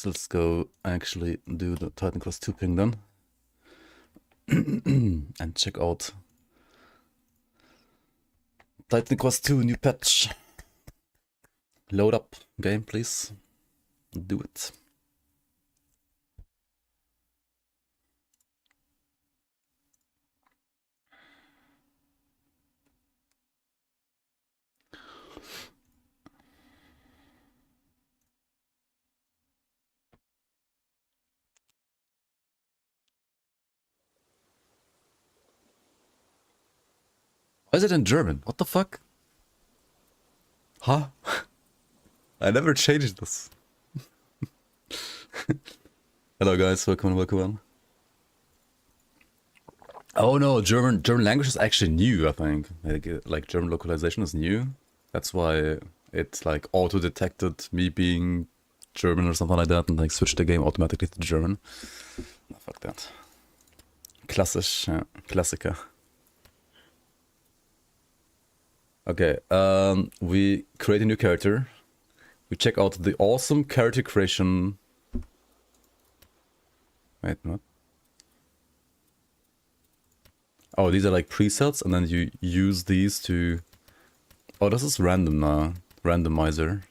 Let's go actually do the Titan Class 2 ping then. And check out Titan Quest 2 new patch. Load up game, please. Do it. Why is it in German? What the fuck? Huh? I never changed this. Hello guys, welcome. Oh no, German language is actually new, I think. Like German localization is new. That's why it like auto-detected me being German or something like that and like switched the game automatically to German. No, fuck that. Klassisch, yeah, Klassiker. Okay, we create a new character. We check out the awesome character creation. Wait, what? Oh, these are like presets, and then you use these to... Oh, this is random now. Randomizer.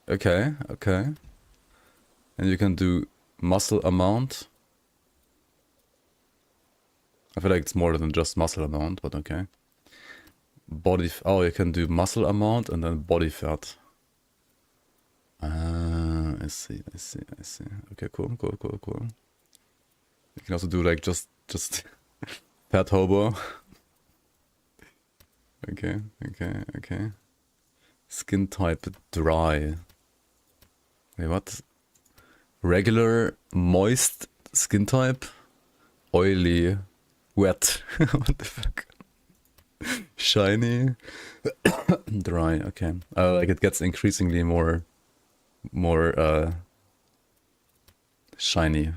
Okay. And you can do muscle amount. I feel like it's more than just muscle amount, but okay. Body... Oh, you can do muscle amount and then body fat. I see. Okay, cool. You can also do like just fat hobo. Okay. Skin type dry. Wait, what? Regular, moist skin type, oily, wet. What the fuck? Shiny, dry. Okay. Like it gets increasingly more shiny,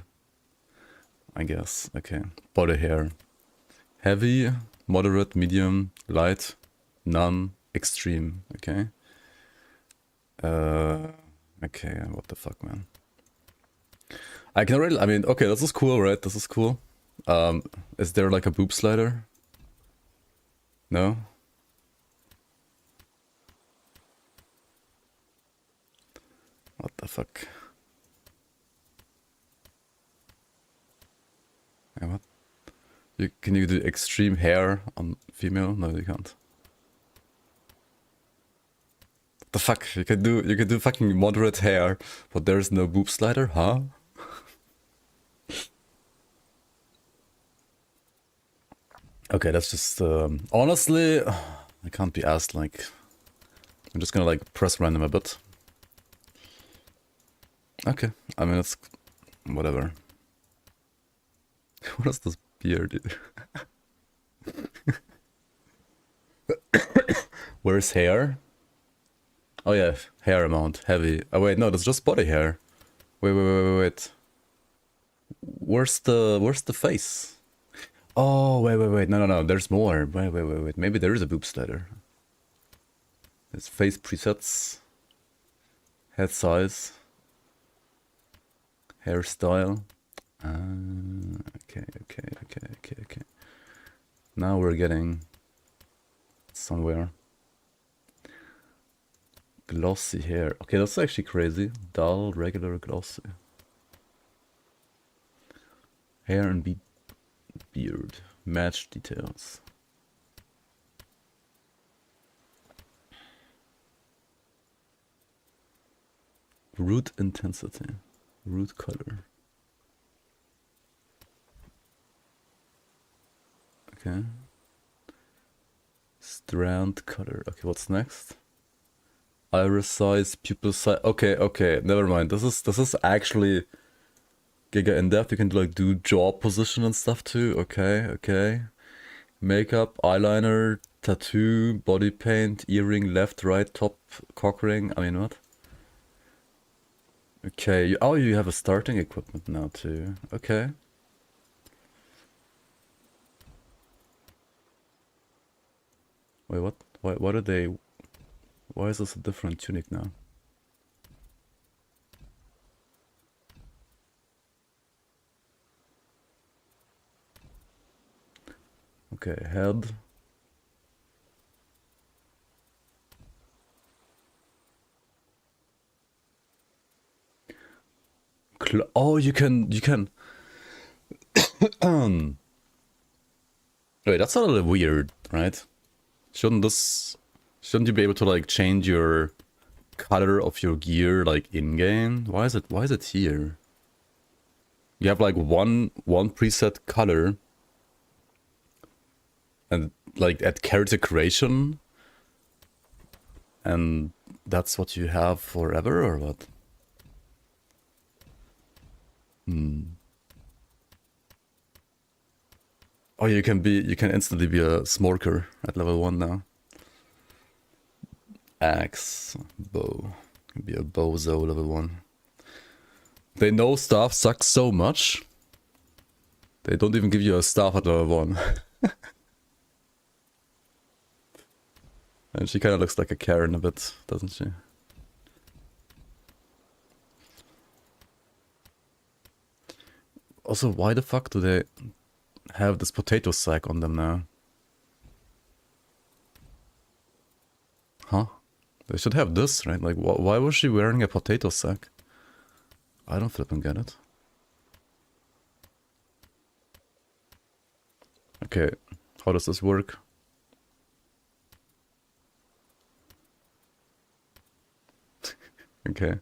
I guess. Okay. Body hair. Heavy, moderate, medium, light, none, extreme. Okay. Okay, what the fuck, man? I can already, I mean, okay, this is cool, right? This is cool. Is there like a boob slider? No? What the fuck? Hey, what? Can you do extreme hair on female? No, you can't. What the fuck? You can do fucking moderate hair, but there's no boob slider, huh? Okay, that's just honestly, I can't be asked. Like, I'm just gonna like press random a bit. Okay, I mean it's whatever. What is this beard? Where's hair? Oh yeah, hair amount, heavy. Oh wait, no, that's just body hair. Wait. Where's the face? Oh wait. No. There's more. Wait. Maybe there is a boob slider. There's face presets, head size, hairstyle. Okay. Now we're getting somewhere. Glossy hair. Okay, that's actually crazy. Dull, regular, glossy. Hair and beard. Match details. Root intensity. Root color. Okay. Strand color. Okay, what's next? Iris size, pupil size. Okay. Never mind. This is actually giga in depth. You can like do jaw position and stuff too. Okay. Makeup, eyeliner, tattoo, body paint, earring, left, right, top, cock ring. I mean, what? Okay. Oh, you have a starting equipment now too. Okay. Wait, what? Why are they? Why is this a different tunic now? Okay, head. Oh, you can. Wait, that's a little weird, right? Shouldn't you be able to like change your color of your gear like in game? Why is it here? You have like one preset color, and like at character creation, and that's what you have forever, or what? Oh, you can instantly be a smorker at level 1 now. Axe, bow. Can be a bozo level 1. They know staff sucks so much. They don't even give you a staff at level 1. And she kind of looks like a Karen a bit, doesn't she? Also, why the fuck do they have this potato sack on them now? Huh? They should have this, right? Like, why was she wearing a potato sack? I don't flippin' get it. Okay, how does this work? Okay.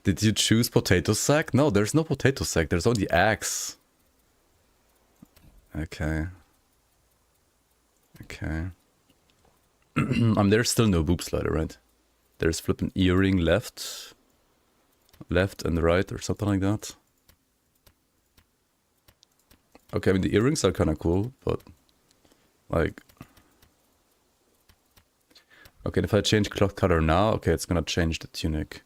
Did you choose potato sack? No, there's no potato sack. There's only axe. Okay. Okay. There's still no boob slider, right? There's flipping earring left and right, or something like that. Okay, I mean the earrings are kind of cool, but like, okay, if I change cloth color now, okay, it's gonna change the tunic.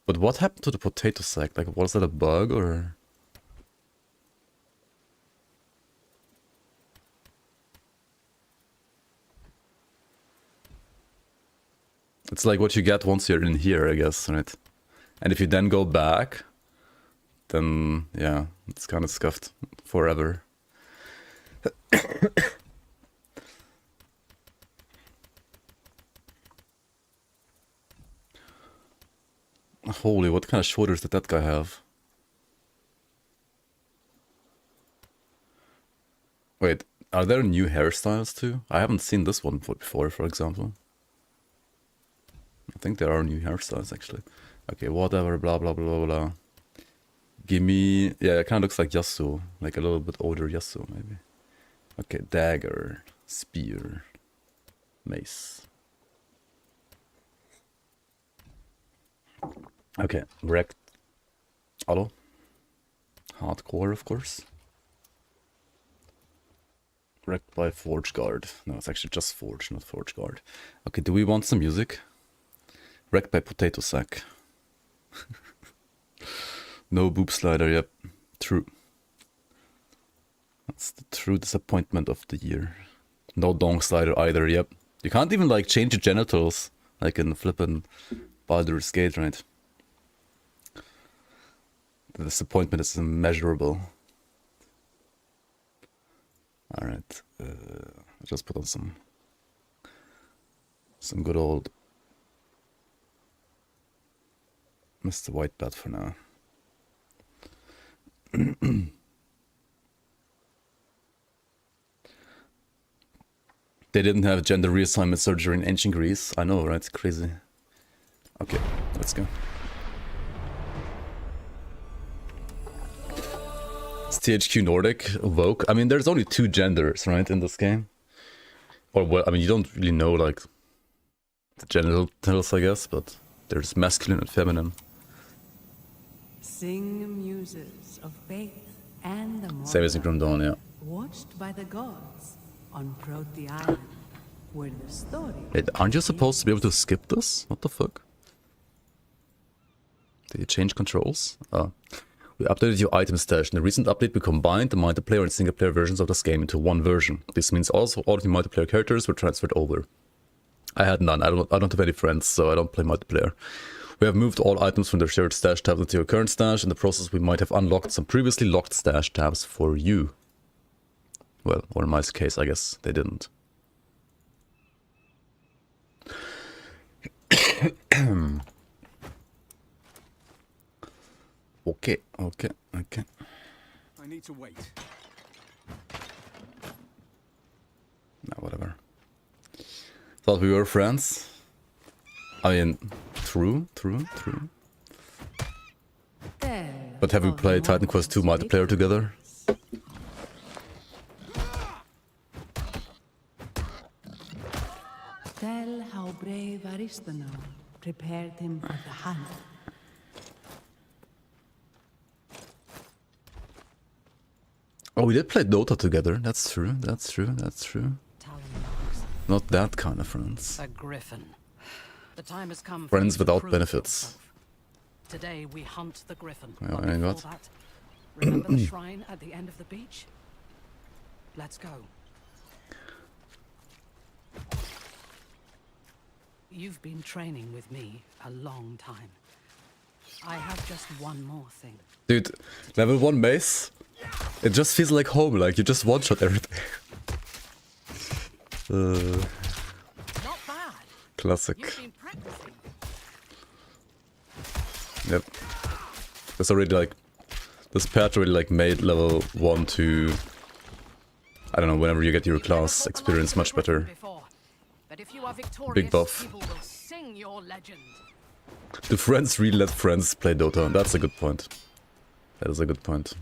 But what happened to the potato sack? Like, was that a bug or? It's like what you get once you're in here, I guess, right? And if you then go back, then yeah, it's kind of scuffed forever. Holy, what kind of shoulders did that guy have? Wait, are there new hairstyles too? I haven't seen this one before, for example. I think there are new hairstyles actually. Okay, whatever, blah blah blah blah. Gimme, yeah, it kind of looks like Yasuo, like a little bit older Yasuo maybe. Okay, dagger, spear, mace. Okay, wrecked. Auto. Hardcore, of course. Wrecked by Forge Guard. No, it's actually just Forge, not Forge Guard. Okay, do we want some music? Wrecked by Potato Sack. No boob slider, yep. True. That's the true disappointment of the year. No dong slider either, yep. You can't even like change your genitals like in flippin' Baldur's Gate, right? The disappointment is immeasurable. Alright, I'll just put on some good old Mr. Whitebat for now. They didn't have gender reassignment surgery in ancient Greece. I know, right? Crazy. Okay, let's go. It's THQ Nordic, Vogue. I mean, there's only 2 genders, right, in this game. Or, well, I mean, you don't really know, like, the genitals, I guess, but there's masculine and feminine. Sing muses of faith and the Same as in Grim Dawn, yeah. watched by the gods on Proti Island, where the story... Wait, aren't you supposed to be able to skip this? What the fuck? Did you change controls? Oh. We updated your item stash. In the recent update, we combined the multiplayer and single-player versions of this game into one version. This means also all of the multiplayer characters were transferred over. I had none. I don't have any friends, so I don't play multiplayer. We have moved all items from their shared stash tabs into your current stash. In the process, we might have unlocked some previously locked stash tabs for you. Well, or in my case, I guess they didn't. Okay. I need to wait. No, whatever. Thought we were friends. I mean, true. But have we played Titan Quest 2 multiplayer together? Tell how brave Aristano prepared him for the hunt. Oh, we did play Dota together. That's true. Not that kind of friends. A griffin. The time has come. Friends without benefits. Today we hunt the griffin. Oh, But and before what? that, remember the shrine at the end of the beach? Let's go. You've been training with me a long time. I have just one more thing. Dude, level 1 mace. It just feels like home, like you just one-shot everything. Not bad. Classic. You've been practicing. Yep. It's already like... This patch already like made level 1 to... I don't know, whenever you get your class experience much better. But if you are victorious, Big buff. people will sing your legend. Do friends really let friends play Dota? That's a good point. That is a good point.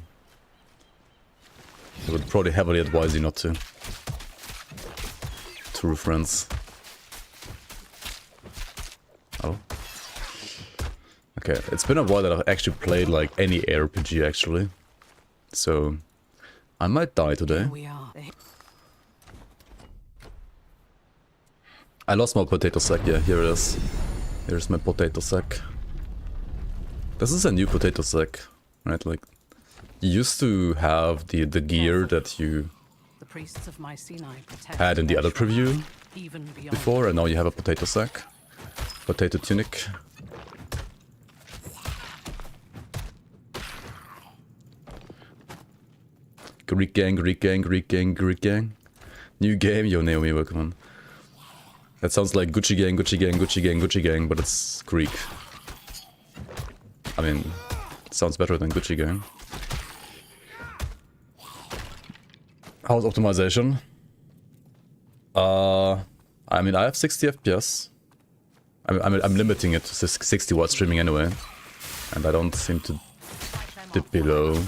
I would probably heavily advise you not to. True friends. Oh. Okay, it's been a while that I've actually played like any RPG actually. So I might die today. We are. I lost my potato sack, yeah, here it is. Here's my potato sack. This is a new potato sack, right? Like, you used to have the gear that you The priests of Mycenae protect had in the other preview even beyond. before, and now you have a potato sack. Potato tunic. Greek gang. New game, yo Naomi, welcome on. That sounds like Gucci gang, but it's Greek. I mean, it sounds better than Gucci gang. How's optimization? I mean, I have 60 FPS. I'm limiting it to 60 while streaming anyway, and I don't seem to dip below.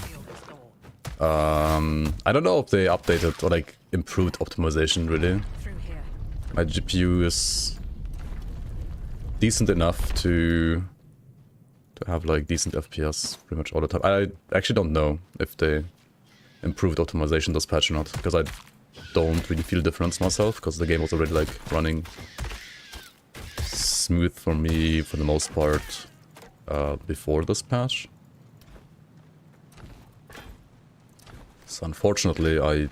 I don't know if they updated or like improved optimization really. My GPU is decent enough to have like decent FPS pretty much all the time. I actually don't know if they improved optimization this patch or not, because I don't really feel difference myself, because the game was already like running smooth for me for the most part before this patch. So unfortunately I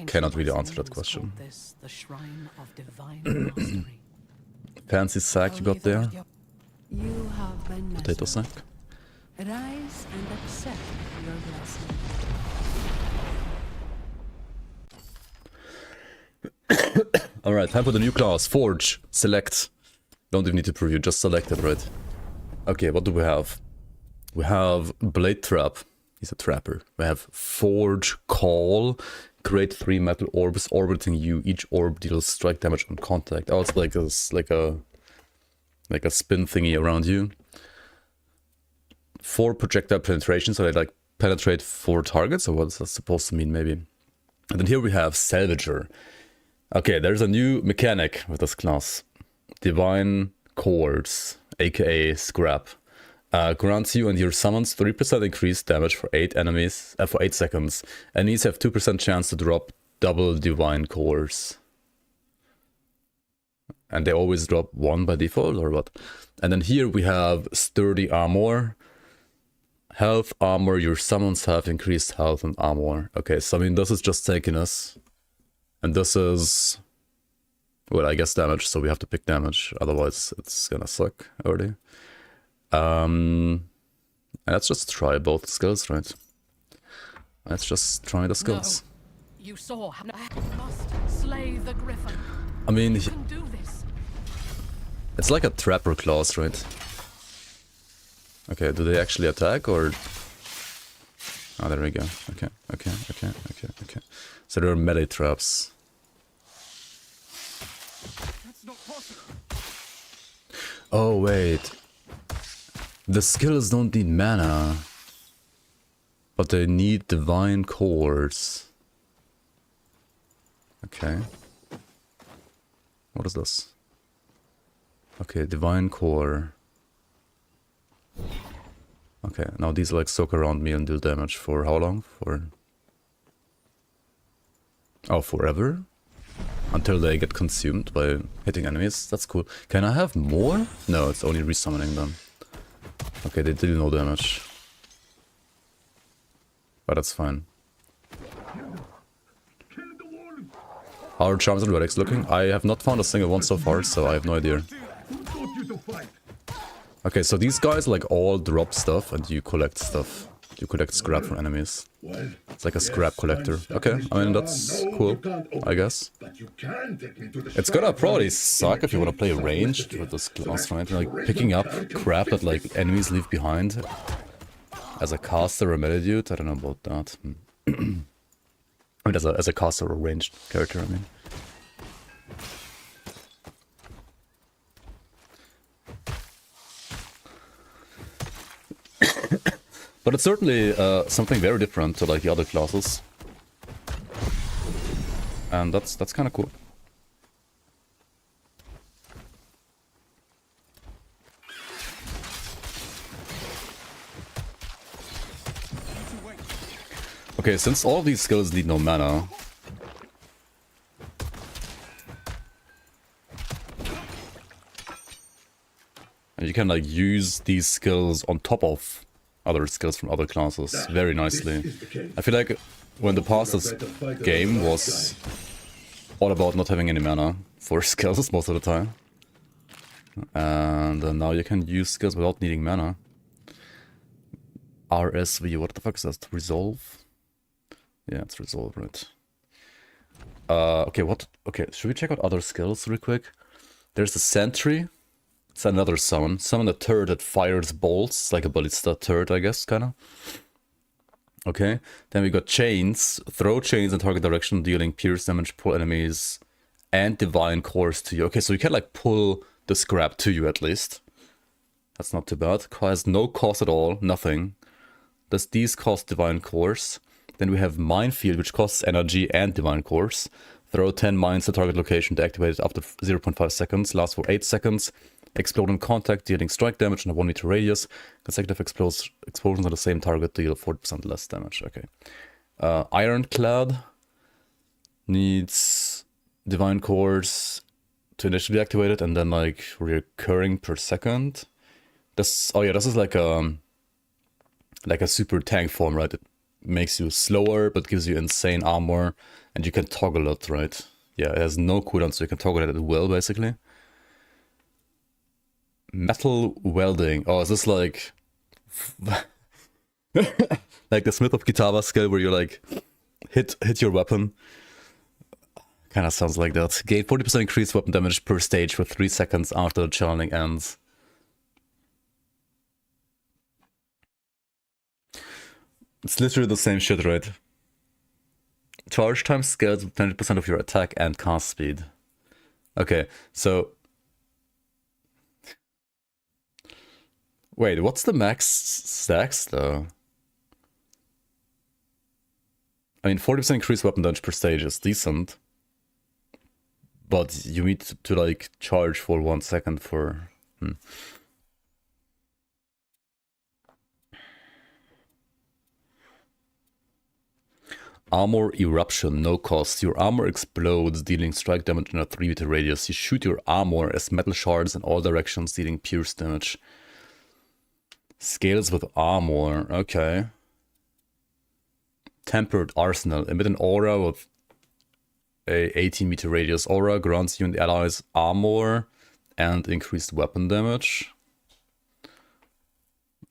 cannot really answer that question. The shrine of divine mastery. Fancy sack you got there? You have been Potato measured. sack? Rise and accept your blessing. Alright, time for the new class. Forge. Select. Don't even need to preview, just select it, right? Okay, what do we have? We have Blade Trap. He's a trapper. We have Forge Call. Create 3 metal orbs orbiting you. Each orb deals strike damage on contact. Oh, it's like a spin thingy around you. 4 projectile penetration, so they like penetrate 4 targets, or what's that supposed to mean maybe? And then here we have Salvager. Okay, there's a new mechanic with this class. Divine Chords, aka Scrap. Grants you and your summons 3% increased damage for 8 enemies for 8 seconds. Enemies have 2% chance to drop double Divine Cores. And they always drop 1 by default, or what? And then here we have Sturdy Armor. Health, armor, your summons have increased health and armor. Okay, so I mean this is just tankiness. And this is... well, I guess damage, so we have to pick damage, otherwise it's gonna suck already. Let's just try both skills, right? Let's just try the skills. No. You saw how I must slay the griffin. I mean, You can do this. it's like a trapper class, right? Okay, do they actually attack or... Oh, there we go. Okay. So there are melee traps. That's not possible. Oh, wait. The skills don't need mana. But they need divine cores. Okay. What is this? Okay, divine core. Okay, now these like soak around me and deal damage for how long? Oh, forever? Until they get consumed by hitting enemies. That's cool. Can I have more? No, it's only resummoning them. Okay, they deal no damage. But that's fine. How are Charms and Relics looking? I have not found a single one so far, so I have no idea. Okay, so these guys like all drop stuff and you collect stuff. You collect scrap from enemies. It's like a scrap collector. Okay, I mean that's cool, I guess. It's gonna probably suck if you want to play ranged with this class, right? Like picking up crap that like enemies leave behind. As a caster or meta dude, I don't know about that. I mean, as a caster or ranged character, I mean. But it's certainly something very different to like the other classes, and that's kind of cool. Okay, since all of these skills need no mana, and you can like use these skills on top of other skills from other classes very nicely. I feel like when the past game was all about not having any mana for skills most of the time, and now you can use skills without needing mana. RSV, what the fuck is that? Resolve? Yeah, it's resolve, right? Okay, should we check out other skills real quick? There's the sentry. It's another summon. Summon a turret that fires bolts, like a ballista turret, I guess, kinda. Okay, then we got chains. Throw chains in target direction, dealing pierce damage, pull enemies, and divine cores to you. Okay, so you can like pull the scrap to you at least. That's not too bad. Has no cost at all, nothing. Does these cost divine cores? Then we have minefield, which costs energy and divine cores. Throw 10 mines to target location to activate it after 0.5 seconds, lasts for 8 seconds. Explode in contact, dealing strike damage in a 1 meter radius. Consecutive explosions on the same target deal 40% less damage. Okay. Ironclad needs divine cores to initially activate it and then like recurring per second. This is like a super tank form, right? It makes you slower but gives you insane armor and you can toggle it, right? Yeah, it has no cooldown, so you can toggle it at will basically. Metal welding. Oh, is this like like the Smith of Kitava skill where you like hit your weapon? Kind of sounds like that. Gain 40% increased weapon damage per stage for 3 seconds after the channeling ends. It's literally the same shit, right? Charge time scales with 20% of your attack and cast speed. Okay, so wait, what's the max stacks though? I mean, 40% increased weapon damage per stage is decent. But you need to like charge for 1 second for... Armor eruption, no cost. Your armor explodes, dealing strike damage in a 3 meter radius. You shoot your armor as metal shards in all directions, dealing pierce damage. Scales with armor, okay. Tempered arsenal, emit an aura with a 18 meter radius. Aura grants you and the allies armor and increased weapon damage.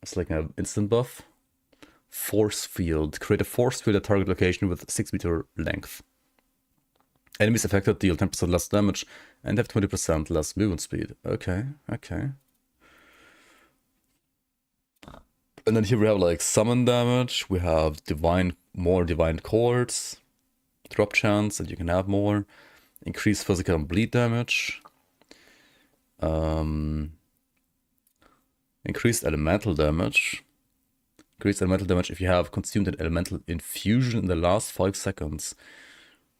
It's like an instant buff. Force field. Create a force field at target location with 6-meter length. Enemies affected deal 10% less damage and have 20% less movement speed. Okay, okay. And then here we have like summon damage. We have more divine chords. Drop chance that you can have more. Increase physical and bleed damage. Increased elemental damage. Increased elemental damage if you have consumed an elemental infusion in the last 5 seconds.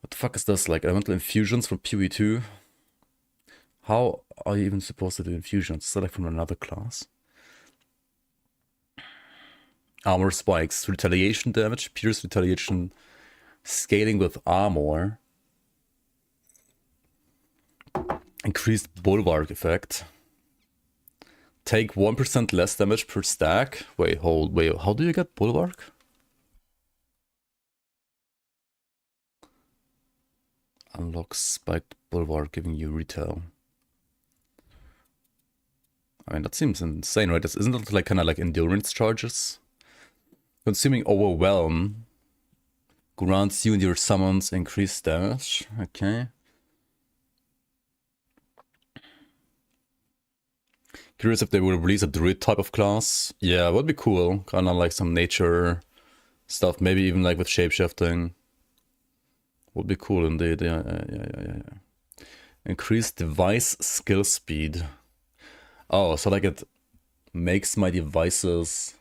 What the fuck is this? Like elemental infusions from PoE2? How are you even supposed to do infusions? Is that like from another class? Armor spikes. Retaliation damage. Pierce retaliation. Scaling with armor. Increased bulwark effect. Take 1% less damage per stack. Wait, how do you get bulwark? Unlock spiked bulwark, giving you retail. I mean, that seems insane, right? Isn't it like kind of like endurance charges? Consuming overwhelm grants you and your summons increased damage. Okay. Curious if they will release a druid type of class. Yeah, would be cool. Kind of like some nature stuff. Maybe even like with shapeshifting. Would be cool indeed. Yeah. Increased device skill speed. Oh, so like it makes my devices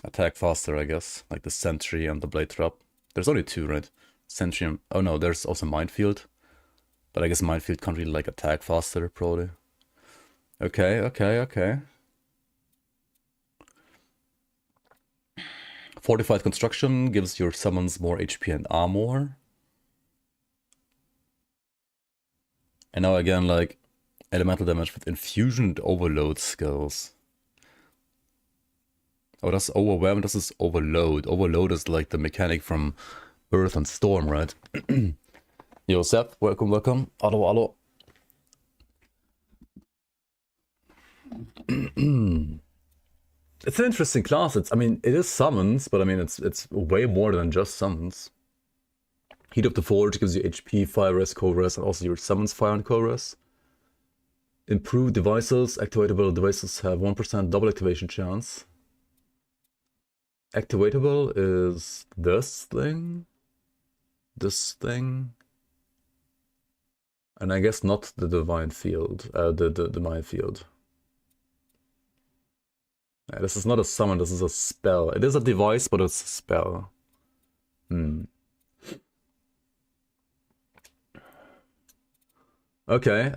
attack faster, I guess. Like the sentry and the blade trap. There's only 2, right? Sentry and... Oh no, there's also minefield. But I guess minefield can't really like attack faster, probably. Okay. Fortified construction gives your summons more HP and armor. And now again, like, elemental damage with infusion and overload skills. Oh, that's overwhelm, this is overload. Overload is like the mechanic from Earth and Storm, right? Yo, Seth, welcome. Hello. It's an interesting class. I mean, it is summons, but I mean, it's way more than just summons. Heat up the Forge gives you HP, fire res, cold res, and also your summons fire and cold res. Improved devices. Activatable devices have 1% double activation chance. Activatable is this thing. And I guess not the divine field, the mind field. Yeah, this is not a summon, this is a spell. It is a device, but it's a spell. Okay.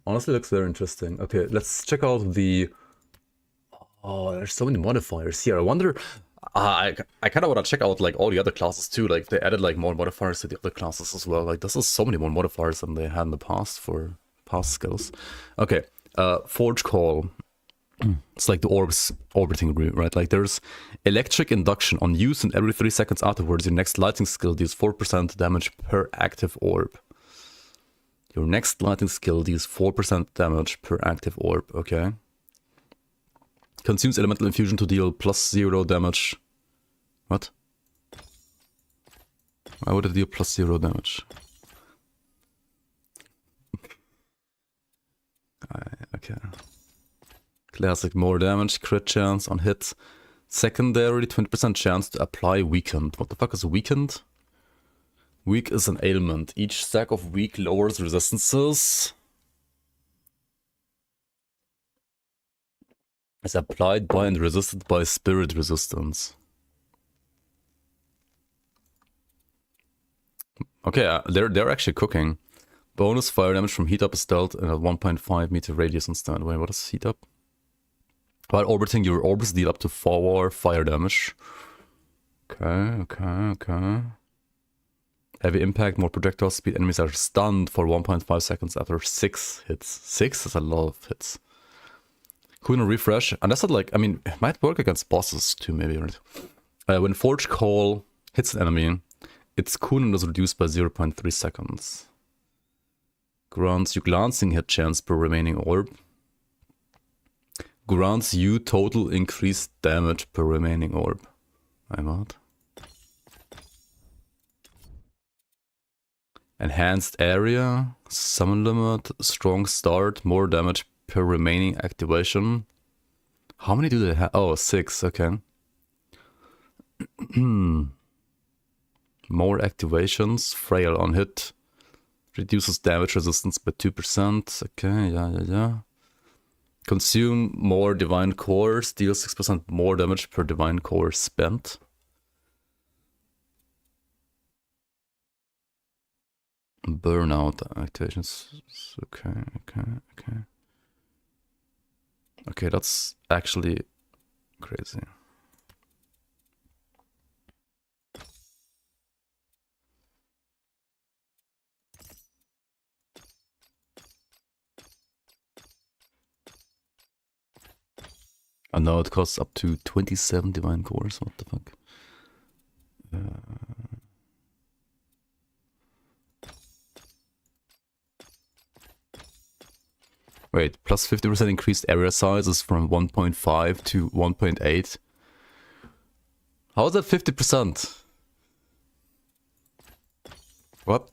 Honestly, looks very interesting. Okay, let's check out the... Oh, there's so many modifiers here. I wonder... I kind of want to check out like all the other classes too. Like they added like more modifiers to the other classes as well. Like this is so many more modifiers than they had in the past for past skills. Okay, Forge Call. It's like the orbs orbiting route, right? Like there's electric induction on use, and every 3 seconds afterwards, your next lighting skill deals 4% damage per active orb. Your next lighting skill deals 4% damage per active orb. Okay. Consumes elemental infusion to deal +0 damage. What? Why would it deal +0 damage? Okay. Classic, more damage, crit chance on hit. Secondary, 20% chance to apply weakened. What the fuck is weakened? Weak is an ailment. Each stack of weak lowers resistances. Is applied by and resisted by spirit resistance. Okay, they're actually cooking. Bonus fire damage from heat up is dealt in a 1.5 meter radius instead. Wait, what is heat up? While orbiting, your orbs deal up to 4 fire damage. Okay. Heavy impact, more projectile speed. Enemies are stunned for 1.5 seconds after 6 hits. 6 is a lot of hits. Kuno refresh, and that's not like, I mean, it might work against bosses too, maybe, right? When Forge Call hits an enemy, its Kuno is reduced by 0.3 seconds. Grants you glancing hit chance per remaining orb. Grants you total increased damage per remaining orb. I'm out. Enhanced area, summon limit, strong start, more damage per remaining activation. How many do they have? Oh, 6, okay. More activations, frail on hit, reduces damage resistance by 2%. Okay, yeah. Consume more divine cores, deals 6% more damage per divine core spent. Burnout activations. Okay. Okay, that's actually crazy. I know it costs up to 27 divine cores. What the fuck? Wait, plus 50% increased area size is from 1.5 to 1.8. How is that 50%? What?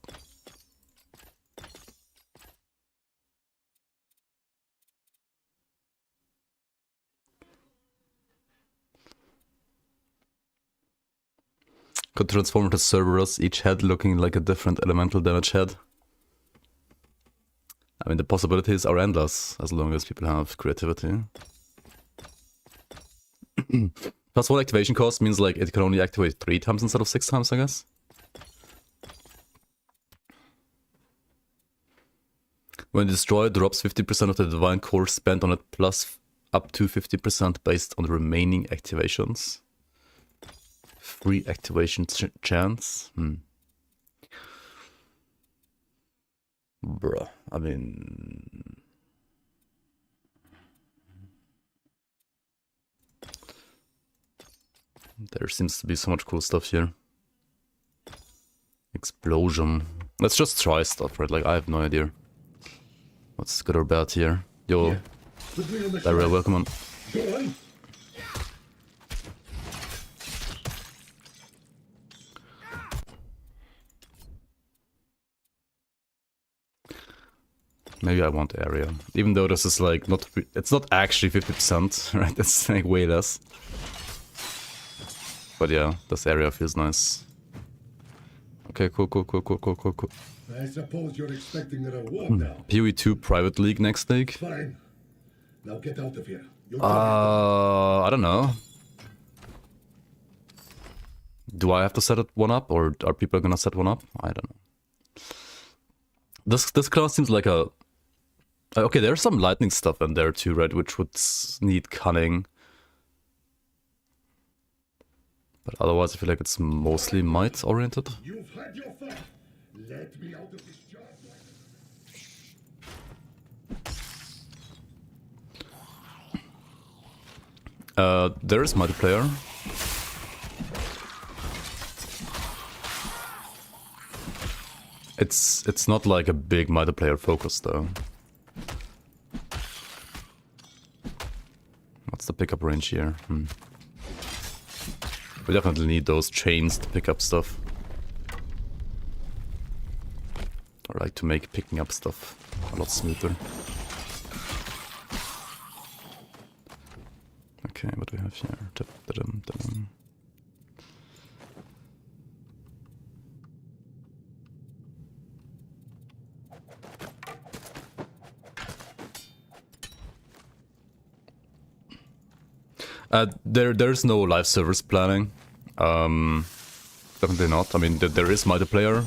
Could transform into Cerberus, each head looking like a different elemental damage head. I mean, the possibilities are endless, as long as people have creativity. Plus 1 activation cost means like it can only activate 3 times instead of 6 times, I guess. When destroyed, drops 50% of the divine core spent on it, plus up to 50% based on the remaining activations. Free activation chance. Bruh, I mean... There seems to be so much cool stuff here. Explosion. Let's just try stuff, right? Like, I have no idea what's good or bad here. Yo, Daryl, welcome on. Go on. Maybe I want area. Even though this is like not... It's not actually 50%, right? It's like way less. But yeah, this area feels nice. Okay, cool. I suppose you're expecting a reward now. PoE2 private league next league? Fine. Now get out of here. I don't know. Do I have to set one up, or are people gonna set one up? I don't know. This class seems like a... Okay, there's some lightning stuff in there too, right? Which would need cunning. But otherwise, I feel like it's mostly might oriented. You've had your fun. Let me out of this job. There is multiplayer. It's not like a big multiplayer focus though. What's the pickup range here? We definitely need those chains to pick up stuff. Or like to make picking up stuff a lot smoother. Okay, what do we have here? There's no live service planning. Definitely not. I mean, there is multiplayer.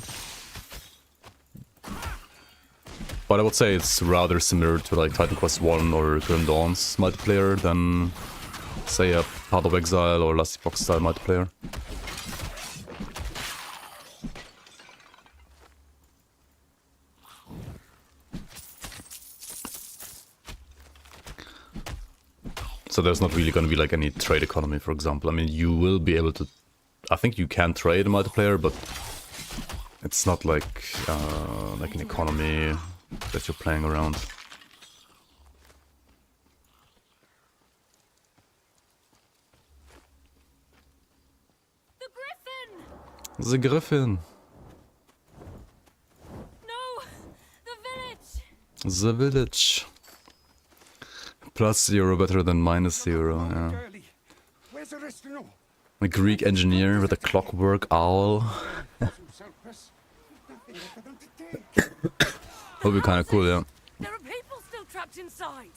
But I would say it's rather similar to like Titan Quest 1 or Grim Dawn's multiplayer than, say, a Path of Exile or Lusty Fox style multiplayer. So there's not really going to be like any trade economy, for example. I mean, you will be able to... I think you can trade multiplayer, but it's not like an economy that you're playing around. The Griffin. No! The village! The village. +0 better than -0, yeah. Girlie, where's the rest of you? A Greek engineer with a clockwork owl. Selfless. Nothing left for them to take. Would be kind of cool, yeah. There are people still trapped inside!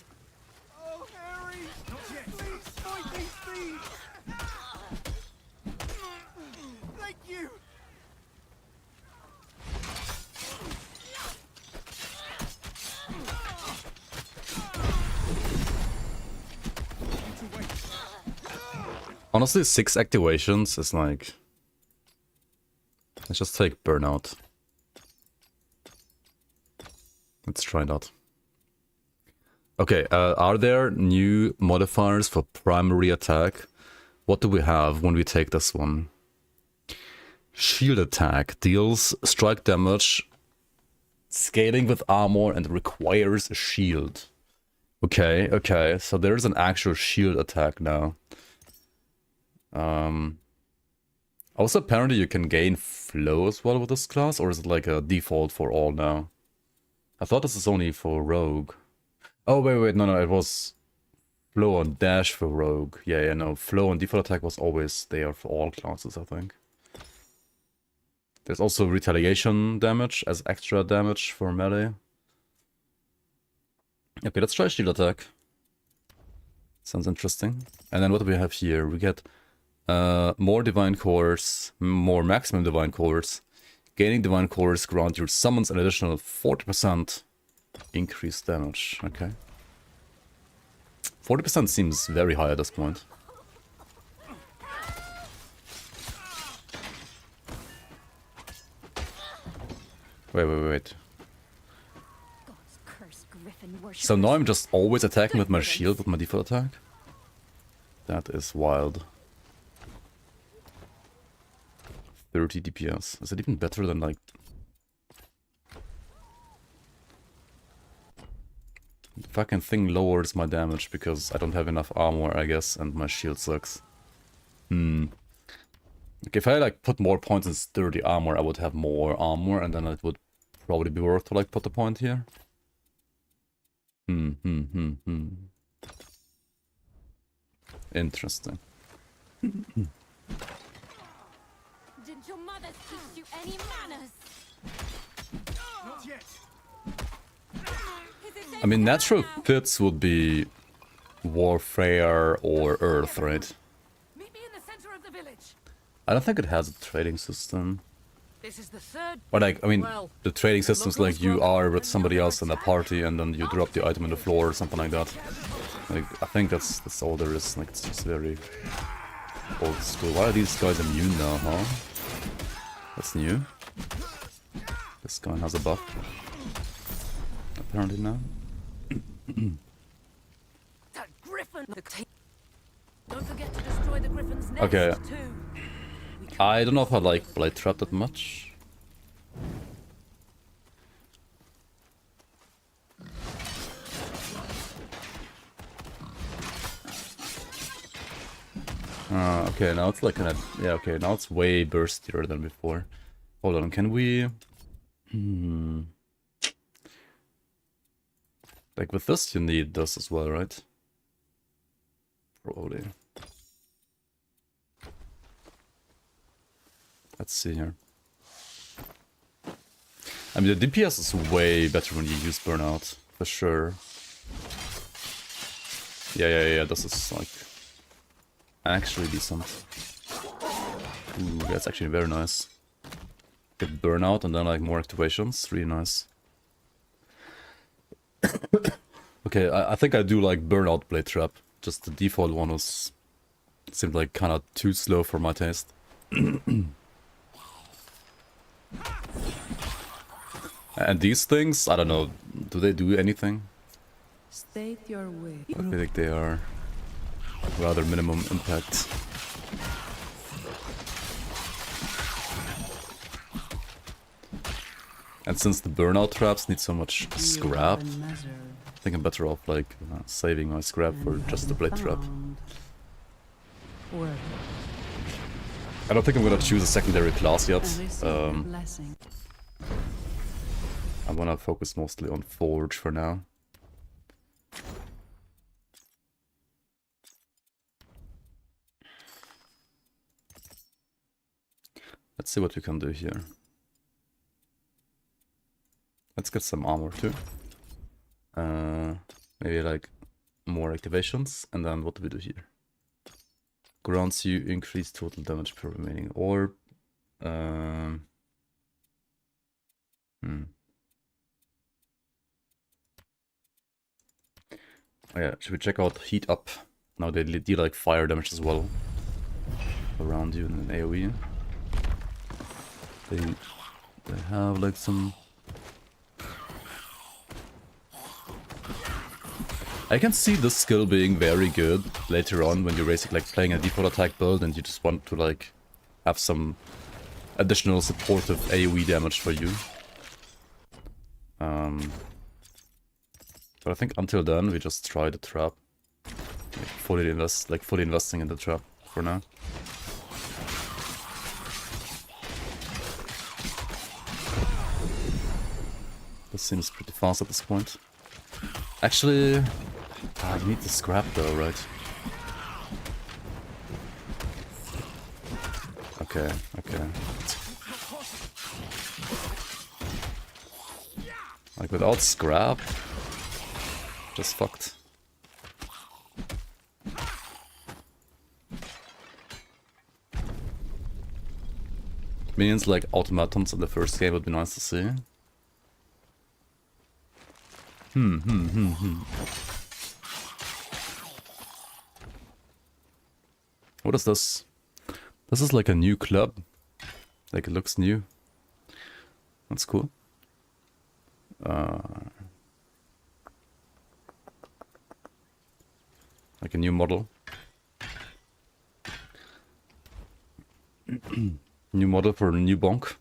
Oh, Harry! Not yet. Please, fight these thieves! Thank you! Honestly, 6 activations is like... Let's just take Burnout. Let's try that. Okay, are there new modifiers for primary attack? What do we have when we take this one? Shield attack deals strike damage, scaling with armor, and requires a shield. Okay, okay, so there's an actual shield attack now. Also, apparently you can gain flow as well with this class, or is it like a default for all now? I thought this is only for rogue. Oh, wait, no, it was flow and dash for rogue. Yeah, no, flow and default attack was always there for all classes, I think. There's also retaliation damage as extra damage for melee. Okay, let's try shield attack. Sounds interesting. And then what do we have here? We get more divine cores, more maximum divine cores. Gaining divine cores grant your summons an additional 40% increased damage. Okay. 40% seems very high at this point. Wait. God's cursed griffin worship. So now I'm just always attacking with my shield with my default attack? That is wild. 30 DPS. Is it even better than like... The fucking thing lowers my damage because I don't have enough armor, I guess, and my shield sucks. Okay, if I like put more points in sturdy armor, I would have more armor, and then it would probably be worth to like put the point here. Interesting. Didn't your mother teach you any manners? Not yet. I mean, natural fits would be warfare or earth, right? Meet me in the center of the village. I don't think it has a trading system. This is the third. Or like, I mean, Well, the trading system's like you are with somebody else in a party and then you drop the item on the floor or something like that. Like, I think that's all there is. Like, it's just very old school. Why are these guys immune now, huh? That's new. This guy has a buff. Apparently now. That griffin! Don't forget to destroy the griffin's nest Okay. too. I don't know if I like Blade Trap that much. Okay, now it's like kind of... Yeah, okay, now it's way burstier than before. Hold on, can we... Like with this you need this as well, right? Probably. Let's see here. I mean, the DPS is way better when you use Burnout, for sure. Yeah, this is like actually decent. Ooh, that's actually very nice. Get Burnout and then like more activations, really nice. Okay, I think I do like Burnout Blade Trap. Just the default one was seemed like kind of too slow for my taste. And these things, I don't know, do they do anything? State your wish. I feel like they are rather minimum impact. And since the burnout traps need so much scrap, I think I'm better off like saving my scrap for just the blade trap. Word. I don't think I'm gonna choose a secondary class yet. I receive a blessing. I'm gonna focus mostly on Forge for now. Let's see what we can do here. Let's get some armor too. Maybe like more activations, and then what do we do here? Grants you increased total damage per remaining orb. Oh yeah, should we check out Heat Up? Now they deal like fire damage as well around you in an AoE. They have like some. I can see this skill being very good later on when you're basically like playing a default attack build and you just want to like have some additional supportive AoE damage for you. But I think until then we just try the trap. Fully investing in the trap for now. This seems pretty fast at this point. Actually, I need the scrap though, right? Okay, okay. Like without scrap, just fucked. Minions like automatons in the first game would be nice to see. What is this? This is like a new club. Like it looks new. That's cool. Like a new model. New model for a new bonk.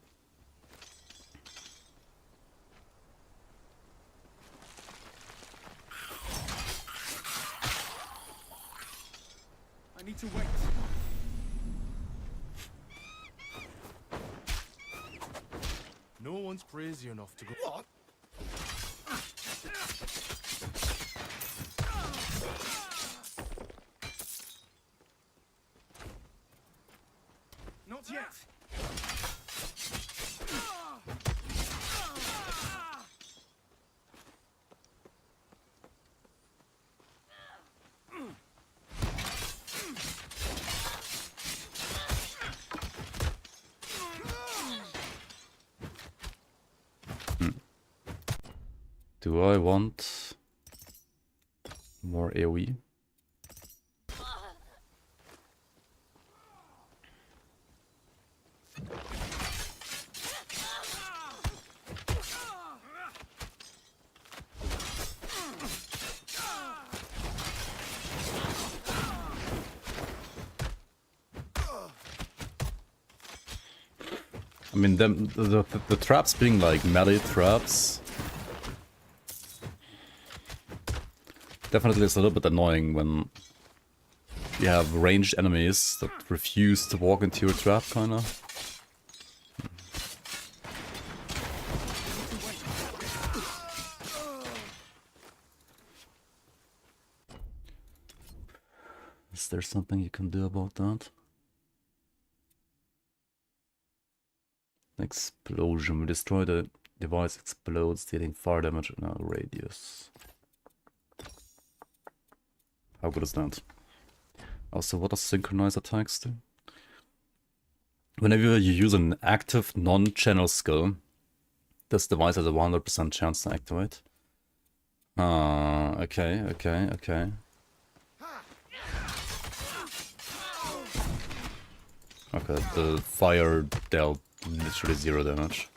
I need to wait. No one's crazy enough to go. What? Not yet. Do I want more AoE? I mean, the traps being like melee traps definitely is a little bit annoying when you have ranged enemies that refuse to walk into your trap, kinda. Is there something you can do about that? Explosion will destroy the device, explodes, dealing fire damage in a radius. How good is that? Also, what does synchronize attacks do? Whenever you use an active non-channel skill, this device has a 100% chance to activate. Okay. Okay, the fire dealt literally 0 damage.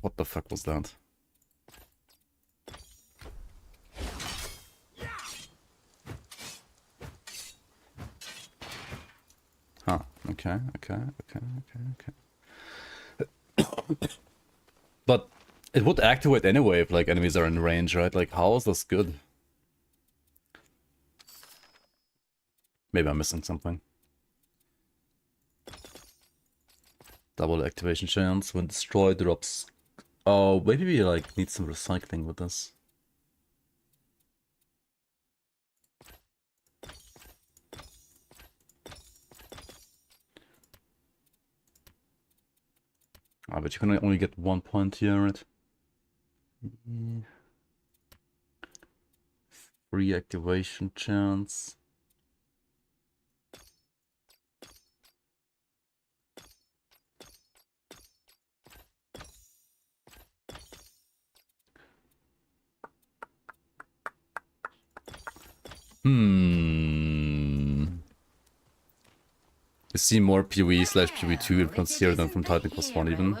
What the fuck was that? Huh, okay. But it would activate anyway if like enemies are in range, right? Like, how is this good? Maybe I'm missing something. Double activation chance. When destroyed, drops... Oh, maybe we like need some recycling with this. Ah, but you can only get 1 point here, right? Free activation chance. You see more PoE/PoE2 influence here than from Titan Quest 1 even.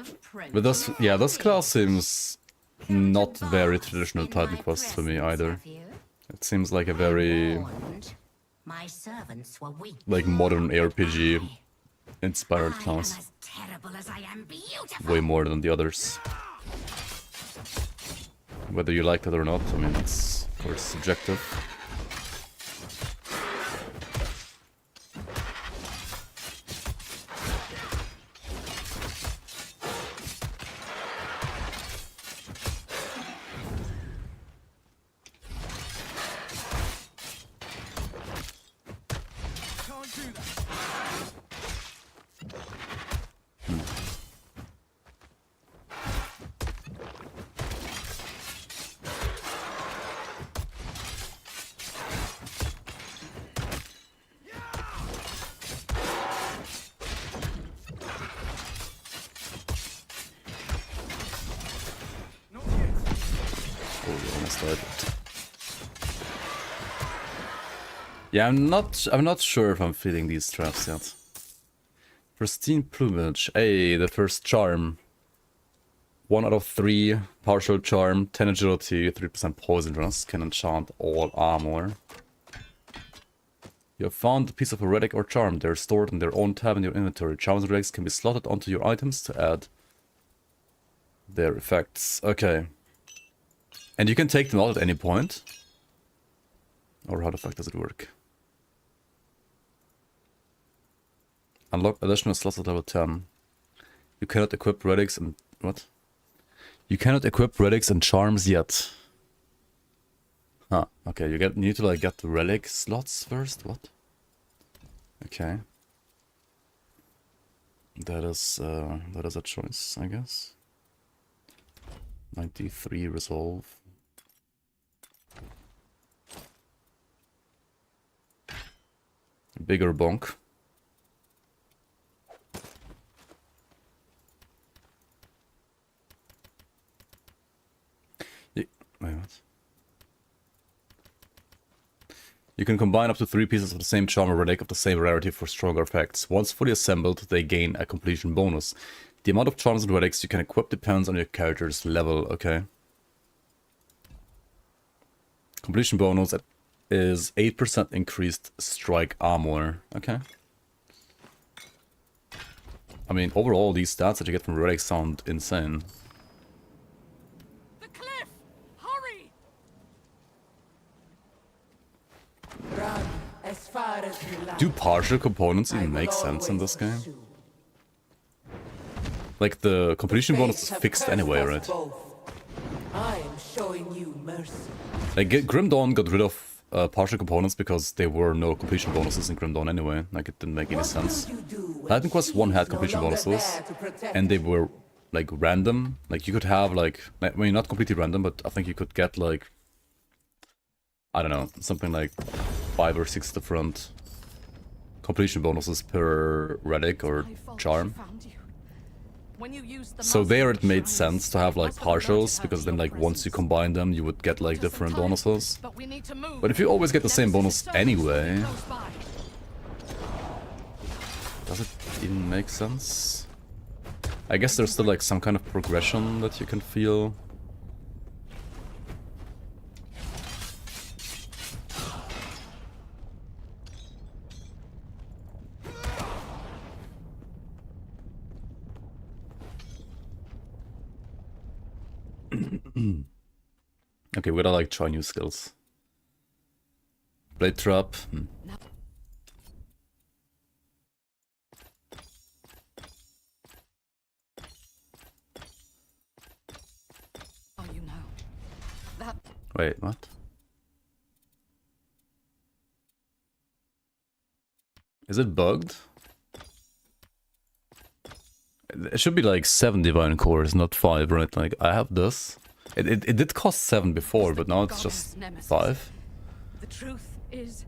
But this, yeah, this class seems not very traditional Titan Quest for me either. It seems like a very like modern ARPG inspired class. Way more than the others. Whether you like it or not, I mean, it's of course subjective. Yeah, I'm not sure if I'm feeling these traps yet. Pristine plumage. Hey, the first charm. 1 out of 3 partial charm, 10 agility, 3% poisonous, can enchant all armor. You have found a piece of a relic or charm. They're stored in their own tab in your inventory. Charms and relics can be slotted onto your items to add their effects. Okay. And you can take them out at any point? Or how the fuck does it work? Unlock additional slots at level 10. You cannot equip relics and... what? You cannot equip relics and charms yet. Huh, okay, you need to like get the relic slots first, what? Okay. That is a choice, I guess. 93 resolve. Bigger bonk. Wait, what? You can combine up to 3 pieces of the same charm or relic of the same rarity for stronger effects. Once fully assembled, they gain a completion bonus. The amount of charms and relics you can equip depends on your character's level. Okay. Completion bonus is 8% increased strike armor. Okay. I mean, overall, these stats that you get from relics sound insane. Do partial components even make sense in this game? Like, the completion bonus is fixed anyway, right? Like, Grim Dawn got rid of partial components because there were no completion bonuses in Grim Dawn anyway. Like, it didn't make any sense. Titan Quest 1 had completion bonuses, and they were, like, random. Like, you could have, like, I mean, not completely random, but I think you could get, like, I don't know, something like 5 or 6 different completion bonuses per relic or charm. So there it made sense to have like partials, because then like once you combine them you would get like different bonuses. But if you always get the same bonus anyway, does it even make sense? I guess there's still like some kind of progression that you can feel. Okay, we gotta like try new skills. Blade trap. That Wait, what? Is it bugged? It should be like 7 divine cores, not 5, right? Like, I have this. It did cost 7 before, but now it's just 5. the truth is.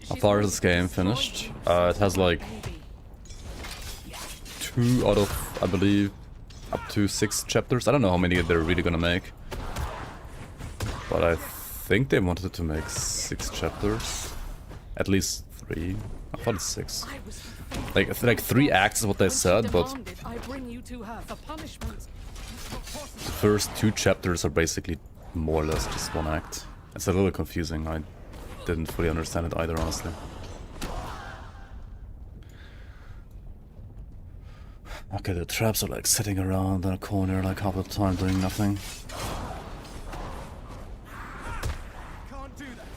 How far is this game finished? It has like 2 out of, I believe, up to 6 chapters. I don't know how many they're really gonna make. But I think they wanted to make 6 chapters. At least 3. I thought it's 6. Like 3 acts is what they said, but I bring you to her for punishment. the first 2 chapters are basically more or less just 1 act. It's a little confusing. I didn't fully understand it either, honestly. Okay, the traps are like sitting around in a corner like half the time doing nothing. Can't do that.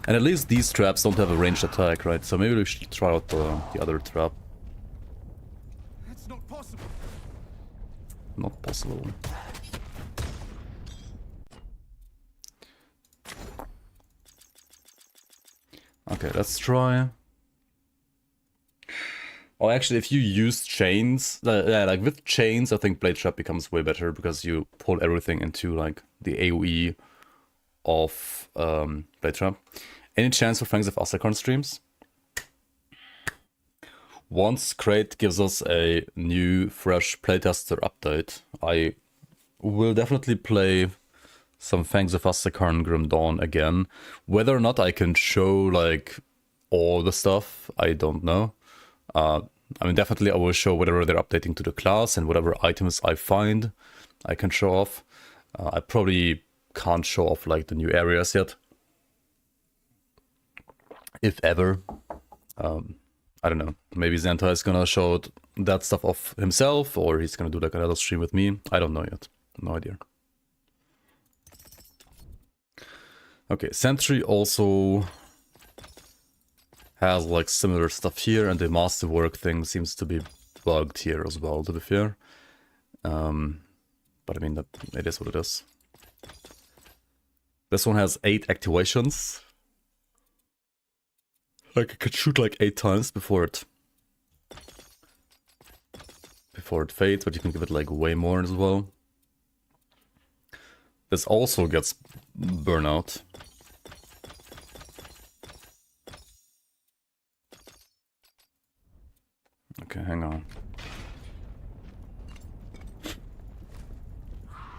And at least these traps don't have a ranged attack, right? So maybe we should try out the other trap. That's not possible. Not possible. Okay, let's try. Oh, actually, if you use chains, yeah, like with chains, I think Blade Trap becomes way better because you pull everything into like the AoE of Blade Trap. Any chance for Fangs of Asakarn streams? Once Crate gives us a new, fresh playtester update, I will definitely play some Fangs of Asakarn Grim Dawn again. Whether or not I can show like all the stuff, I don't know. I mean, definitely I will show whatever they're updating to the class and whatever items I find I can show off. I probably can't show off like the new areas yet. If ever. I don't know. Maybe Xanta is gonna show that stuff off himself, or he's gonna do like another stream with me. I don't know yet. No idea. Okay, Sentry also has like similar stuff here, and the masterwork thing seems to be bugged here as well, to be fair. But I mean, it is what it is. This one has 8 activations. Like, it could shoot like 8 times before it fades, but you can give it like way more as well. This also gets burnout. Okay, hang on.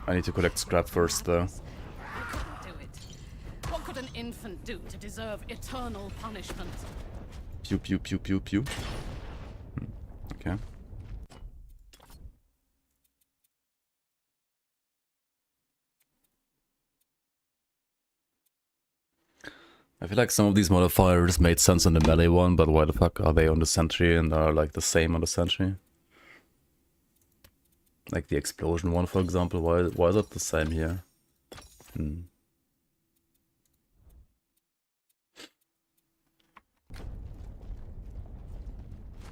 I need to collect scrap first, though. I couldn't do it. What could an infant do to deserve eternal punishment? Pew pew pew pew pew. Okay. I feel like some of these modifiers made sense on the melee one, but why the fuck are they on the sentry and are like the same on the sentry? Like the explosion one, for example, why is it the same here?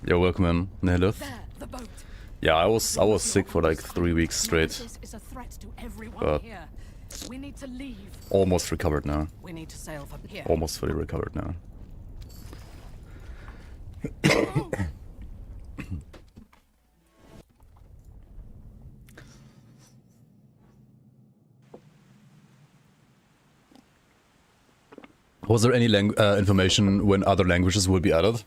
You're welcome in, Nihilith. There, the boat. Yeah, I was sick for like 3 weeks straight. This is a threat to everyone But- here. We need to leave. Almost recovered now. We need to sail from here. Almost fully recovered now. Was there any information when other languages will be added?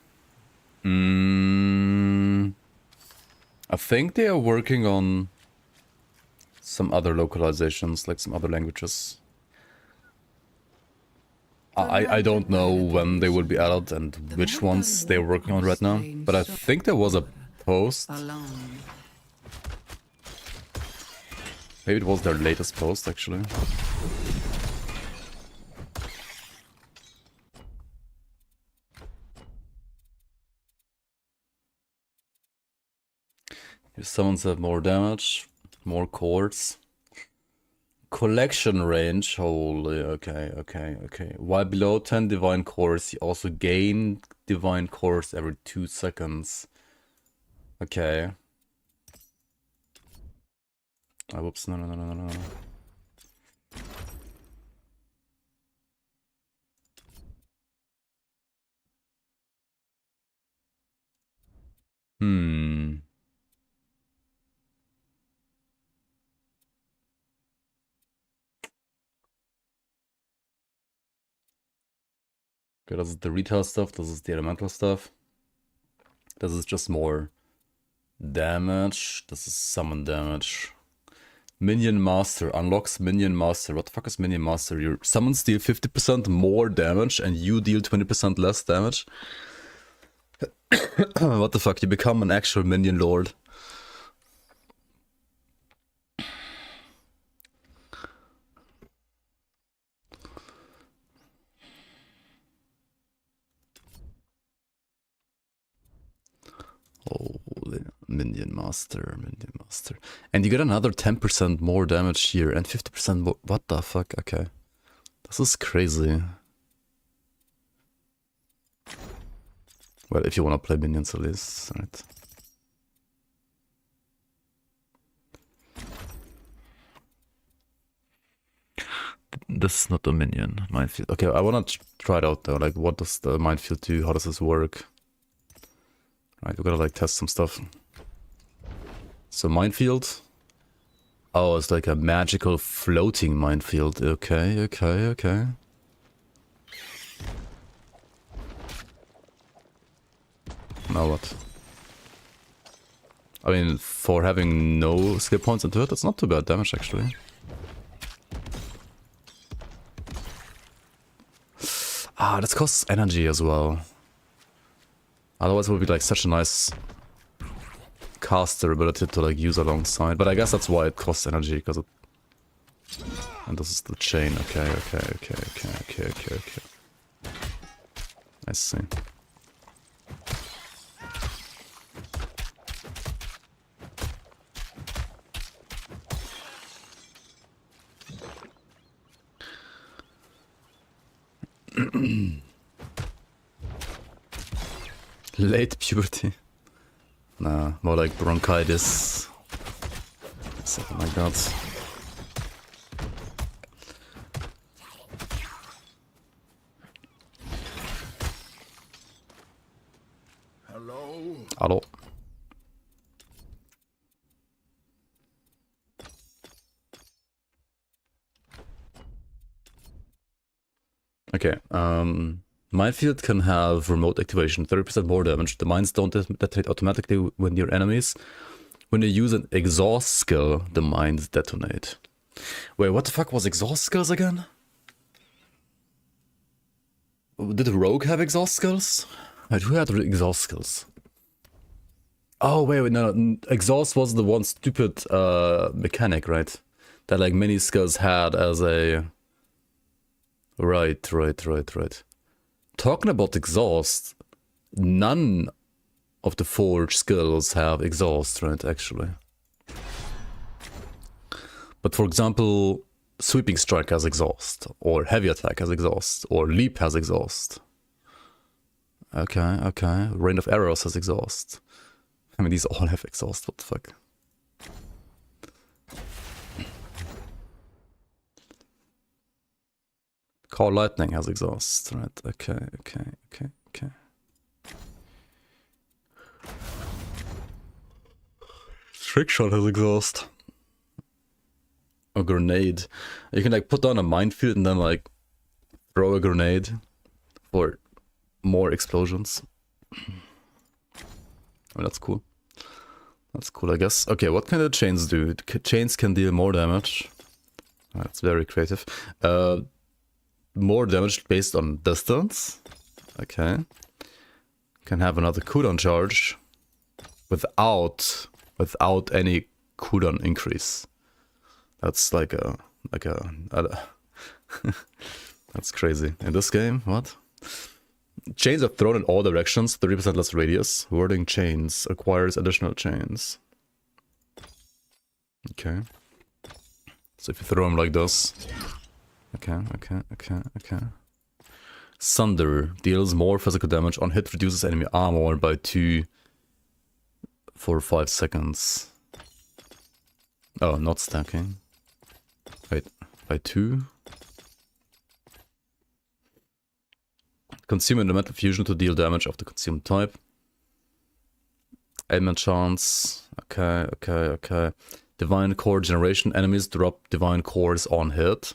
I think they are working on some other localizations, like some other languages. I don't know when they will be added and which ones they're working on right now, but I think there was a post. Alone. Maybe it was their latest post, actually. If summons have more damage, more cores. Collection range, holy, okay. While below 10 divine cores, you also gain divine cores every 2 seconds. Okay. Oh, whoops, no, no, no, no, no, no. Hmm. Okay, das ist the retail stuff, das ist the elemental stuff. Das ist just more damage. Das ist summon damage. Minion Master unlocks Minion Master. What the fuck is Minion Master? Your summons deal 50% more damage and you deal 20% less damage. What the fuck? You become an actual Minion Lord. Holy Minion Master, Minion Master. And you get another 10% more damage here and 50% more. What the fuck? Okay. This is crazy. Well, if you want to play minions at least, right? This is not a minion minefield. Okay, I wanna try it out though. Like, what does the minefield do? How does this work? Right, we gotta like test some stuff. So minefield. Oh, it's like a magical floating minefield. Okay, okay, okay. Now what? I mean, for having no skill points into it, that's not too bad damage actually. Ah, this costs energy as well. Otherwise it would be like such a nice caster ability to like use alongside. But I guess that's why it costs energy, because it... And this is the chain. Okay, okay, okay, okay, okay, okay, okay. I see. Late puberty. Nah, more like bronchitis. Something like that. Hello? Hello. Okay, minefield can have remote activation, 30% more damage. The mines don't detonate automatically when near enemies. When you use an exhaust skill, the mines detonate. Wait, what the fuck was exhaust skills again? Did Rogue have exhaust skills? Wait, who had exhaust skills? Oh, wait, no. Exhaust was the one stupid mechanic, right? That like many skills had as a... Right. Talking about exhaust, none of the forge skills have exhaust, right, actually. But for example, sweeping strike has exhaust, or heavy attack has exhaust, or leap has exhaust. Okay. Rain of arrows has exhaust. I mean, these all have exhaust, what the fuck. Call lightning has exhaust, right? Okay. Trick shot has exhaust. A grenade. You can like put down a minefield and then like throw a grenade for more explosions. Oh, that's cool. That's cool, I guess. Okay, what can the chains do? Chains can deal more damage. That's very creative. More damage based on distance. Okay. Can have another cooldown charge without any cooldown increase. That's like a that's crazy. In this game, what? Chains are thrown in all directions, 30% less radius. Wording chains acquires additional chains. Okay. So if you throw them like this. Okay. Sunder deals more physical damage on hit, reduces enemy armor by 2 for 5 seconds. Oh, not stacking. Wait, by 2. Consume elemental fusion to deal damage of the consumed type. Ailment chance. Okay. Divine core generation. Enemies drop divine cores on hit.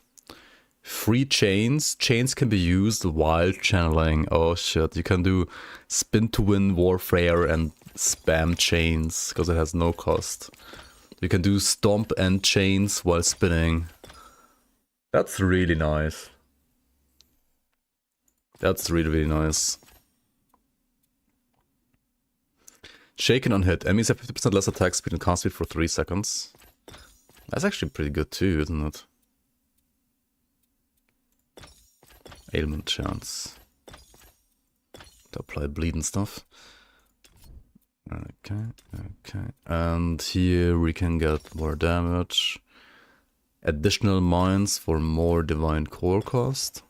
Free chains. Chains can be used while channeling. Oh shit. You can do spin to win warfare and spam chains because it has no cost. You can do stomp and chains while spinning. That's really nice. That's really nice. Shaken on hit. Enemies have 50% less attack speed and cast speed for 3 seconds. That's actually pretty good too, isn't it? Ailment chance. To apply bleed and stuff. Okay. And here we can get more damage. Additional mines for more divine core cost.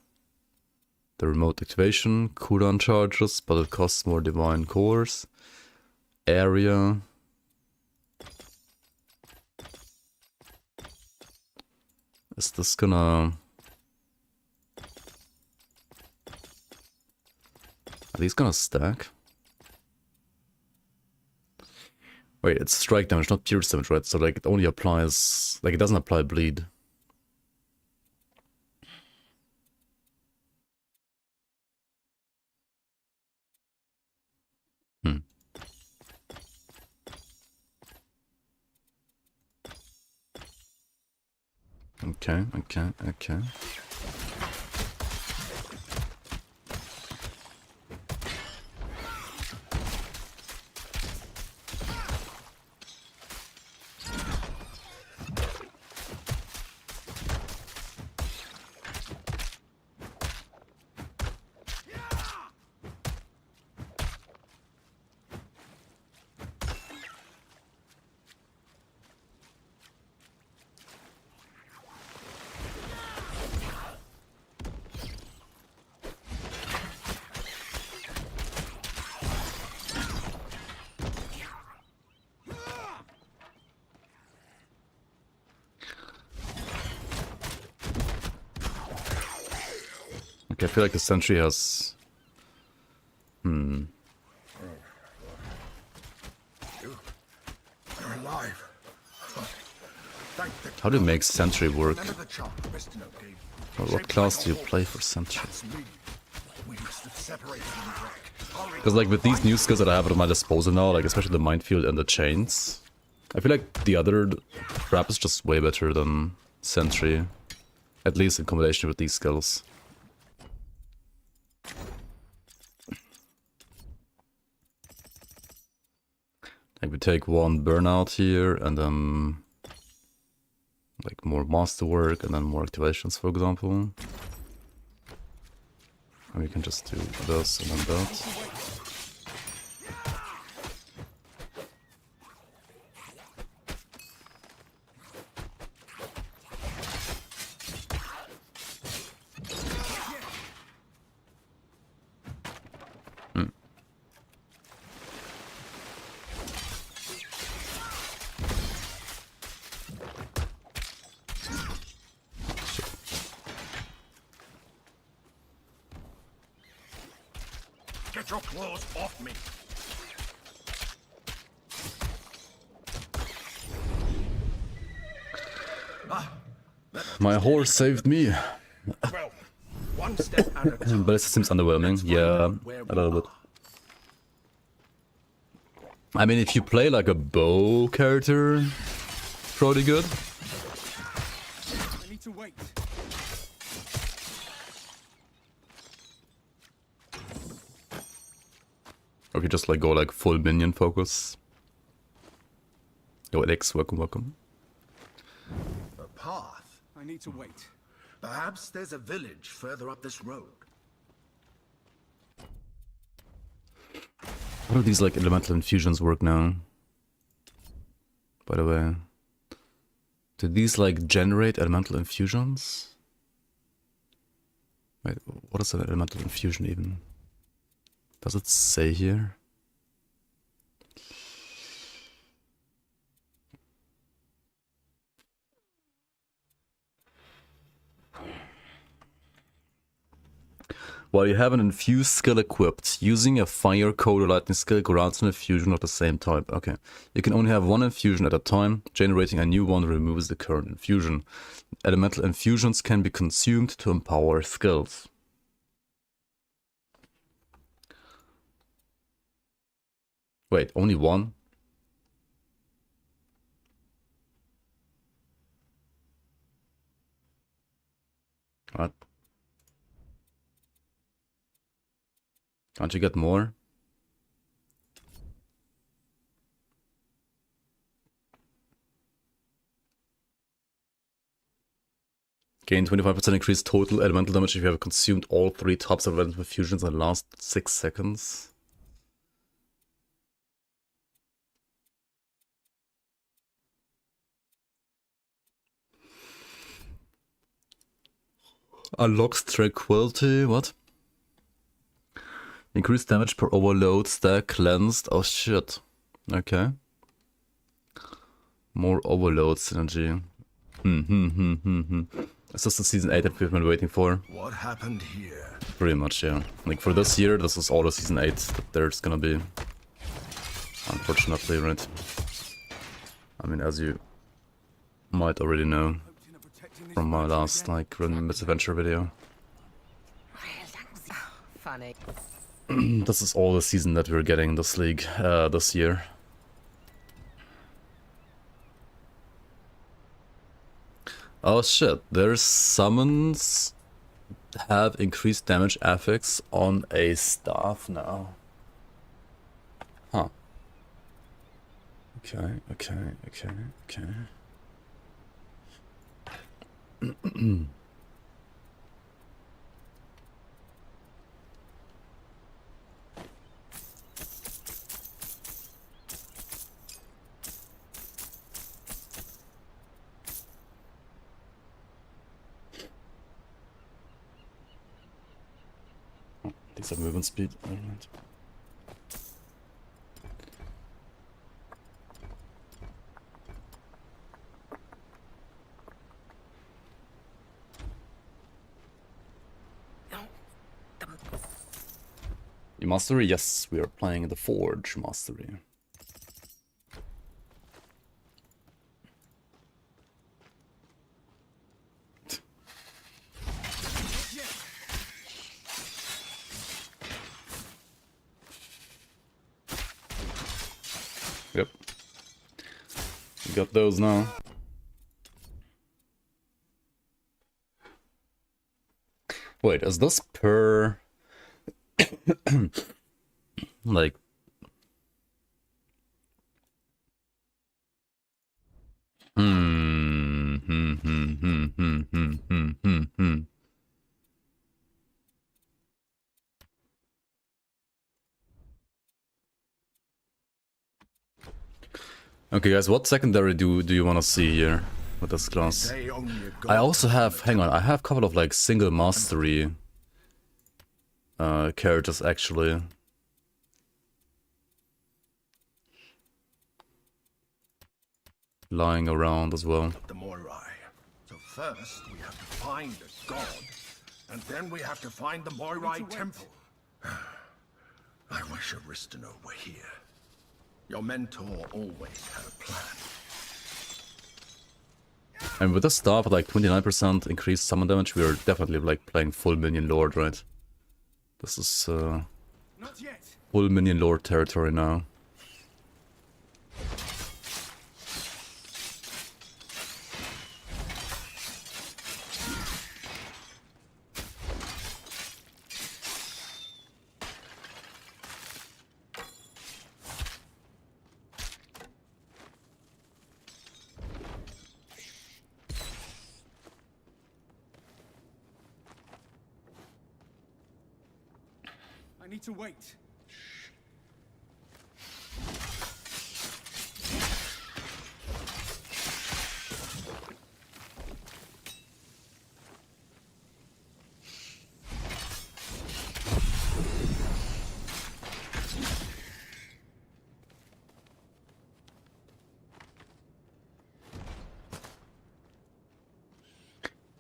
The remote activation, cooldown charges, but it costs more divine cores. Area. Is this gonna... Are these gonna stack? Wait, it's strike damage, not pierce damage, right? So like it only applies... Like it doesn't apply bleed. Okay. Okay, I feel like the sentry has... You're alive. Thank the How do you make sentry work? None of the charm Restino gave. What class do you play for sentry? That's me. We must have separated in the wreck. Hurry. Because like with these new skills that I have at my disposal now, like especially the minefield and the chains, I feel like the other trap is just way better than sentry. At least in combination with these skills. Like we take one burnout here and then like more masterwork and then more activations, for example. And we can just do this and then that. Get your claws off me. My horse saved me. Well, one step at a time. But it seems underwhelming. Yeah, a little bit. I mean, if you play like a bow character, probably good. I need to wait. Or if you just like go like full minion focus. Yo, Alex, welcome. A path. I need to wait. Perhaps there's a village further up this road. How do these like elemental infusions work now? By the way. Do these like generate elemental infusions? Wait, what is an elemental infusion even? Does it say here? While you have an infused skill equipped, using a fire, code, or lightning skill grants an infusion of the same type. Okay. You can only have one infusion at a time. Generating a new one removes the current infusion. Elemental infusions can be consumed to empower skills. Wait, only one? What? Can't you get more? Gain 25% increased total elemental damage if you have consumed all 3 types of elemental fusions in the last 6 seconds. Unlocks tranquility, what? Increased damage per overload, stack, cleansed, oh shit. Okay. More overload synergy. Is this the season 8 that we've been waiting for? What happened here? Pretty much, yeah. Like for this year, this is all the season 8 that there's gonna be. Unfortunately, right? I mean, as you might already know from my last, like, random misadventure video. Funny. This is all the season that we're getting in this league this year. Oh shit, there's summons have increased damage affix on a staff now. Huh. Okay. These have movement speed. Alright. The mastery? Yes, we are playing the Forge mastery. Yep. We got those now. Wait, is this per... like... Okay, guys, what secondary do you want to see here with this class? I also have, hang on, I have a couple of like single mastery characters actually. Lying around as well. The Moirai. So first we have to find the god, and then we have to find the Moirai temple. I wish Aristano were here. Your mentor always had a plan. And with this staff at like 29% increased summon damage, we are definitely like playing full Minion Lord, right? This is Not yet. full Minion Lord territory now. I need to wait.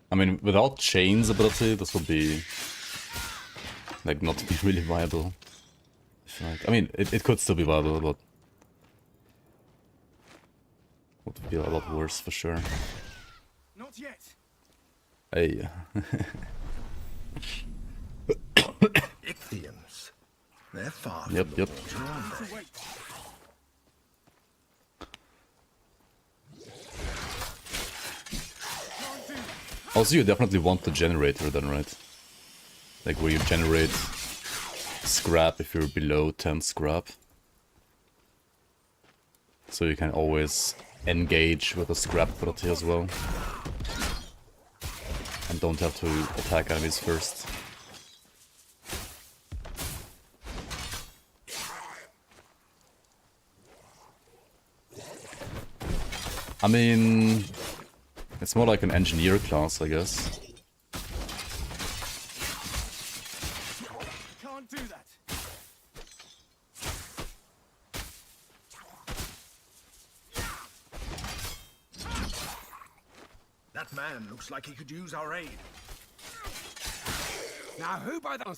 I mean, without Chain's ability, this would be like not be really viable. I mean, it could still be viable, but would be a lot worse for sure. Not yet. Hey. Ichthians. They're far Yep, from the yep. water, aren't they? Wait. Also, you definitely want the generator then, right? Like where you generate scrap if you're below 10 scrap. So you can always engage with a scrap ability as well. And don't have to attack enemies first. I mean, it's more like an engineer class, I guess. Can't do that. That man looks like he could use our aid. Now who by the...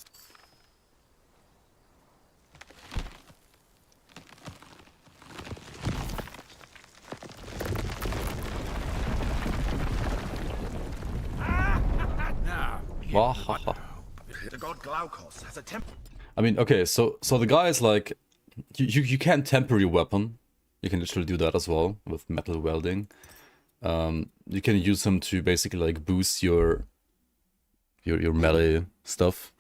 Now, Wahaha. The god Glaukos has a temple. I mean, okay, so the guy is like, you can temper your weapon. You can literally do that as well with metal welding. You can use him to basically like boost your melee stuff.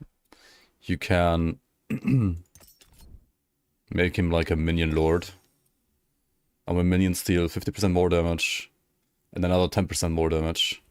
You can make him like a minion lord. And when minions deal 50% more damage, and another 10% more damage.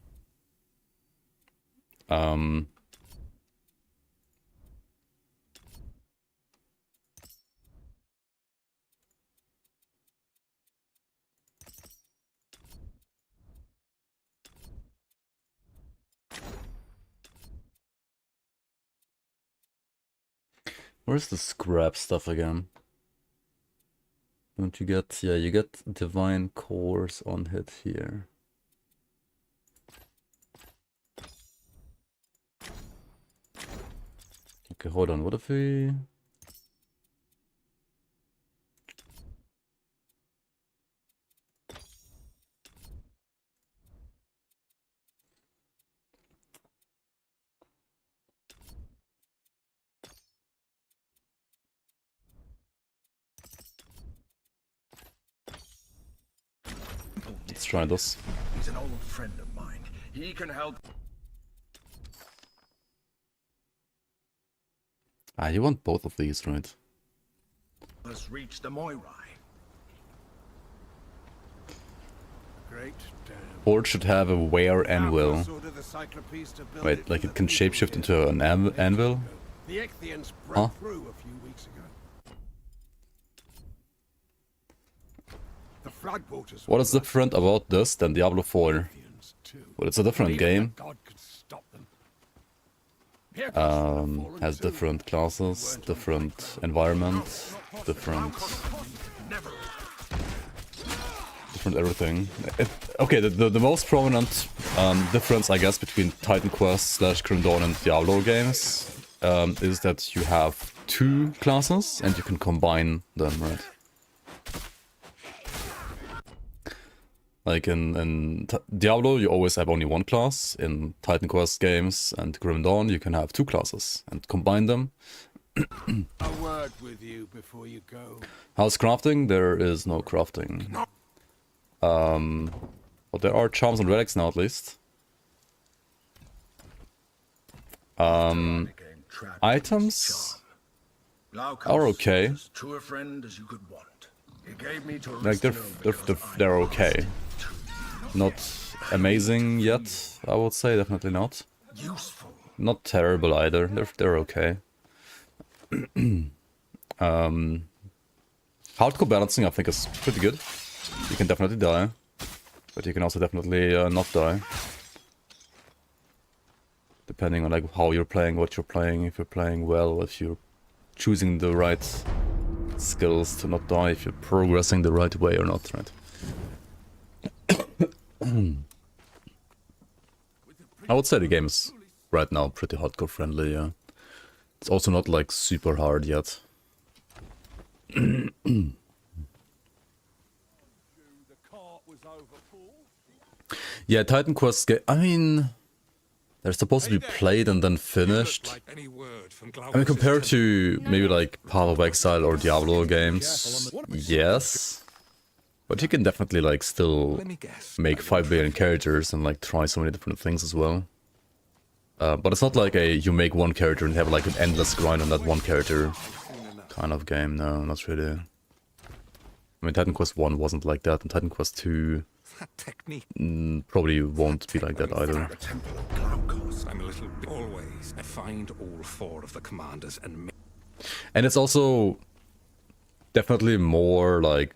Where's the scrap stuff again? Don't you get... yeah, you get divine cores on hit here. Okay, hold on, what if we... let's try this. He's an old friend of mine. He can help Ah, you want both of these, right? us reach the Moirai. great damn. Horde should have a wear anvil. Now, order the Cyclopes to build Wait, like it can shapeshift into an anvil? The Ichthians broke Huh? through a few weeks ago. The floodwaters. What is different about this than Diablo 4? Ichthians too. Well, it's a different game. God could stop them. Here comes the fallen Has too. different classes, different environment, different everything. Okay, the most prominent difference, I guess, between Titan Quest / Grim Dawn and Diablo games is that you have two classes and you can combine them, right? Like in Diablo, you always have only one class. In Titan Quest games and Grim Dawn, you can have two classes and combine them. A word with you before you go. How's crafting? There is no crafting. But there are charms and relics now, at least. Items are okay. As true a friend as you could want. He gave me to Like they're okay. Not amazing yet, I would say. Definitely not. useful. Not terrible either. They're okay. Hardcore balancing, I think, is pretty good. You can definitely die, but you can also definitely not die. Depending on like how you're playing, what you're playing, if you're playing well, if you're choosing the right skills to not die, if you're progressing the right way or not, right? I would say the game is right now pretty hardcore friendly, yeah. It's also not like super hard yet. Yeah, Titan Quest I mean, they're supposed to be played and then finished. I mean, compared to maybe like Path of Exile or Diablo games, yes. But you can definitely like still make 5 billion characters and like try so many different things as well. But it's not like you make one character and have like an endless grind on that one character kind of game. No, not really. I mean, Titan Quest 1 wasn't like that, and Titan Quest 2 probably won't be like that either. I'm a little always. I find all 4 of the commanders and it's also definitely more like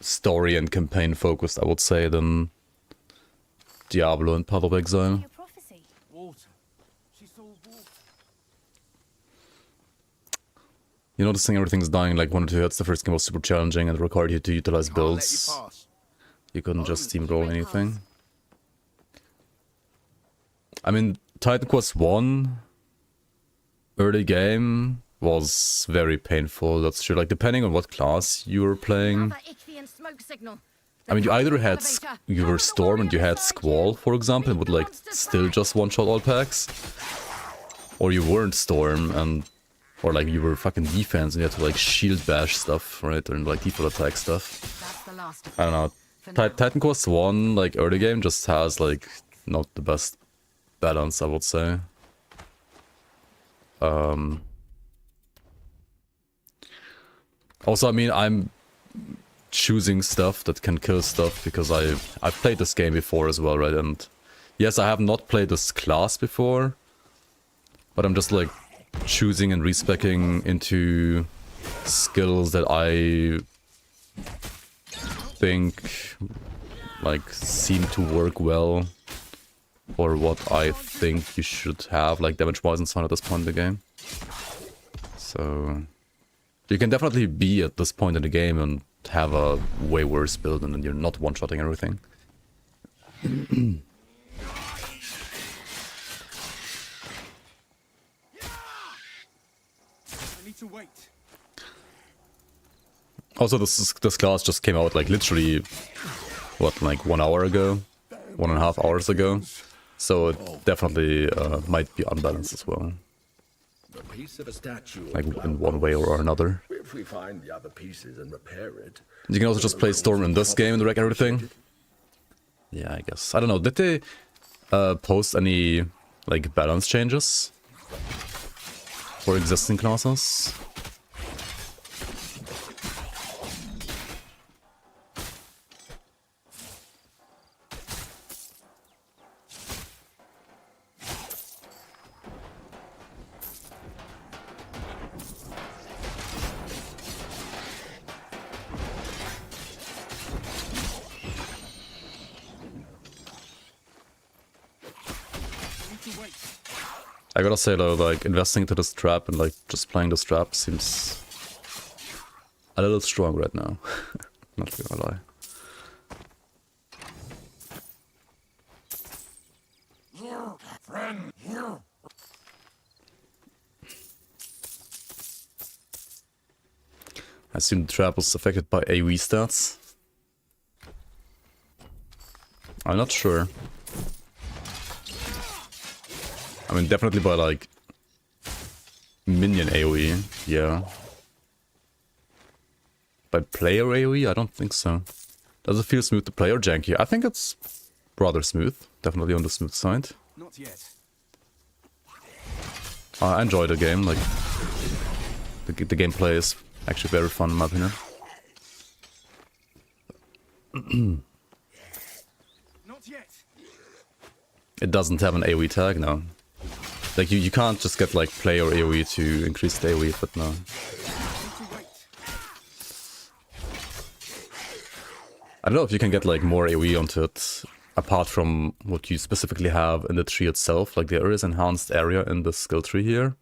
story and campaign focused, I would say, than Diablo and Path of Exile. You noticing everything's dying like 1 or 2 hits. The first game was super challenging and required you to utilize builds. You couldn't just steamroll anything. I mean, Titan Quest 1 early game was very painful, that's true. Like, depending on what class you were playing. I mean, you either had you were Storm and you had Squall, for example, and would like still just one-shot all packs. Or you weren't Storm and or like you were fucking defense and you had to like shield bash stuff, right? Or like default attack stuff. I don't know. Titan Quest 1, like early game, just has like not the best balance, I would say. Also, I mean, I'm choosing stuff that can kill stuff because I've played this game before as well, right? And yes, I have not played this class before, but I'm just like choosing and respeccing into skills that I think like seem to work well, or what I think you should have like damage wise and so on at this point in the game. So you can definitely be at this point in the game and have a way worse build and then you're not one-shotting everything. To wait. Also, this class just came out like literally, what, like 1 hour ago? 1.5 hours ago? So it definitely might be unbalanced as well. The piece of a statue Like in one way or another. if we find the other pieces and repair it. You can also just play Storm in this game and wreck everything. Yeah, I guess. I don't know, did they post any like balance changes for existing classes? I gotta say though, like investing into this trap and like just playing this trap seems a little strong right now. Not gonna lie. I assume the trap was affected by AoE stats. I'm not sure. I mean, definitely by like minion AoE, yeah. By player AoE, I don't think so. Does it feel smooth to play or janky? I think it's rather smooth, definitely on the smooth side. Not yet. I enjoy the game, like the gameplay is actually very fun in my opinion. Not yet. It doesn't have an AoE tag, no. Like you can't just get like player AoE to increase the AoE, but no. I don't know if you can get like more AoE onto it, apart from what you specifically have in the tree itself. Like there is enhanced area in the skill tree here.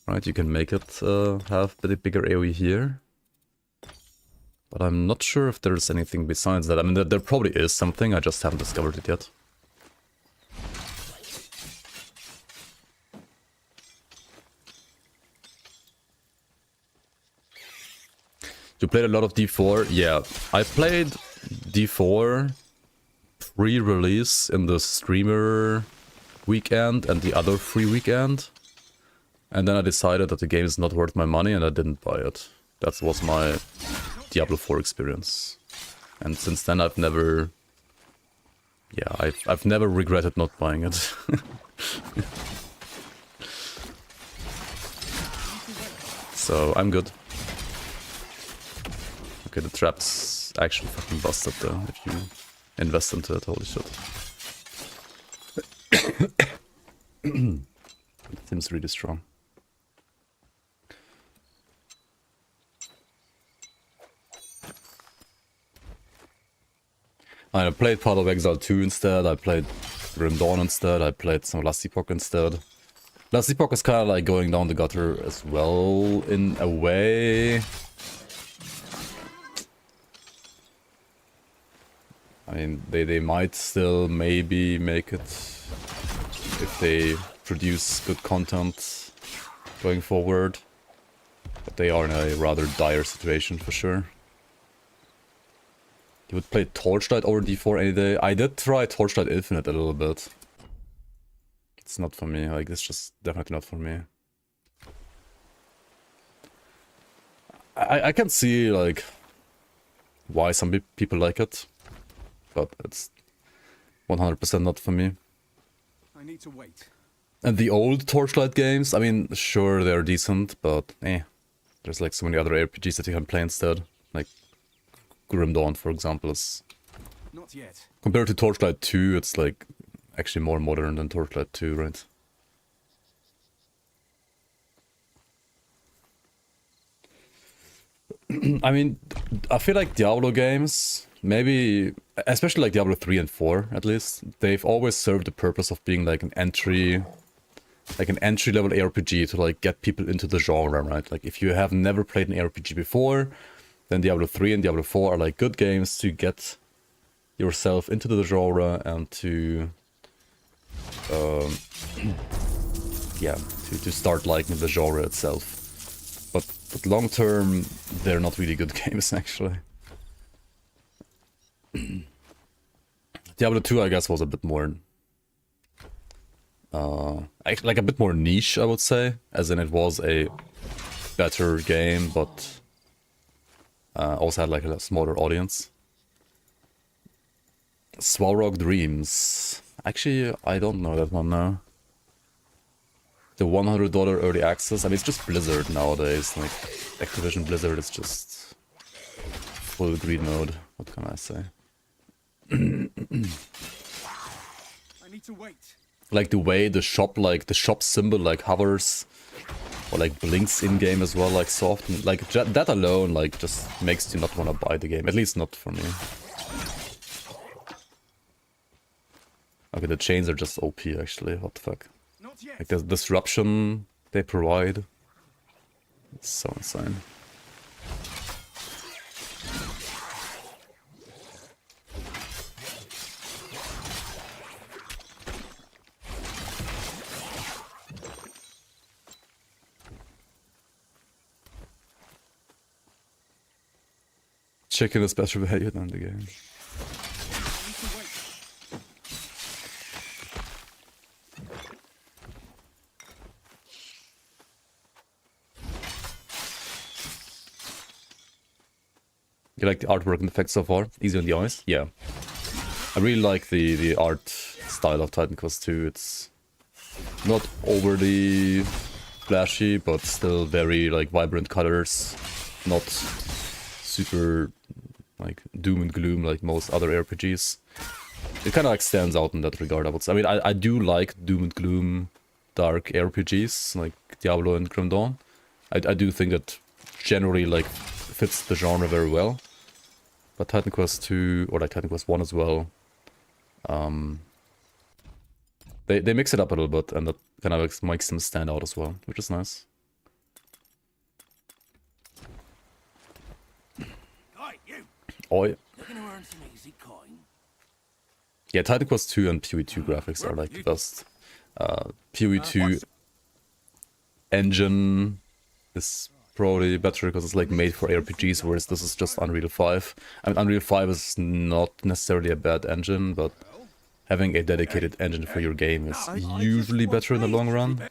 Right, you can make it have a bit bigger AoE here. But I'm not sure if there's anything besides that. I mean, there probably is something, I just haven't discovered it yet. You played a lot of D4? Yeah, I played D4 pre-release in the streamer weekend and the other free weekend. And then I decided that the game is not worth my money and I didn't buy it. That was my Diablo 4 experience. And since then I've never... Yeah, I've never regretted not buying it. So, I'm good. Okay, the trap's actually fucking busted though, if you invest into it, holy shit. It seems really strong. I played Path of Exile 2 instead, I played Grim Dawn instead, I played some Last Epoch instead. Last Epoch is kind of like going down the gutter as well, in a way. I mean, they might still maybe make it if they produce good content going forward. But they are in a rather dire situation for sure. You would play Torchlight over D4 any day. I did try Torchlight Infinite a little bit. It's not for me, like, it's just definitely not for me. I can see, like, why some people like it. But it's 100% not for me. I need to wait. And the old Torchlight games, I mean, sure, they're decent, but there's like so many other RPGs that you can play instead. Like Grim Dawn, for example, is... Not yet. Compared to Torchlight 2, it's like actually more modern than Torchlight 2, right? I mean, I feel like Diablo games, maybe, especially like Diablo 3 and 4 at least, they've always served the purpose of being like an entry-level RPG to like get people into the genre, right? Like if you have never played an RPG before, then Diablo 3 and Diablo 4 are like good games to get yourself into the genre and to yeah, to start liking the genre itself. But long term, they're not really good games actually. Diablo 2, I guess, was a bit more like a bit more niche, I would say, as in it was a better game, but also had like a smaller audience. Swarog Dreams. Actually, I don't know that one now. The $100 early access. I mean, it's just Blizzard nowadays. Like, Activision Blizzard is just full greed mode. What can I say? I need to wait. Like the way the shop symbol like hovers or like blinks in game as well, like so often. Like that alone, like just makes you not want to buy the game. At least not for me. Okay, the chains are just OP actually. What the fuck? Like the disruption they provide. It's so insane. Chicken is better value than the game. You like the artwork and effects so far? Easy on the eyes? Yeah. I really like the art style of Titan Quest 2. It's not overly flashy, but still very like vibrant colors. Not super like doom and gloom like most other RPGs. It kind of like stands out in that regard, I would say. I mean, I do like doom and gloom dark RPGs like Diablo and Grim Dawn. I do think that generally like fits the genre very well. But Titan Quest 2 or like Titan Quest 1 as well, they mix it up a little bit, and that kind of like makes them stand out as well, which is nice. Oi. Yeah, Titan Quest 2 and PoE2 graphics are like the best. PoE2 engine is probably better because it's like made for ARPGs, whereas this is just Unreal 5. I mean, Unreal 5 is not necessarily a bad engine, but having a dedicated engine for your game is usually better in the long run.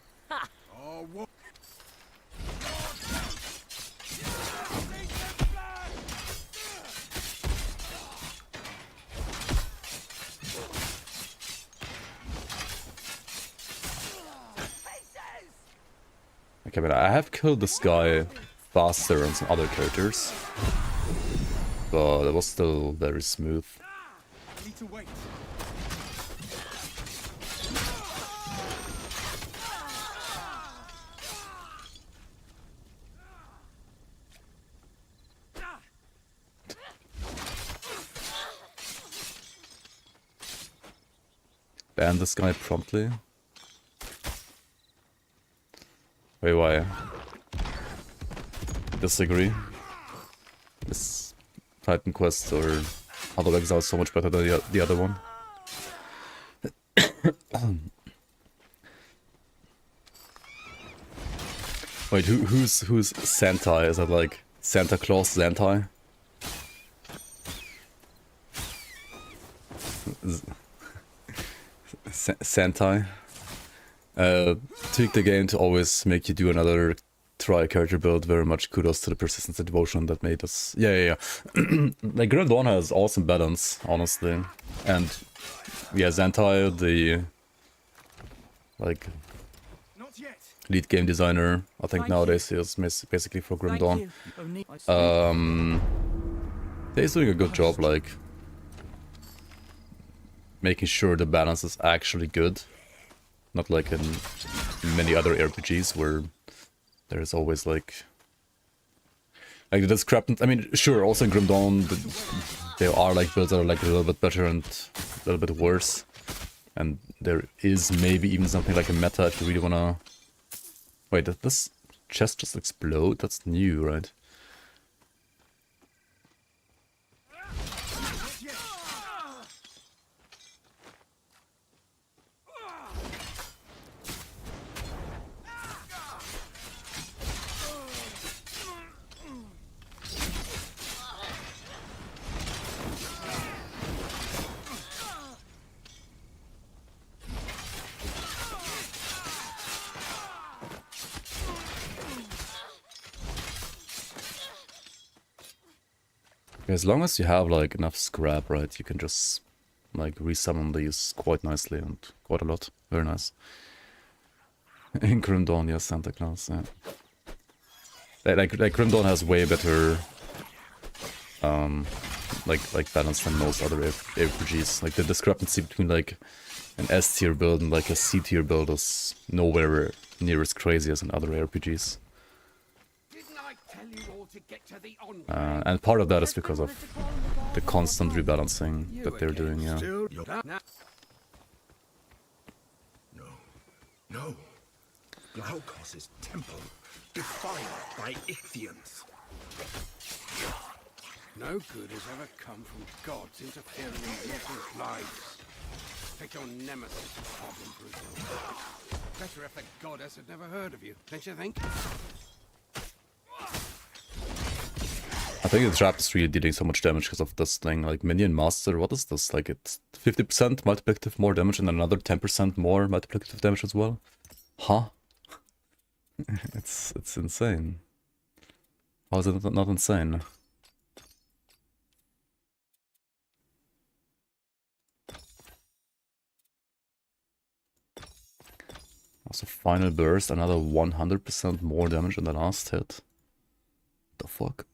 Okay, but I have killed this guy faster than some other characters, but it was still very smooth. Need to wait. Ban this guy promptly. Wait, why? Disagree. This Titan Quest or Heart of Exile is so much better than the other one. Wait, who's Sentai? Is that like Santa Claus Sentai? Sentai? Tweak the game to always make you do another try character build. Very much kudos to the persistence and devotion that made us. Yeah. Like Grim Dawn has awesome balance, honestly, and yeah, Sentai, the like Not yet. lead game designer, I think nowadays he is basically for Grim Dawn. He's doing a good job, like making sure the balance is actually good. Not like in many other RPGs where there's always like the discrepancy. I mean, sure, also in Grim Dawn, there are like builds that are like a little bit better and a little bit worse. And there is maybe even something like a meta if you really wanna... Wait, did this chest just explode? That's new, right? As long as you have like enough scrap, right, you can just like resummon these quite nicely and quite a lot. Very nice. In Grim Dawn, yes, Santa Claus, yeah. Like Grim Dawn has way better like balance than most other RPGs. Like the discrepancy between like an S tier build and like a C tier build is nowhere near as crazy as in other RPGs. And part of that is because of the constant rebalancing that they're doing, yeah. No. Glaukos' temple, defiled by Ichthians. No good has ever come from gods interfering in mortals' lives. Take your nemesis problem, Brutal. Better if the goddess had never heard of you, don't you think? I think the trap is really dealing so much damage because of this thing, like Minion Master. What is this? Like it's 50% multiplicative more damage and another 10% more multiplicative damage as well? Huh? It's insane. How is it not insane? Also, final burst, another 100% more damage than the last hit. The fuck?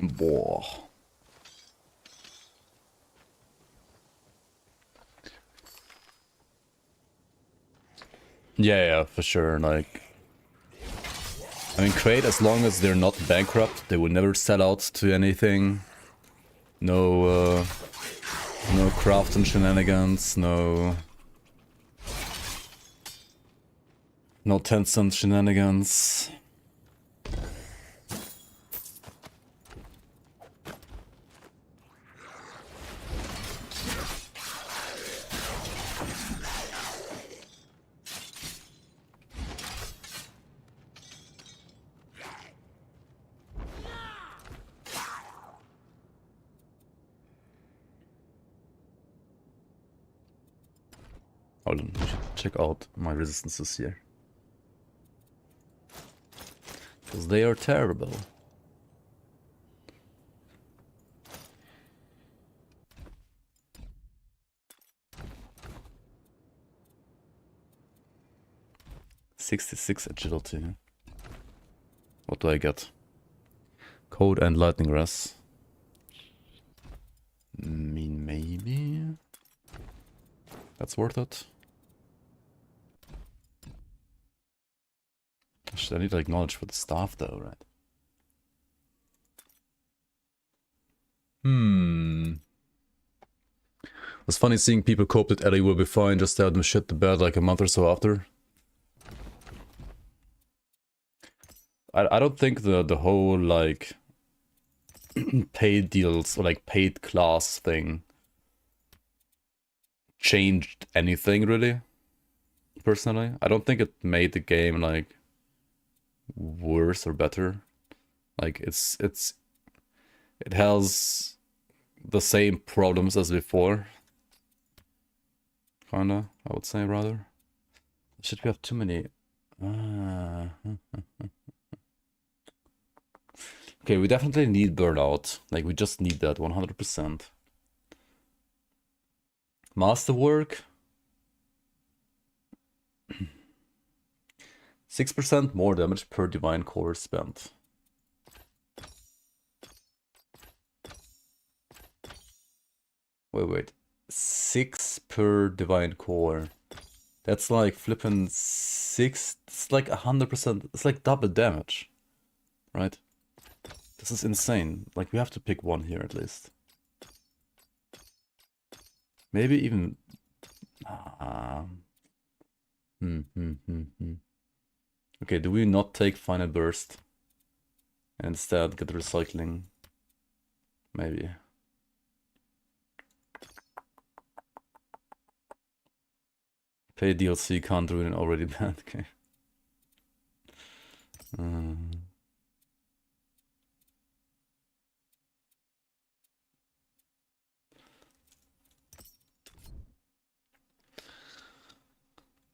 Boah. Yeah, for sure. Like, I mean, Crate, as long as they're not bankrupt, they will never sell out to anything. No, no crafting shenanigans, no Tencent shenanigans. Hold on, I should check out my resistances here. Because they are terrible. .66 agility. What do I get? Code and lightning res. Maybe that's worth it. Actually, I need to acknowledge for the staff though, right? It was funny seeing people cope that Ellie will be fine, just to have them shit the bed like a month or so after. I don't think the whole like paid deals or like paid class thing changed anything really. Personally, I don't think it made the game like worse or better. Like it has the same problems as before. Kinda, I would say rather. Should we have too many? Okay, we definitely need burnout. Like, we just need that 100%. Masterwork. 6% more damage per divine core spent. Wait. 6 per divine core. That's like flipping 6. It's like 100%. It's like double damage. Right? This is insane. Like, we have to pick one here at least. Maybe even... Okay, do we not take Final Burst? And instead get recycling? Maybe. Pay DLC, can't ruin an already bad. Okay.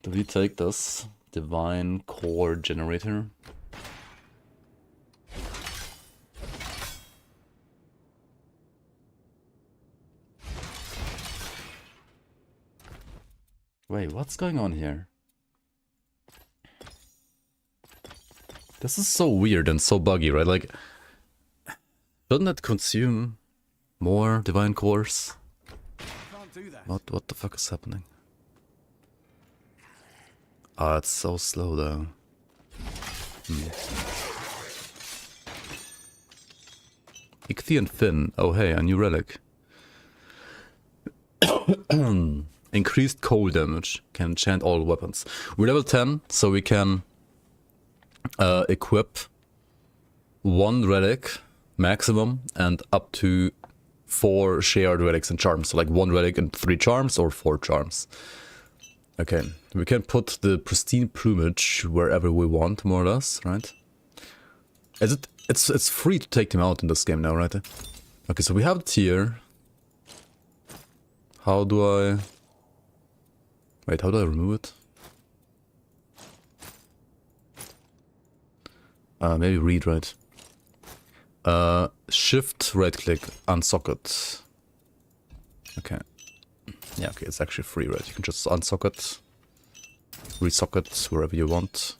Do we take this divine core generator? Wait, what's going on here? This is so weird and so buggy, right? Like, shouldn't it consume more divine cores? Can't do that. What the fuck is happening? Ah, it's so slow though. Ichthian Fin. Oh hey, a new relic. Increased cold damage. Can enchant all weapons. We're level 10, so we can equip 1 relic maximum and up to 4 shared relics and charms. So like 1 relic and 3 charms or 4 charms. Okay, we can put the pristine plumage wherever we want, more or less, right? It's free to take them out in this game now, right? Okay, so we have it here. How do I... Wait, how do I remove it? Maybe read, right? Shift, right click, unsocket. Okay. Yeah, okay, it's actually free, right? You can just unsocket, resocket wherever you want.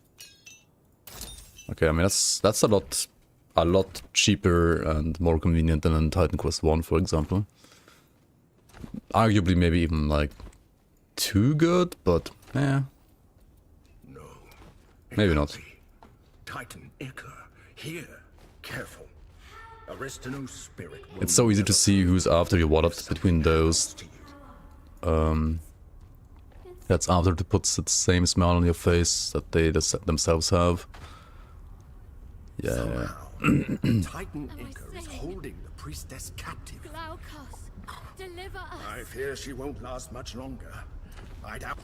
Okay, I mean that's a lot cheaper and more convenient than in Titan Quest 1, for example. Arguably, maybe even like too good, but yeah. No. Maybe not. Titan Ichor, here. Careful. Aristino's spirit will It's so easy to never see who's after you wallet between those. to you. That's after to put the same smile on your face that they themselves have. Yeah. Somehow, Titan Ica is holding the priestess captive. Glaucus, deliver us. I fear she won't last much longer. I doubt.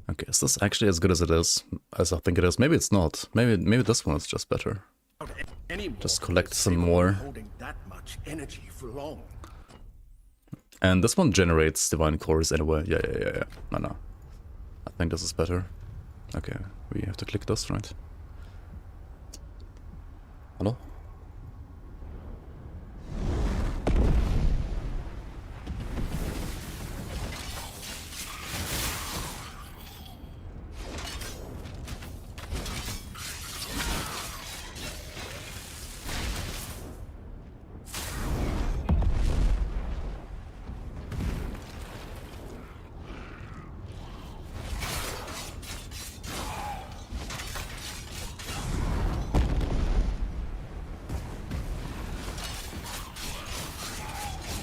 Okay, is this actually as good as it is? As I think it is? Maybe it's not. Maybe this one is just better. Just collect some more. Holding that much energy for long. And this one generates divine cores anyway. Yeah. No. I think this is better. Okay, we have to click this, right? Hello?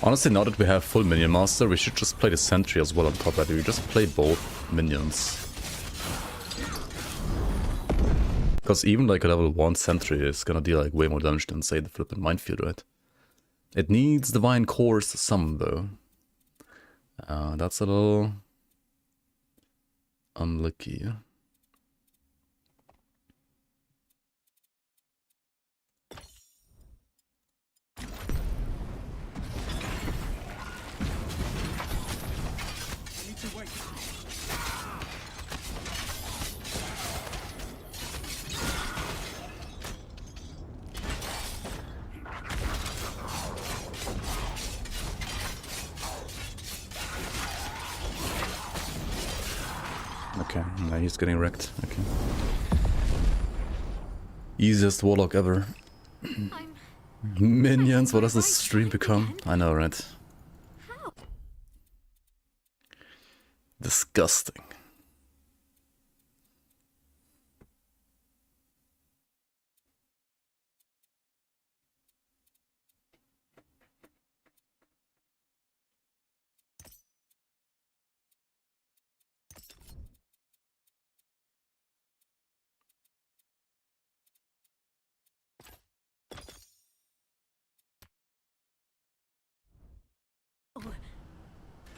Honestly, now that we have full Minion Master, we should just play the Sentry as well on top of it. We just play both minions. Because even like a level 1 Sentry is gonna deal like way more damage than say the flippin' Minefield, right? It needs Divine Cores some though. That's a little unlucky. Okay, now he's getting wrecked. Okay. Easiest warlock ever. Minions, what does this stream become? I know, right? Disgusting.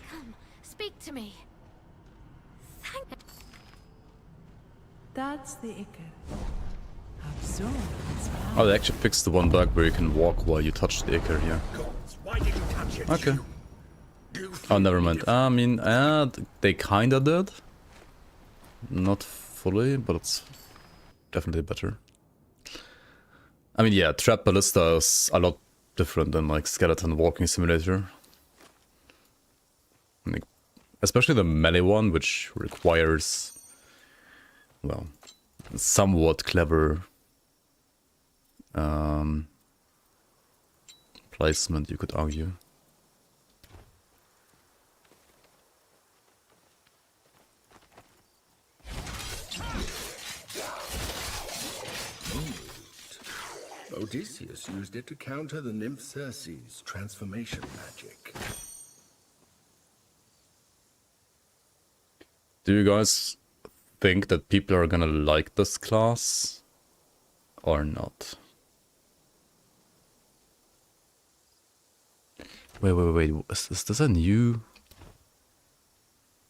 Come, speak to me. Thank. That's the Ica. Absorb its power. Oh, they actually fixed the one bug where you can walk while you touch the Icar here. Gods, why did you touch it? Okay. You Oh, never mind. I mean, they kinda did. Not fully, but it's definitely better. I mean, yeah, Trap Ballista is a lot different than like Skeleton Walking Simulator. Like, especially the melee one, which requires, well, somewhat clever placement, you could argue. Odysseus used it to counter the nymph Circe's transformation magic. Do you guys think that people are gonna like this class or not? Wait. Is this a new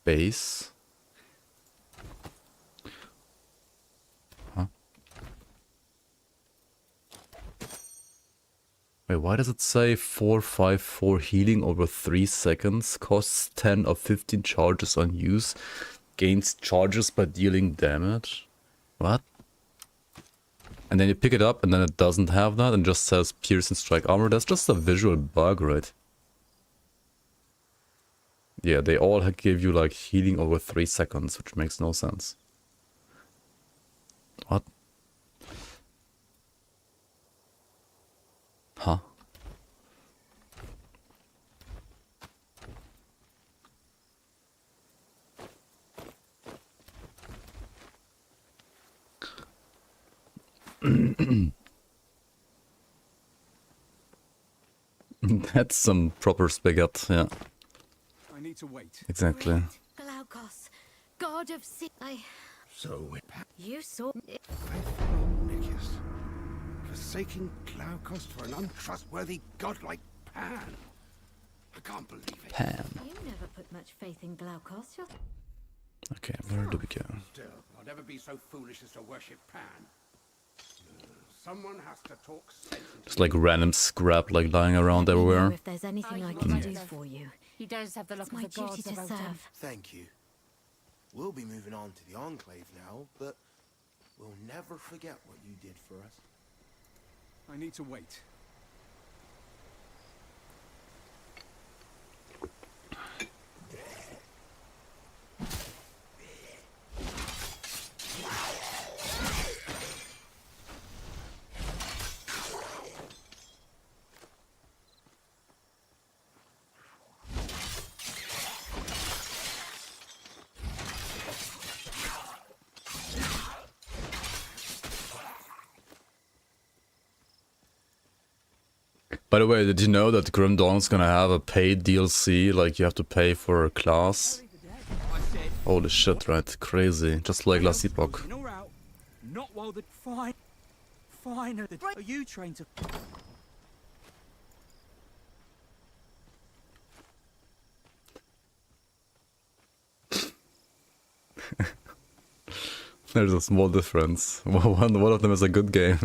base? Huh? Wait, why does it say 454 healing over 3 seconds? Costs 10 of 15 charges on use. Gains charges by dealing damage. What? And then you pick it up and then it doesn't have that and just says pierce and strike armor. That's just a visual bug, right? Yeah, they all give you like healing over 3 seconds, which makes no sense. What? Huh? That's some proper spigot, yeah. I need to wait. Exactly. Glaukos, god of sea. So You saw it. Nicus. Forsaking Glaukos for an untrustworthy god like Pan. I can't believe it. Pan. You never put much faith in Glaukos. Okay, where do we go? Still, I'll never be so foolish as to worship Pan. Someone has to talk sense into Just like random scrap like lying around everywhere. If there's anything I can do for you, He does have the look it's of my the gods duty to about him. serve. Thank you. We'll be moving on to the Enclave now, but we'll never forget what you did for us. I need to wait. By the way, did you know that Grim Dawn's gonna have a paid DLC? Like, you have to pay for a class? Holy shit, right? Crazy. Just like last epoch. Not while the fine are you trained to There's a small difference. One of them is a good game.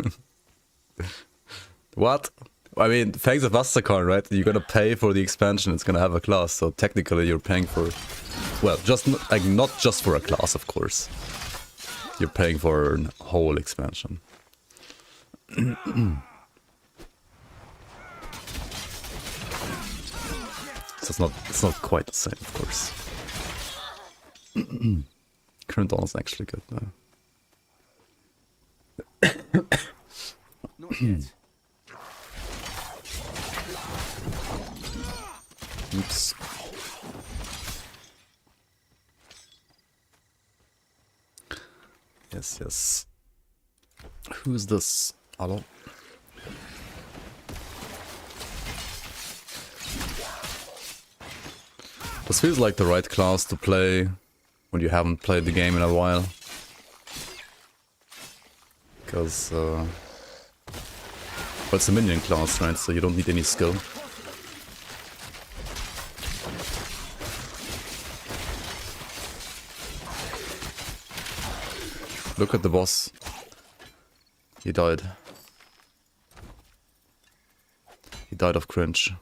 What? I mean, thanks to Vastakarn, right? You're gonna pay for the expansion, it's gonna have a class, so technically you're paying for... Well, just like not just for a class, of course. You're paying for a whole expansion. So it's not quite the same, of course. Current Dawn is actually good though. Not yet. Oops. Yes. Who's this? Hello? This feels like the right class to play when you haven't played the game in a while. Because, well, it's a minion class, right? So you don't need any skill. Look at the boss. He died. He died of cringe.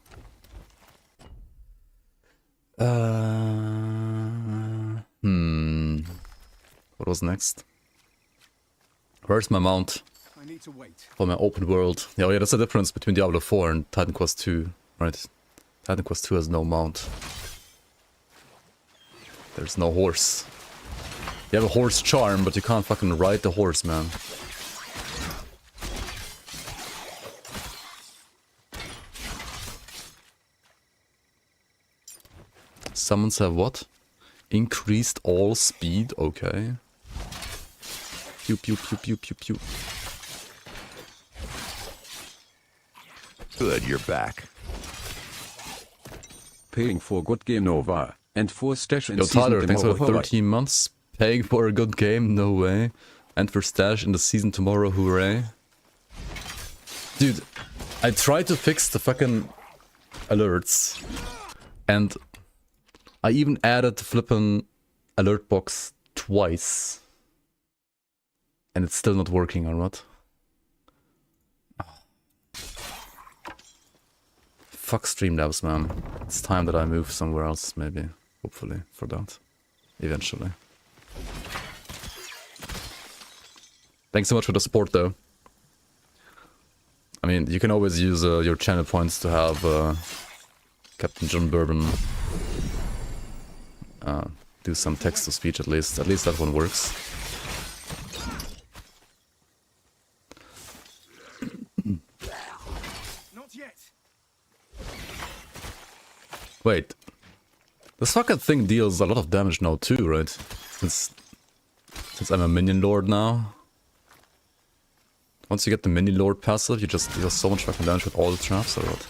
What was next? Where's my mount? I need to wait. For my open world. Yeah, that's the difference between Diablo 4 and Titan Quest 2, right? Titan Quest 2 has no mount. There's no horse. You have a horse charm, but you can't fucking ride the horse, man. Summons have what? Increased all speed, okay. Pew pew pew pew pew pew. Good, you're back. Paying for good game Nova and for stash in Yo, season Tyler, thanks for tomorrow. 13 months. Paying for a good game? No way. And for stash in the season tomorrow, hooray. Dude, I tried to fix the fucking alerts. And I even added the flippin' alert box twice. And it's still not working, or what? Fuck Streamlabs, man. It's time that I move somewhere else, maybe. Hopefully, for that. Eventually. Thanks so much for the support, though. I mean, you can always use your channel points to have Captain John Bourbon do some text-to-speech at least. At least that one works. Not yet. Wait. This fucking thing deals a lot of damage now too, right? Since I'm a Minion Lord now. Once you get the Minion Lord passive, you just deal so much fucking damage with all the traps or what?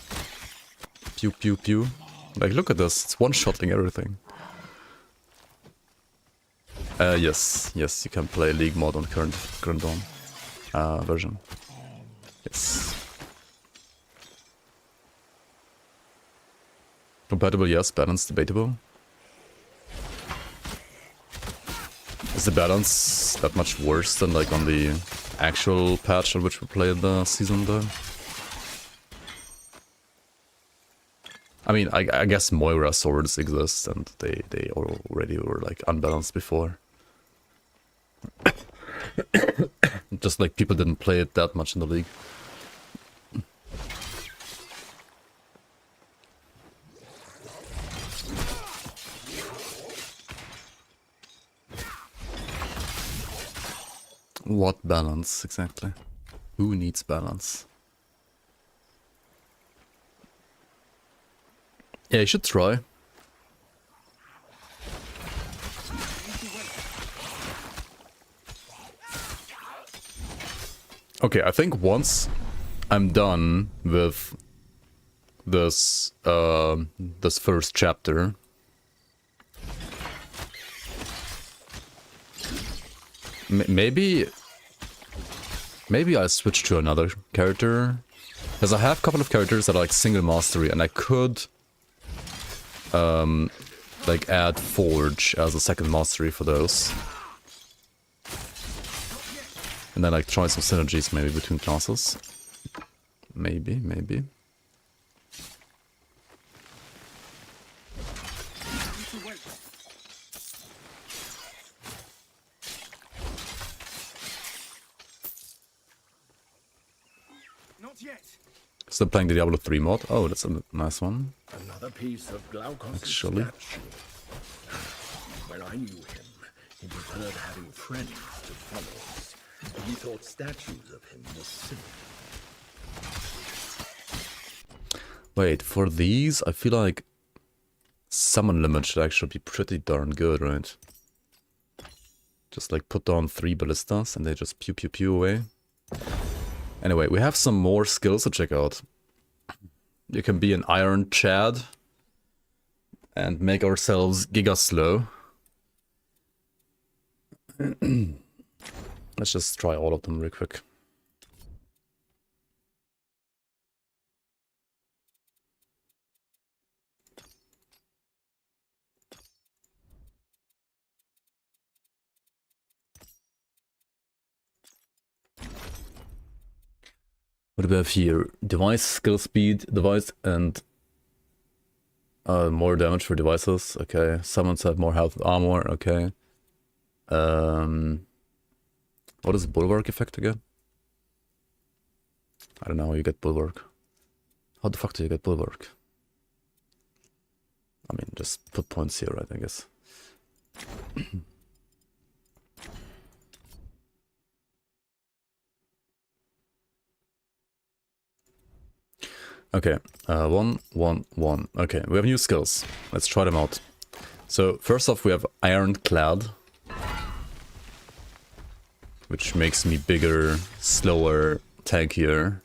Pew pew pew. Like, look at this, it's one-shotting everything. Yes, you can play League mode on current Dawn version. Yes. Compatible, yes. Balance, debatable. Is the balance that much worse than like on the actual patch on which we played the season though? I mean, I guess Moira swords exist and they already were like unbalanced before. Just like people didn't play it that much in the league. What balance, exactly? Who needs balance? Yeah, you should try. Okay, I think once I'm done with this this first chapter, maybe I'll switch to another character, because I have a couple of characters that are like single mastery, and I could like add Forge as a second mastery for those. And then like try some synergies maybe between classes. Maybe. Not yet. Still playing the Diablo 3 mod. Oh, that's a nice one. Another piece of Glaukos' Actually. statue. When I knew him, he preferred having friends to followers. He thought statues of him were silly. Wait, for these, I feel like summon limit should actually be pretty darn good, right? Just like put on 3 ballistas and they just pew pew pew away. Anyway, we have some more skills to check out. You can be an Iron Chad and make ourselves giga slow. Let's just try all of them real quick. What do we have here? Device, skill speed, device, and more damage for devices. Okay. Summons have more health and armor. Okay. What is Bulwark effect again? I don't know how you get Bulwark. How the fuck do you get Bulwark? I mean, just put points here, right, I guess. Okay, 1, 1, 1. Okay, we have new skills. Let's try them out. So, first off, we have Ironclad, which makes me bigger, slower, tankier.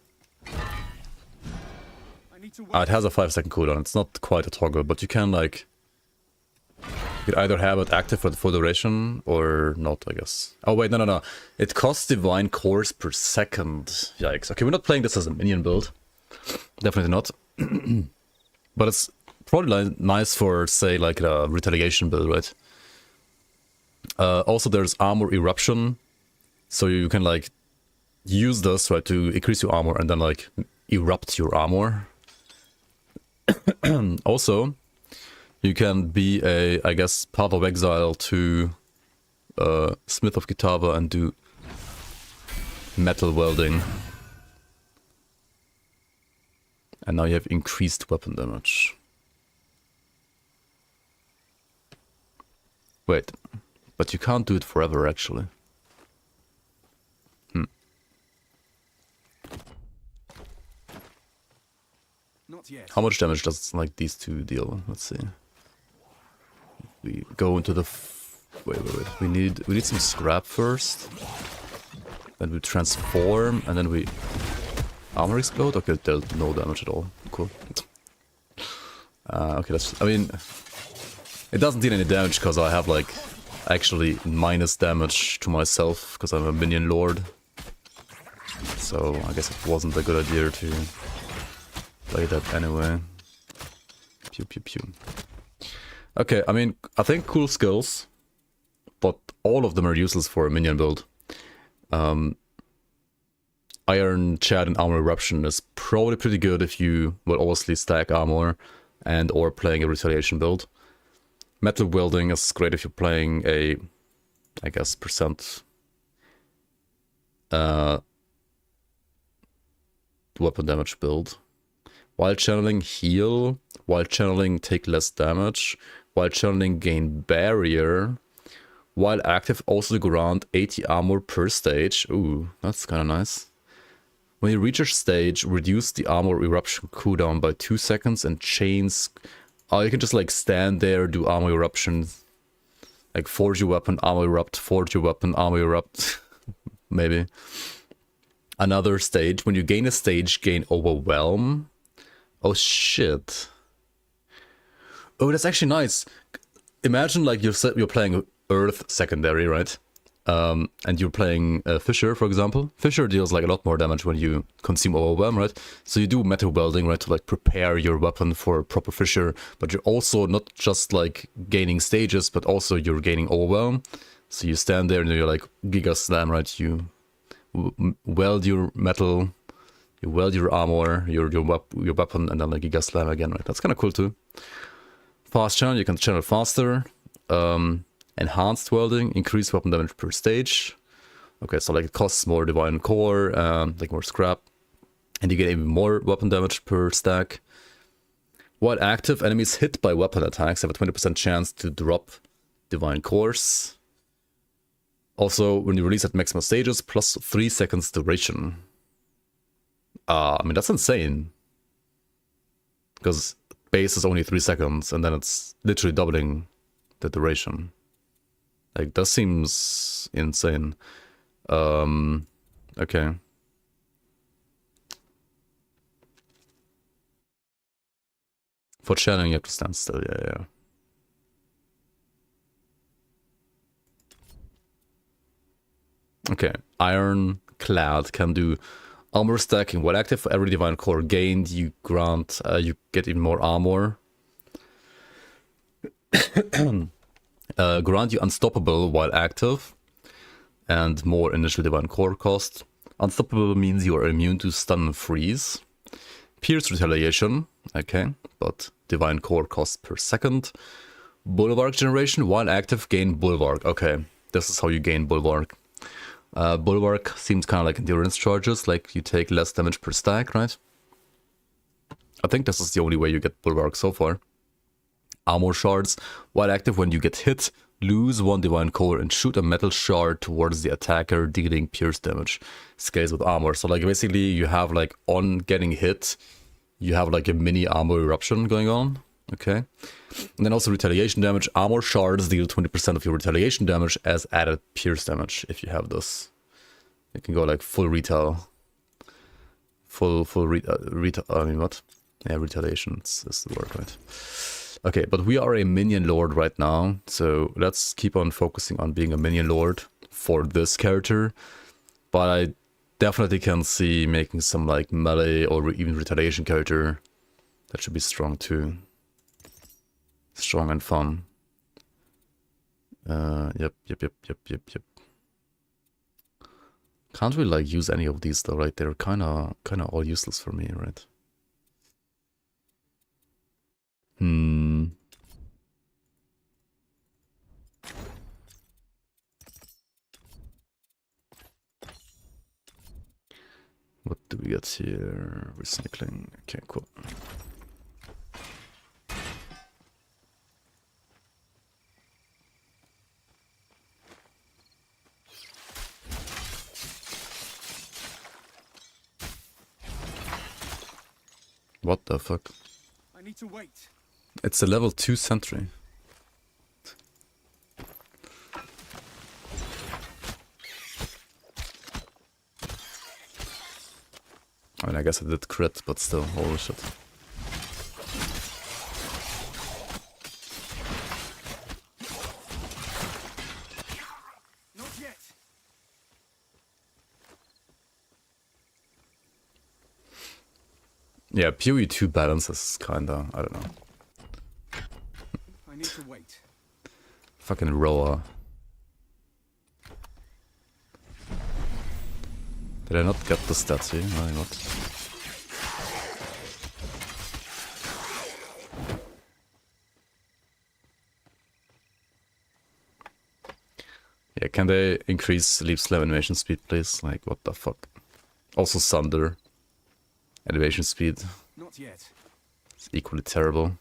It has a 5-second cooldown. It's not quite a toggle, but you can like... You could either have it active for the full duration or not, I guess. Oh wait, no. It costs divine cores per second. Yikes. Okay, we're not playing this as a minion build. Definitely not. But it's probably nice for, say, like a retaliation build, right? Also, there's armor eruption. So you can like use this, right, to increase your armor and then like erupt your armor. Also, you can be a, I guess, Path of Exile to Smith of Kitava and do metal welding. And now you have increased weapon damage. Wait, but you can't do it forever, actually. Not yet. How much damage does like these two deal? Let's see. We go into the... Wait. We need some scrap first. Then we transform, and then we... Armor explode? Okay, there's no damage at all. Cool. Okay, that's... I mean... It doesn't deal any damage because I have, like, actually minus damage to myself because I'm a minion lord. So I guess it wasn't a good idea to play that anyway. Pew pew pew. Okay, I mean, I think cool skills, but all of them are useless for a minion build. Iron Chad and Armor Eruption is probably pretty good if you will obviously stack armor and or playing a retaliation build. Metal Wielding is great if you're playing a, I guess, percent weapon damage build. While channeling heal, while channeling take less damage, while channeling gain barrier, while active also grant 80 armor per stage. Ooh, that's kind of nice. When you reach your stage, reduce the armor eruption cooldown by 2 seconds and chains. Oh, you can just like stand there, do armor eruption, like forge your weapon, armor erupt, forge your weapon, armor erupt. Maybe. Another stage. When you gain a stage, gain overwhelm. Oh shit. Oh, that's actually nice. Imagine like you're playing Earth secondary, right? And you're playing Fissure, for example. Fissure deals like a lot more damage when you consume overwhelm, right? So you do metal welding, right, to like prepare your weapon for proper Fissure, but you're also not just like gaining stages, but also you're gaining overwhelm. So you stand there and you're like Giga Slam, right? You weld your metal, you weld your armor, your weapon, and then like Giga Slam again, right? That's kind of cool too. Fast channel, you can channel faster. Enhanced welding, increased weapon damage per stage. Okay, so like it costs more divine core, like more scrap, and you get even more weapon damage per stack. While active, enemies hit by weapon attacks have a 20% chance to drop divine cores. Also, when you release at maximum stages, plus 3 seconds duration. I mean, that's insane. Because base is only 3 seconds, and then it's literally doubling the duration. Like, that seems insane. Okay. For channeling, you have to stand still, yeah. Okay, Ironclad can do armor stacking. While active, for every divine core gained, you grant, you get even more armor. Grant you unstoppable while active, and more initial divine core cost. Unstoppable means you are immune to stun and freeze. Pierce retaliation, okay, but divine core cost per second. Bulwark generation, while active, gain bulwark. Okay, this is how you gain bulwark. Bulwark seems kind of like endurance charges, like you take less damage per stack, right? I think this is the only way you get bulwark so far. Armor shards, while active, when you get hit, lose 1 divine core and shoot a metal shard towards the attacker, dealing pierce damage. Scales with armor. So like basically you have like on getting hit, you have like a mini armor eruption going on. Okay. And then also retaliation damage. Armor shards deal 20% of your retaliation damage as added pierce damage if you have this. You can go like full retail. Retail, I mean what? Yeah, retaliation is the word, right? Okay, but we are a minion lord right now, so let's keep on focusing on being a minion lord for this character. But I definitely can see making some like melee or even retaliation character. That should be strong too. Strong and fun. Yep. Can't really like use any of these though, right? They're kinda all useless for me, right? What do we get here? Recycling. Okay, cool. What the fuck? I need to wait. It's a level 2 sentry. I mean, I guess I did crit, but still, holy shit. yet. Yeah, PoE 2 balance is kinda, I don't know. I need to wait. Fucking rower. Did I not get the stats here? No, not. Yeah, can they increase Leap Slam animation speed, please? Like, what the fuck? Also Sunder. Animation speed. Not yet. It's equally terrible.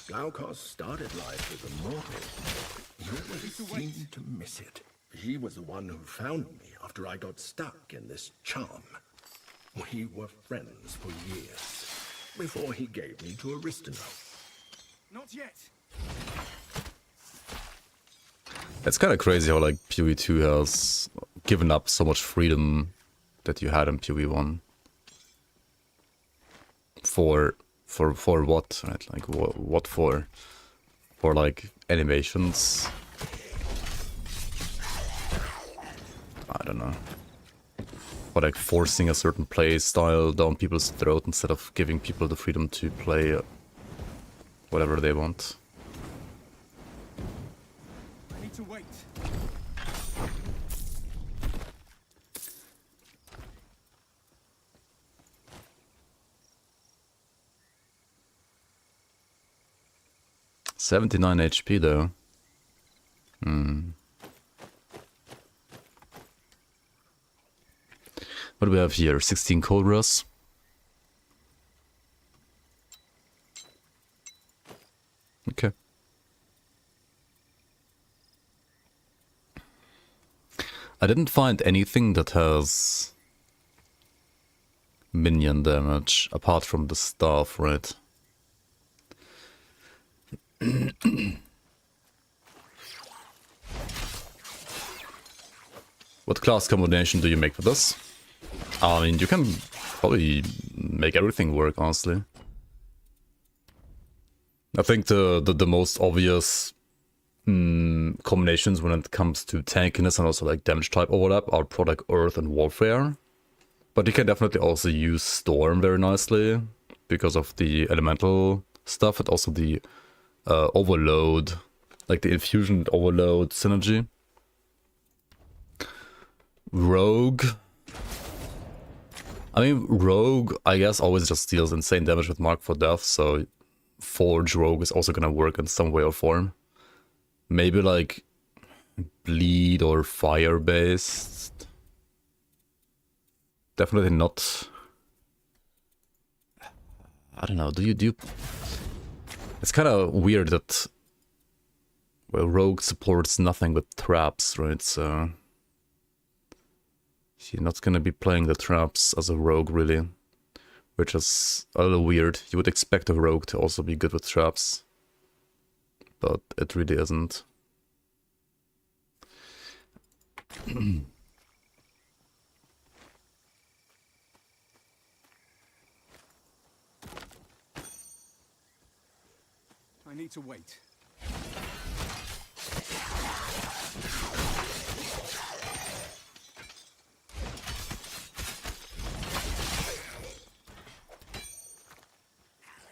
Glaukos started life as a mortal. You always seemed to miss it. He was the one who found me after I got stuck in this charm. We were friends for years, before he gave me to Aristino. Not yet. It's kind of crazy how, like, PoE 2 has given up so much freedom that you had in PoE 1. For what, right? Like, what for? For, like, animations? I don't know. For, like, forcing a certain play style down people's throat instead of giving people the freedom to play whatever they want. I need to wait. $79 HP though. What do we have here? 16 Cobras. Okay. I didn't find anything that has minion damage apart from the staff, right? What class combination do you make for this? I mean, you can probably make everything work, honestly. I think the most obvious combinations when it comes to tankiness and also like damage type overlap are product Earth and Warfare. But you can definitely also use Storm very nicely because of the elemental stuff and also the overload, like the infusion overload synergy. Rogue. I mean, Rogue, I guess, always just deals insane damage with Mark for Death, so Forge Rogue is also gonna work in some way or form. Maybe like Bleed or Fire based. Definitely not. I don't know, do you... It's kind of weird that, well, Rogue supports nothing but traps, right? So you're not gonna be playing the traps as a Rogue, really. Which is a little weird. You would expect a Rogue to also be good with traps. But it really isn't. I need to wait.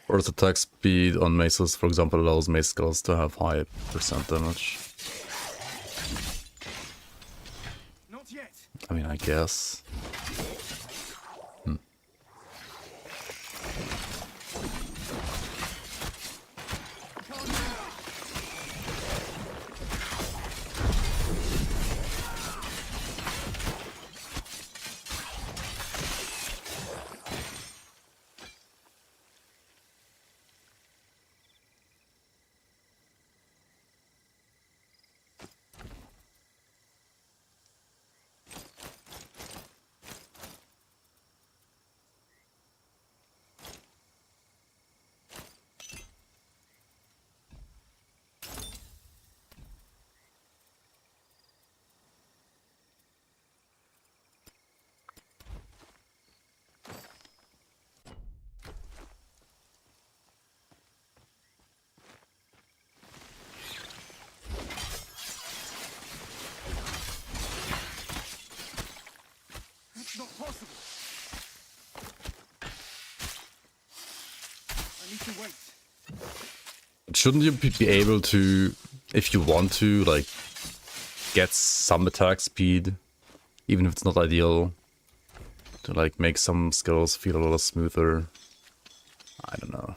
Earth attack speed on maces, for example, allows mace skills to have high percent damage. Not yet. I mean, I guess. need to wait. Shouldn't you be able to, if you want to, like, get some attack speed, even if it's not ideal, to like make some skills feel a little smoother? I don't know.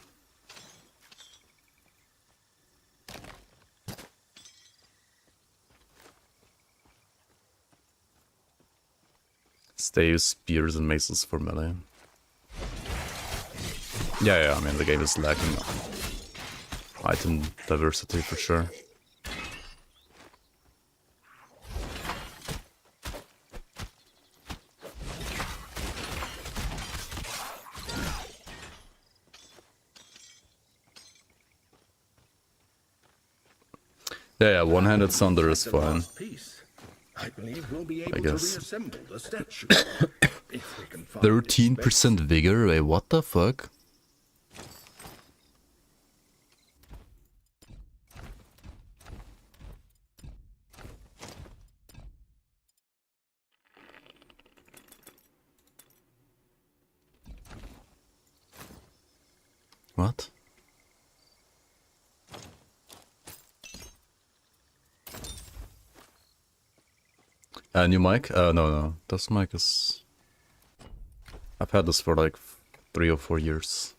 Staves, spears, and maces for melee. Yeah, I mean, the game is lacking item diversity for sure. Yeah, one-handed thunder is fine. I believe we'll be I able to guess. reassemble the statue. If we can find 13% vigor? Wait, what the fuck? What? New mic? No. This mic is... I've had this for like 3 or 4 years.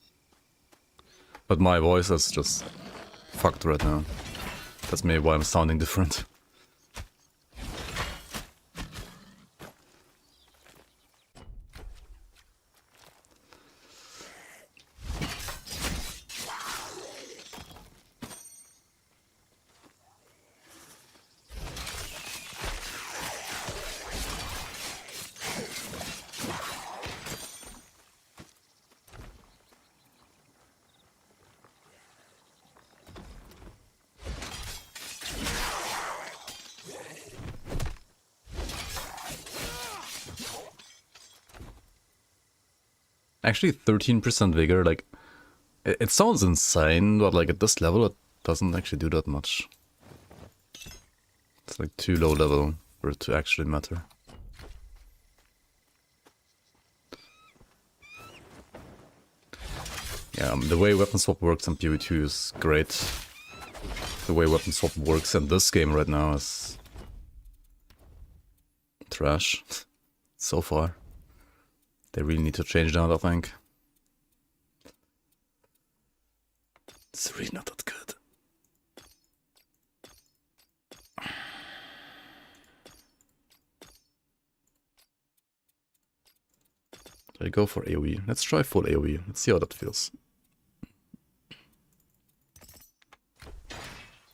But my voice is just fucked right now. That's maybe why I'm sounding different. Actually, 13% vigor, like, it sounds insane, but like at this level it doesn't actually do that much. It's like too low level for it to actually matter. Yeah, the way weapon swap works in PvE is great. The way weapon swap works in this game right now is trash. So far. They really need to change that, I think. It's really not that good. Should I go for AoE? Let's try full AoE. Let's see how that feels.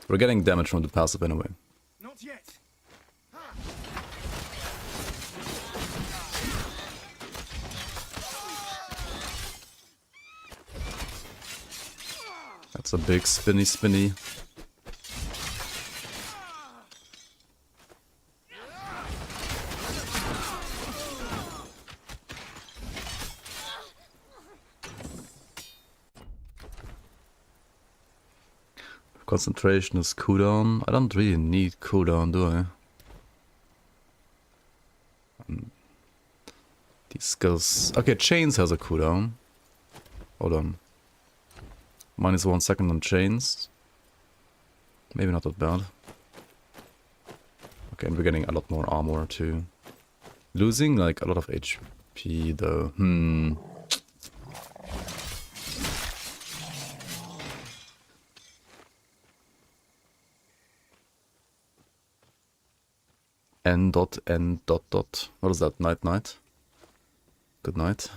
We're getting damage from the passive anyway. Not yet. That's a big spinny. Concentration is cooldown. I don't really need cooldown, do I? These skills... Okay, chains has a cooldown. Hold on. -1 second on chains. Maybe not that bad. Okay, and we're getting a lot more armor too. Losing like a lot of HP though. N dot. What is that? Night. Good night.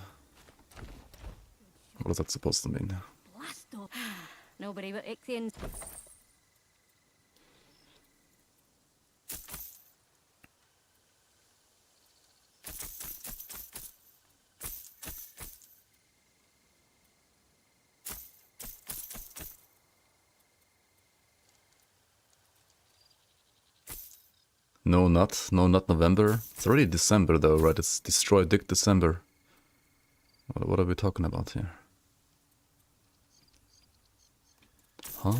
What is that supposed to mean? Nobody but Ichthians. No, not November. It's already December though, right? It's Destroy Dick December. What are we talking about here? Huh?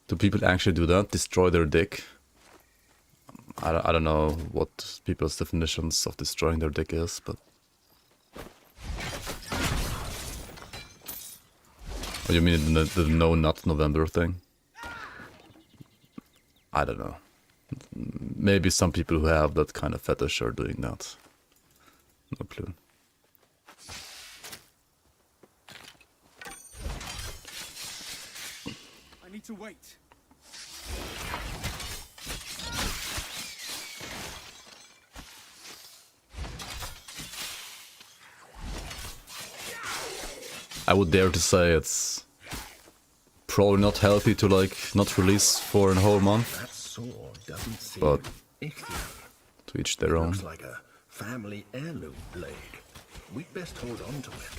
Do people actually do that? Destroy their dick? I don't know what people's definitions of destroying their dick is, but... Oh, you mean the No Nut November thing? I don't know. Maybe some people who have that kind of fetish are doing that. No clue. I need to wait. I would dare to say it's probably not healthy to like not release for a whole month. That sword doesn't seem But ichthyal. to each their own. Looks like a family heirloom blade. We'd best hold on to it.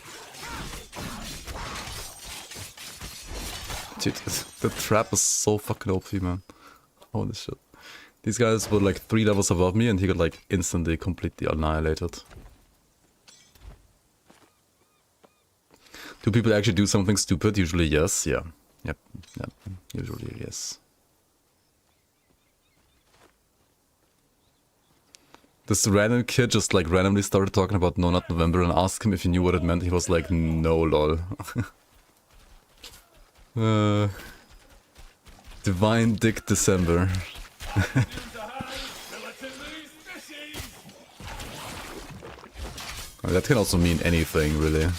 Dude, the trap is so fucking OP, man. Holy shit. These guys were like 3 levels above me and he got like instantly completely annihilated. Do people actually do something stupid? Usually yes, yeah. Yep, usually yes. This random kid just like randomly started talking about No Nut November and asked him if he knew what it meant. He was like, no lol. Divine Dick December. That can also mean anything, really.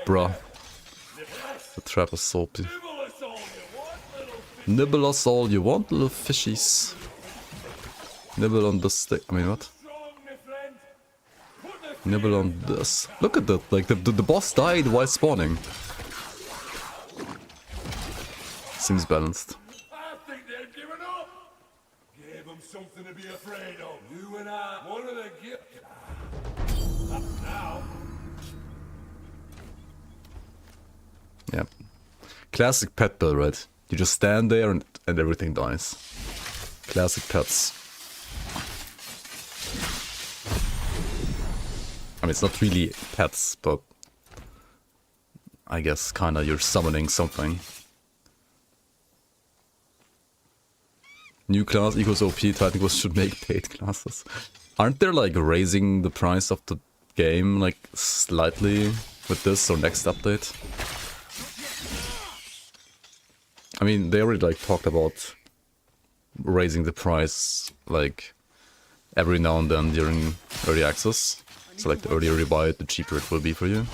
Bruh. The trap is soapy. Nibble us all you want, little fishies. Nibble on the stick. I mean, what? Nibble on this. Look at that. Like, the boss died while spawning. Seems balanced. I think they're giving up. Gave them something to be afraid of. You and I, one of the now. Yeah. Classic pet build, right? You just stand there and everything dies. Classic pets. I mean, it's not really pets, but I guess kinda you're summoning something. New class equals OP, Titan should make paid classes. Aren't they like raising the price of the game like slightly with this or next update? I mean, they already like talked about raising the price like every now and then during early access. So like the earlier you buy it, the cheaper it will be for you.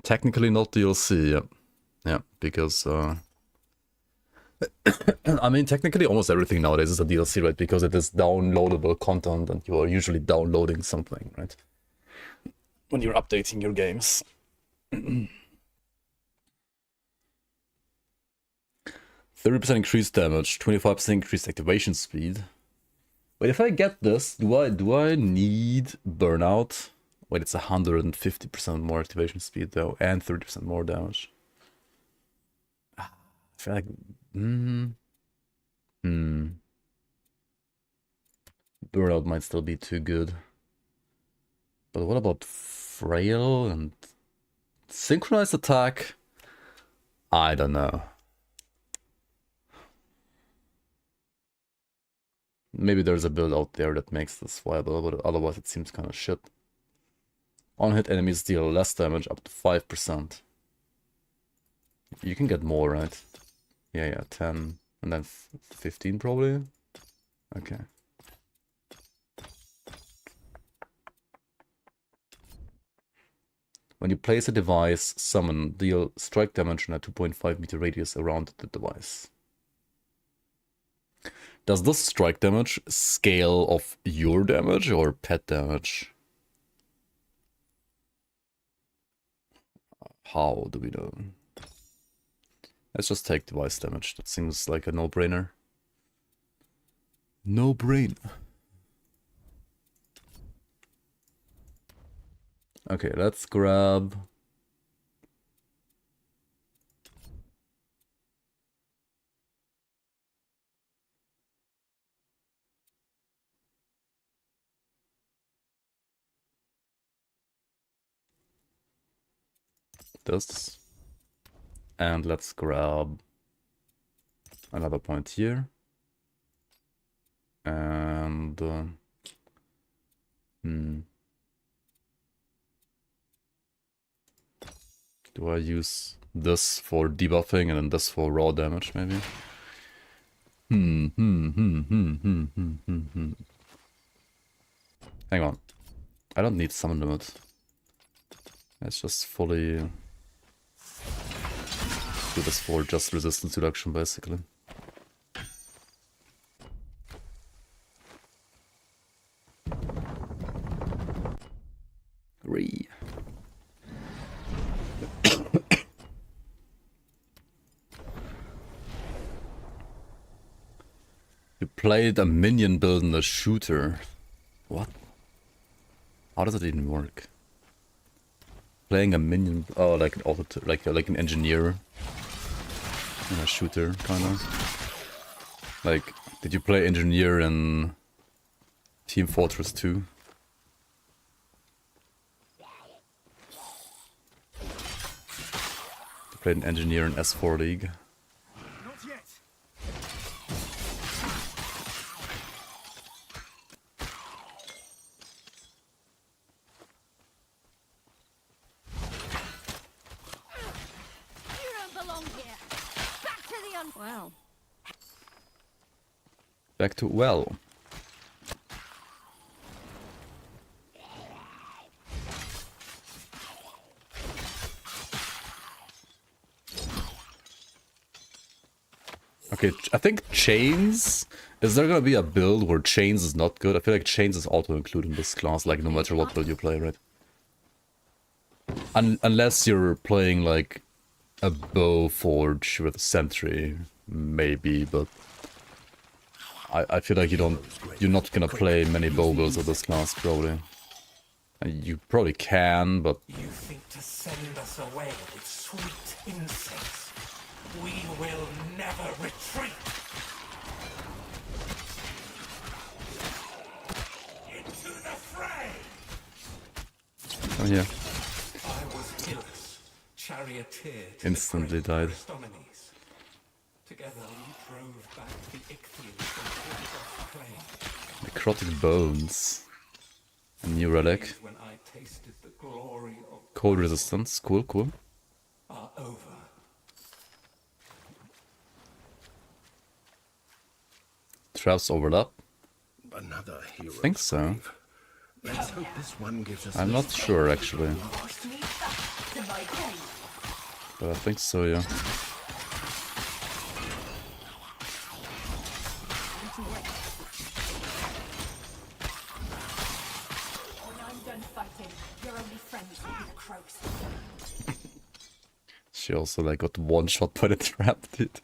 Technically not DLC, yeah. Yeah, because I mean technically almost everything nowadays is a DLC, right? Because it is downloadable content and you are usually downloading something, right? When you're updating your games. 30% increased damage, 25% increased activation speed. Wait, if I get this, do I need burnout? Wait, it's 150% more activation speed though, and 30% more damage. I feel like burnout might still be too good. But what about frail and synchronized attack? I don't know. Maybe there's a build out there that makes this viable, but otherwise it seems kind of shit. On-hit enemies deal less damage, up to 5%. You can get more, right? Yeah, 10. And then 15 probably? Okay. When you place a device, summon, deal strike damage in a 2.5 meter radius around the device. Does this strike damage scale of your damage or pet damage? How do we know? Let's just take device damage. That seems like a no-brainer. No-brainer. Okay, let's grab... this. And let's grab another point here. And do I use this for debuffing and then this for raw damage maybe? Hang on. I don't need summon limit. Let's just fully do this for just resistance reduction basically. You played a minion build in the shooter. What? How does it even work? Playing a minion, oh, like an auto, like an engineer in a shooter, kind of. Like, did you play engineer in Team Fortress 2? You played an engineer in S4 League. Not yet. You don't belong here. Back to the Wow. Back to well. Okay, I think chains. Is there gonna be a build where chains is not good? I feel like chains is auto included in this class, like no matter what build you play, right? Unless you're playing like a bow forge with a sentry, maybe, but I feel like you're not gonna play many bow builds of this class probably. And you probably can, but You think to send us away with sweet incense? We will never retreat. Into the fray. oh yeah, I was Hyllus, charioteer to instantly died. Aristomenes. Together we drove back the Ichthyans from clay. Necrotic bones. A new relic. When I tasted the glory of Cold resistance. Cool, cool. are over. Traps overlap. Another hero. I think so. Let's hope this one gives us I'm not sure actually. But I think so, yeah. She also like got one shot by the trap, dude.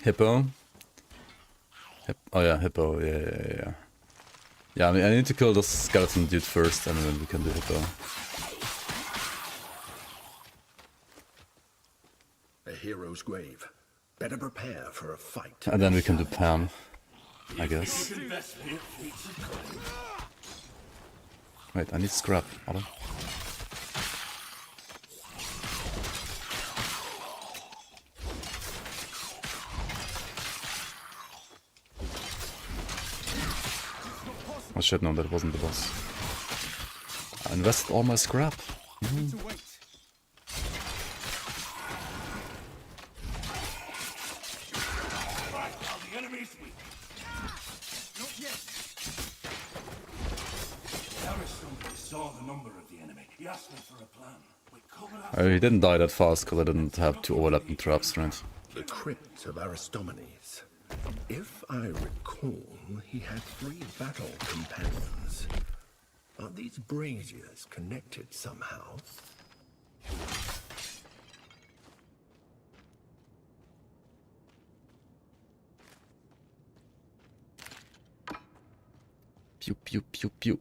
Hippo? Oh yeah, Hippo, yeah. Yeah, I mean, I need to kill this skeleton dude first and then we can do Hippo. a hero's grave. Better prepare for a fight. And then we can do Pam, I guess. Wait, I need scrap. Hold on. Oh shit, no, that wasn't the boss. I invested all my scrap. He didn't die that fast because I didn't have two overlapping traps, right? The crypt of Aristomenes. If I recall, he had 3 battle companions. Are these braziers connected somehow? Pew pew pew pew.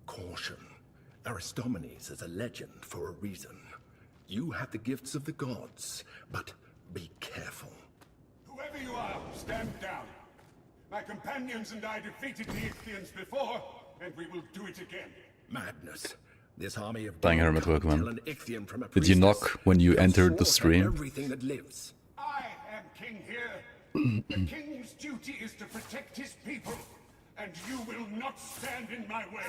Caution. Aristomenes is a legend for a reason. You have the gifts of the gods, but be careful. Whoever you are, stand down. My companions and I defeated the Ichthians before, and we will do it again. Madness. This army of Playing God Hermit can't Workman. tell an Ichthian from a Did you knock priestess. when you They'll entered the slaughter stream? everything that lives. I am king here. The king's duty is to protect his people, and you will not stand in my way.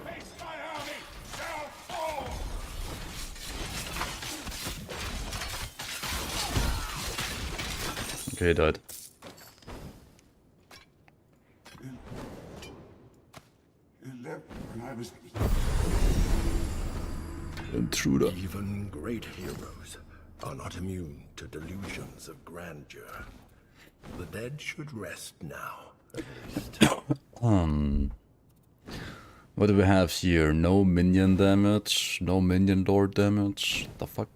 Face my army shall fall. Okay, he died. When I was Intruder. Even great heroes are not immune to delusions of grandeur. The dead should rest now, at least. What do we have here? No minion damage, no minion lord damage. The fuck?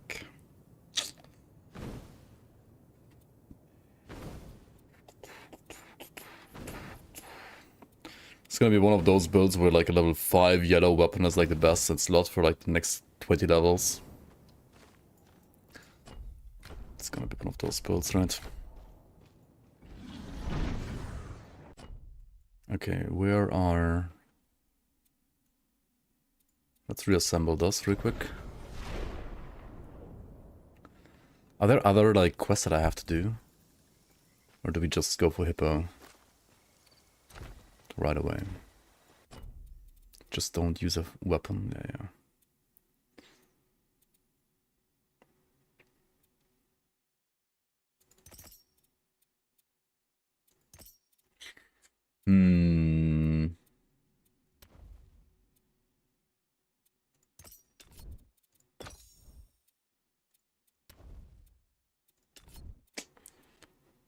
It's gonna be one of those builds where like a level 5 yellow weapon is like the best in slot for like the next 20 levels. It's gonna be one of those builds, right? Okay, where are... Let's reassemble this real quick. Are there other like quests that I have to do? Or do we just go for Hippo? Right away. Just don't use a weapon. Yeah.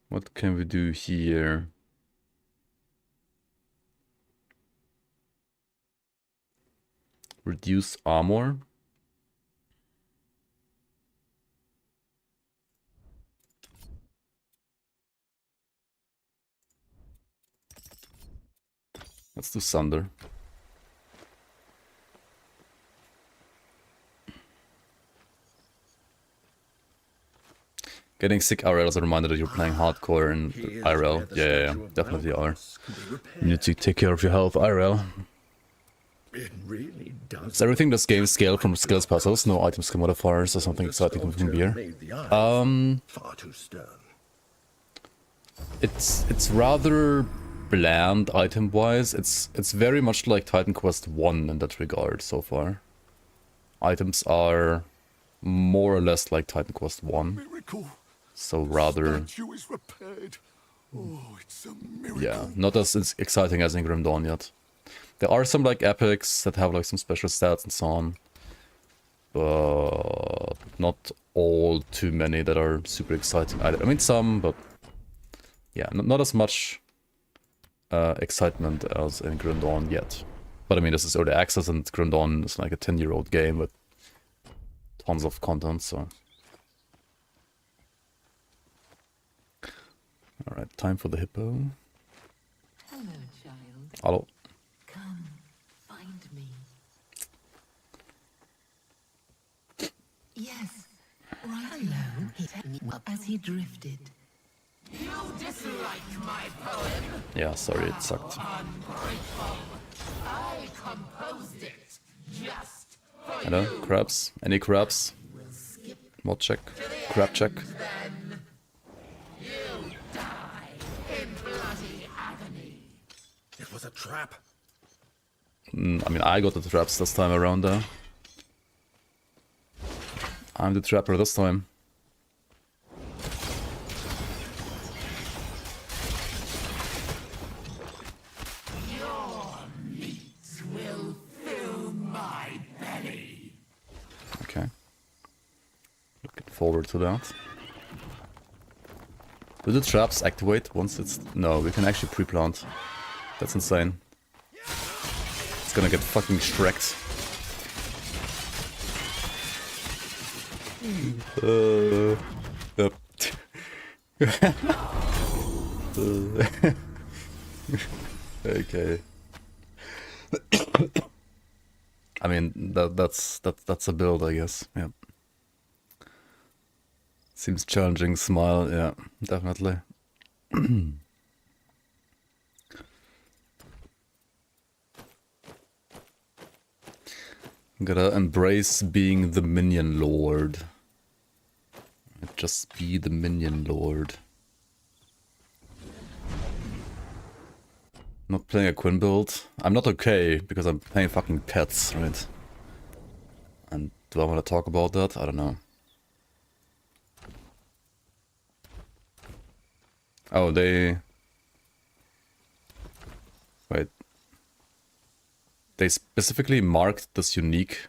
What can we do here? Reduce armor. Let's do Sunder. Getting sick IRL is a reminder that you're playing hardcore and IRL. Yeah, definitely are. You need to take care of your health, IRL. It really does. Does everything in this game scale from skills puzzles? No items skill modifiers or something exciting from here? Far too stern. It's rather bland item-wise. It's very much like Titan Quest 1 in that regard so far. Items are more or less like Titan Quest 1. Miracle. So rather... Statue is repaired. Oh, it's a miracle. Yeah, not as exciting as in Grim Dawn yet. There are some like epics that have like some special stats and so on. But not all too many that are super exciting either. I mean some, but yeah, not as much excitement as in Grim Dawn yet. But I mean, this is early access and Grim Dawn is like a 10-year-old game with tons of content, so... Alright, time for the hippo. Hello, child. Hello. Come, find me. Yes, right alone, he as he drifted. You dislike my poem? Yeah, sorry, it sucked. Ungrateful. I composed it just for Hello, you. crabs? Any crabs? Mod check. Crab check. Then you die in bloody agony. It was a trap. I mean, I got the traps this time around though. I'm the trapper this time. Your meat will fill my belly. Okay. Looking forward to that. Do the traps activate once it's... No, we can actually pre-plant. That's insane. It's gonna get fucking shreked. Yep. Okay. I mean, that's a build, I guess. Yeah. Seems challenging. Smile. Yeah, definitely. Gotta embrace being the Minion Lord. Just be the Minion Lord. Not playing a Quinn build. I'm not okay because I'm playing fucking pets, right? And do I want to talk about that? I don't know. Oh, they... Wait. They specifically marked this unique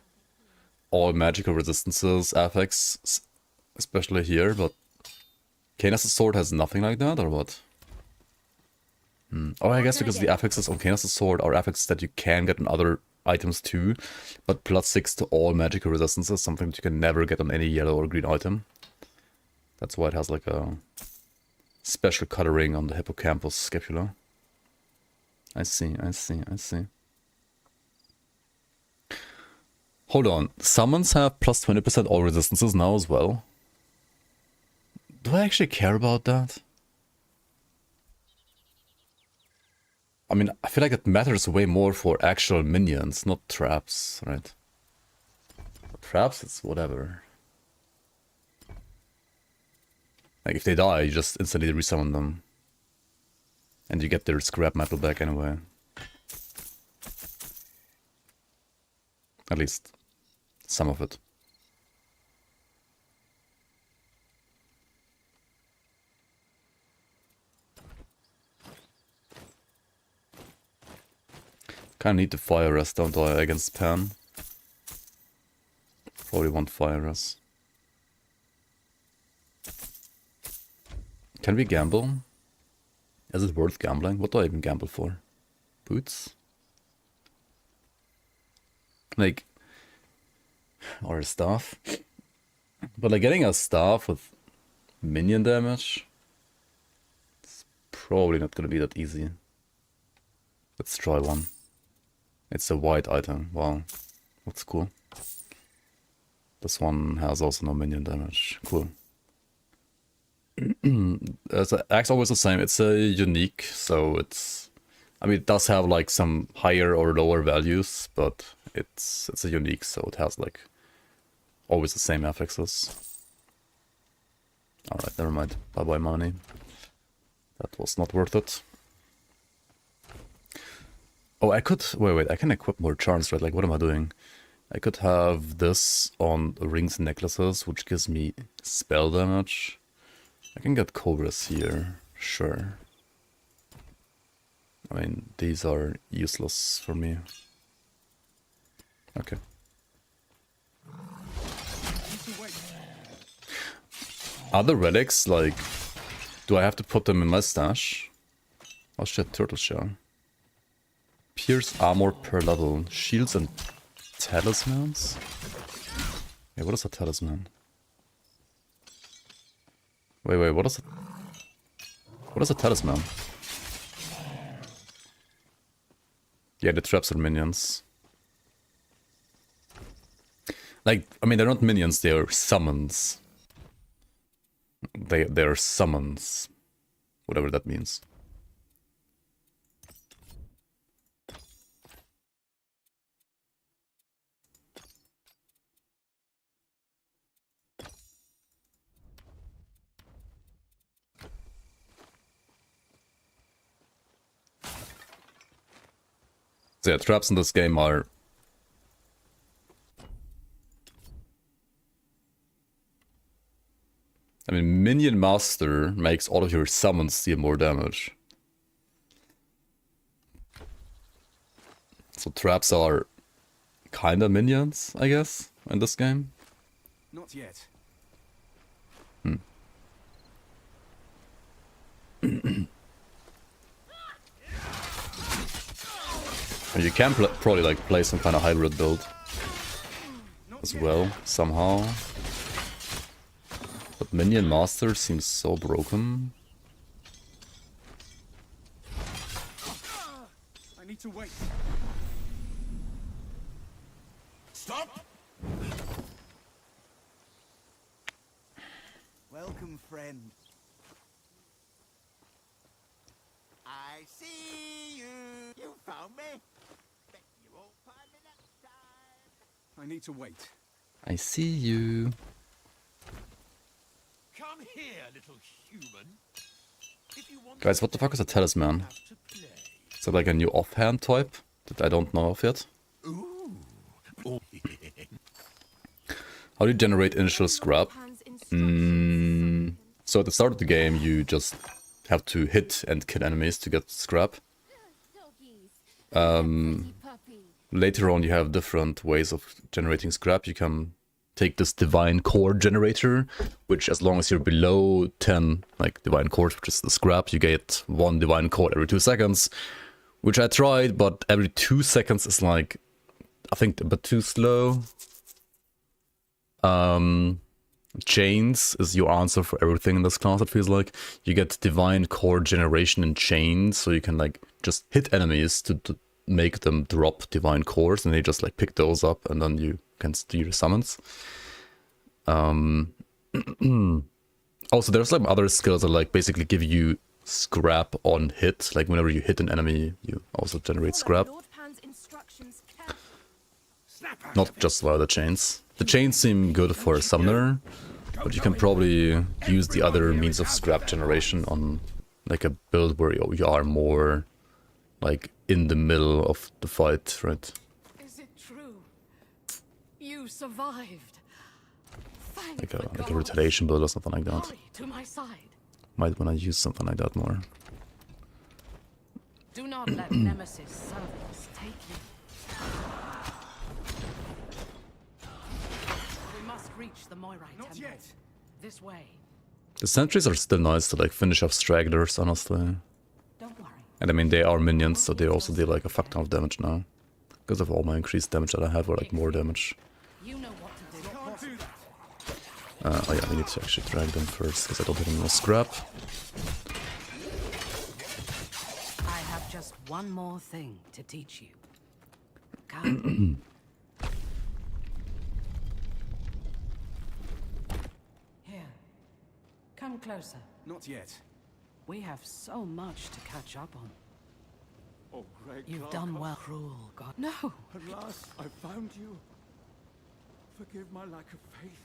all magical resistances affix, especially here, but Canis' sword has nothing like that, or what? Oh, I guess because the affixes on Canis' sword are affixes that you can get on other items too, but +6 to all magical resistances, something that you can never get on any yellow or green item. That's why it has like a special coloring on the hippocampus scapula. I see, I see, I see. Hold on, summons have +20% all resistances now as well? Do I actually care about that? I mean, I feel like it matters way more for actual minions, not traps, right? For traps, it's whatever. Like, if they die, you just instantly resummon them. And you get their scrap metal back anyway. At least, some of it. Kinda need the fire rest, don't I, against Pan? Probably want fire rest. Can we gamble? Is it worth gambling? What do I even gamble for? Boots? Like... or a staff? But like getting a staff with minion damage? It's probably not gonna be that easy. Let's try one. It's a white item. Wow. That's cool. This one has also no minion damage. Cool. The axe always the same. It's a unique, so it's... I mean, it does have like some higher or lower values, but it's a unique, so it has like always the same affixes. Alright, never mind. Bye-bye money. That was not worth it. Oh, I could... Wait, I can equip more charms, right? Like, what am I doing? I could have this on rings and necklaces, which gives me spell damage. I can get cobras here, sure. I mean, these are useless for me. Okay. Other relics, like... do I have to put them in my stash? Oh shit, turtle shell. Pierce armor per level. Shields and talismans? Yeah, what is a talisman? Wait, what is it? What is a talisman? Yeah, the traps are minions. Like, I mean, they're not minions, they are summons. They're summons. Whatever that means. So yeah, traps in this game are... I mean, Minion Master makes all of your summons deal more damage. So traps are kinda minions, I guess, in this game. Not yet. You can probably like play some kind of hybrid build as well, somehow. But Minion Master seems so broken. need to wait. Stop! Welcome, friend. I see you. You found me. Bet you won't find me next time. I need to wait. I see you. Come here, little human. If you want Guys, what the fuck is a talisman? Is that like a new offhand type that I don't know of yet? How do you generate initial scrap? So at the start of the game you just have to hit and kill enemies to get scrap. Later on you have different ways of generating scrap. You can take this divine core generator, which as long as you're below 10 like divine cores, which is the scrap, you get 1 divine core every 2 seconds, which I tried, but every 2 seconds is like, I think, a bit too slow. Chains is your answer for everything in this class, it feels like. You get divine core generation in chains, so you can like just hit enemies to make them drop divine cores, and they just like pick those up, and then you can do your summons. Also, there's like other skills that like basically give you scrap on hit. Like whenever you hit an enemy, you also generate scrap. Not just via the chains. The chains seem good for a summoner, but you can probably use the other means of scrap generation on like a build where you are more like in the middle of the fight, right? Is it true? You survived. Like a retaliation build or something like that. Hurry to my side. Might wanna use something like that more. Do not let Nemesis servants take you. We must reach the Moirai Not temple. yet. This way. The sentries are still nice to like finish off stragglers, honestly. Don't worry. And I mean, they are minions, so they also deal like a fuck ton of damage now. Because of all my increased damage that I have, or like more damage. You know what to do. Can't do that. Oh yeah, we need to actually drag them first, because I don't have any more scrap. I have just one more thing to teach you. Come. Here. Come closer. Not yet. We have so much to catch up on. Oh, great. You've done well, cruel God. No! At last, I found you. Forgive my lack of faith.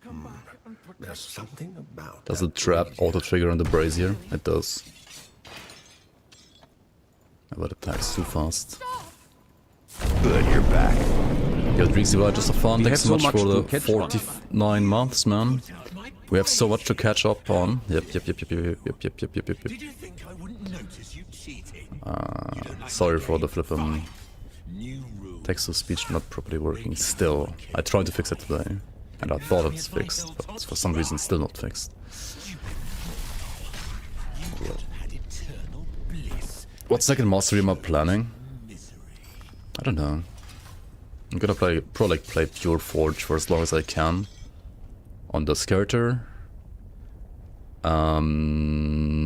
Come back and protect. There's something about Does the trap auto-trigger on the brazier? It does. But it attacks too fast. Good, you're back. Yo, Drixie, just a fun. We Thanks have so so much much for the to catch up. 49 months, man. We have so much to catch up on. Yep. Did you think I wouldn't notice you cheating? Sorry for the flippin' text-to-speech not properly working still. I tried to fix it today, and I thought it's fixed, but for some reason still not fixed. What second mastery am I planning? I don't know. I'm gonna probably play Pure Forge for as long as I can on this character. And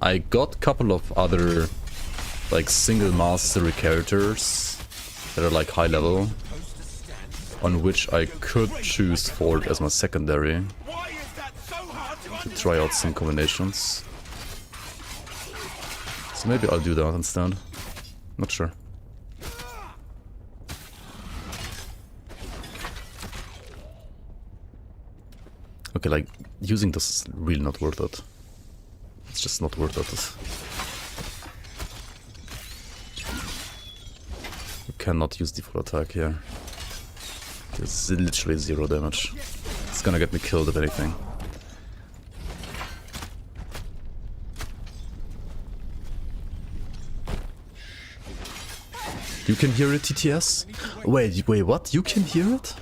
I got a couple of other like single mastery characters that are like high level, on which I could choose Forge as my secondary to try out some combinations. So maybe I'll do that instead. Not sure. Okay, like, using this is really not worth it. It's just not worth it. You cannot use default attack here. It's literally 0 damage. It's gonna get me killed if anything. You can hear it, TTS? Wait, what? You can hear it?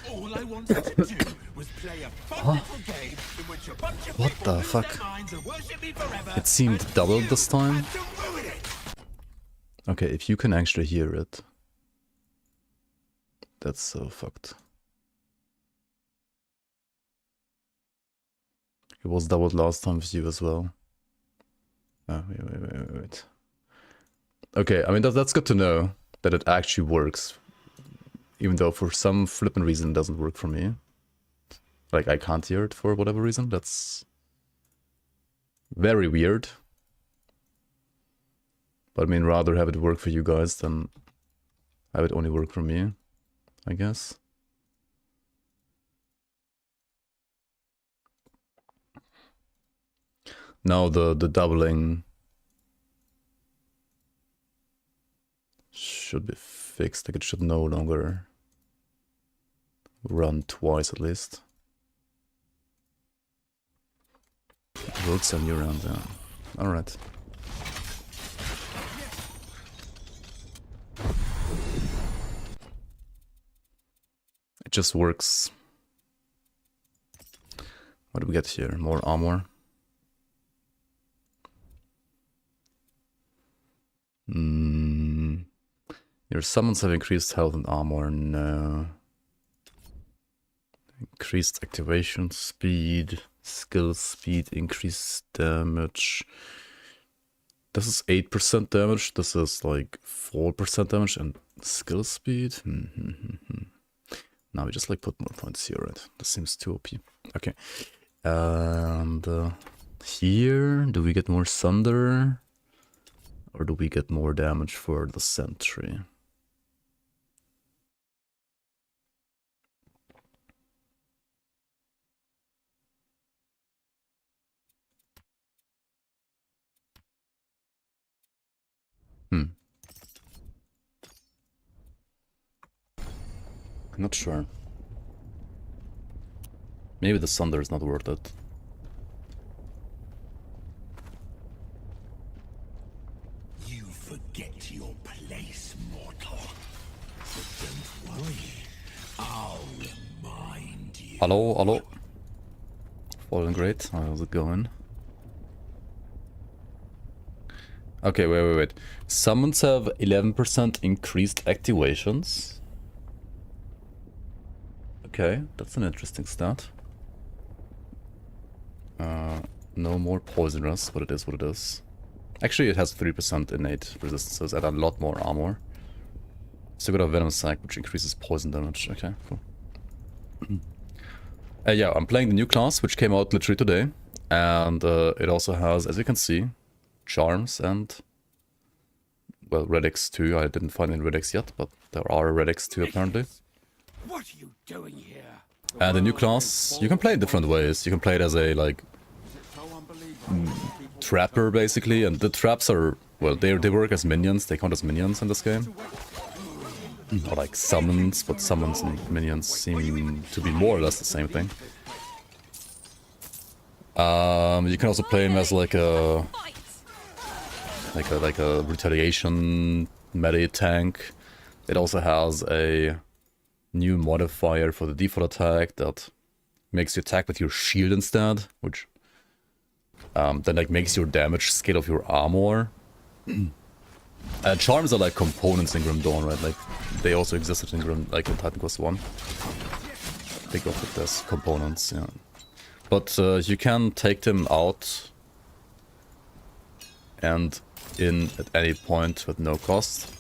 All I wanted to do was play a fun little game in which a bunch of What people the lose fuck? their minds and worship me forever. It seemed doubled this time. And to ruin it. Okay, if you can actually hear it. That's so fucked. It was doubled last time with you as well. Oh, wait. Okay, I mean, that's good to know that it actually works. Even though for some flippin' reason it doesn't work for me. Like, I can't hear it for whatever reason. That's very weird. But I mean, rather have it work for you guys than have it only work for me, I guess. Now the doubling should be fixed. Like, it should no longer run twice at least. Works on your round, yeah. Alright. It just works. What do we get here? More armor. Your summons have increased health and armor. No. Increased activation speed, skill speed, increased damage. This is 8% damage. This is like 4% damage and skill speed. Now we just like put more points here, right? This seems too OP. Okay. And here, do we get more thunder? Or do we get more damage for the sentry? I'm not sure. Maybe the thunder is not worth it. You forget your place, mortal. But don't worry, I'll remind you. Hello, hello. Fallen great. How's it going? Okay, wait. Summons have 11% increased activations. Okay, that's an interesting stat. No more poisonous, but it is what it is. Actually, it has 3% innate resistances and a lot more armor. So we got a Venom Sac, which increases poison damage. Okay, cool. Yeah, I'm playing the new class, which came out literally today. And it also has, as you can see, charms and, well, relics too. I didn't find any relics yet, but there are relics too, apparently. What are you doing here? And the new class, you can play it different ways. You can play it as a, like, trapper, basically. And the traps are, well, they work as minions. They count as minions in this game. Or like summons, but summons and minions seem to be more or less the same thing. You can also play him as like a retaliation melee tank. It also has a new modifier for the default attack that makes you attack with your shield instead, which then like makes your damage scale of your armor. Charms are like components in Grim Dawn, right? Like they also existed in in Titan Quest 1. Think of it as components, yeah. But you can take them out and in at any point with no cost.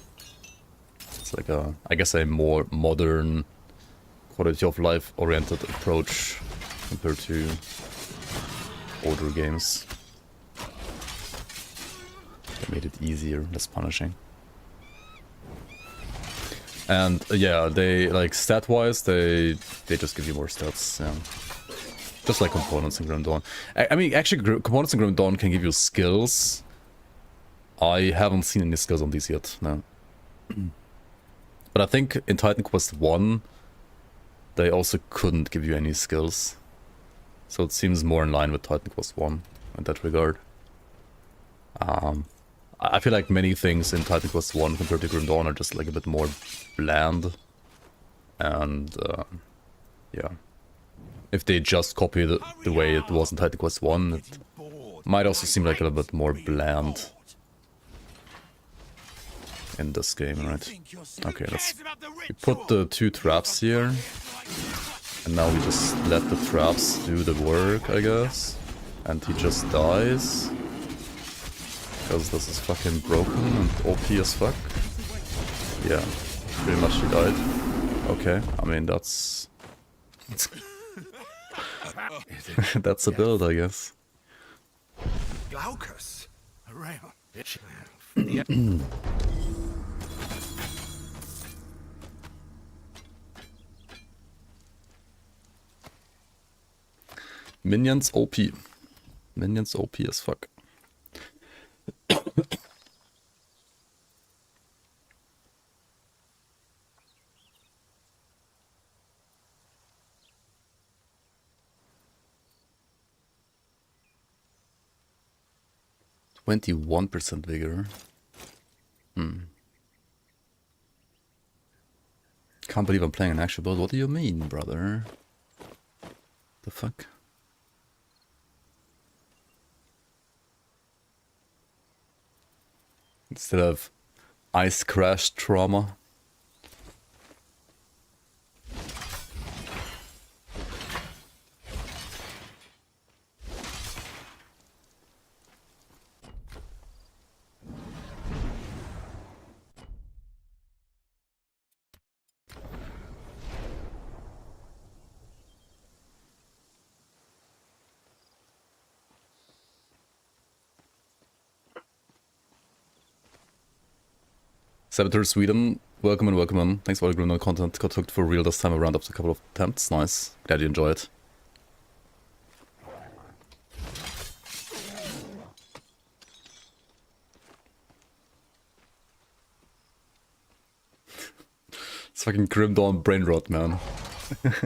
It's like a, I guess, a more modern, quality of life oriented approach compared to older games. They made it easier, less punishing. And yeah, they like stat wise, they just give you more stats, yeah. Just like components in Grim Dawn. I mean, actually, components in Grim Dawn can give you skills. I haven't seen any skills on these yet, no. But I think in Titan Quest 1, they also couldn't give you any skills. So it seems more in line with Titan Quest 1 in that regard. I feel like many things in Titan Quest 1 compared to Grim Dawn are just like a bit more bland. And yeah. If they just copy the way it was in Titan Quest 1, it might also seem like a little bit more bland in this game, right? Okay, we put the 2 traps here. And now we just let the traps do the work, I guess. And he just dies. Because this is fucking broken and OP as fuck. Yeah, pretty much he died. Okay, I mean that's... that's a build, I guess. Glaucus. A rail. Minions OP. Minions OP as fuck. 21% vigor. Can't believe I'm playing an actual build. What do you mean, brother? The fuck? Instead of ice crash trauma. Saboteur Sweden, welcome and welcome on. Thanks for all the Grimdark content. Got hooked for real this time around after a couple of attempts. Nice. Glad you enjoy it. It's fucking Grim Dawn brain rot, man. That's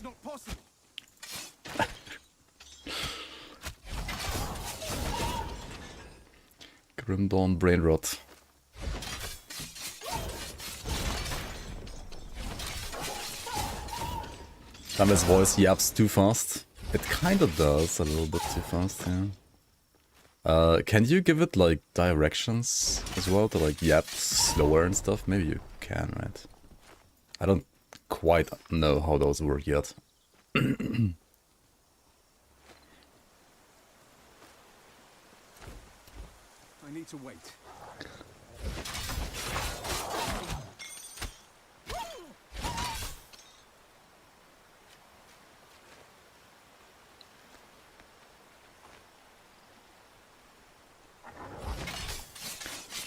not possible. Grim Dawn brain rot. Damm's voice yaps too fast. It kinda does a little bit too fast, yeah. Can you give it like directions as well to like yap slower and stuff? Maybe you can, right? I don't quite know how those work yet. I need to wait.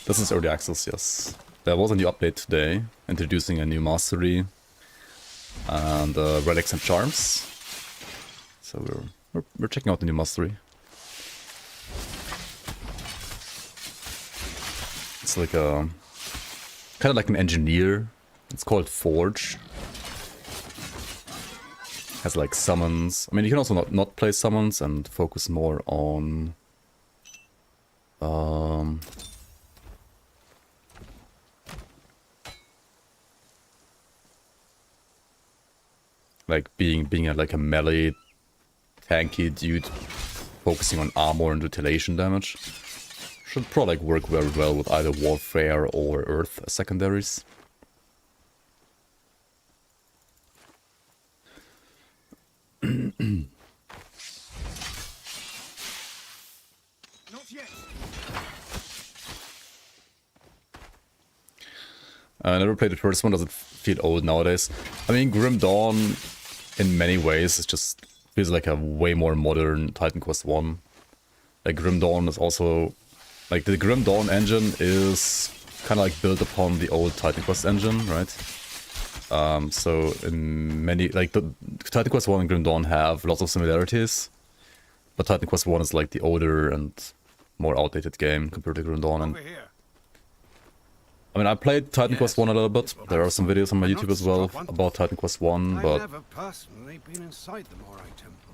This is early access, yes. There was a new update today, introducing a new mastery and relics and charms. So we're checking out the new mastery. It's like a kind of like an engineer. It's called Forge. Has like summons. I mean, you can also not play summons and focus more on like being like a melee tanky dude, focusing on armor and retaliation damage. Should probably like work very well with either warfare or earth secondaries. Not yet. I never played the first one. Does it feel old nowadays? I mean, Grim Dawn, in many ways, it just feels like a way more modern Titan Quest 1. Like, Grim Dawn is also... Like, the Grim Dawn engine is kind of like built upon the old Titan Quest engine, right? So, in many... Like, the Titan Quest 1 and Grim Dawn have lots of similarities. But Titan Quest 1 is like the older and more outdated game compared to Grim Dawn. And I mean, I played Titan Quest 1 a little bit. There are some videos on my YouTube as well about Titan Quest 1, but I've never personally been inside the Morai Temple.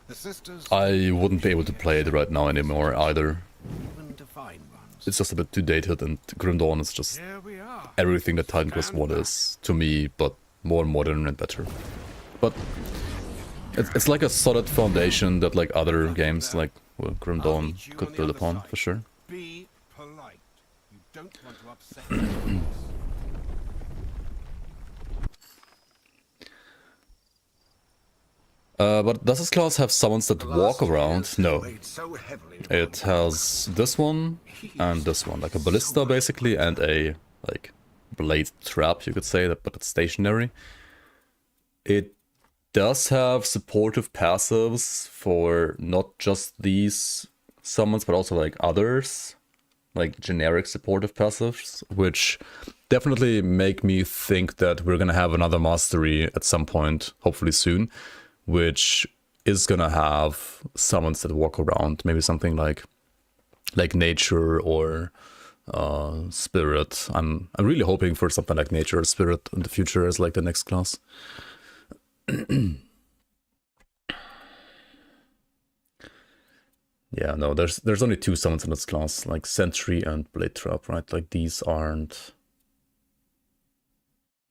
The sisters I wouldn't be able to play it right now anymore either. even divine ones. It's just a bit too dated, and Grim Dawn is just Here we are. everything that Titan Quest 1 is to me, but more modern and better. But it's like a solid foundation that like other games like Grim Dawn could build upon, for sure. Be polite. You don't want to upset them. But does this class have summons that walk around? No. It has this one and this one, like a ballista basically, and a like blade trap, you could say, but it's stationary. It does have supportive passives for not just these summons, but also like others, like generic supportive passives, which definitely make me think that we're gonna have another mastery at some point, hopefully soon, which is gonna have summons that walk around, maybe something like nature or spirit. I'm really hoping for something like nature or spirit in the future as like the next class. Yeah, no, there's only 2 summons in this class, like Sentry and Blade Trap, right? Like these aren't.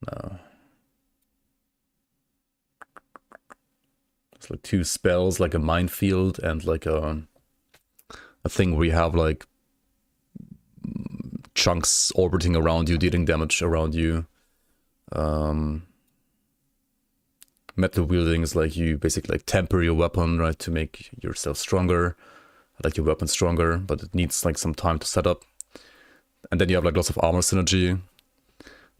No. It's like 2 spells, like a minefield and like a thing where you have like chunks orbiting around you, dealing damage around you. Metal wielding is like you basically like temper your weapon, right, to make yourself stronger, like your weapon stronger, but it needs like some time to set up. And then you have like lots of armor synergy.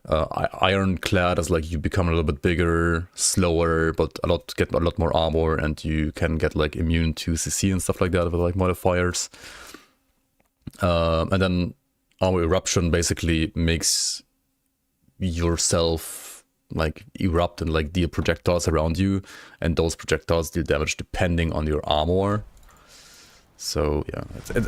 Ironclad is like you become a little bit bigger, slower, but get a lot more armor, and you can get like immune to CC and stuff like that with like modifiers. And then Armor Eruption basically makes yourself like erupt and like deal projectiles around you, and those projectiles deal damage depending on your armor. So yeah,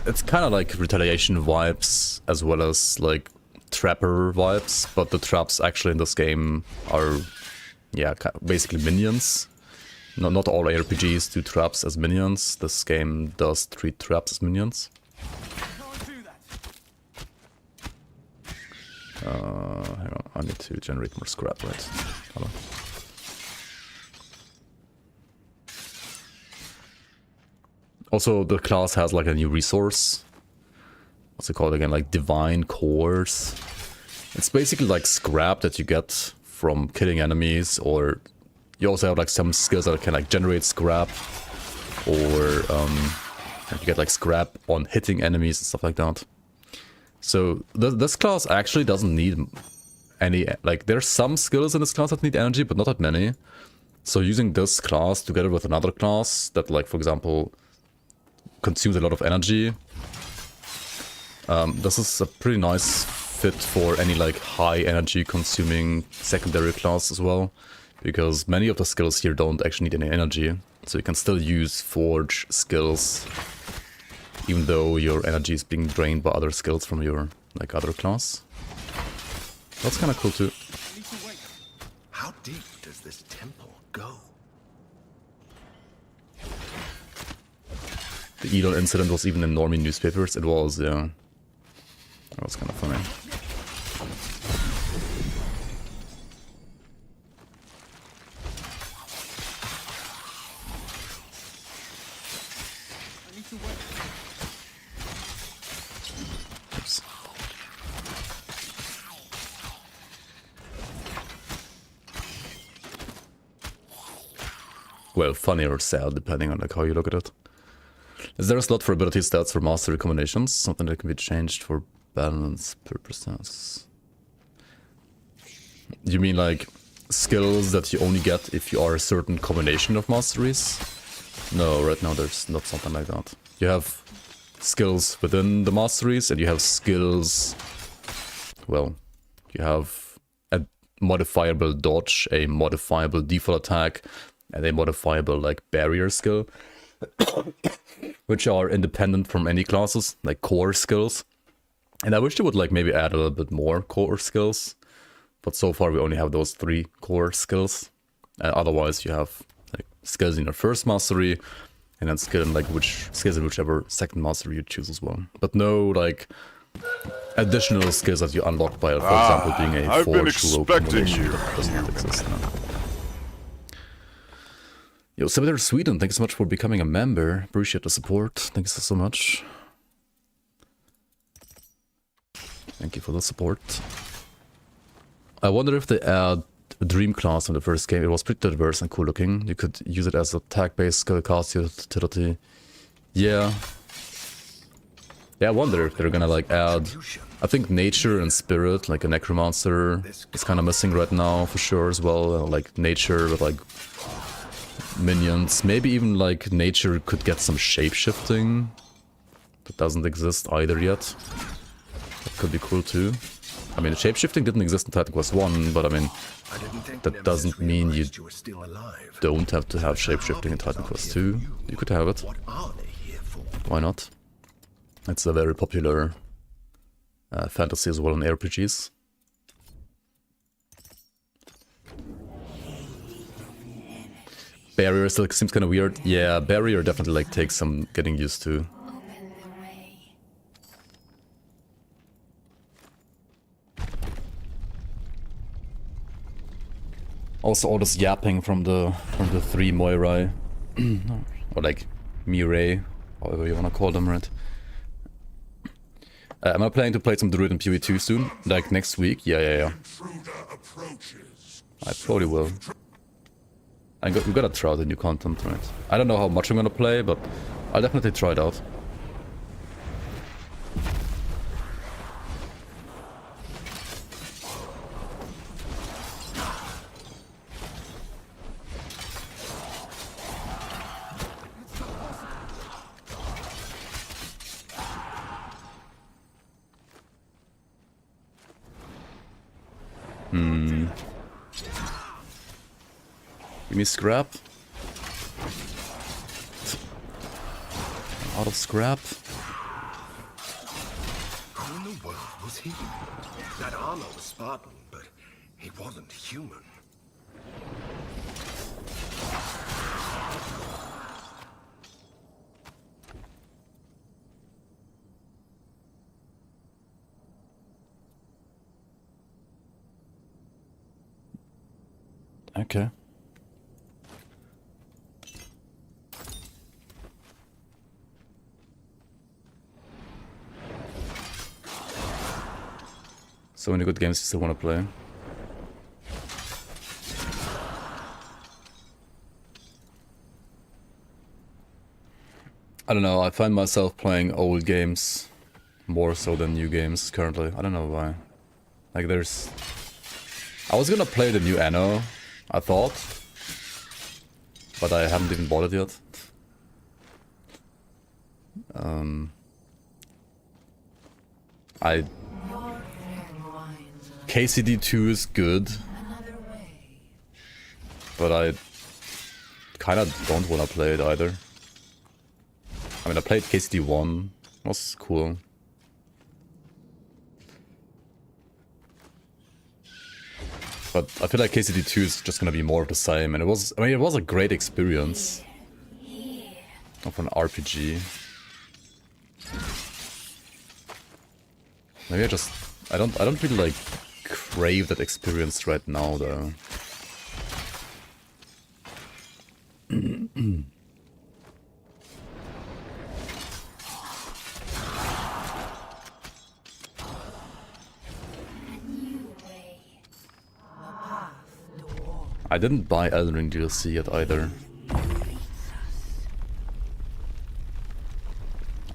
it's kind of like retaliation vibes as well as like trapper vibes, but the traps actually in this game are, yeah, basically minions. Not all RPGs do traps as minions. This game does treat traps as minions. Hang on, I need to generate more scrap, right? Hello. Also, the class has like a new resource. What's it called again? Like Divine Cores. It's basically like scrap that you get from killing enemies, or you also have like some skills that can like generate scrap, or you get like scrap on hitting enemies and stuff like that. So this class actually doesn't need any, like there's some skills in this class that need energy, but not that many. So using this class together with another class that, like, for example, consumes a lot of energy, this is a pretty nice fit for any like high energy consuming secondary class as well, because many of the skills here don't actually need any energy, so you can still use forge skills even though your energy is being drained by other skills from your like other class. That's kind of cool too. How deep does this temple go? The Elon incident was even in normie newspapers. It was, yeah. That was kind of funny. Oops. Well, funny or sad, depending on like how you look at it. Is there a slot for ability stats for mastery combinations? Something that can be changed for balance purposes. You mean like skills that you only get if you are a certain combination of masteries? No, right now there's not something like that. You have skills within the masteries, and you have skills... Well, you have a modifiable dodge, a modifiable default attack, and a modifiable like barrier skill. Which are independent from any classes, like core skills. And I wish they would like maybe add a little bit more core skills. But so far we only have those 3 core skills. Otherwise you have like skills in your first mastery, and then skill in like skills in whichever second mastery you choose as well. But no like additional skills that you unlock by, for example, being a forge rope combination. That does not exist now. Yo, Senator Sweden, thanks so much for becoming a member. Appreciate the support. Thanks so much. Thank you for the support. I wonder if they add a dream class in the first game. It was pretty diverse and cool looking. You could use it as attack-based skill cast utility. Yeah. Yeah, I wonder if they're gonna like add... I think nature and spirit, like a necromancer, is kind of missing right now for sure as well. Like nature with like minions. Maybe even like nature could get some shape-shifting. That doesn't exist either yet. That could be cool too. I mean, shape-shifting didn't exist in Titan Quest 1, but I mean, that doesn't mean you don't have to have shape-shifting in Titan Quest 2. You could have it. Why not? It's a very popular fantasy as well in RPGs. Barrier still seems kind of weird. Yeah, barrier definitely like takes some getting used to. Also, all this yapping from the 3 Moirai, or like Mirai, however you wanna call them, right? Am I planning to play some Druid and PoE2 soon? Like next week? Yeah. I probably will. We gotta try out the new content, right? I don't know how much I'm gonna play, but I'll definitely try it out. Give me scrap. I'm out of scrap. Who in the world was he? That armor was Spartan, but he wasn't human. Okay. So many good games you still want to play. I don't know, I find myself playing old games more so than new games currently. I don't know why. Like there's... I was gonna play the new Anno, I thought. But I haven't even bought it yet. KCD2 is good, but I kinda don't wanna play it either. I mean, I played KCD1, it was cool. But I feel like KCD2 is just gonna be more of the same, and it was a great experience of an RPG. Maybe I don't really like crave that experience right now though. I didn't buy Elden Ring DLC yet either.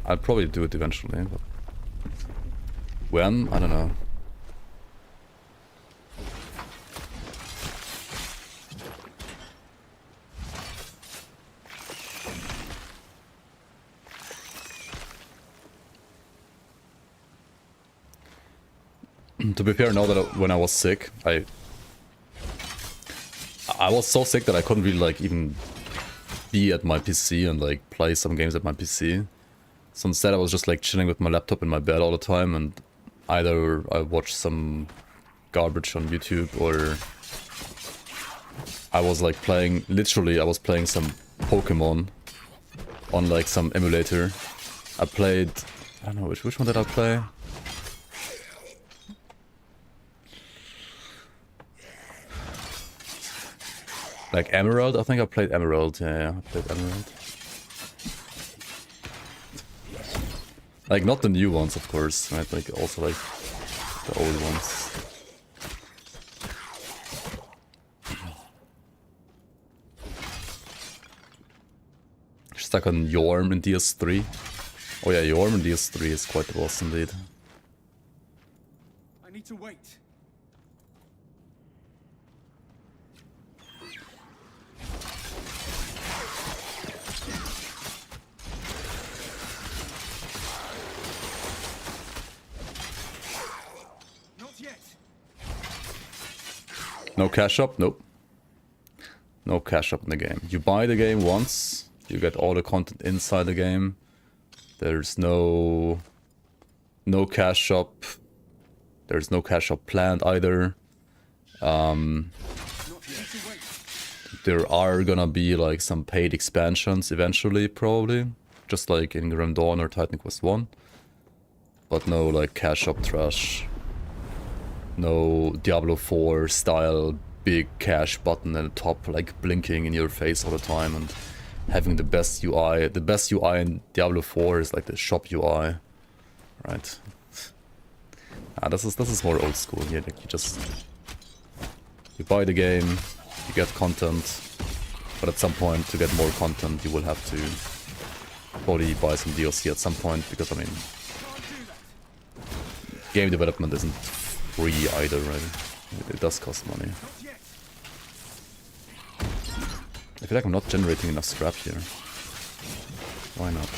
I'll probably do it eventually, but when? I don't know. To be fair, now that when I was sick, I was so sick that I couldn't really like even be at my PC and like play some games at my PC. So instead I was just like chilling with my laptop in my bed all the time, and either I watched some garbage on YouTube or I was like playing, literally I was playing some Pokemon on like some emulator. I played, I don't know, which one did I play? Like Emerald? I think I played Emerald, yeah, I played Emerald. Like, not the new ones, of course, right? Like, also like the old ones. stuck on Yorm in DS3. Oh yeah, Yorm in DS3 is quite the boss indeed. I need to wait. Not yet. No cash up? Nope. No cash up in the game. You buy the game once, you get all the content inside the game. There's no cash up. There's no cash up planned either. There are gonna be like some paid expansions eventually, probably. Just like in Grim Dawn or Titan Quest 1. But no like cash up trash. No Diablo 4 style big cash button at the top like blinking in your face all the time and having the best UI. The best UI in Diablo 4 is like the shop UI. Right. This is more old school here. Like you buy the game, you get content, but at some point to get more content you will have to probably buy some DLC at some point, because I mean game development isn't free either, right? It does cost money. I feel like I'm not generating enough scrap here. Why not?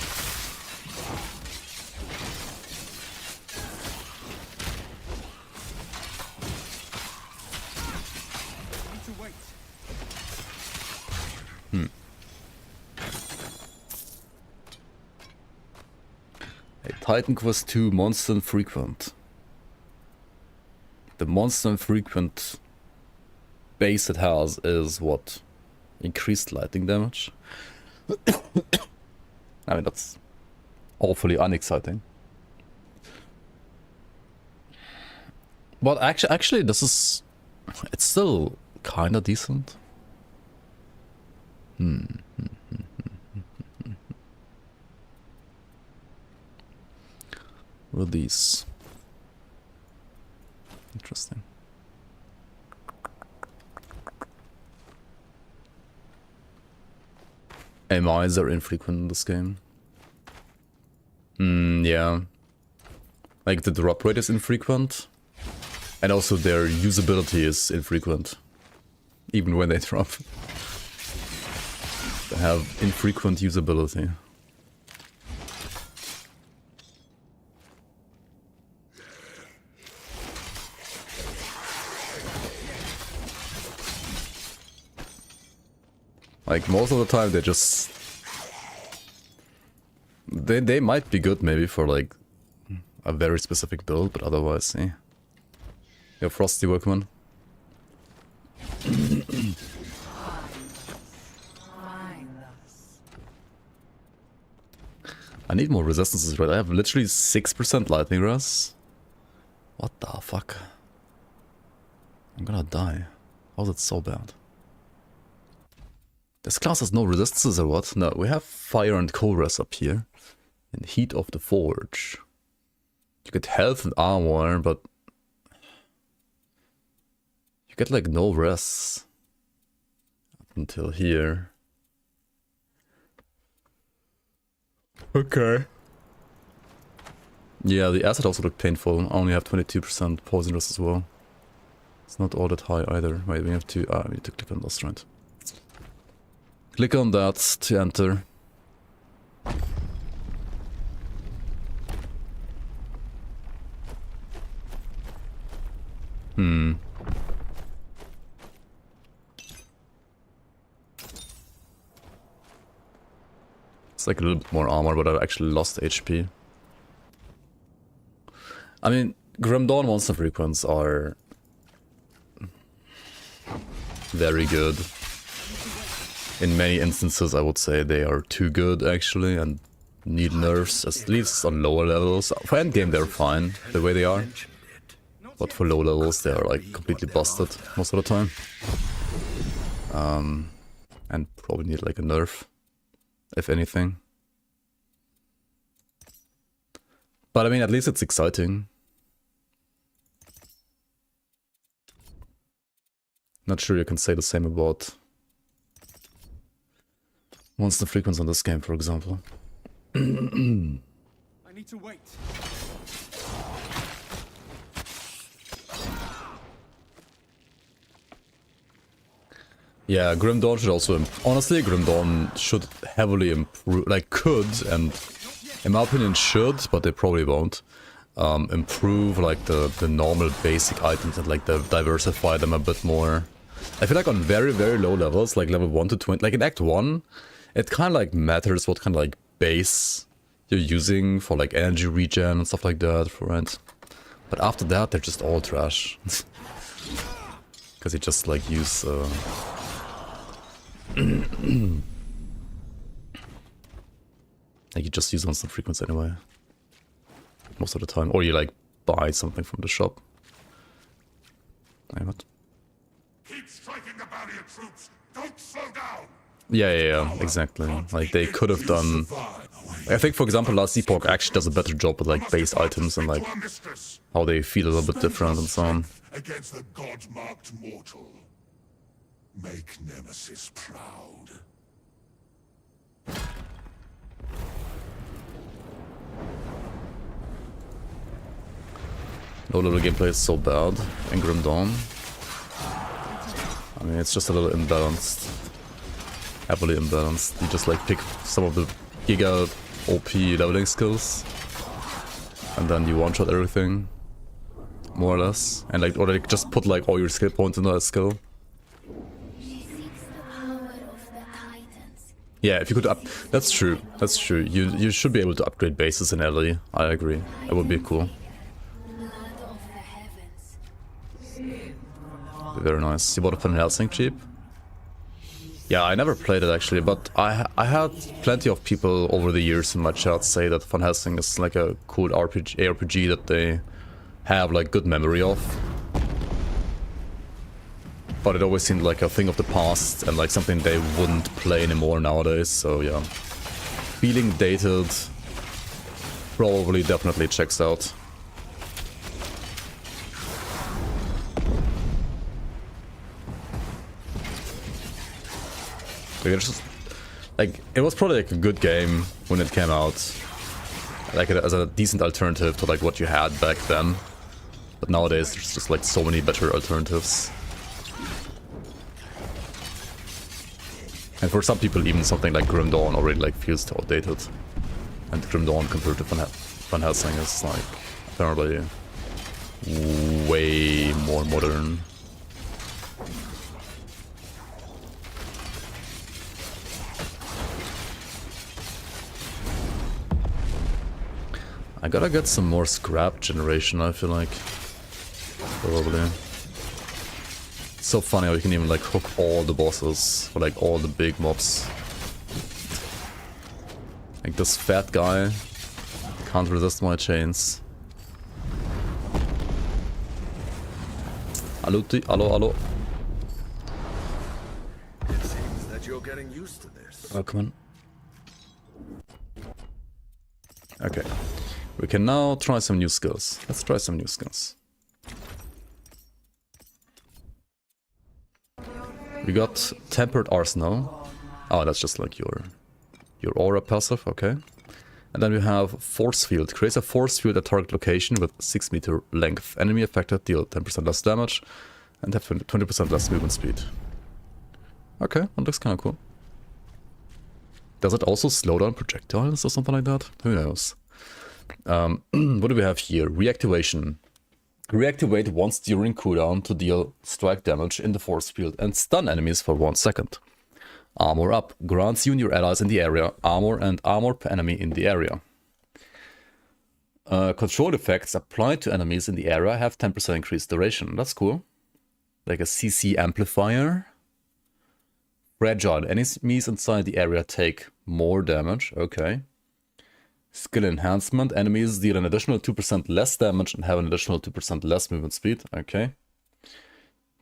Hey, Titan Quest 2 Monster Infrequent. The Monster Infrequent base it has is what? Increased lightning damage? I mean, that's awfully unexciting. But actually this is... it's still kinda decent. What are these? Interesting. MIs are infrequent in this game. Yeah. Like the drop rate is infrequent. And also their usability is infrequent. Even when they drop. They have infrequent usability. Like most of the time they just... They might be good maybe for like a very specific build, but otherwise, eh. You're Frosty Workman. I need more resistances, right? I have literally 6% lightning res. What the fuck? I'm gonna die. How's it so bad? This class has no resistances or what? No, we have fire and cold res up here. And heat of the forge. You get health and armor, but... you get like no res. Up until here. Okay. Yeah, the acid also looked painful. I only have 22% poison res as well. It's not all that high either. Wait, we have to... we need to click on this, right? Click on that to enter. It's like a little bit more armor, but I've actually lost HP. I mean, Grim Dawn monster frequents are very good. In many instances, I would say they are too good, actually, and need nerfs, at least on lower levels. For endgame, they're fine, the way they are. But for low levels, they are, like, completely busted most of the time. And probably need, like, a nerf, if anything. But, I mean, at least it's exciting. Not sure you can say the same about What's the frequency on this game, for example? I need to wait. Yeah, Grim Dawn should also... Honestly, Grim Dawn should heavily improve... Like, could, and in my opinion should, but they probably won't. Improve, like, the normal basic items and, like, diversify them a bit more. I feel like on very, very low levels, like level 1 to 20... Like, in Act 1, it kind of, like, matters what kind of, like, base you're using for, like, energy regen and stuff like that, right? But after that, they're just all trash. Because you just, like, use... like you just use constant frequency anyway. Most of the time. Or you like buy something from the shop. Hey, what? Keep striking the barrier troops. Don't slow down. Yeah, exactly. Like they could have done... I think, for example, Last Epoch actually does a better job with like base items and like how they feel a little bit different and so on. Against the god-marked mortal. Make Nemesis proud. Low level gameplay is so bad in Grim Dawn. I mean, it's just a little imbalanced. Heavily imbalanced. You just like pick some of the giga OP leveling skills. And then you one-shot everything. More or less. And like, or like just put like all your skill points into that skill. Yeah, if you could that's true. That's true. You should be able to upgrade bases in LE. I agree. That would be cool. Be very nice. You bought a Van Helsing cheap? Yeah, I never played it actually, but I had plenty of people over the years in my chat say that Van Helsing is like a cool ARPG that they have like good memory of. But it always seemed like a thing of the past and like something they wouldn't play anymore nowadays, so yeah. Feeling dated probably definitely checks out. Like, it was probably like a good game when it came out. Like as a decent alternative to like what you had back then. But nowadays there's just like so many better alternatives. And for some people, even something like Grim Dawn already like feels outdated. And Grim Dawn compared to Van Helsing is like apparently way more modern. I gotta get some more scrap generation, I feel like. Probably. It's so funny how you can even like hook all the bosses, or like all the big mobs. Like this fat guy can't resist my chains. Hello. It seems that you're getting used to this. Oh, come on. Okay. We can now try some new skills. Let's try some new skills. We got Tempered Arsenal. Oh, that's just like your aura passive, okay. And then we have Force Field. Creates a force field at target location with 6 meter length. Enemy affected deal 10% less damage and have 20% less movement speed. Okay, that looks kind of cool. Does it also slow down projectiles or something like that? Who knows? What do we have here? Reactivation. Reactivate once during cooldown to deal strike damage in the force field and stun enemies for 1 second. Armor up. Grants you and your allies in the area armor and armor per enemy in the area. Control effects applied to enemies in the area have 10% increased duration. That's cool. Like a CC amplifier. Fragile. Enemies inside the area take more damage. Okay. Skill enhancement. Enemies deal an additional 2% less damage and have an additional 2% less movement speed. Okay.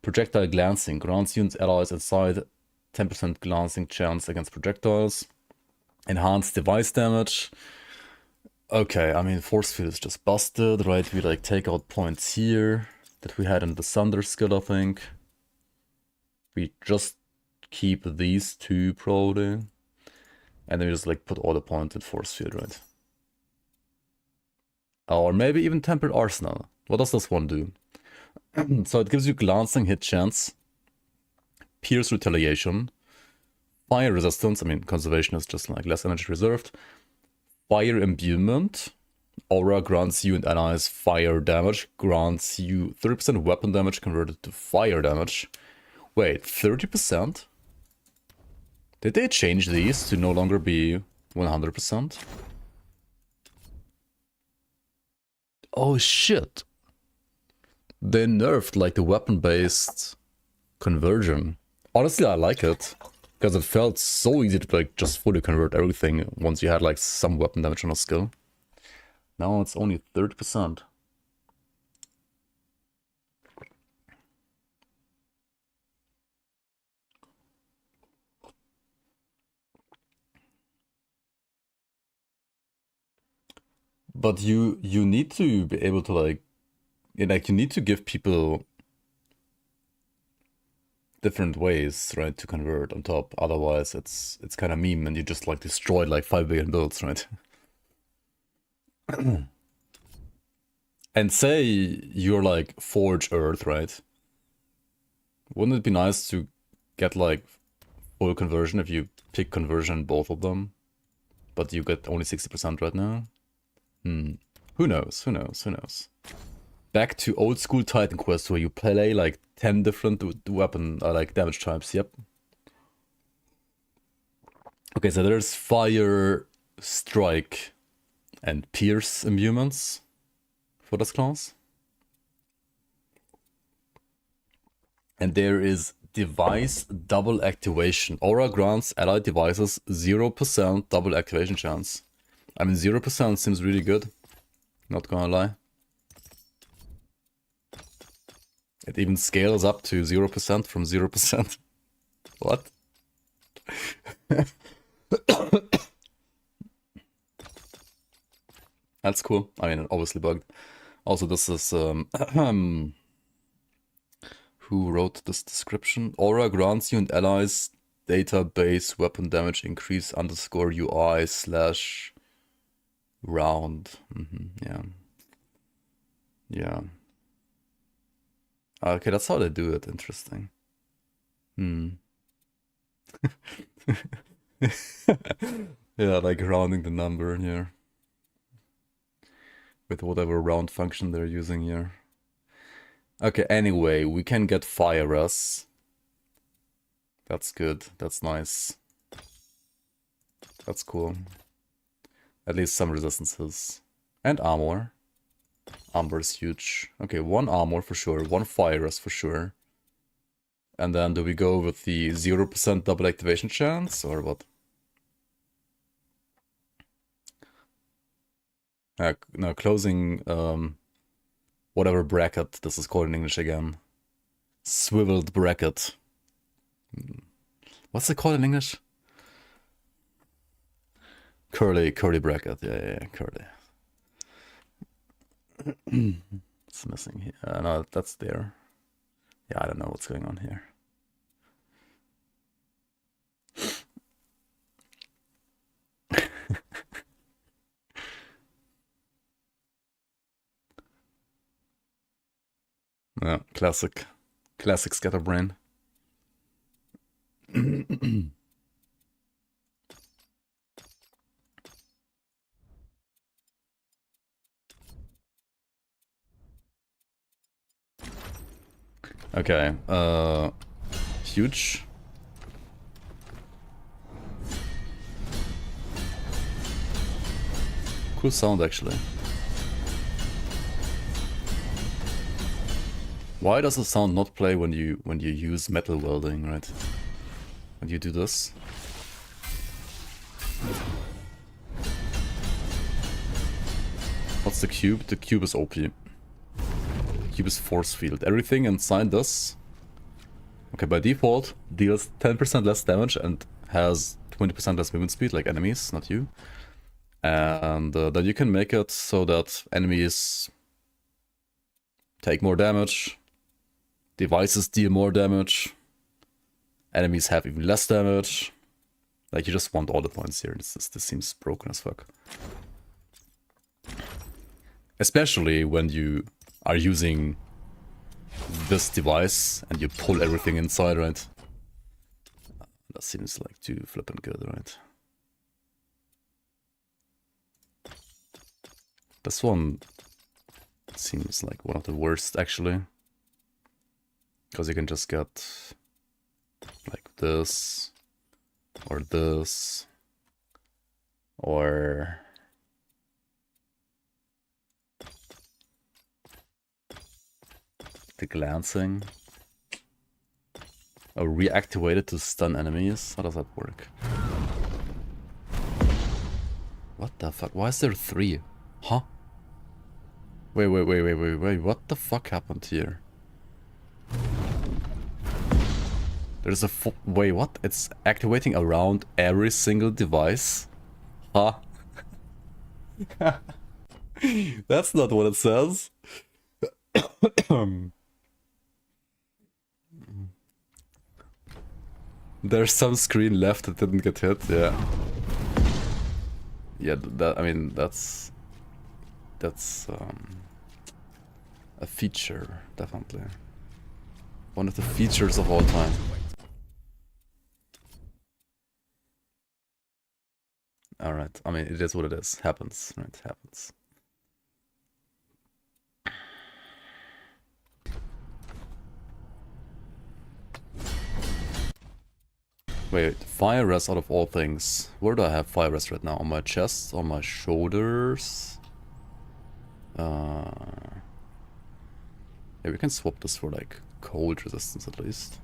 Projectile glancing. Grants you and allies inside 10% glancing chance against projectiles. Enhanced device damage. Okay, I mean, force field is just busted, right? We like take out points here that we had in the Thunder skill, I think. We just keep these two probably. And then you just like put all the points in force field, right? Or maybe even tempered arsenal. What does this one do? So it gives you glancing hit chance, pierce retaliation, fire resistance. I mean, conservation is just like less energy reserved. Fire imbuement. Aura grants you and allies fire damage, grants you 30% weapon damage converted to fire damage. Wait, 30%? Did they change these to no longer be 100%? Oh shit. They nerfed like the weapon-based conversion. Honestly, I like it. Because it felt so easy to like just fully convert everything once you had like some weapon damage on a skill. Now it's only 30%. But you need to be able to like you need to give people different ways, right, to convert on top. Otherwise it's kind of meme and you just like destroyed like 5 billion builds, right? And say you're like Forge Earth, right? Wouldn't it be nice to get like full conversion if you pick conversion both of them? But you get only 60% right now? Who knows? Who knows? Who knows? Back to old school Titan Quest where you play like 10 different weapon like damage types. Yep. Okay, so there's fire, strike, and pierce imbuements for this class. And there is device double activation. Aura grants allied devices 0% double activation chance. I mean, 0% seems really good. Not gonna lie. It even scales up to 0% from 0%. What? That's cool. I mean, obviously bugged. Also, this is who wrote this description? Aura grants you and allies database weapon damage increase underscore UI slash round. Yeah. Yeah. Okay, that's how they do it. Interesting. Yeah, like rounding the number here. With whatever round function they're using here. Okay, anyway, we can get Fire Rush. That's good. That's nice. That's cool. At least some resistances. And armor. Armor is huge. Okay, 1 armor for sure. 1 Fire Rush for sure. And then do we go with the 0% double activation chance or what? No, closing whatever bracket this is called in English again. Swiveled bracket. What's it called in English? Curly bracket. Yeah, curly. It's missing here. No, that's there. Yeah, I don't know what's going on here. Yeah, classic scatterbrain. Okay, huge. Cool sound actually. Why does the sound not play when you use metal welding, right? When you do this? What's the cube? The cube is OP. Cube is force field. Everything inside this, okay, by default, deals 10% less damage and has 20% less movement speed, like enemies, not you. And then you can make it so that enemies take more damage, devices deal more damage, enemies have even less damage, Like, you just want all the points here. This seems broken as fuck. Especially when you are using this device and you pull everything inside, right? That seems like too flippin' good, right? This one seems like one of the worst, actually. Because you can just get like this, or this, or the glancing, or reactivate it to stun enemies. How does that work? What the fuck? Why is there 3? Huh? Wait, what the fuck happened here? There's a wait, what? It's activating around every single device? Huh? That's not what it says. There's some screen left that didn't get hit, yeah. Yeah, that, I mean, that's a feature, definitely. One of the features of all time. Alright, I mean, it is what it is. Happens, right? Happens. Wait, fire rest out of all things. Where do I have fire rest right now? On my chest? On my shoulders? Yeah, we can swap this for like cold resistance at least.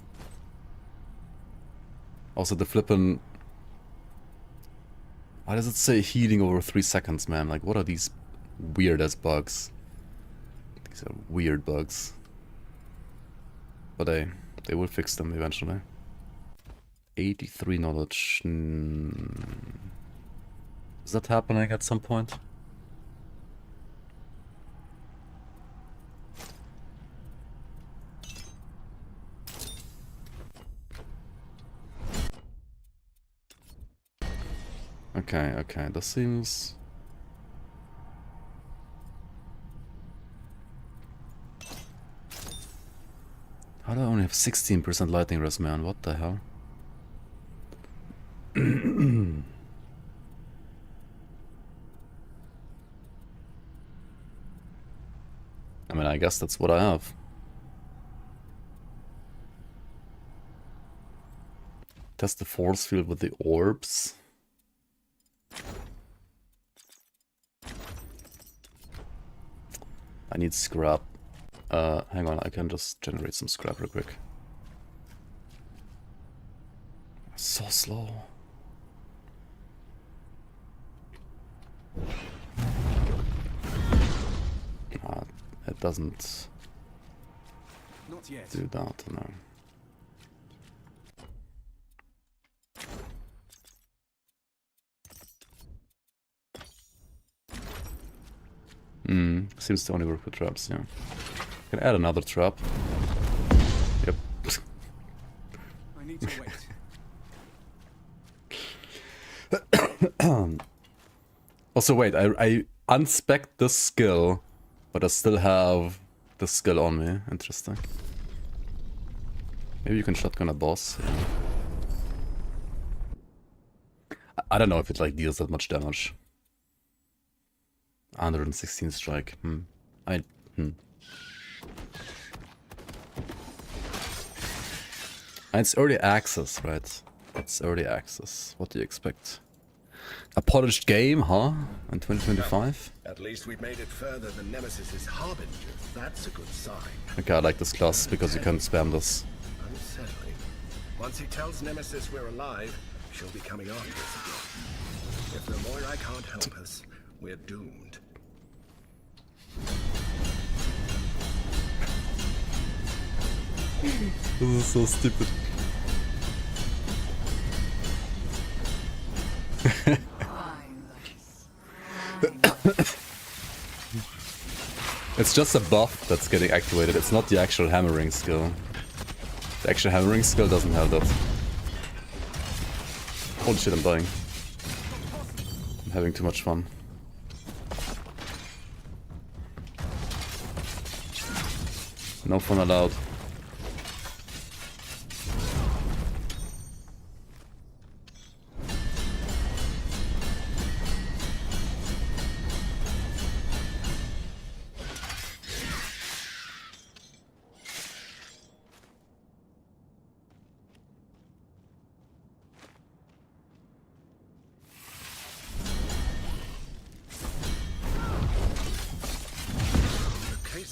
Also the flippin'... Why does it say healing over 3 seconds, man? Like, what are these weird-ass bugs? These are weird bugs. But they will fix them eventually. 83 knowledge. Is that happening at some point? Okay, that seems... How do I only have 16% lightning rest, man? What the hell? I mean, I guess that's what I have. Test the force field with the orbs. I need scrap. Hang on, I can just generate some scrap real quick. So slow. It doesn't Not yet. do that, no. Seems to only work with traps, yeah. Can add another trap. Yep. I need to wait. Also, wait, I unspec'd this skill, but I still have this skill on me. Interesting. Maybe you can shotgun a boss. Yeah. I don't know if it like deals that much damage. 116 strike. It's early access, right? It's early access. What do you expect? A polished game, huh? In 2025? At least we've made it further than Nemesis's harbinger. That's a good sign. Okay, I like this class because you can spam this. Unsettling. Once he tells Nemesis we're alive, she'll be coming after us again. If the Moirai can't help us, we're doomed. This is so stupid. It's just a buff that's getting activated. It's not the actual hammering skill. The actual hammering skill doesn't have that. Holy shit, I'm dying. I'm having too much fun. No fun allowed.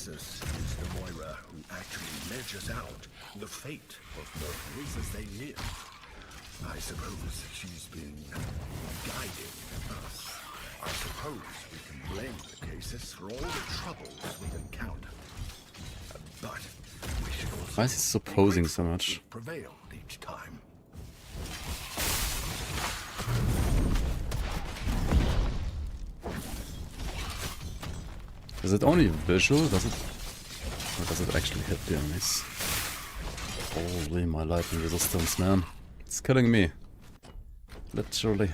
Is the Moira who actually measures out the fate of mortals as they live. I suppose she's been guiding us. I suppose we can blame the cases for all the troubles we've encountered. But we should also why is he supposing so much? Prevailed each time. Is it only visual? Does it, or does it actually hit the enemies? Holy, my lightning resistance, man. It's killing me. Literally.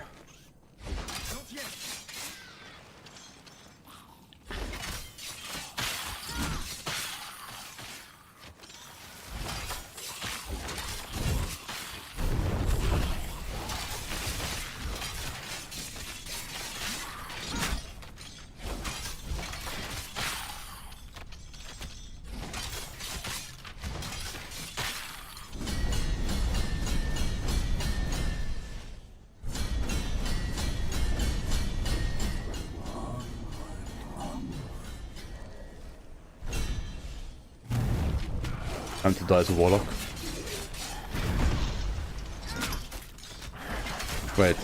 Time to die to Warlock. Wait.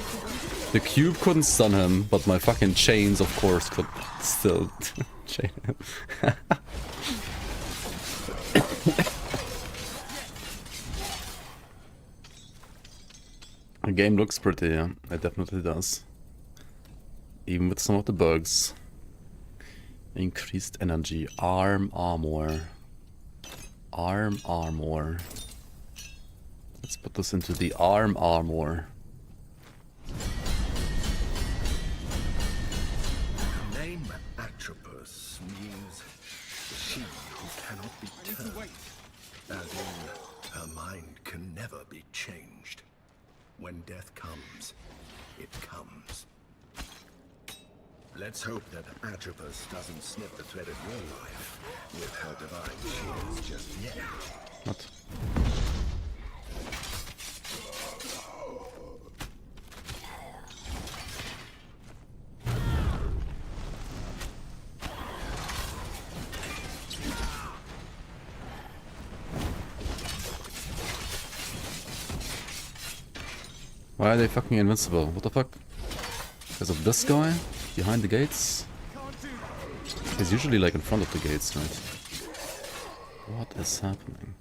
The cube couldn't stun him, but my fucking chains, of course, could still chain him. The game looks pretty, yeah. It definitely does. Even with some of the bugs. Increased energy. Arm armor. Arm armor. Let's put this into the arm armor. The name Atropos means she who cannot be turned. As in, her mind can never be changed. When death comes, it comes. Let's hope that Atropos doesn't snip the thread of your life with her divine shears just yet. What? Why are they fucking invincible? What the fuck? Because of this guy? Behind the gates? He's usually like in front of the gates, right? What is happening?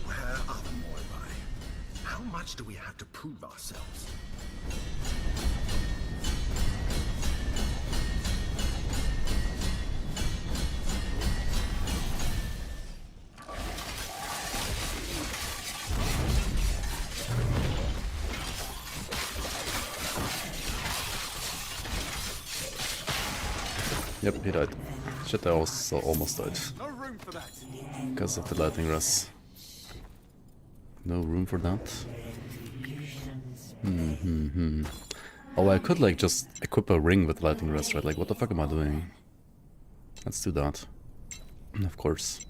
Where are the Moirai? How much do we have to prove ourselves? Yep, he died. Shit, I also almost died. Because of the lightning rest. No room for that? Oh, I could like just equip a ring with lightning rest, right? Like, what the fuck am I doing? Let's do that. Of course.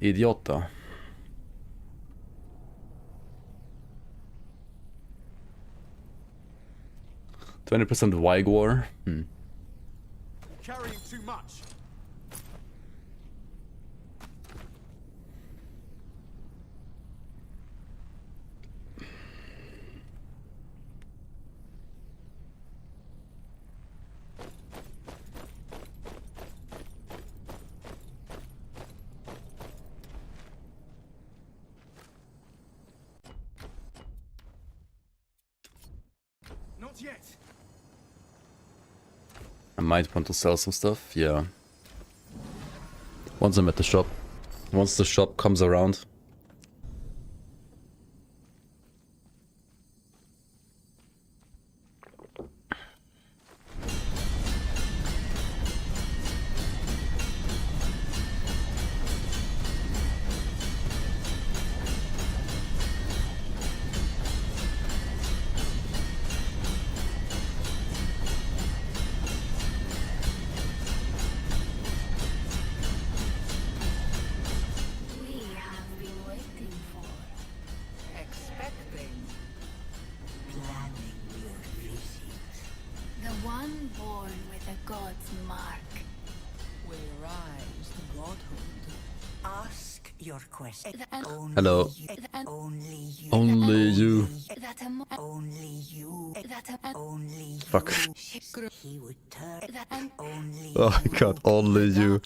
Idiota. %20% Vigor. Carrying too much. Not yet. might want to sell some stuff, yeah. Once I'm at the shop. Once the shop comes around. Hello. Only you. Fuck. Oh my god, only you.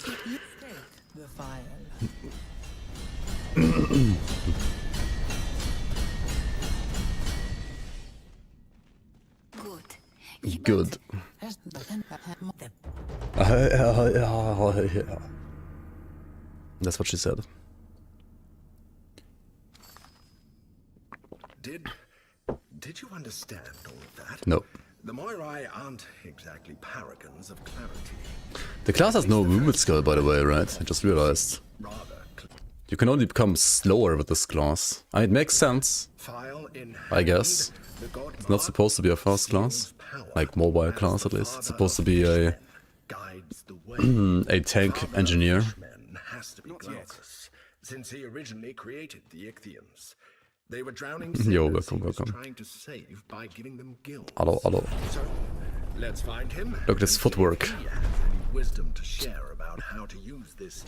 Good. Yeah. That's what she said. Did you understand all of that? No. The Moirai aren't exactly paragons of clarity. The class has no movement skill, by the way, right? I just realized. You can only become slower with this class. I mean, it makes sense, I guess. It's not supposed to be a fast class. Like, mobile class, at least. It's supposed to be a... a tank engineer. Since he originally created the Ichthians. They were drowning Yo, welcome. trying to save by giving them guild. Hello. So, let's find him. Look at his footwork. He has any wisdom to share about how to use this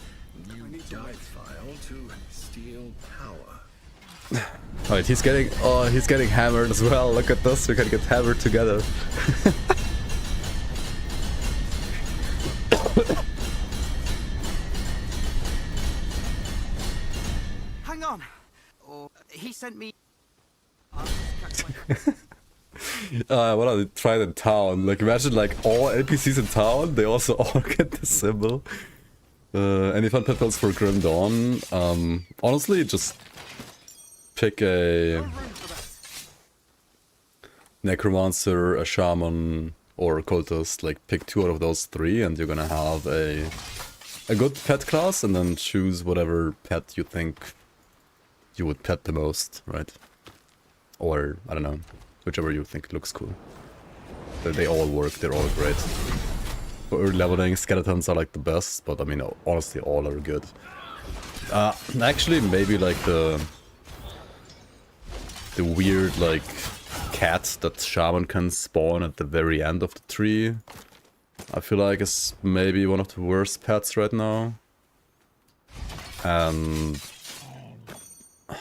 new dive file to steal power. Alright, he's getting hammered as well. Look at this, we're gonna get hammered together. Hang on. He sent me. What are they trying in town? Like, imagine like all NPCs in town, they also all get the symbol. Any fun pitfalls for Grim Dawn? Honestly, just pick a necromancer, a shaman, or a cultist. Like, pick 2 out of those 3, and you're gonna have a good pet class, and then choose whatever pet you think you would pet the most, right? Or, I don't know, whichever you think looks cool. They all work, they're all great. For early leveling, skeletons are like the best, but I mean, honestly, all are good. Actually, maybe like the weird, like, cat that shaman can spawn at the very end of the tree. I feel like it's maybe one of the worst pets right now. And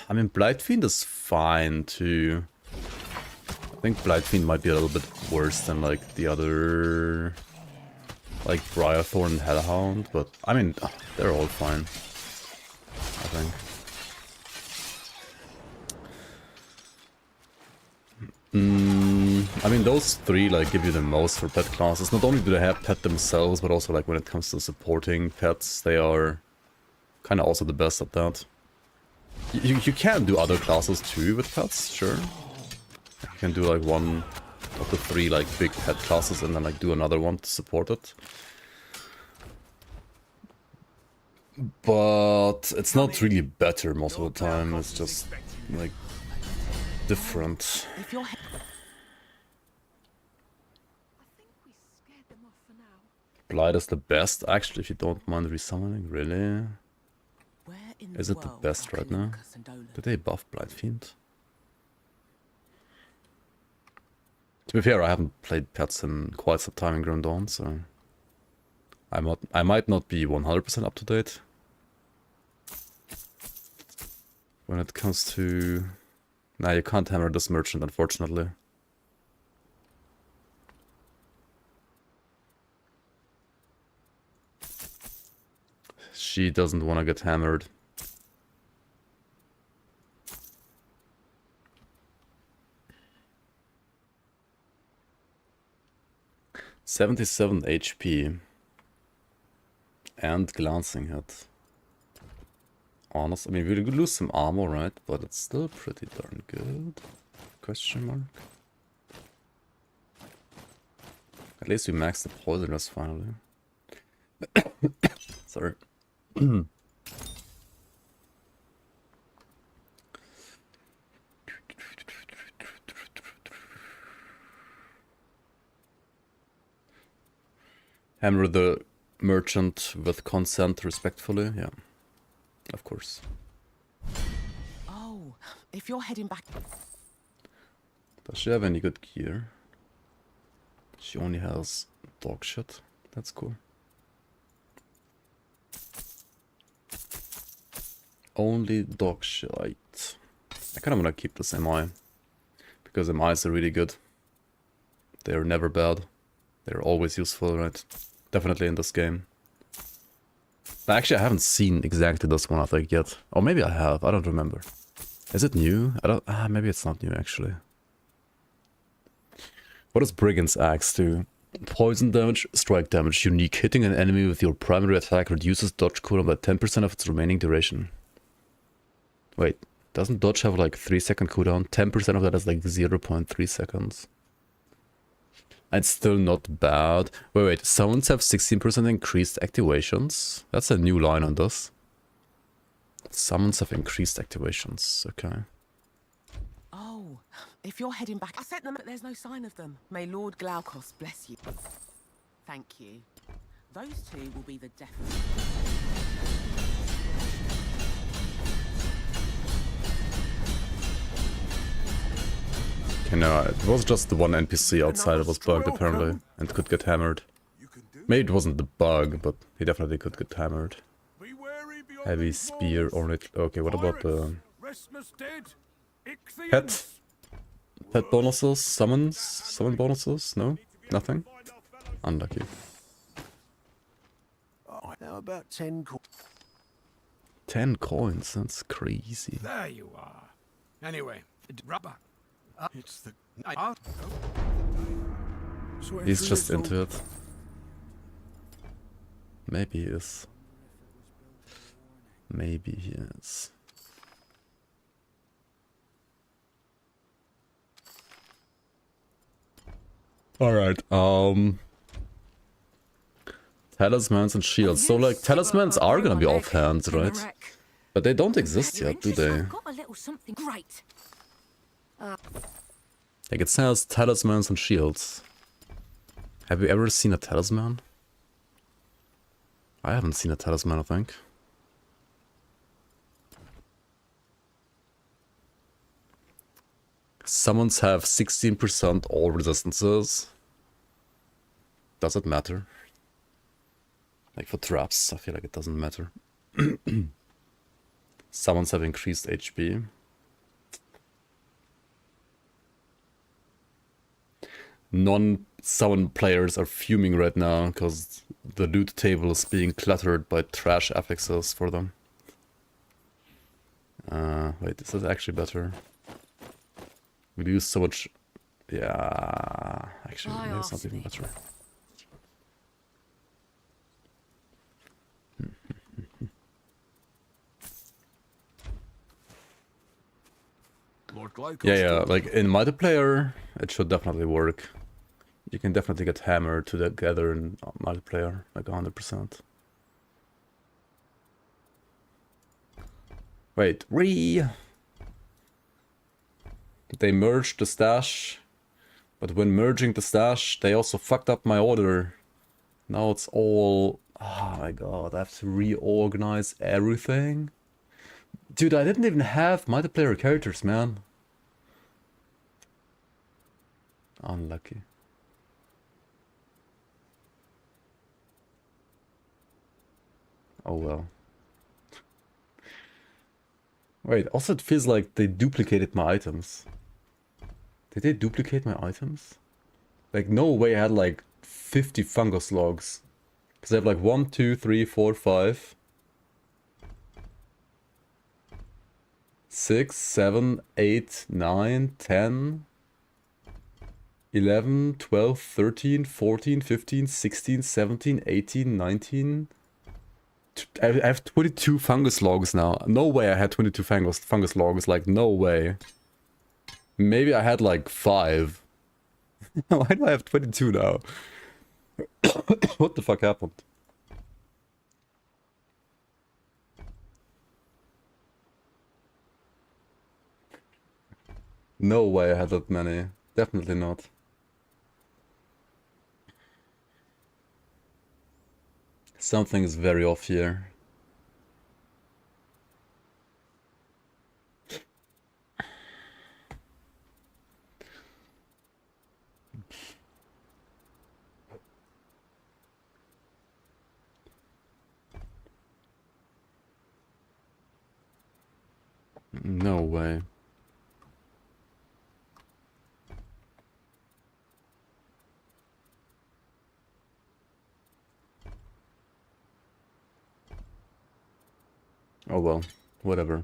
I mean, Blightfiend is fine too. I think Blightfiend might be a little bit worse than like the other, like Briarthorn and Hellhound, but I mean, they're all fine, I think. I mean, those 3 like give you the most for pet classes. Not only do they have pet themselves, but also like when it comes to supporting pets, they are kind of also the best at that. You can do other classes too with pets, sure. You can do like one of the 3 like big pet classes and then like do another one to support it. But it's not really better most of the time, it's just like different. Blight is the best, actually, if you don't mind resummoning, really? Is it the best right now? Did they buff Blightfiend? To be fair, I haven't played pets in quite some time in Grim Dawn, so I might not be 100% up to date when it comes to... Nah, you can't hammer this merchant, unfortunately. She doesn't want to get hammered. 77 HP. And glancing hit. Honest, I mean, we could lose some armor, right? But it's still pretty darn good. Question mark. At least we maxed the poisoners finally. Sorry. Hammer the merchant with consent respectfully, yeah. Of course. Oh, if you're heading back... Does she have any good gear? She only has dog shit. That's cool. Only dog shit. I kind of want to keep this MI. Because MIs are really good. They're never bad. They're always useful, right? Definitely in this game. But actually, I haven't seen exactly this one, I think, yet. Or maybe I have. I don't remember. Is it new? I don't... maybe it's not new, actually. What does Brigand's Axe do? Poison damage, strike damage. Unique. Hitting an enemy with your primary attack reduces dodge cooldown by 10% of its remaining duration. Wait, doesn't dodge have like 3-second cooldown? 10% of that is like 0.3 seconds. It's still not bad. Wait, summons have 16% increased activations. That's a new line on this. Summons have increased activations, okay. Oh, if you're heading back... I sent them, but there's no sign of them. May Lord Glaukos bless you. Thank you. Those two will be the definite... Okay, no, it was just the one NPC outside that was bugged apparently, and could get hammered. Maybe it wasn't the bug, but he definitely could get hammered. Heavy spear, ornate... Okay, what about the... Pet? Pet bonuses? Summons? Summon bonuses? No? Nothing? Unlucky. How about 10 coins? 10 coins? That's crazy. There you are. Anyway, rubber. It's the... He's just into it. Maybe he is. Maybe he is. Alright, talismans and shields. So like talismans are gonna be offhand, right? But they don't exist yet, do they? Got a little something great. Like it says talismans and shields. Have you ever seen a talisman? I haven't seen a talisman, I think. Summons have 16% all resistances. Does it matter? Like for traps, I feel like it doesn't matter. Summons have increased HP. Non-summon players are fuming right now because the loot table is being cluttered by trash affixes for them. Wait, is that actually better? We lose so much... Yeah... Actually, maybe it's not even better. Yeah, like in multiplayer, it should definitely work. You can definitely get hammered together in multiplayer, like 100%. Wait, They merged the stash, but when merging the stash, they also fucked up my order. Now it's all... Oh my god, I have to reorganize everything? Dude, I didn't even have multiplayer characters, man. Unlucky. Oh well. Wait, also it feels like they duplicated my items. Did they duplicate my items? Like, no way I had like 50 fungus logs. Because I have like 1, 2, 3, 4, 5... 6, 7, 8, 9, 10... 11, 12, 13, 14, 15, 16, 17, 18, 19. I have 22 fungus logs now. No way I had 22 fungus logs, like no way. Maybe I had like 5. Why do I have 22 now? What the fuck happened? No way I had that many. Definitely not. Something is very off here. No way. Oh well, whatever.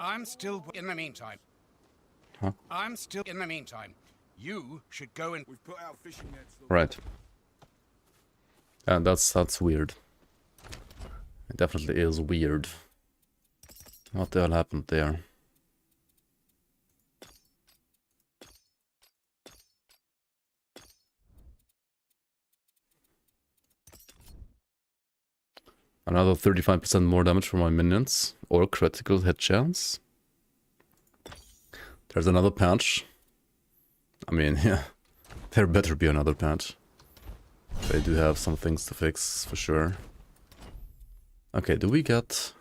I'm still in the meantime. Huh? I'm still in the meantime. You should go and... We've put out fishing nets. Right. And that's weird. It definitely is weird. What the hell happened there? Another 35% more damage for my minions, or critical hit chance. There's another patch. I mean, yeah, there better be another patch. They do have some things to fix, for sure. Okay, do we get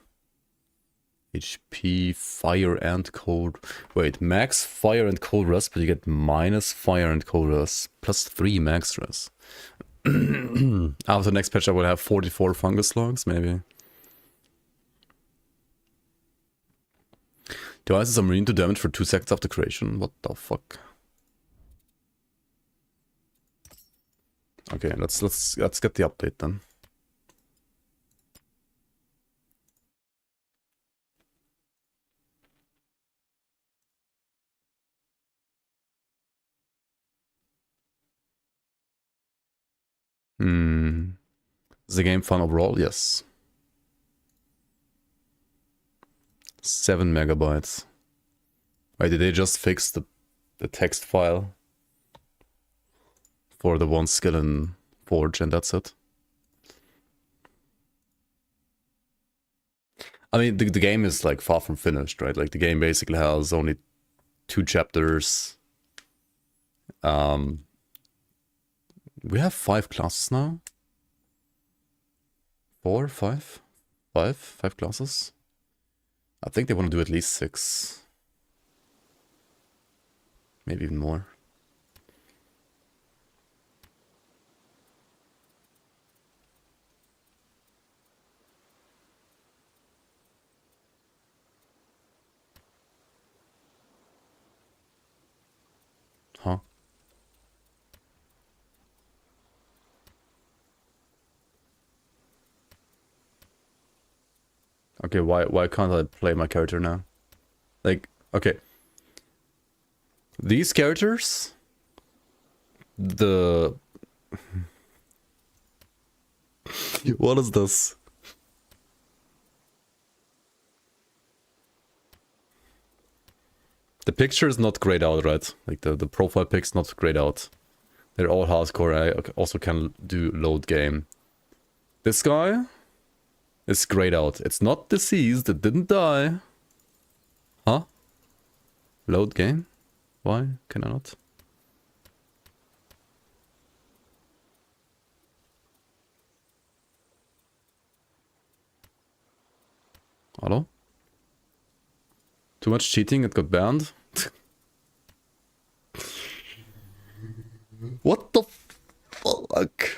HP, fire and cold? Wait, max fire and cold rest, but you get minus fire and cold rest, plus 3 max rest. After the next patch I will have 44 fungus logs, maybe. Devices are immune to damage for 2 seconds after creation. What the fuck? Okay, let's get the update then. Is the game fun overall? Yes. 7 megabytes. Wait, did they just fix the text file for the one skill in Forge and that's it? I mean, the game is like far from finished, right? Like the game basically has only 2 chapters. We have 5 classes now. 4, 5? 5 classes? I think they want to do at least 6. Maybe even more. Huh? Okay, why can't I play my character now? Like, okay. These characters, what is this? The picture is not grayed out, right? Like the profile pic's not grayed out. They're all hardcore. I also can do load game. This guy is grayed out. It's not deceased. It didn't die. Huh? Load game? Why can I not? Hello? Too much cheating, it got banned? What the fuck?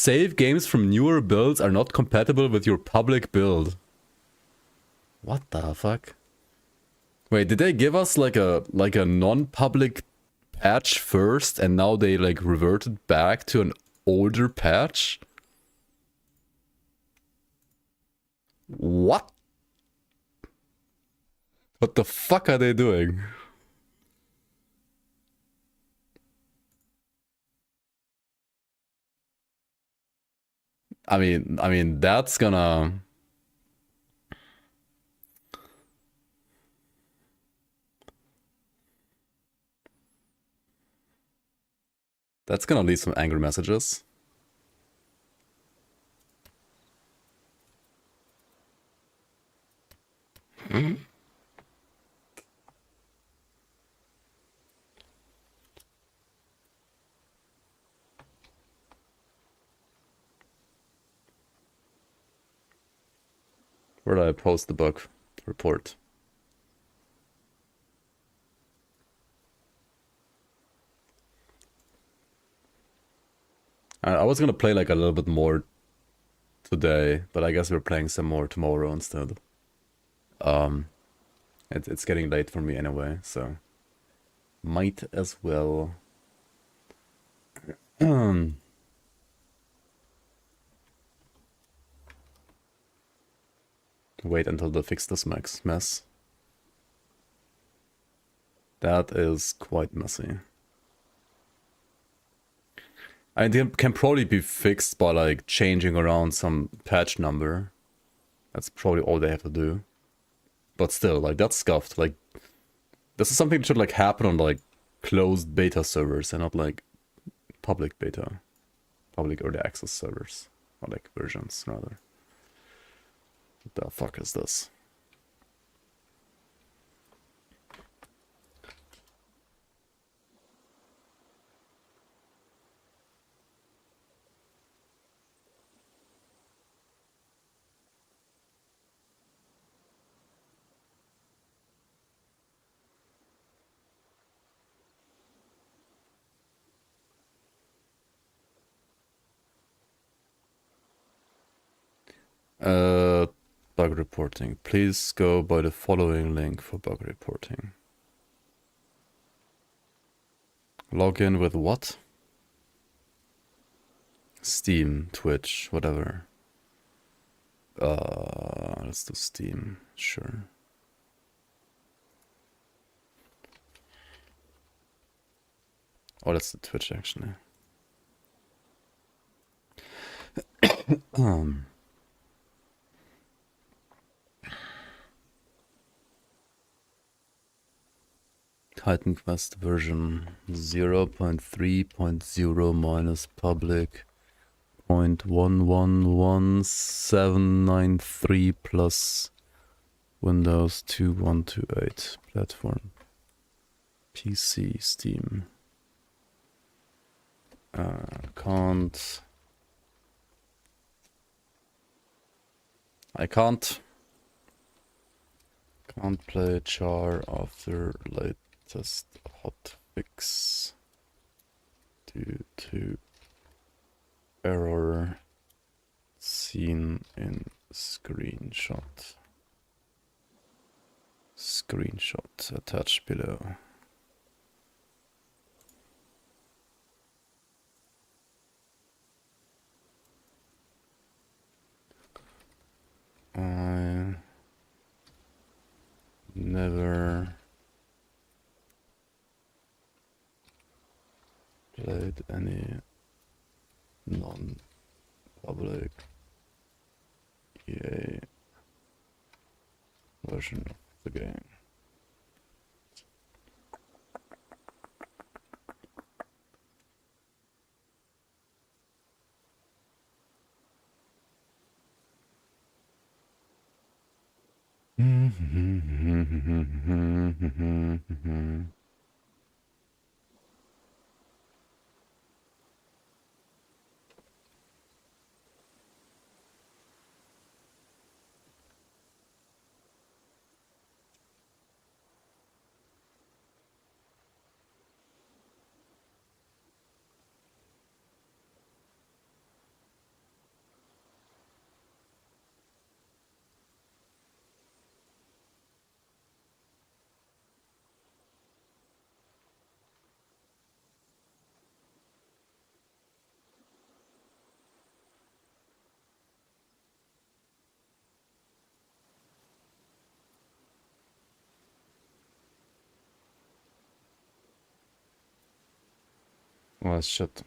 Save games from newer builds are not compatible with your public build. What the fuck? Wait, did they give us like a non-public patch first and now they like reverted back to an older patch? What? What the fuck are they doing? I mean that's gonna leave some angry messages. Where did I post the bug report? I was gonna play like a little bit more today, but I guess we're playing some more tomorrow instead. It's getting late for me anyway, so might as well. Wait until they fix this mess. That is quite messy. I think it can probably be fixed by like changing around some patch number. That's probably all they have to do. But still, like that's scuffed. Like this is something that should like happen on like closed beta servers and not like public beta. Public early access servers. Or like versions rather. What the fuck is this? Bug reporting. Please go by the following link for bug reporting. Log in with what? Steam, Twitch, whatever. Let's do Steam, sure. Oh, that's the Twitch actually. Titan Quest version 0.3.0 minus public 0.111793 plus Windows 2128 platform. PC, Steam. I can't play Char after latest hotfix due to error seen in screenshot. Screenshot attached below. I never played any non-public EA version of the game. Oh shit.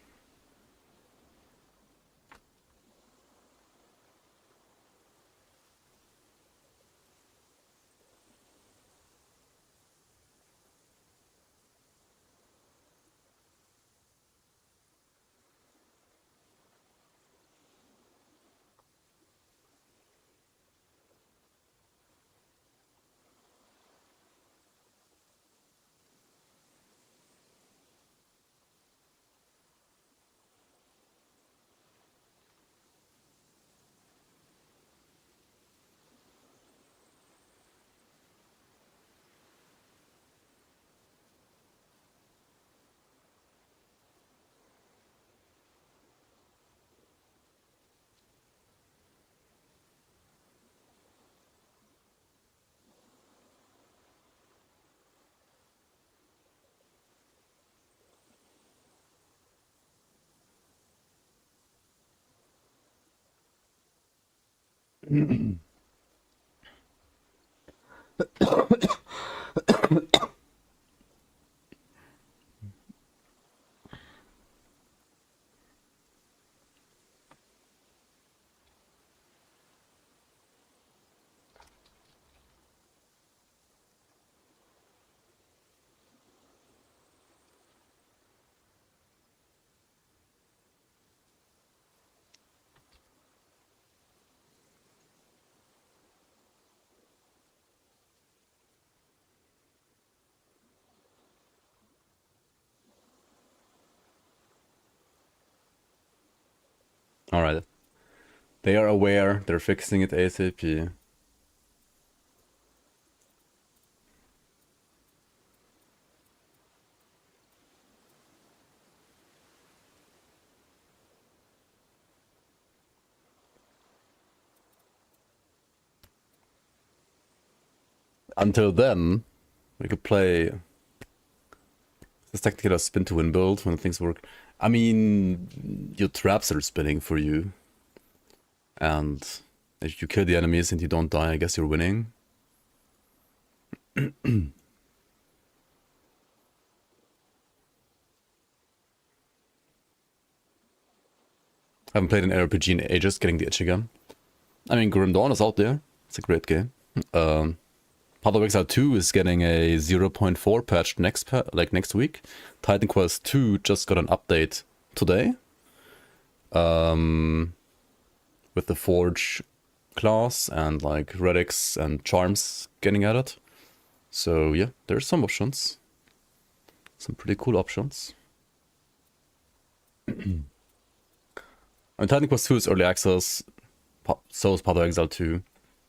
Alright. They are aware, they're fixing it ASAP. Until then, we could play this technically a spin to win build when things work. I mean, your traps are spinning for you. And if you kill the enemies and you don't die, I guess you're winning. I haven't played an RPG in ages, getting the itch again. I mean, Grim Dawn is out there. It's a great game. Path of Exile 2 is getting a 0.4 patch next week. Titan Quest 2 just got an update today. With the Forge class and like Relics and Charms getting added. So yeah, there's some options. Some pretty cool options. And Titan Quest 2 is early access. So is Path of Exile 2.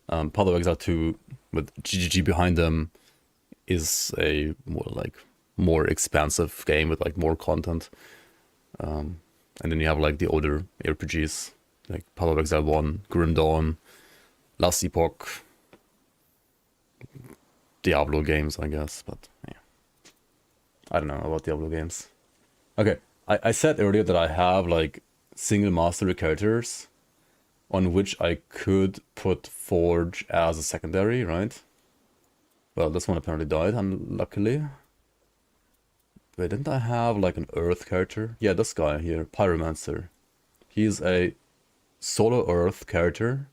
Path of Exile 2 with GGG behind them is a more expansive game with like more content. And then you have like the older RPGs like Path of Exile 1, Grim Dawn, Last Epoch, Diablo games, I guess, but yeah. I don't know about Diablo games. Okay, I said earlier that I have like single mastery characters on which I could put Forge as a secondary, right? Well, this one apparently died, unluckily. Wait, didn't I have like an Earth character? Yeah, this guy here, Pyromancer. He's a solo Earth character,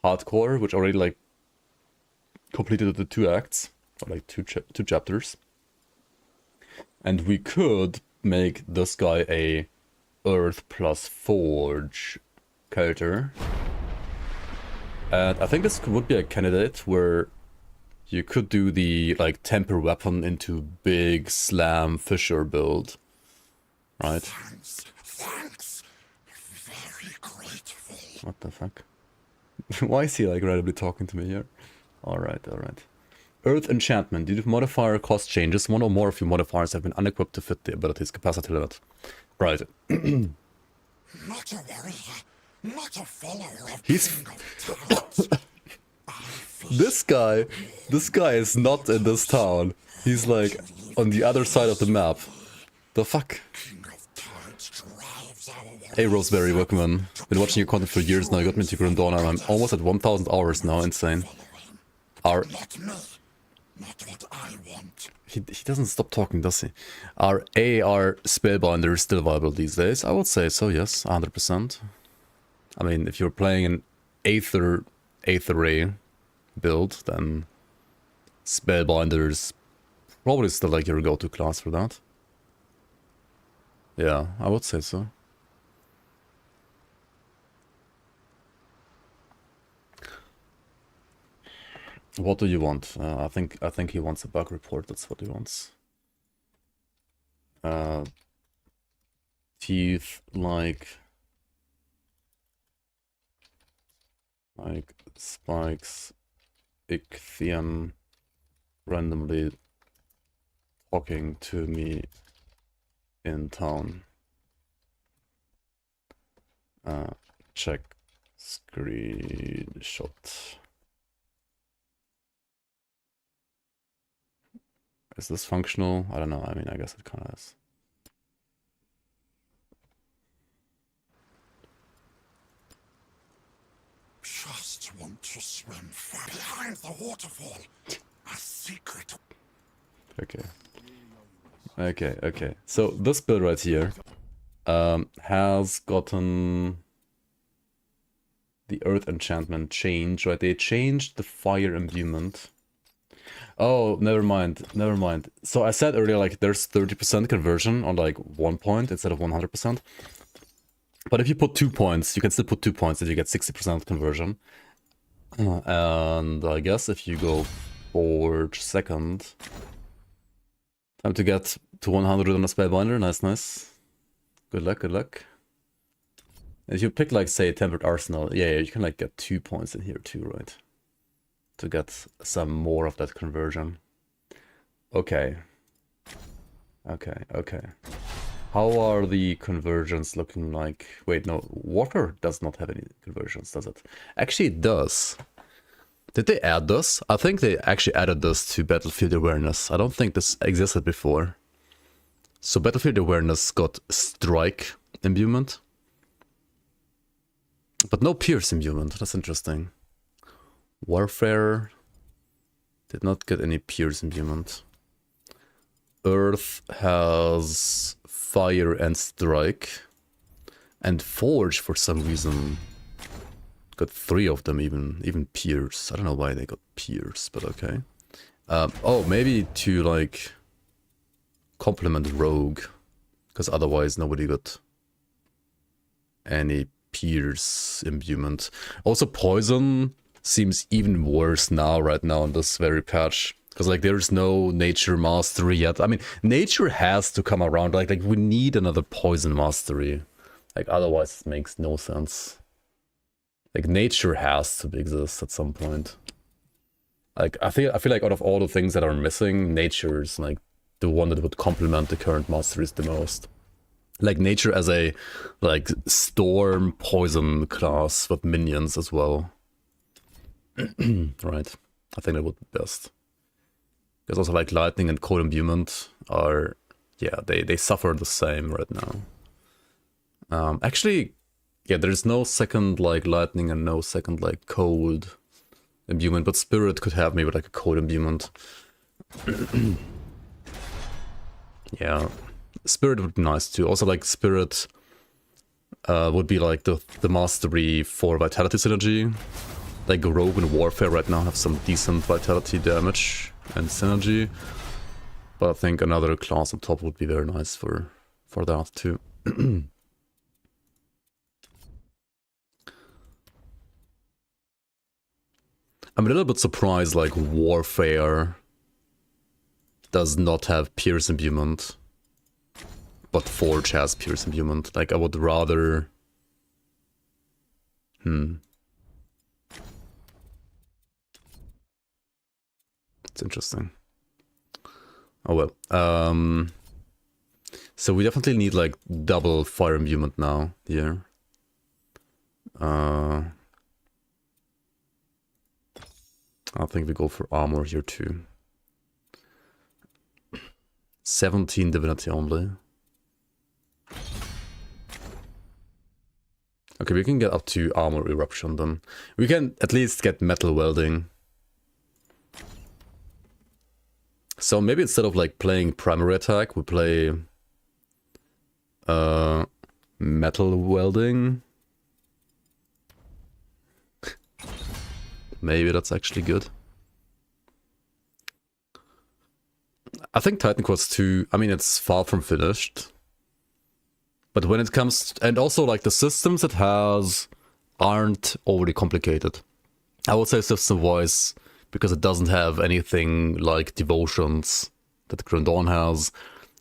hardcore, which already like completed the 2 acts, or like two chapters. And we could make this guy a Earth plus Forge character. And I think this would be a candidate where you could do the like temper weapon into big slam Fisher build, right? Thanks. Very grateful. What the fuck? Why is he like randomly talking to me here? Alright, alright. Earth enchantment. Due to modifier cost changes, one or more of your modifiers have been unequipped to fit the ability's capacity limit. Right. Not a warrior, not a fellow. He's this guy is not in this town. He's like on the other side of the map. The fuck? Hey Roseberry, welcome in. Been watching your content for years now. You got me into Grim Dawn. I'm almost at 1,000 hours now. Insane. Not what I want. He doesn't stop talking, does he? Are AR Spellbinder still viable these days? I would say so, yes, 100%. I mean, if you're playing an Aether Ray build, then Spellbinder's probably still like your go-to class for that. Yeah, I would say so. What do you want? I think he wants a bug report. That's what he wants. Teeth like spikes, ichthyam randomly talking to me in town. Check screenshot. Is this functional? I don't know. I mean, I guess it kind of is. Just want to swim far behind the waterfall. A secret. Okay. Okay. So this build right here has gotten the earth enchantment change, right? They changed the fire imbuement. Oh, never mind. So I said earlier, like, there's 30% conversion on, like, 1 point instead of 100%. But if you put 2 points, you can still put 2 points and you get 60% conversion. And I guess if you go forge second, time to get to 100 on a Spellbinder. Nice. Good luck. If you pick, like, say, Tempered Arsenal, yeah, you can, like, get 2 points in here too, right? To get some more of that conversion. Okay. How are the conversions looking like? Wait, no, water does not have any conversions, does it? Actually, it does. Did they add this? I think they actually added this to Battlefield Awareness. I don't think this existed before. So Battlefield Awareness got Strike imbuement, but no Pierce imbuement. That's interesting. Warfare did not get any Pierce imbuement. Earth has Fire and Strike. And Forge, for some reason, got 3 of them, even Pierce. I don't know why they got Pierce, but okay. Oh, maybe to, like, complement Rogue, because otherwise nobody got any Pierce imbuement. Also, Poison seems even worse right now in this very patch, because, like, there's no nature mastery yet. I mean, nature has to come around. Like we need another poison mastery. Like, otherwise it makes no sense. Like, nature has to exist at some point. Like, I feel like out of all the things that are missing, nature is, like, the one that would complement the current masteries the most. Like, nature as a, like, storm poison class with minions as well. Right, I think that would be best. Because also, like, lightning and cold imbuement are, yeah, they suffer the same right now. Actually, yeah, there's no second, like, lightning and no second, like, cold imbuement, but Spirit could have maybe, like, a cold imbuement. Yeah, Spirit would be nice too. Also, like, Spirit would be, like, the mastery for vitality synergy. Like, Rogue and Warfare right now have some decent vitality damage and synergy, but I think another class on top would be very nice for that too. I'm a little bit surprised, like, Warfare does not have Pierce imbuement, but Forge has Pierce imbuement. Like, I would rather... It's interesting. Oh well. So we definitely need, like, double fire imbuement now here. I think we go for armor here too. 17 divinity only. Okay, we can get up to armor eruption then. We can at least get metal welding. So maybe instead of like playing primary attack, we play metal welding. Maybe that's actually good. I think Titan Quest 2, I mean, it's far from finished. But when it comes, and also like the systems it has aren't overly complicated. I would say system-wise, because it doesn't have anything like devotions that Grim Dawn has.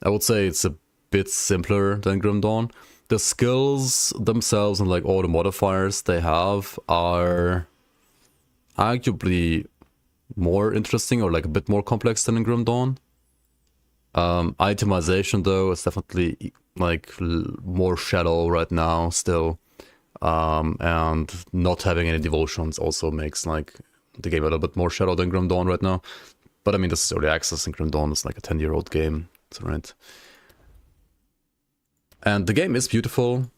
I would say it's a bit simpler than Grim Dawn. The skills themselves and like all the modifiers they have are arguably more interesting or like a bit more complex than in Grim Dawn. Itemization though is definitely like more shadow right now still. And not having any devotions also makes like the game a little bit more shadow than Grim Dawn right now. But I mean, this is early access and Grim Dawn is like a 10-year-old game. So, right. And the game is beautiful.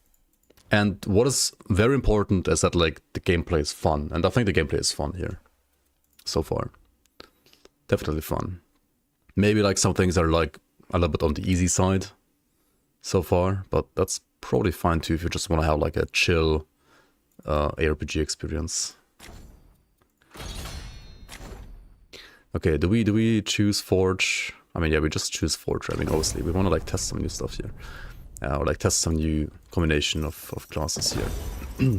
And what is very important is that like the gameplay is fun. And I think the gameplay is fun here. So far. Definitely fun. Maybe like some things are like a little bit on the easy side so far. But that's probably fine too if you just want to have like a chill ARPG experience. Okay, do we choose Forge? I mean, yeah, we just choose Forge. I mean, obviously, we want to like test some new stuff here. Or like test some new combination of classes here.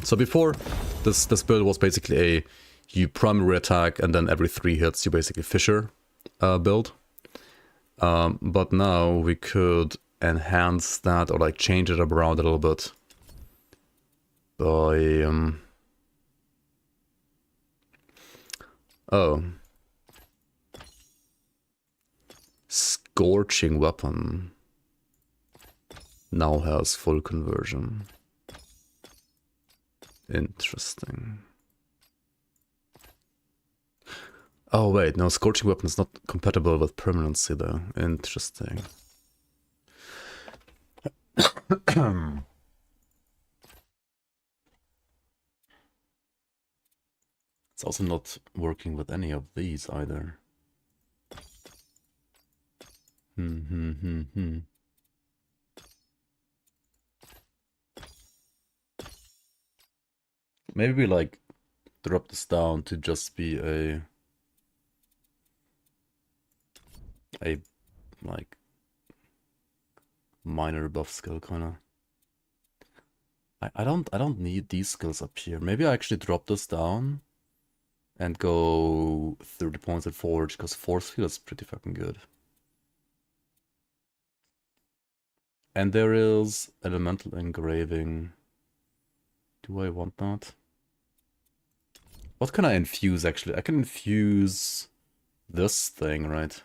So before, this build was basically a you primary attack and then every 3 hits you basically Fisher build. But now we could enhance that or like change it around a little bit by Scorching Weapon now has full conversion. Interesting. Oh wait, no, Scorching Weapon is not compatible with permanency though. Interesting. It's also not working with any of these either. Maybe we like drop this down to just be a like minor buff skill kinda. I don't need these skills up here. Maybe I actually drop this down and go 30 points at Forge, because Force Field is pretty fucking good. And there is Elemental Engraving. Do I want that? What can I infuse actually? I can infuse this thing, right?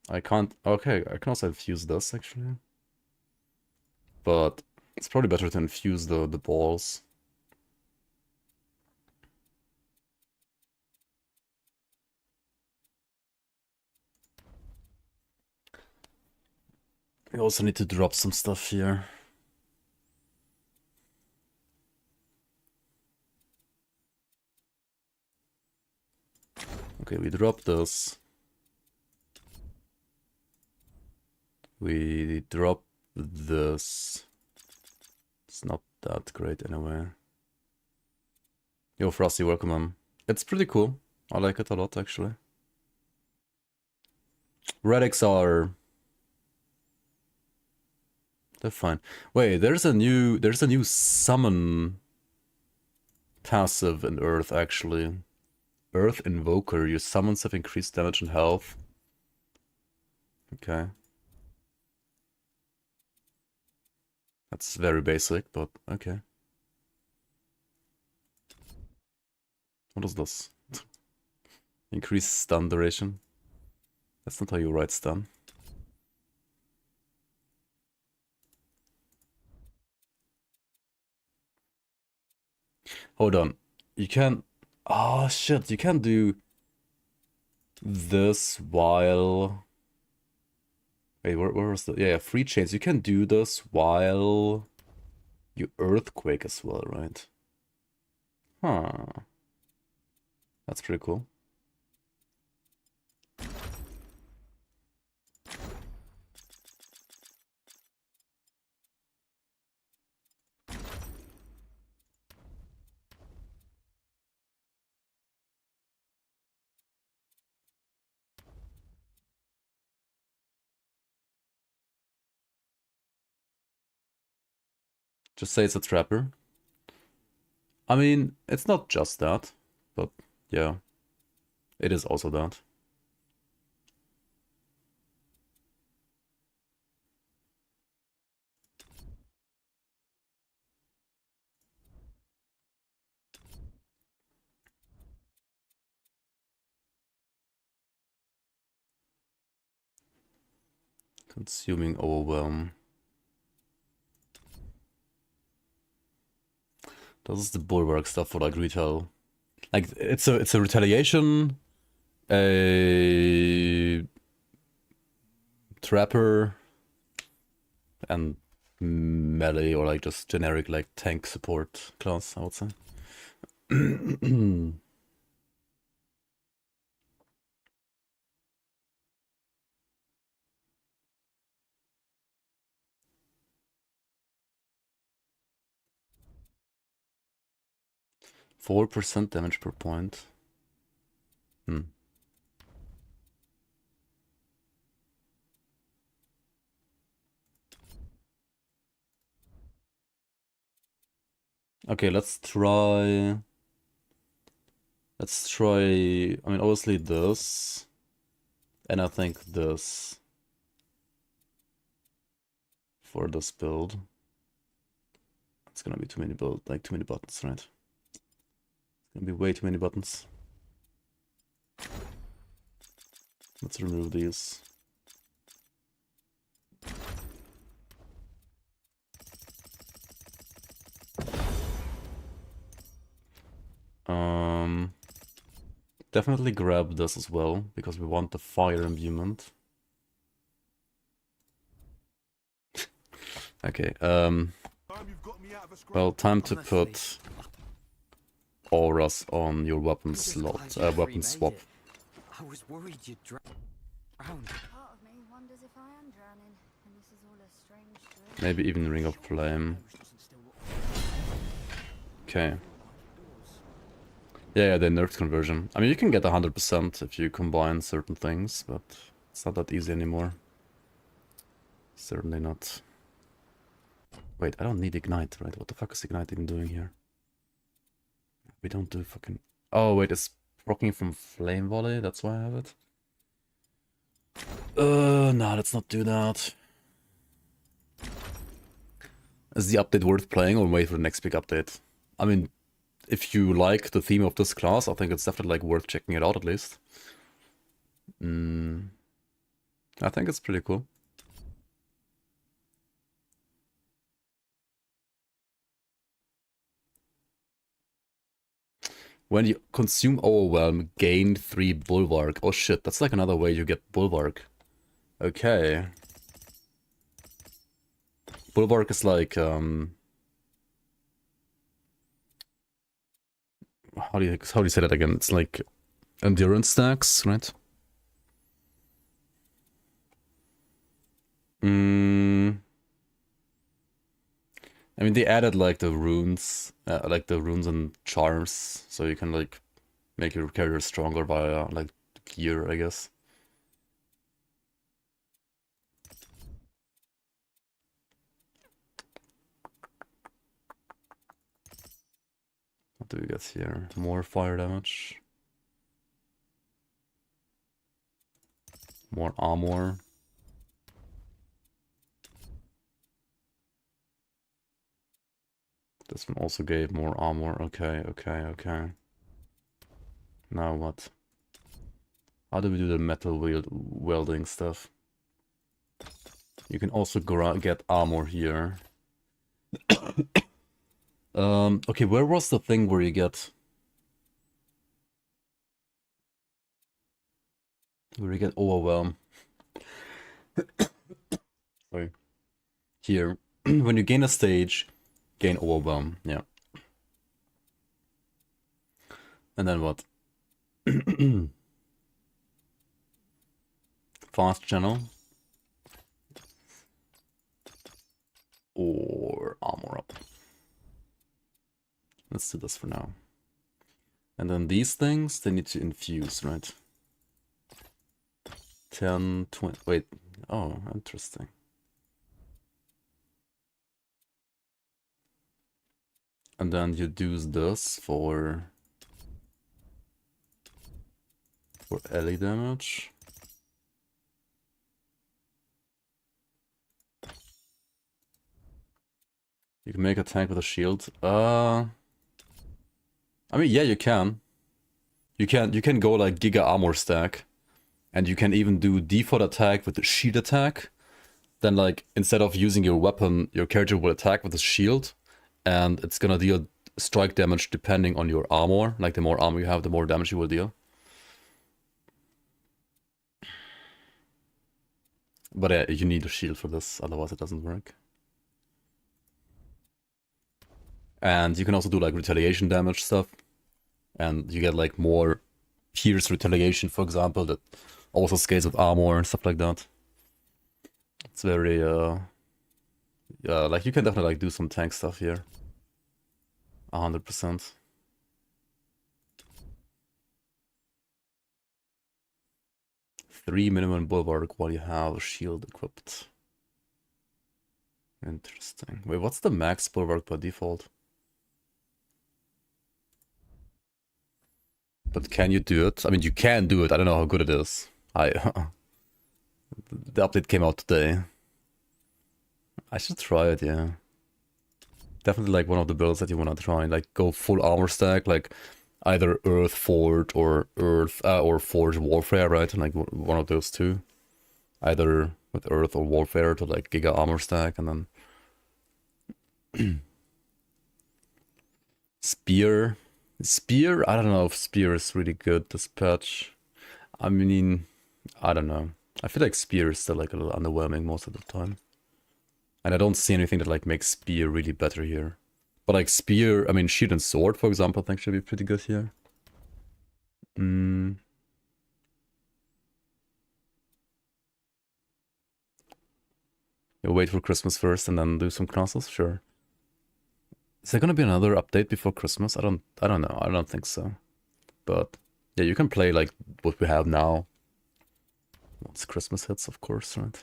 I can't. Okay, I can also infuse this actually. But it's probably better to infuse the balls. We also need to drop some stuff here. Okay, we drop this. We drop this. It's not that great anyway. Yo, Frosty, welcome on. It's pretty cool. I like it a lot, actually. Relics are... they're fine. Wait, there's a new summon passive in Earth, actually. Earth Invoker. Your summons have increased damage and health. Okay. That's very basic, but okay. What is this? Increase stun duration. That's not how you write stun. Hold on. You can... oh shit, you can do this while... wait, where was the... yeah, free chains. You can do this while you earthquake as well, right? Huh. That's pretty cool. Just say it's a trapper. I mean, it's not just that, but yeah, it is also that. Consuming overwhelm. This is the bulwark stuff for like retail. Like it's a retaliation, a trapper, and melee or like just generic like tank support class, I would say. 4% damage per point. Okay, let's try. I mean, obviously this, and I think this for this build. It's gonna be too many too many buttons, right? It's gonna be way too many buttons. Let's remove these. Definitely grab this as well, because we want the fire imbuement. Okay, well, time to put auras on your weapon slot, weapon swap. I was worried you'd drown. Part of me wonders if I am drowning, and this is all a strange dream. Maybe even Ring of Flame. Okay. Yeah, the nerfed conversion. I mean, you can get 100% if you combine certain things, but it's not that easy anymore. Certainly not. Wait, I don't need Ignite, right? What the fuck is Ignite even doing here? We don't do fucking... Oh, wait, it's proccing from Flame Volley? That's why I have it? No, let's not do that. Is the update worth playing or wait for the next big update? I mean, if you like the theme of this class, I think it's definitely like worth checking it out at least. I think it's pretty cool. When you consume Overwhelm, gain 3 Bulwark. Oh shit, that's like another way you get Bulwark. Okay. Bulwark is like, how do you say that again? It's like endurance stacks, right? I mean, they added like the runes and charms, so you can like make your character stronger via like gear, I guess. What do we get here? More fire damage. More armor. This one also gave more armor. Okay. Now what? How do we do the metal welding stuff? You can also get armor here. Okay, where was the thing where you get... Where you get overwhelm? Sorry. Here. When you gain a stage, gain overwhelm, yeah. And then what? Fast channel. Or armor up. Let's do this for now. And then these things, they need to infuse, right? 10, 20, wait. Oh, interesting. And then you do this for LE damage. You can make a tank with a shield. I mean, yeah, you can. You can go like Giga Armor stack. And you can even do default attack with the shield attack. Then like, instead of using your weapon, your character will attack with a shield. And it's gonna deal strike damage depending on your armor. Like the more armor you have, the more damage you will deal. But yeah, you need a shield for this, otherwise it doesn't work. And you can also do like retaliation damage stuff. And you get like more pierce retaliation, for example, that also scales with armor and stuff like that. It's very, yeah, like you can definitely like do some tank stuff here. 100%. Three minimum bulwark while you have a shield equipped. Interesting. Wait, what's the max bulwark by default? But can you do it? I mean, you can do it. I don't know how good it is. The update came out today. I should try it, yeah. Definitely like one of the builds that you want to try. Like go full armor stack, like either Earth Forge or Forge Warfare, right? And like one of those two. Either with Earth or Warfare to like Giga Armor stack, and then Spear. Spear? I don't know if Spear is really good this patch. I mean, I don't know. I feel like Spear is still like a little underwhelming most of the time. And I don't see anything that like makes Spear really better here. But like Spear, I mean Shield and Sword, for example, I think should be pretty good here. You wait for Christmas first and then do some classes? Sure. Is there gonna be another update before Christmas? I don't know. I don't think so. But yeah, you can play like what we have now. Once Christmas hits, of course, right?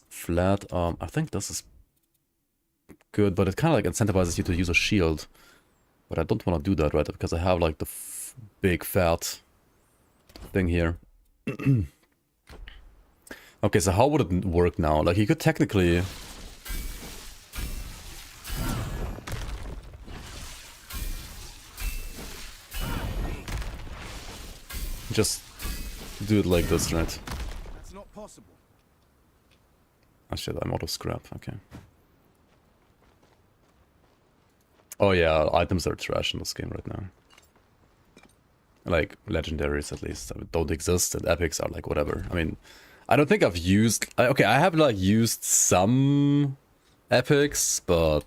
Flat arm. I think this is good, but it kind of like incentivizes you to use a shield. But I don't want to do that, right? Because I have like the big fat thing here. Okay, so how would it work now? Like you could technically just do it like this, right? That's not possible. Oh shit, I'm out of scrap, okay. Oh yeah, items are trash in this game right now. Like, legendaries at least, don't exist, and epics are like whatever. I mean, I don't think I've used... Okay, I have like used some epics, but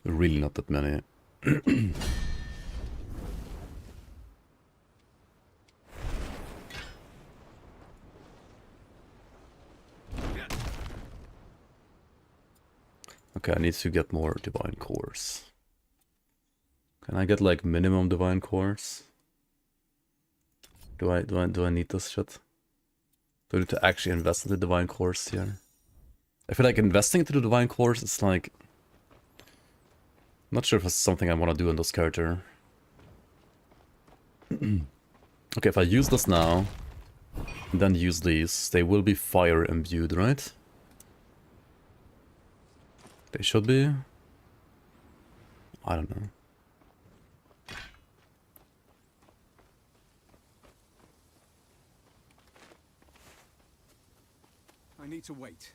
really not that many. Okay, I need to get more divine cores. Can I get like minimum divine cores? Do I need this shit? Do I need to actually invest in the divine cores here? I feel like investing into the divine cores is like... I'm not sure if it's something I want to do in this character. Okay, if I use this now, and then use these, they will be fire imbued, right? They should be. I don't know. I need to wait.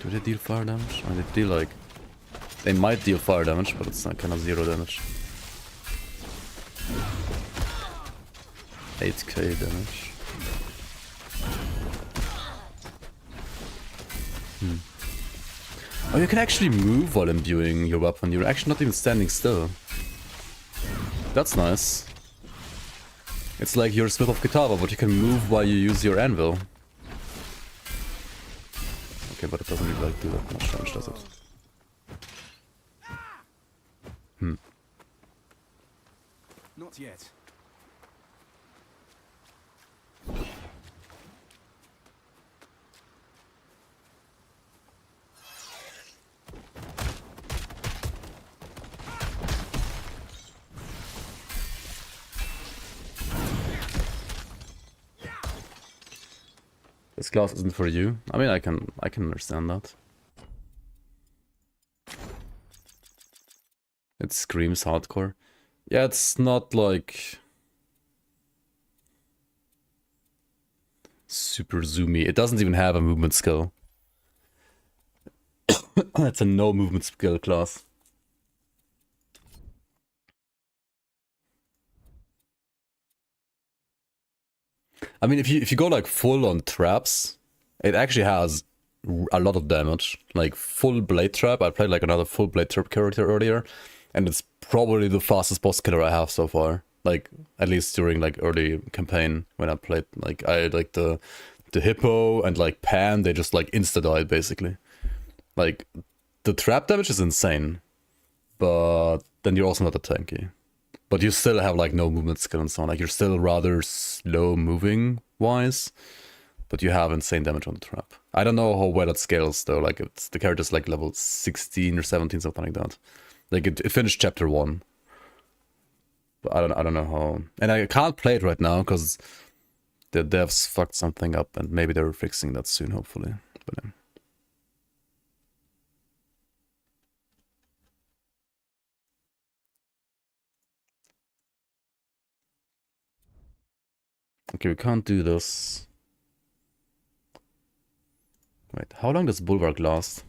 Do they deal fire damage? Or they deal like... They might deal fire damage, but it's not kind of 0 damage. 8k damage. Oh, you can actually move while imbuing your weapon. You're actually not even standing still. That's nice. It's like your Smith of Kitava, but you can move while you use your anvil. Okay, but it doesn't really like do that much damage, does it? Not yet. This class isn't for you. I mean, I can understand that. It screams hardcore. Yeah, it's not like super zoomy. It doesn't even have a movement skill. It's a no movement skill class. I mean, if you go like full on traps, it actually has a lot of damage. Like full blade trap. I played like another full blade trap character earlier, and it's probably the fastest boss killer I have so far. Like at least during like early campaign when I played. Like I like the hippo and like Pan. They just like insta died basically. Like the trap damage is insane, but then you're also not that tanky. But you still have like no movement skill and so on. Like you're still rather slow moving wise, but you have insane damage on the trap. I don't know how well it scales though. Like it's the character's like level 16 or 17, something like that. Like it finished chapter 1. But I don't know how. And I can't play it right now because the devs fucked something up, and maybe they're fixing that soon, hopefully. But yeah. Okay, we can't do this. Wait, how long does Bulwark last?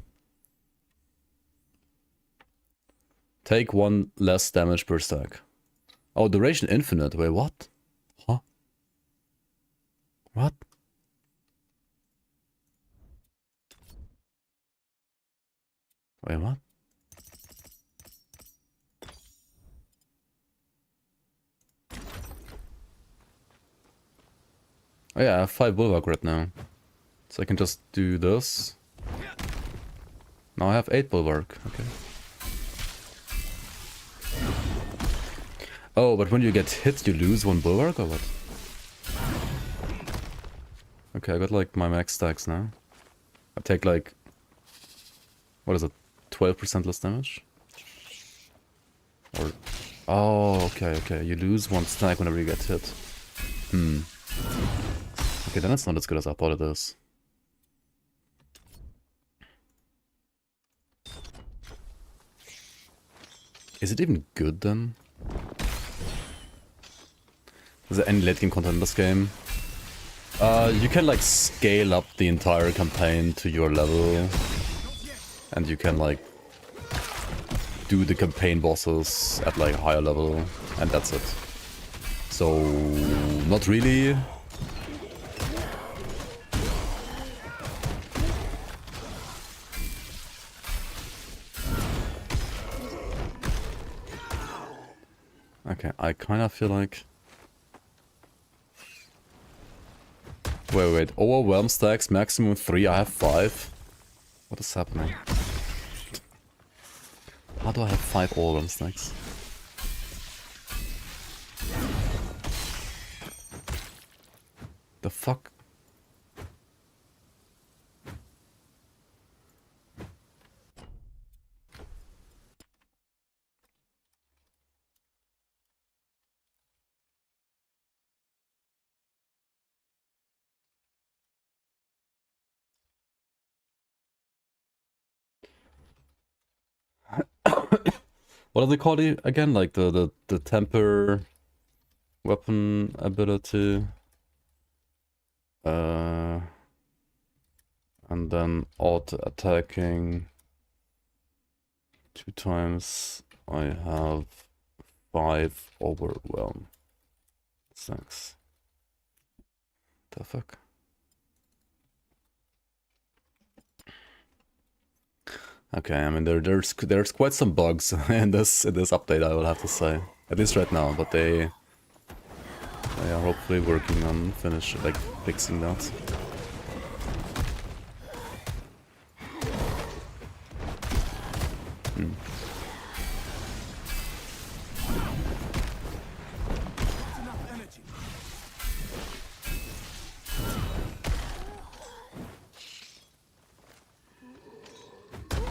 Take 1 less damage per stack. Oh, duration infinite. Wait, what? Huh? What? Wait, what? Oh yeah, I have 5 Bulwark right now. So I can just do this. Now I have 8 Bulwark. Okay. Oh, but when you get hit, you lose 1 Bulwark or what? Okay, I got like my max stacks now. I take like... What is it? 12% less damage? Or... Oh, okay. You lose 1 stack whenever you get hit. Okay, then it's not as good as I thought it is. Is it even good then? Is there any late game content in this game? You can like scale up the entire campaign to your level. And you can like do the campaign bosses at like higher level. And that's it. So, not really. Okay, I kind of feel like... Wait. Overwhelm stacks, maximum 3, I have 5. What is happening? How do I have 5 overwhelm stacks? The fuck? What are they called again? Like the temper weapon ability. And then auto attacking 2 times. I have 5 overwhelm. Thanks. The fuck? Okay, I mean there's quite some bugs in this update, I will have to say. At least right now, but they are hopefully working on fixing that.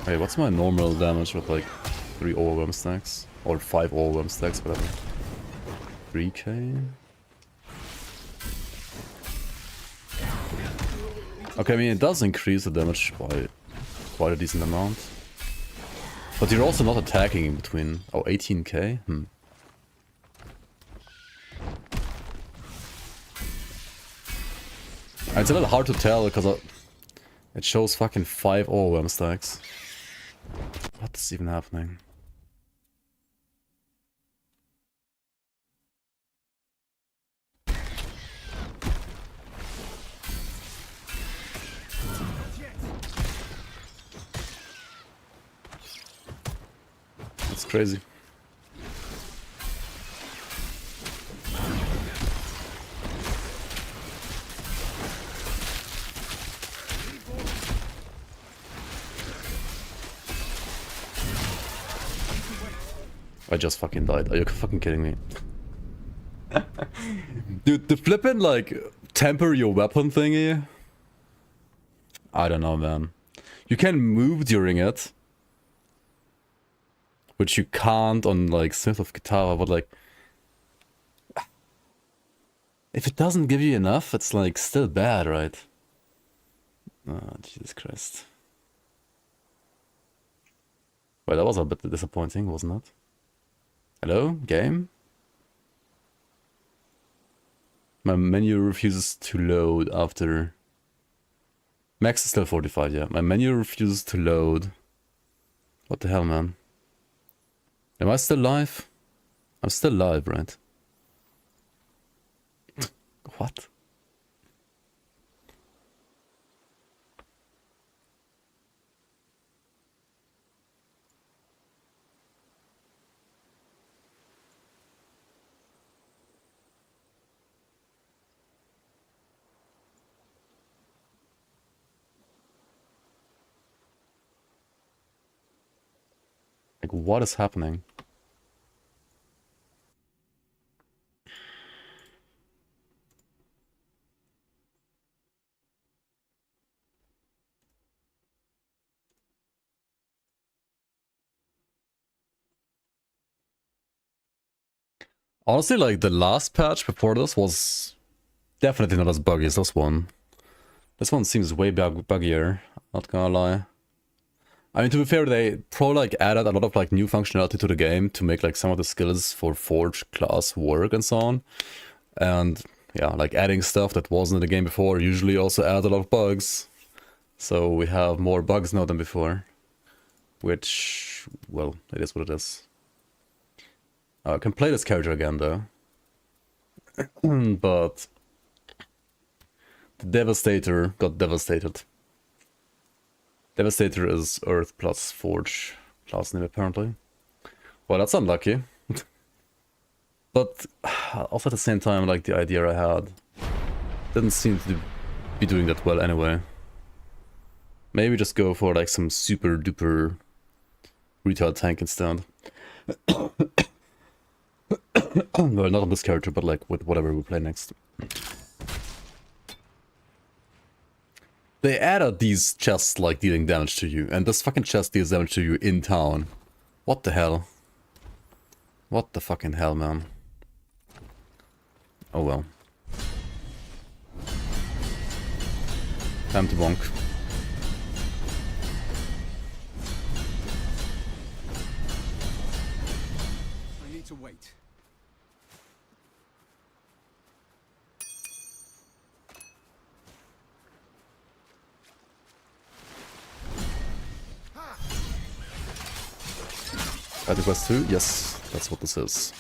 Hey, what's my normal damage with like 3 overwhelm stacks? Or 5 overwhelm stacks, whatever. 3k? Okay, I mean, it does increase the damage by quite a decent amount. But you're also not attacking in between. Oh, 18k? It's a little hard to tell because it shows fucking 5 overwhelm stacks. What's even happening? That's crazy. I just fucking died. Are you fucking kidding me? Dude, the flippin' like temper your weapon thingy? I don't know, man. You can move during it, which you can't on like Smith of Guitar, but like if it doesn't give you enough, it's like still bad, right? Oh, Jesus Christ. Well, that was a bit disappointing, wasn't it? Hello, game? My menu refuses to load after... Max is still 45, yeah. My menu refuses to load. What the hell, man? Am I still live? I'm still live, right? What? Like, what is happening? Honestly, like, the last patch before this was definitely not as buggy as this one. This one seems way buggier, not gonna lie. I mean, to be fair, they probably like added a lot of like new functionality to the game to make like some of the skills for Forge class work and so on. And yeah, like adding stuff that wasn't in the game before usually also adds a lot of bugs. So we have more bugs now than before. Which, well, it is what it is. I can play this character again though. But the Devastator got devastated. Devastator is Earth plus Forge class name apparently. Well, that's unlucky. But also at the same time, like the idea I had didn't seem to be doing that well anyway. Maybe just go for like some super duper retard tank instead. Well, not on this character, but like with whatever we play next. They added these chests like dealing damage to you, and this fucking chest deals damage to you in town. What the hell? What the fucking hell, man? Oh well. Time to bonk. I need to wait. Battle Quest 2? Yes, that's what this is.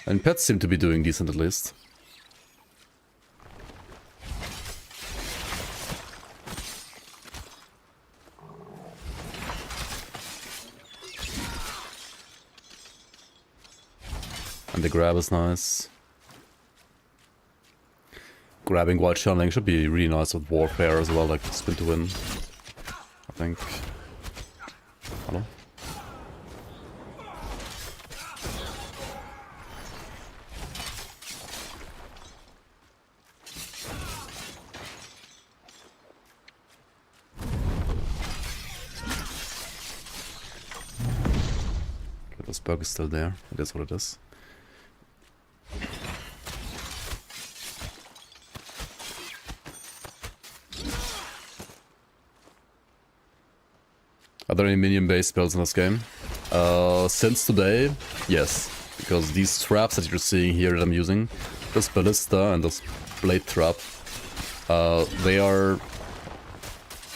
And pets seem to be doing decent at least. And the grab is nice. Grabbing while channeling should be really nice with warfare as well, like spin to win. I think. Hello? Okay, this bug is still there. It is what it is. Are there any minion-based spells in this game? Since today, yes. Because these traps that you're seeing here that I'm using, this ballista and this blade trap, they are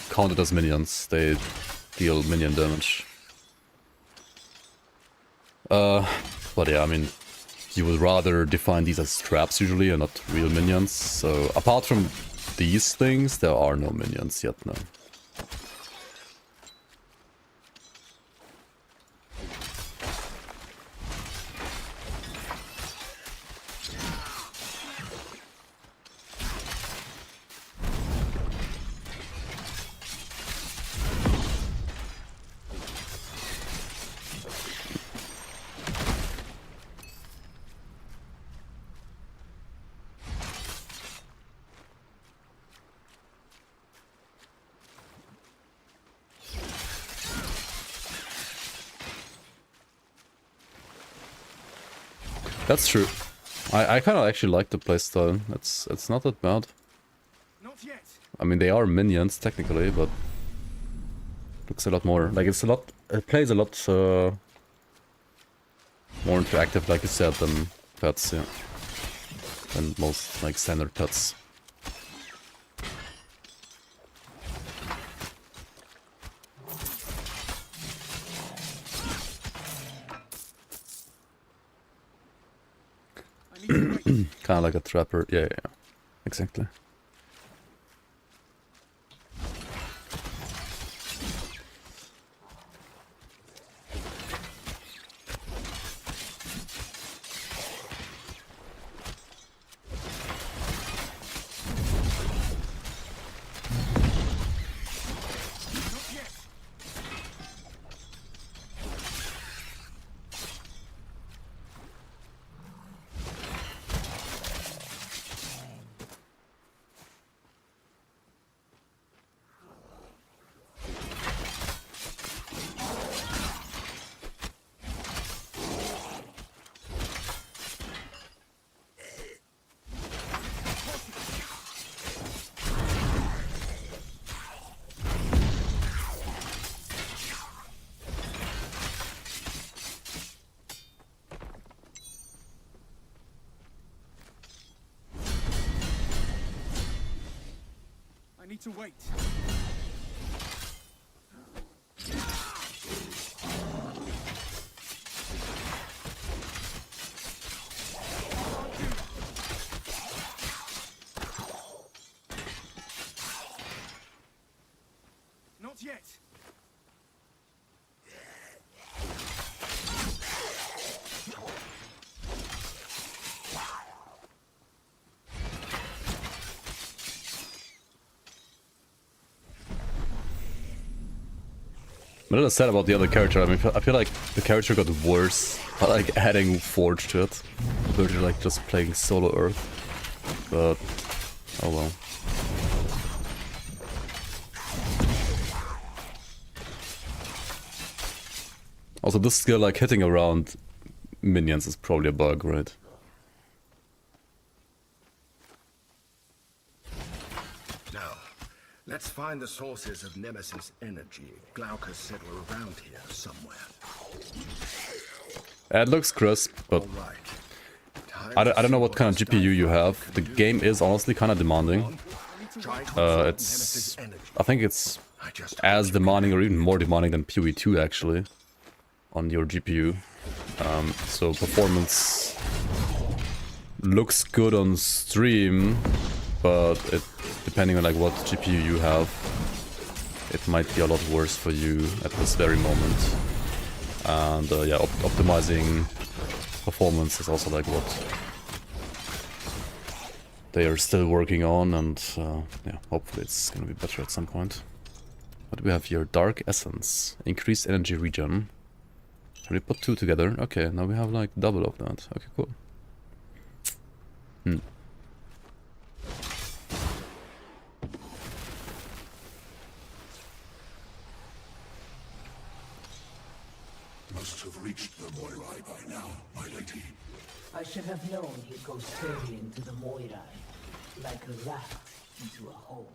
counted as minions. They deal minion damage. But yeah, I mean, you would rather define these as traps usually and not real minions. So apart from these things, there are no minions yet, no. That's true. I kind of actually like the playstyle. It's not that bad. Not yet. I mean, they are minions technically, but looks a lot more like it's a lot. It plays a lot more interactive, like you said, than pets. Yeah, than most like standard pets. Kind of like a trapper. Yeah, exactly. I need to wait. Not yet. I'm a little sad about the other character. I mean, I feel like the character got worse by like adding Forge to it, compared to like just playing solo Earth. But oh well. Also, this skill like hitting around minions is probably a bug, right? Let's find the sources of Nemesis energy. Glaucus said we're around here somewhere. It looks crisp, but I don't know what kind of GPU you have. The game is honestly kind of demanding. I think it's as demanding or even more demanding than PoE2 actually on your GPU. So performance looks good on stream, but it, depending on like what GPU you have, it might be a lot worse for you at this very moment. And yeah, optimizing performance is also like what they are still working on, and yeah, hopefully it's gonna be better at some point. What do we have here? Dark Essence. Increased energy regen. Can we put 2 together? Okay, now we have like double of that. Okay, cool. Must have reached the Moirai by now, my lady. I should have known he'd go straight into the Moirai, like a rat into a hole.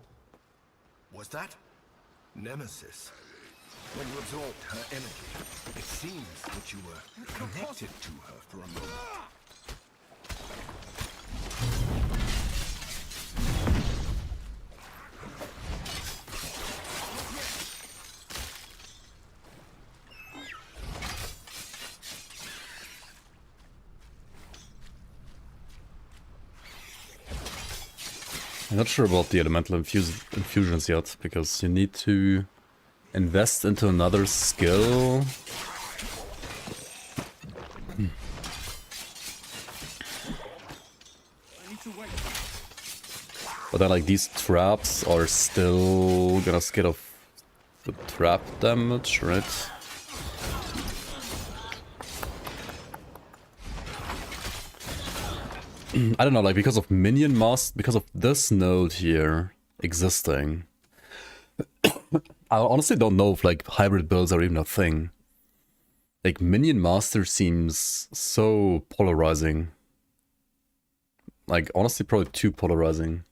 Was that Nemesis? When you absorbed her energy, it seems that you were connected to her for a moment. I'm not sure about the elemental infusions yet, because you need to invest into another skill. But then like these traps are still gonna scale off the trap damage, right? I don't know, like because of Minion Master, because of this node here existing, I honestly don't know if like hybrid builds are even a thing. Like Minion Master seems so polarizing. Like honestly probably too polarizing.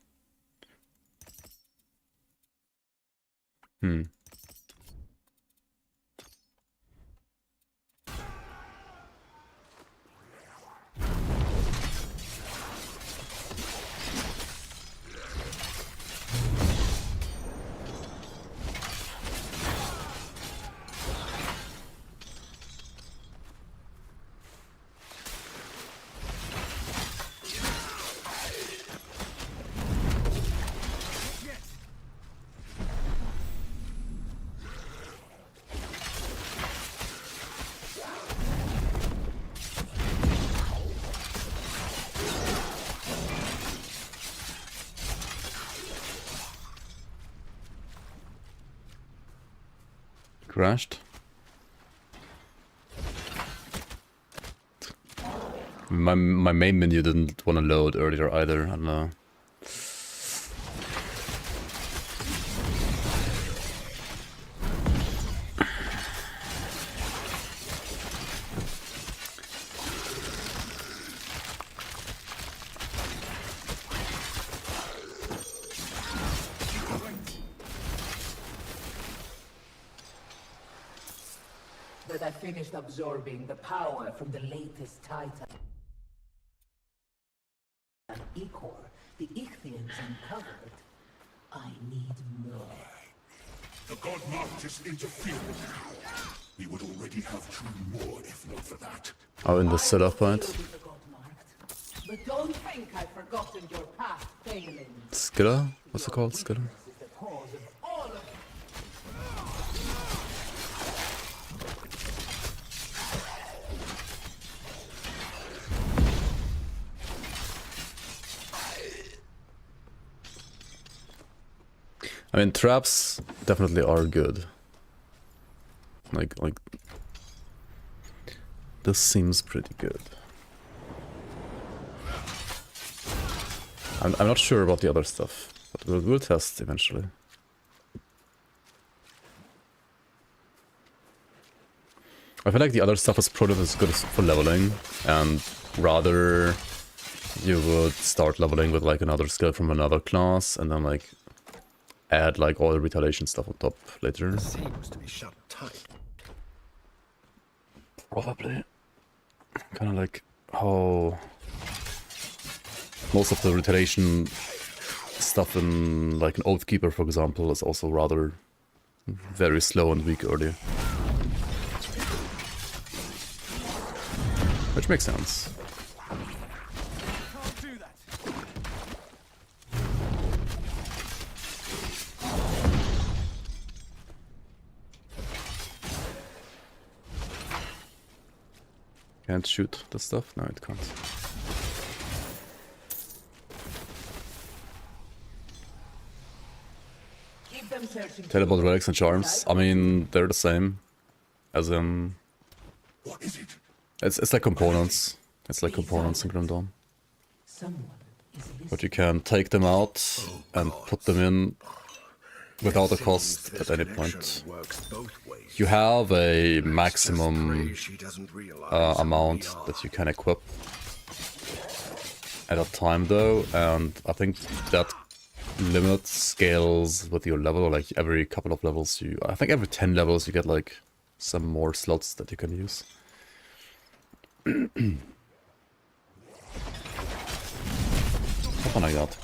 Crashed. My main menu didn't want to load earlier either, I don't know. That I finished absorbing the power from the latest Titan. Icor, the Ichthians uncovered. I need more. The God Mark is interfering. We would already have 2 more if not for that. Oh, in the setup point. But don't think I've forgotten your past failings. Skilla? What's it called? Skilla? The cause of all of I mean, traps definitely are good. Like this seems pretty good. I'm not sure about the other stuff, but we'll test eventually. I feel like the other stuff is probably as good for leveling, and rather you would start leveling with like another skill from another class, and then like add like all the retaliation stuff on top later. Seems to be shut tight. Probably. Kind of like how most of the retaliation stuff in like an Oathkeeper, for example, is also rather very slow and weak early. Which makes sense. Can't shoot the stuff? No, it can't. Teleport relics and charms. I mean, they're the same. As in... What is it? It's like components. It's like components in Grim Dawn. But you can take them out and put them in without a cost at any point. You have a maximum amount that you can equip at a time though, and I think that limit scales with your level. Like every couple of levels I think every 10 levels you get like some more slots that you can use. Something like that.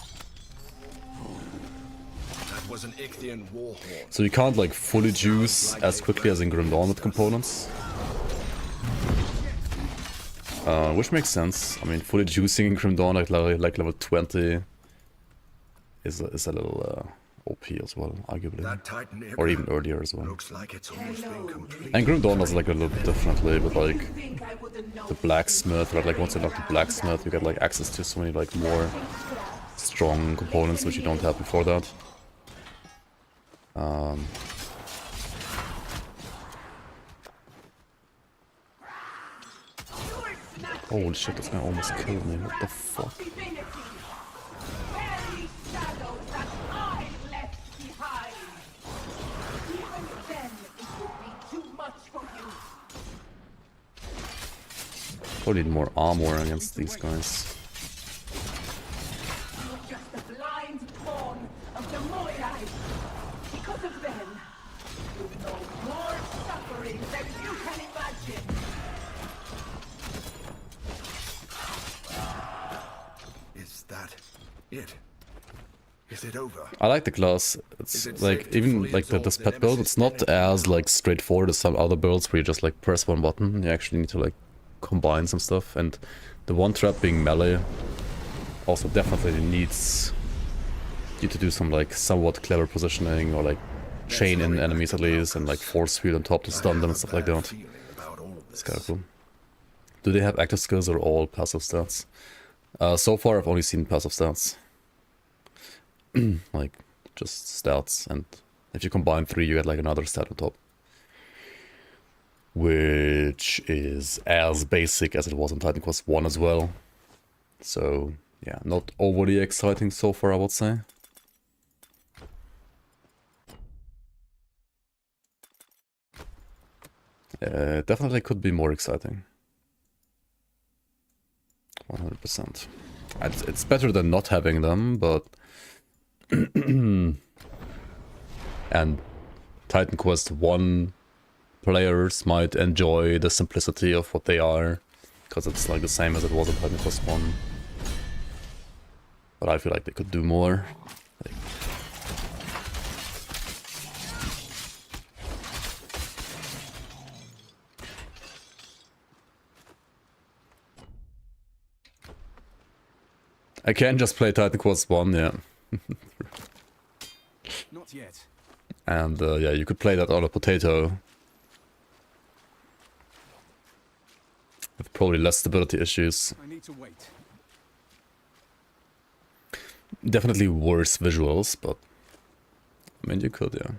That was an Ichthian warhorn. So you can't like fully juice as quickly as in Grim Dawn with components. Which makes sense. I mean, fully juicing in Grim Dawn like level 20 is a little OP as well, arguably. Or even earlier as well. Looks like it's almost been complete. And Grim Dawn does like a little bit differently, but like the blacksmith, right? Like once you unlock the blacksmith, you get like access to so many like more strong components which you don't have before that. Holy shit, this guy almost killed me. What the fuck? Probably need more armor against these guys. Is that it? Is it over? I like the class. It's like even like this pet build, it's not as like straightforward as some other builds where you just like press one button. You actually need to like combine some stuff, and the one trap being melee also definitely needs you to do some like somewhat clever positioning, or like chain in enemies at least, and like force field on top to stun them and stuff like that. It's kind of cool. Do they have active skills or all passive stats? So far I've only seen passive stats. Like just stats, and if you combine 3 you get like another stat on top. Which is as basic as it was in Titan Quest 1 as well. So yeah, not overly exciting so far, I would say. Definitely could be more exciting. 100%. It's better than not having them, but... and Titan Quest 1 players might enjoy the simplicity of what they are, because it's like the same as it was in Titan Quest 1. But I feel like they could do more. Like, I can just play Titan Quest 1, yeah. Not yet. And yeah, you could play that on a potato. With probably less stability issues. I need to wait. Definitely worse visuals, but I mean, you could, yeah.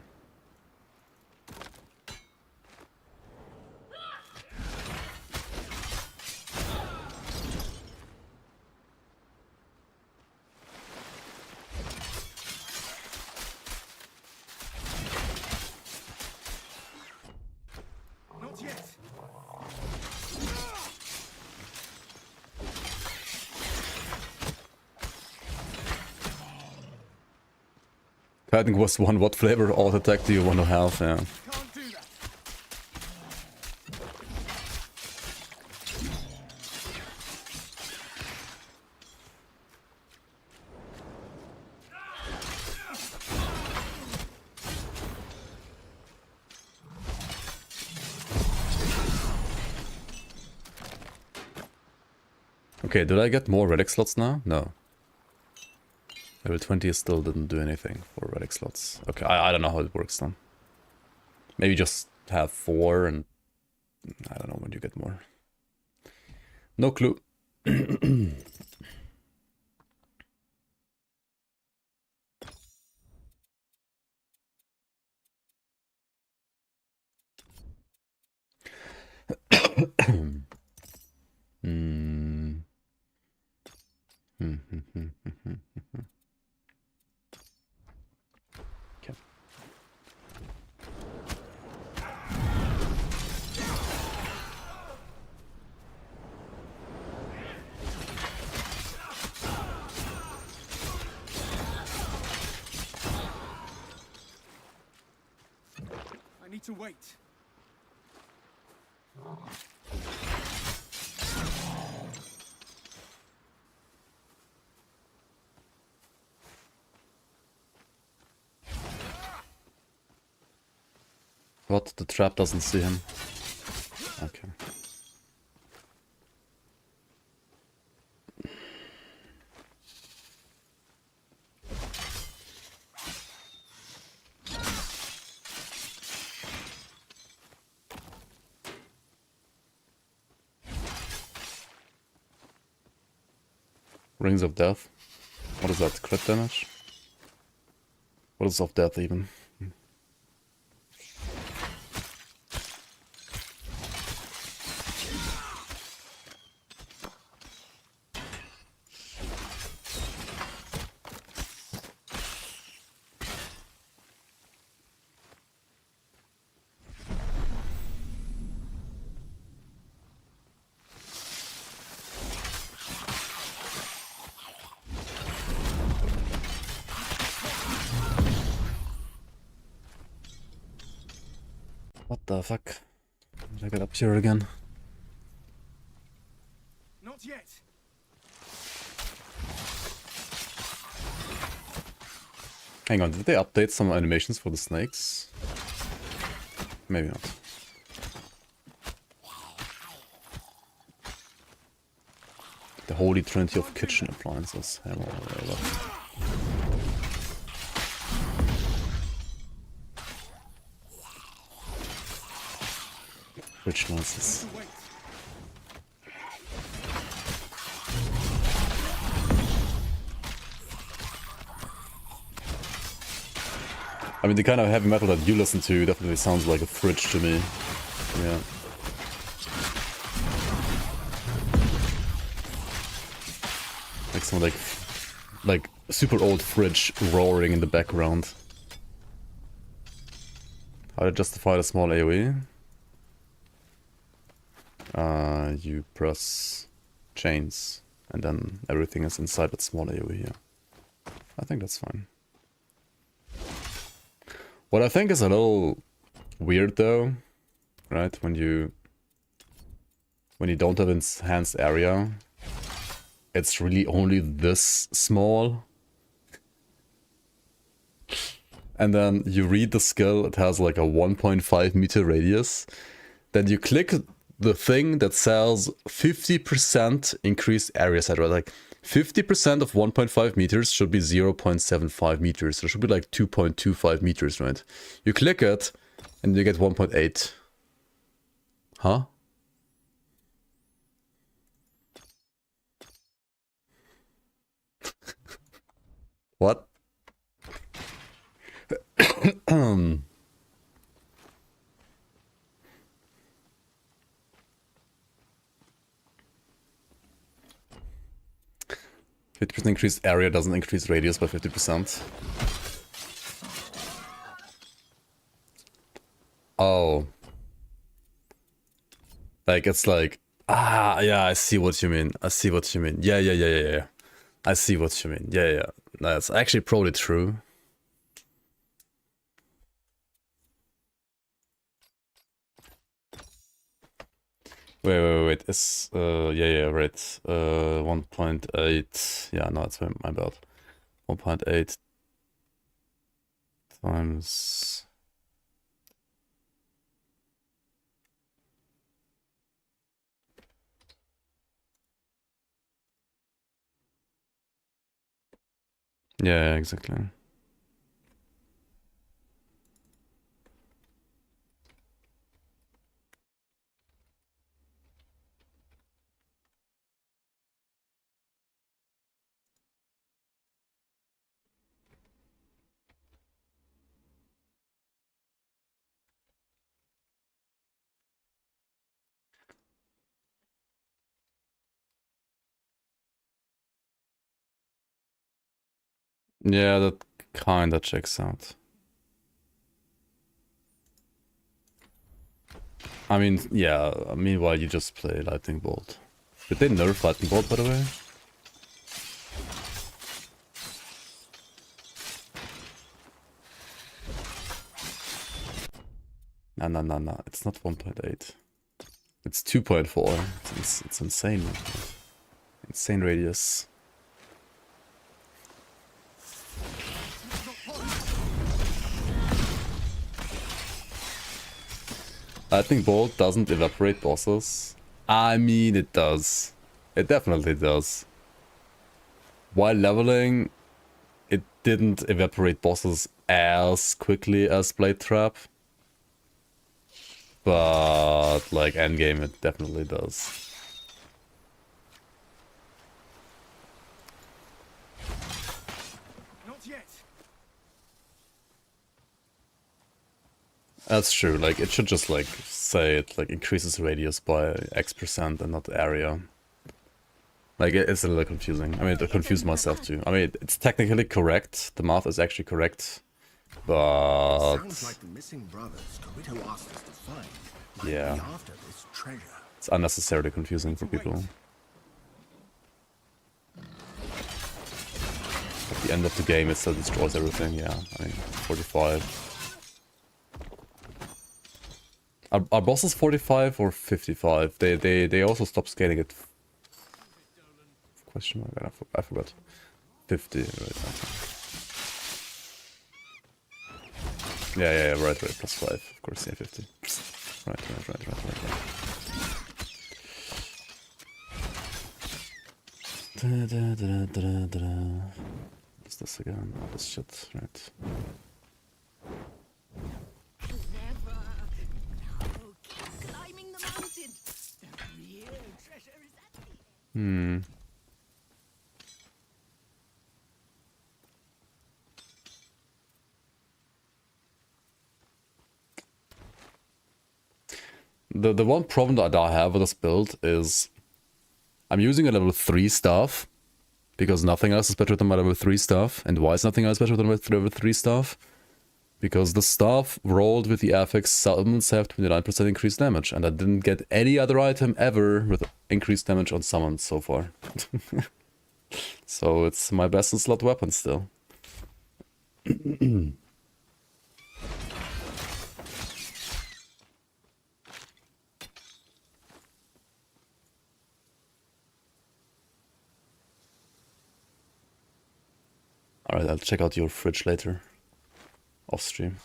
Not yet. Titan Quest 1, what flavor auto attack do you want to have? Yeah. Can't do that. Okay, did I get more relic slots now? No. Level 20 still didn't do anything for relic slots. Okay, I don't know how it works then. Maybe just have 4 and I don't know when you get more. No clue. Hmm. Okay. I need to wait. What? The trap doesn't see him. Okay. Rings of Death. What is that? Crit damage? What is of death even? What the fuck? Did I get up here again? Not yet. Hang on, did they update some animations for the snakes? Maybe not. The holy trinity of kitchen appliances. Hammer, whatever. Rich noises. I mean, the kind of heavy metal that you listen to definitely sounds like a fridge to me. Yeah. Like some like super old fridge roaring in the background. How to justify the small AoE? You press chains and then everything is inside that small AoE, yeah. I think that's fine. What I think is a little weird though, right? When you don't have enhanced area, it's really only this small. And then you read the skill, it has like a 1.5 meter radius. Then you click the thing that says 50% increased area set, right? Like 50% of 1.5 meters should be 0.75 meters. So it should be like 2.25 meters, right? You click it and you get 1.8. Huh? What? 50% increased area doesn't increase radius by 50%. Oh. Like, it's like... Ah, yeah, I see what you mean. I see what you mean. Yeah. I see what you mean. Yeah. That's actually probably true. Wait. It's, yeah, right. 1.8. Yeah, no, it's my bad. 1.8 times... Yeah, exactly. Yeah, that kinda checks out. I mean, yeah, meanwhile you just play Lightning Bolt. Did they nerf Lightning Bolt, by the way? No, it's not 1.8. It's 2.4. It's insane. Insane radius. Lightning Bolt doesn't evaporate bosses. I mean, it does. It definitely does. While leveling, it didn't evaporate bosses as quickly as Blade Trap. But, like, endgame, it definitely does. Not yet. That's true, like, it should just, like, say it, like, increases radius by X% and not area. Like, it's a little confusing. I mean, it confused myself too. I mean, it's technically correct. The math is actually correct. But... Sounds like the missing brothers Kirito asked us to find. Yeah. After this treasure. It's unnecessarily confusing for people. At the end of the game, it still destroys everything, yeah. I mean, 45. Are bosses 45 or 55? They also stopped scaling it. Question mark, I forgot. 50, right, okay. Yeah, right, plus 5, of course, yeah, 50. Right. What's this again? Oh, this shit, right. The one problem that I have with this build is I'm using a level 3 staff because nothing else is better than my level 3 staff. And why is nothing else better than my level 3 staff? Because the staff rolled with the affix summons have 29% increased damage, and I didn't get any other item ever with increased damage on summons so far. So it's my best in slot weapon still. Alright, I'll check out your fridge later. Off stream.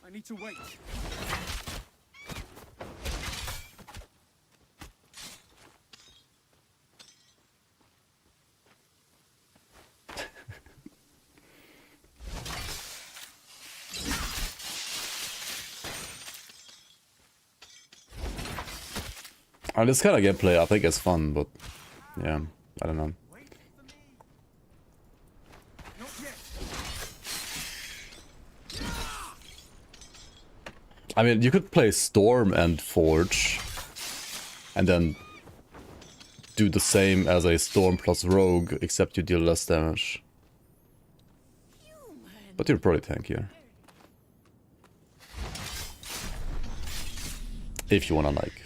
I need to wait. This kind of gameplay I think is fun, but yeah, I don't know. I mean, you could play Storm and Forge, and then do the same as a Storm plus Rogue, except you deal less damage. But you're probably tankier. If you wanna, like,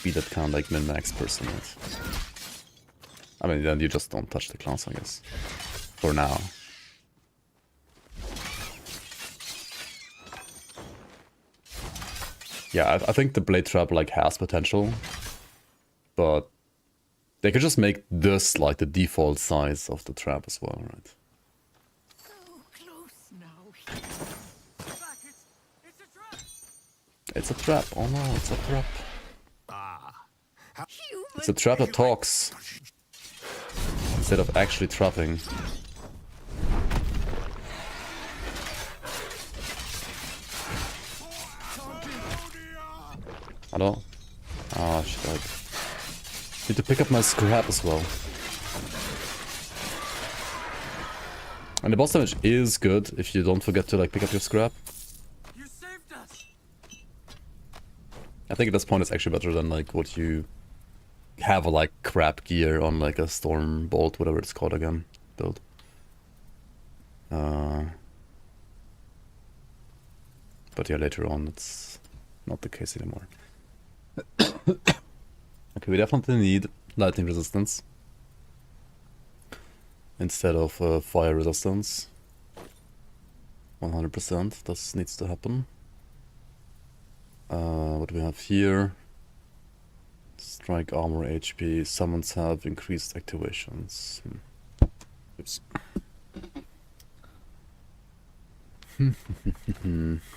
be that kind of, like, min-max person, right? I mean, then you just don't touch the clans, I guess. For now. Yeah, I think the Blade Trap, like, has potential. But they could just make this, like, the default size of the trap as well, right? So close now. It's a trap. Oh no, it's a trap. It's a trap that talks. Instead of actually trapping. Hello? Ah, shit. I need to pick up my scrap as well. And the boss damage is good if you don't forget to, like, pick up your scrap. You saved us. I think at this point it's actually better than like what you have like crap gear on like a storm bolt, whatever it's called again, build. But yeah, later on it's not the case anymore. Okay, we definitely need lightning resistance instead of fire resistance. 100%, this needs to happen. What do we have here? Strike, armor, HP, summons have increased activations. Oops.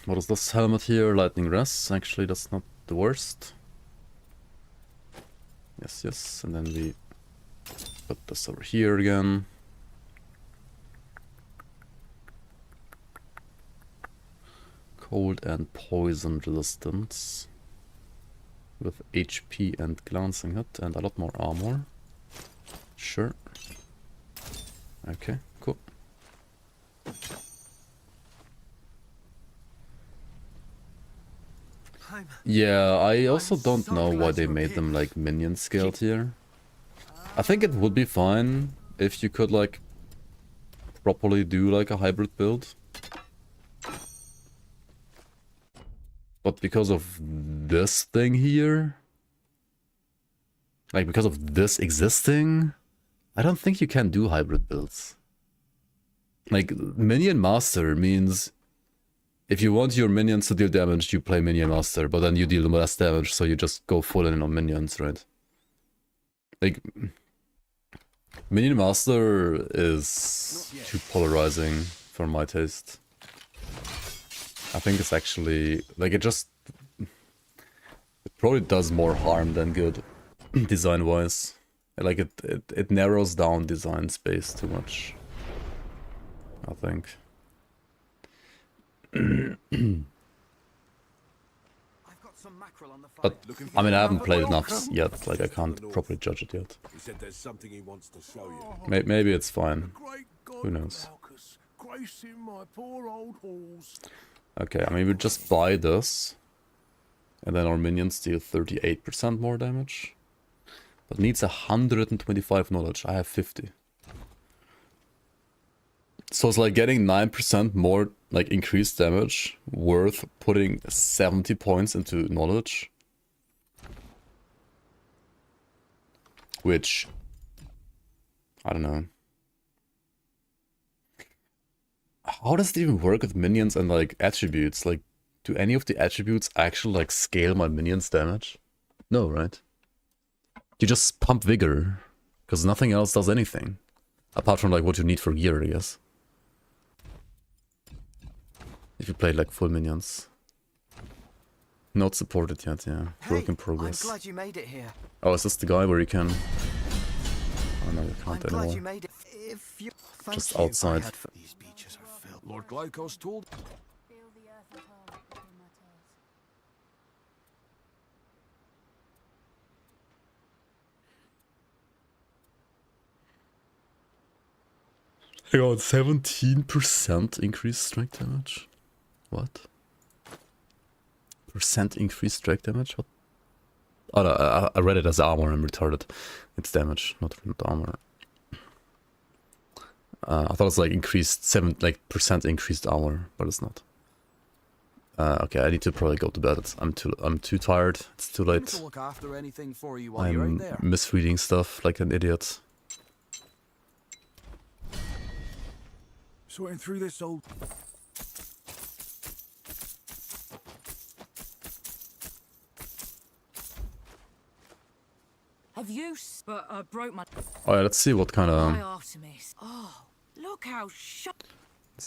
What is this helmet here? Lightning Res. Actually, that's not the worst. Yes, yes, and then we put this over here again. Cold and poison resistance with HP and glancing hit and a lot more armor. Sure. Okay, cool. Yeah, I also don't know why they made them like minion scaled here. I think it would be fine if you could like properly do like a hybrid build. But because of this thing here, like because of this existing, I don't think you can do hybrid builds. Like Minion Master means if you want your minions to deal damage, you play Minion Master, but then you deal less damage, so you just go full in on minions, right? Like, Minion Master is too polarizing for my taste. I think it's actually, like, it probably does more harm than good, design-wise. Like, it narrows down design space too much, I think. But I mean, I haven't played enough yet. Like, I can't properly judge it yet. He said there's something he wants to show you. Maybe it's fine. Who knows? Okay, I mean, we just buy this, and then our minions deal 38% more damage. But needs 125 knowledge. I have 50. So it's like getting 9% more, like, increased damage worth putting 70 points into knowledge. Which, I don't know. How does it even work with minions and, like, attributes? Like, do any of the attributes actually, like, scale my minions' damage? No, right? You just pump vigor, because nothing else does anything. Apart from, like, what you need for gear, I guess. If you play like full minions. Not supported yet, yeah. Work in progress. I'm glad you made it here. Oh, is this the guy where you can... Oh no, you can't anymore. Glad you made it. If you... Just outside. These beaches are filled. Lord Glycos told... Feel the earth return between my toes. I got 17% increased strike damage. What? Percent increased strike damage? What? Oh no, I read it as armor. I'm retarded. It's damage, not armor. I thought it was like increased percent increased armor, but it's not. Okay, I need to probably go to bed. I'm too tired. It's too late. To look after anything for you while you're out there. Misreading stuff like an idiot. Sorting through this old... Have you? But I broke my... Oh yeah, let's see what kind of... Artemis. Oh, look how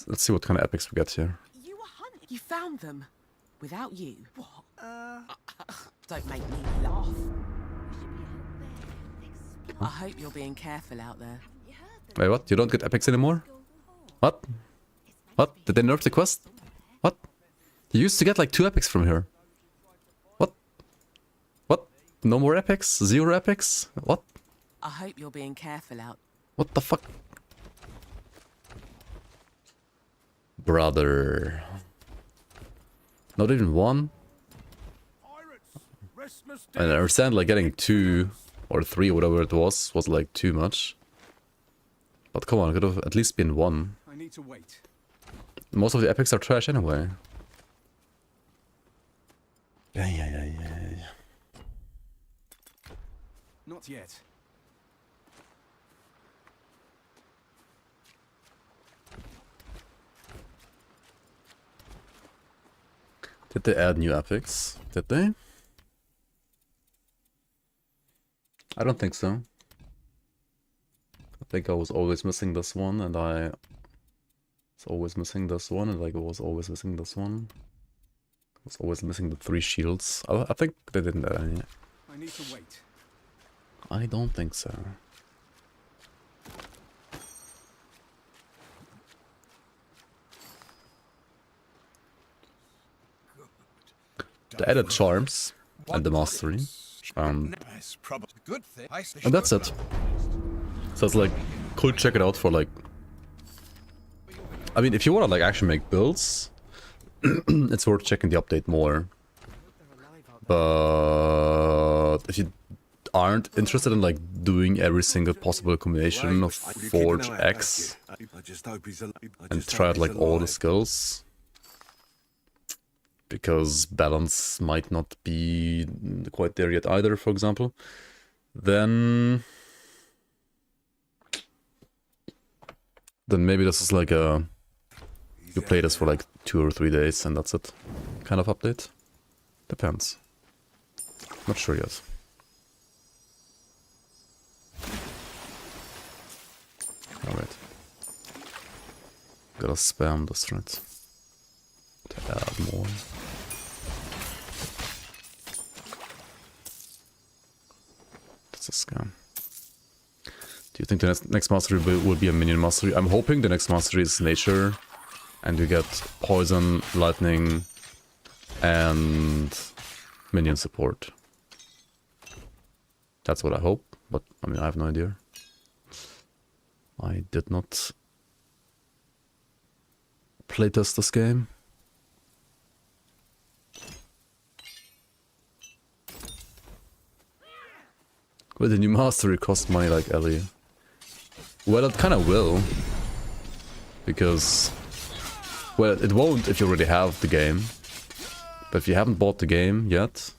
Let's see what kind of epics we get here. You were hunting. You found them. Without you. What? Don't make me laugh. I hope you're being careful out there. Wait, what? You don't get epics anymore? What? What? Did they nerf the quest? What? You used to get like 2 epics from here. What? What? No more epics? 0 epics? What? I hope you're being careful out. What the fuck? Brother. Not even 1? mistake. And I understand like getting 2 or 3 or whatever it was like too much. But come on, it could have at least been 1. I need to wait. Most of the epics are trash anyway. Yeah. Not yet. Did they add new epics? Did they? I don't think so. I think I was always missing this one, and I was always missing this one, and like I was always missing this one. I was always missing the 3 shields. I think they didn't add any. I need to wait. I don't think so. They added charms and the mastery. And that's it. So it's like, cool, check it out for like... I mean, if you wanna like actually make builds, it's worth checking the update more. But if you aren't interested in like doing every single possible combination of Forge X and try out like all the skills, because balance might not be quite there yet either, for example, then maybe this is like a, you play this for like 2 or 3 days and that's it kind of update. Depends. Not sure yet. Alright. Gotta spam this, right? To add more. That's a scam. Do you think the next mastery will be a minion mastery? I'm hoping the next mastery is nature, and you get poison, lightning, and minion support. That's what I hope, but I mean, I have no idea. I did not playtest this game. Will the new mastery cost money like Ellie? Well, it kind of will. Because... well, it won't if you already have the game. But if you haven't bought the game yet,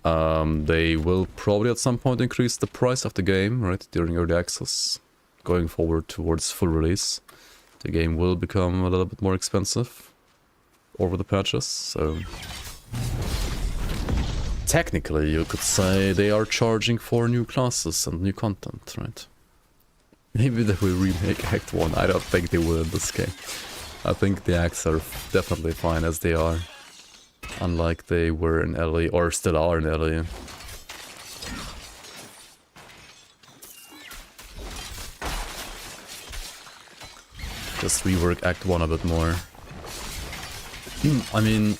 they will probably at some point increase the price of the game, right, during early access. Going forward towards full release, the game will become a little bit more expensive over the patches, so... technically, you could say they are charging for new classes and new content, right? Maybe they will remake Act 1. I don't think they will in this game. I think the acts are definitely fine as they are. Unlike they were in LE, or still are in LE. Just rework Act 1 a bit more. I mean...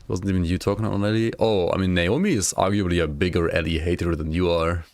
wasn't even you talking on Ellie? Oh, I mean, Naomi is arguably a bigger Ellie hater than you are.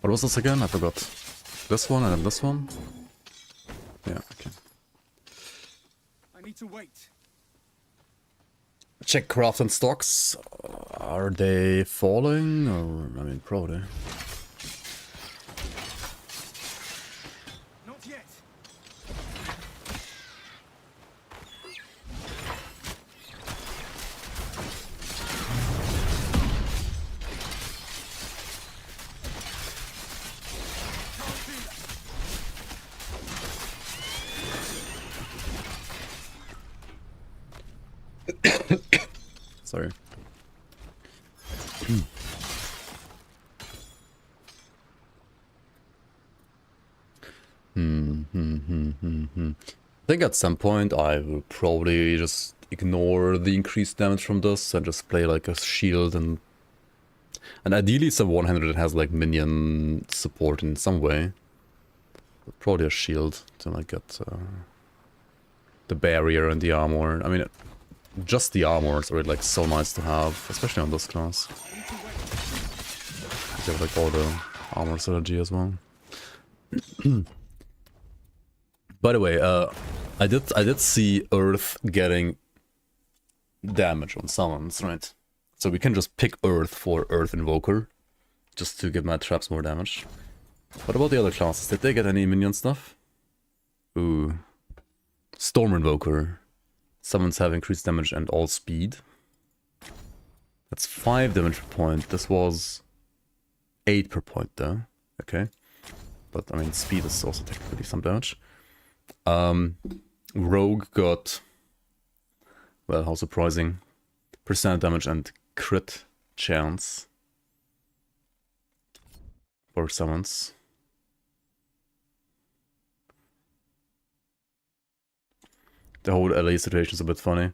What was this again? I forgot. This one and then this one? Yeah, okay. I need to wait. Check craft and stocks. Are they falling? Or, I mean, probably. Not yet. Sorry. I think at some point I will probably just ignore the increased damage from this and just play like a shield and ideally some one-handed that has like minion support in some way. But probably a shield to like get the barrier and the armor. I mean, just the armor is already like so nice to have, especially on this class. You have like all the armor synergy as well. By the way, I did see Earth getting damage on summons, right? So we can just pick Earth for Earth Invoker, just to give my traps more damage. What about the other classes? Did they get any minion stuff? Ooh. Storm Invoker. Summons have increased damage and all speed. That's 5 damage per point. This was 8 per point though. Okay. But I mean, speed is also technically some damage. Rogue got, well, how surprising, percent damage and crit chance for summons. The whole LA situation is a bit funny.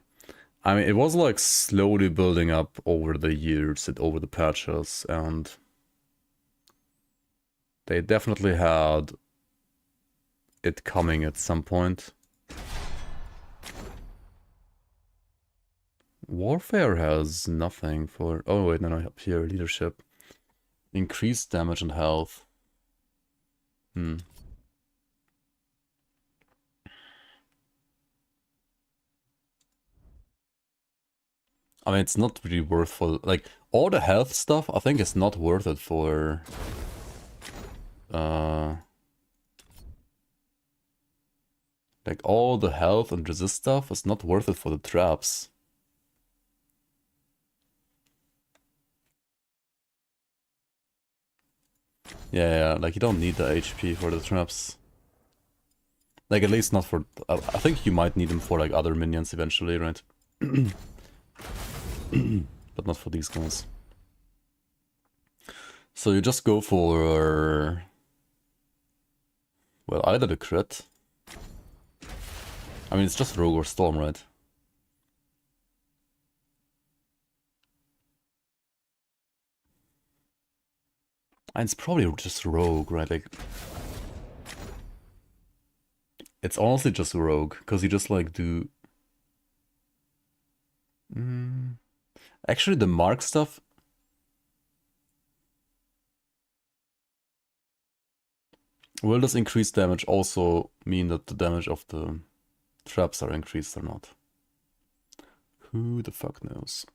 I mean, it was like slowly building up over the years and over the patches, and they definitely had it coming at some point. Warfare has nothing for... Oh wait, no, up here, leadership. Increased damage and health. I mean, it's not really worth for... Like, all the health stuff, I think it's not worth it for... Like, all the health and resist stuff is not worth it for the traps. Yeah, like, you don't need the HP for the traps. Like, at least not for... I think you might need them for, like, other minions eventually, right? But not for these guys. So you just go for... Well, either the crit... I mean, it's just Rogue or Storm, right? And it's probably just Rogue, right? Like, it's honestly just Rogue, because you just like do... Actually, the mark stuff... Will this increased damage also mean that the damage of the traps are increased or not? Who the fuck knows?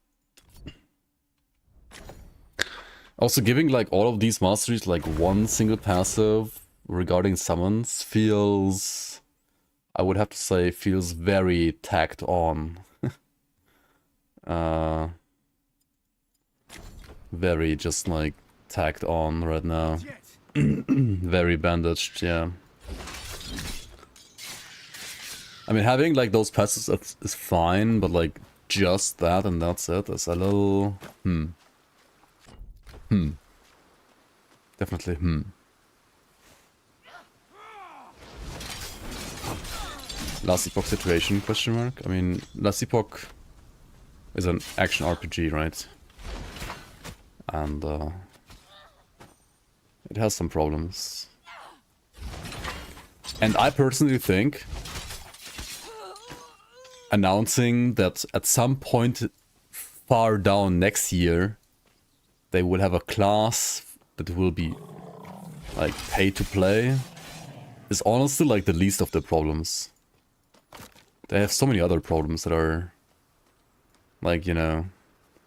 Also, giving like all of these masteries like one single passive regarding summons feels... I would have to say feels very tacked on. Very just like tacked on right now. Very bandaged, yeah. I mean, having like those passes is fine, but like just that and that's it is a little... Definitely, Last Epoch situation, question mark? I mean, Last Epoch is an action RPG, right? And it has some problems. And I personally think announcing that at some point far down next year they will have a class that will be like pay to play is honestly like the least of the problems. They have so many other problems that are like, you know,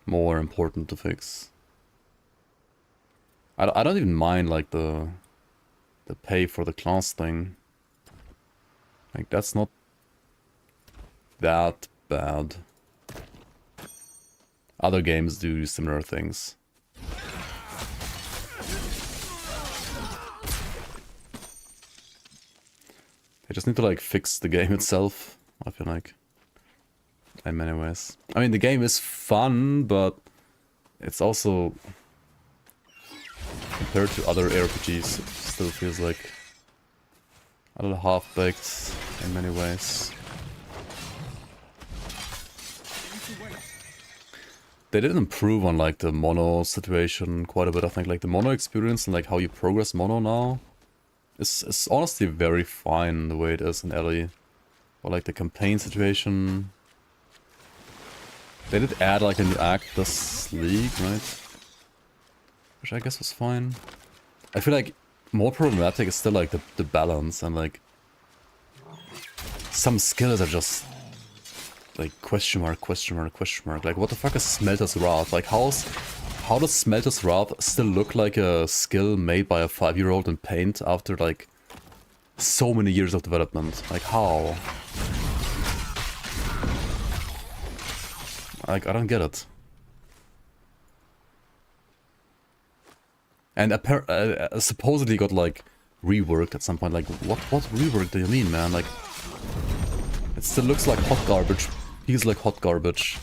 more important to fix. I don't even mind like the pay for the class thing. Like, that's not that bad. Other games do similar things. They just need to like fix the game itself, I feel like. in many ways. I mean, the game is fun, but it's also, compared to other RPGs, it still feels like a little half-baked in many ways. They did improve on like the mono situation quite a bit. I think like the mono experience and like how you progress mono now is honestly very fine the way it is in Ellie. Or like the campaign situation. They did add like a new act this league, right? Which I guess was fine. I feel like more problematic is still like the balance and like some skills are just like question mark, question mark, question mark. Like what the fuck is Smelter's Wrath? Like how does Smelter's Wrath still look like a skill made by a 5-year-old in paint after like so many years of development? Like how? Like I don't get it. And supposedly got like reworked at some point. Like what rework do you mean, man? Like it still looks like hot garbage, feels like hot garbage.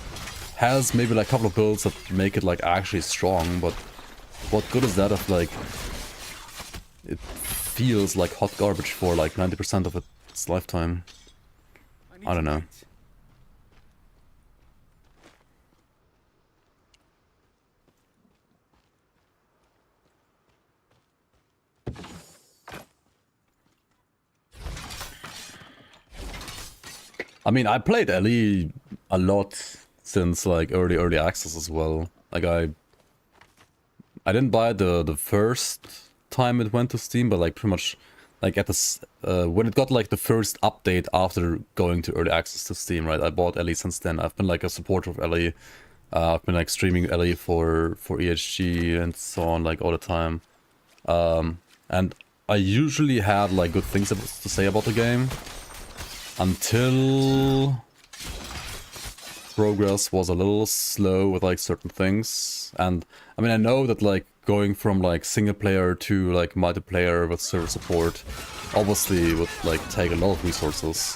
Has maybe like a couple of builds that make it like actually strong, but what good is that if like it feels like hot garbage for like 90% of its lifetime? I don't know. I mean, I played Ellie a lot since like early access as well. Like I didn't buy it the first time it went to Steam, but like pretty much like at the when it got like the first update after going to early access to Steam, right? I bought Ellie since then. I've been like a supporter of Ellie. I've been like streaming Ellie for EHG and so on like all the time. And I usually had like good things to say about the game. Until progress was a little slow with like certain things. And I mean, I know that like going from like single player to like multiplayer with server support obviously would like take a lot of resources.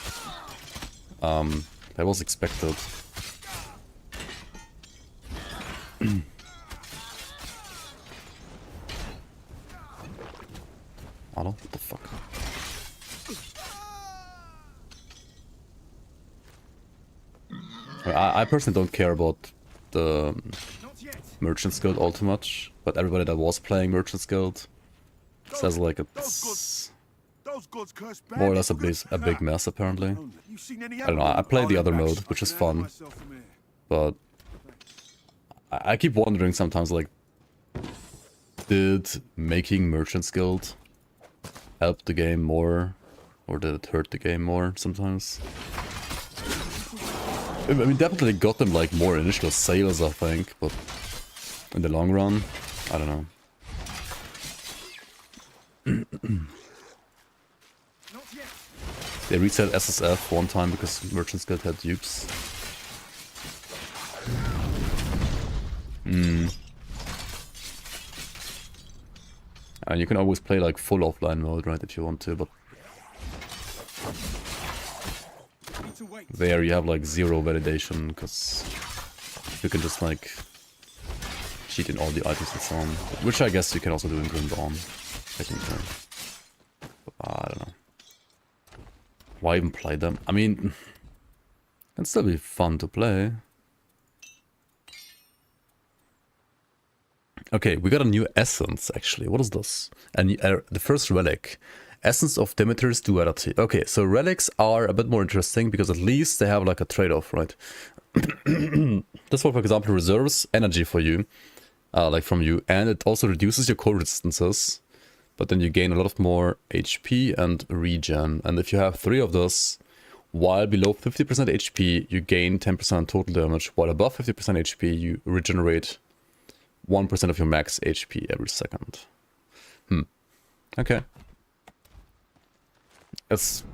That was expected. What the fuck? I personally don't care about the Merchant's Guild all too much, but everybody that was playing Merchant's Guild says like it's more or less a big mess apparently. I don't know, I played the other mode, which is fun, but I keep wondering sometimes like, did making Merchant's Guild help the game more, or did it hurt the game more sometimes? I mean, definitely got them like more initial sales, I think, but in the long run, I don't know. They reset SSF one time because Merchant's Guild had dupes. And you can always play like full offline mode, right, if you want to, but there you have like zero validation because you can just like cheat in all the items and so on, which I guess you can also do in Grim Dawn, technically. But, I don't know. Why even play them? I mean, it can still be fun to play. Okay, we got a new essence actually. What is this? And the first relic. Essence of Demeter's duality. Okay, so relics are a bit more interesting because at least they have like a trade-off, right? This one, for example, reserves energy for you, like from you, and it also reduces your cold resistances, but then you gain a lot of more HP and regen. And if you have 3 of those, while below 50% HP, you gain 10% total damage, while above 50% HP, you regenerate 1% of your max HP every second. Okay. It's,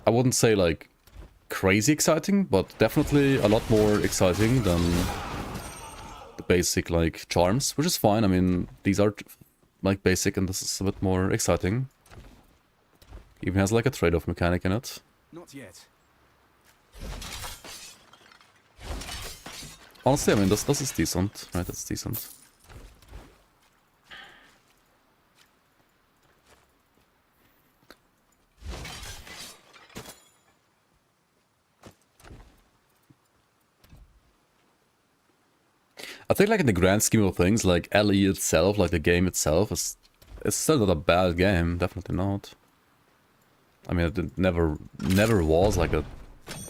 I wouldn't say like crazy exciting, but definitely a lot more exciting than the basic like charms, which is fine. I mean, these are like basic and this is a bit more exciting. Even has like a trade-off mechanic in it. Not yet. honestly, I mean, this is decent, right? That's decent. I think, like, in the grand scheme of things, like, LE itself, like, the game itself, it's still not a bad game. Definitely not. I mean, it never was, like, a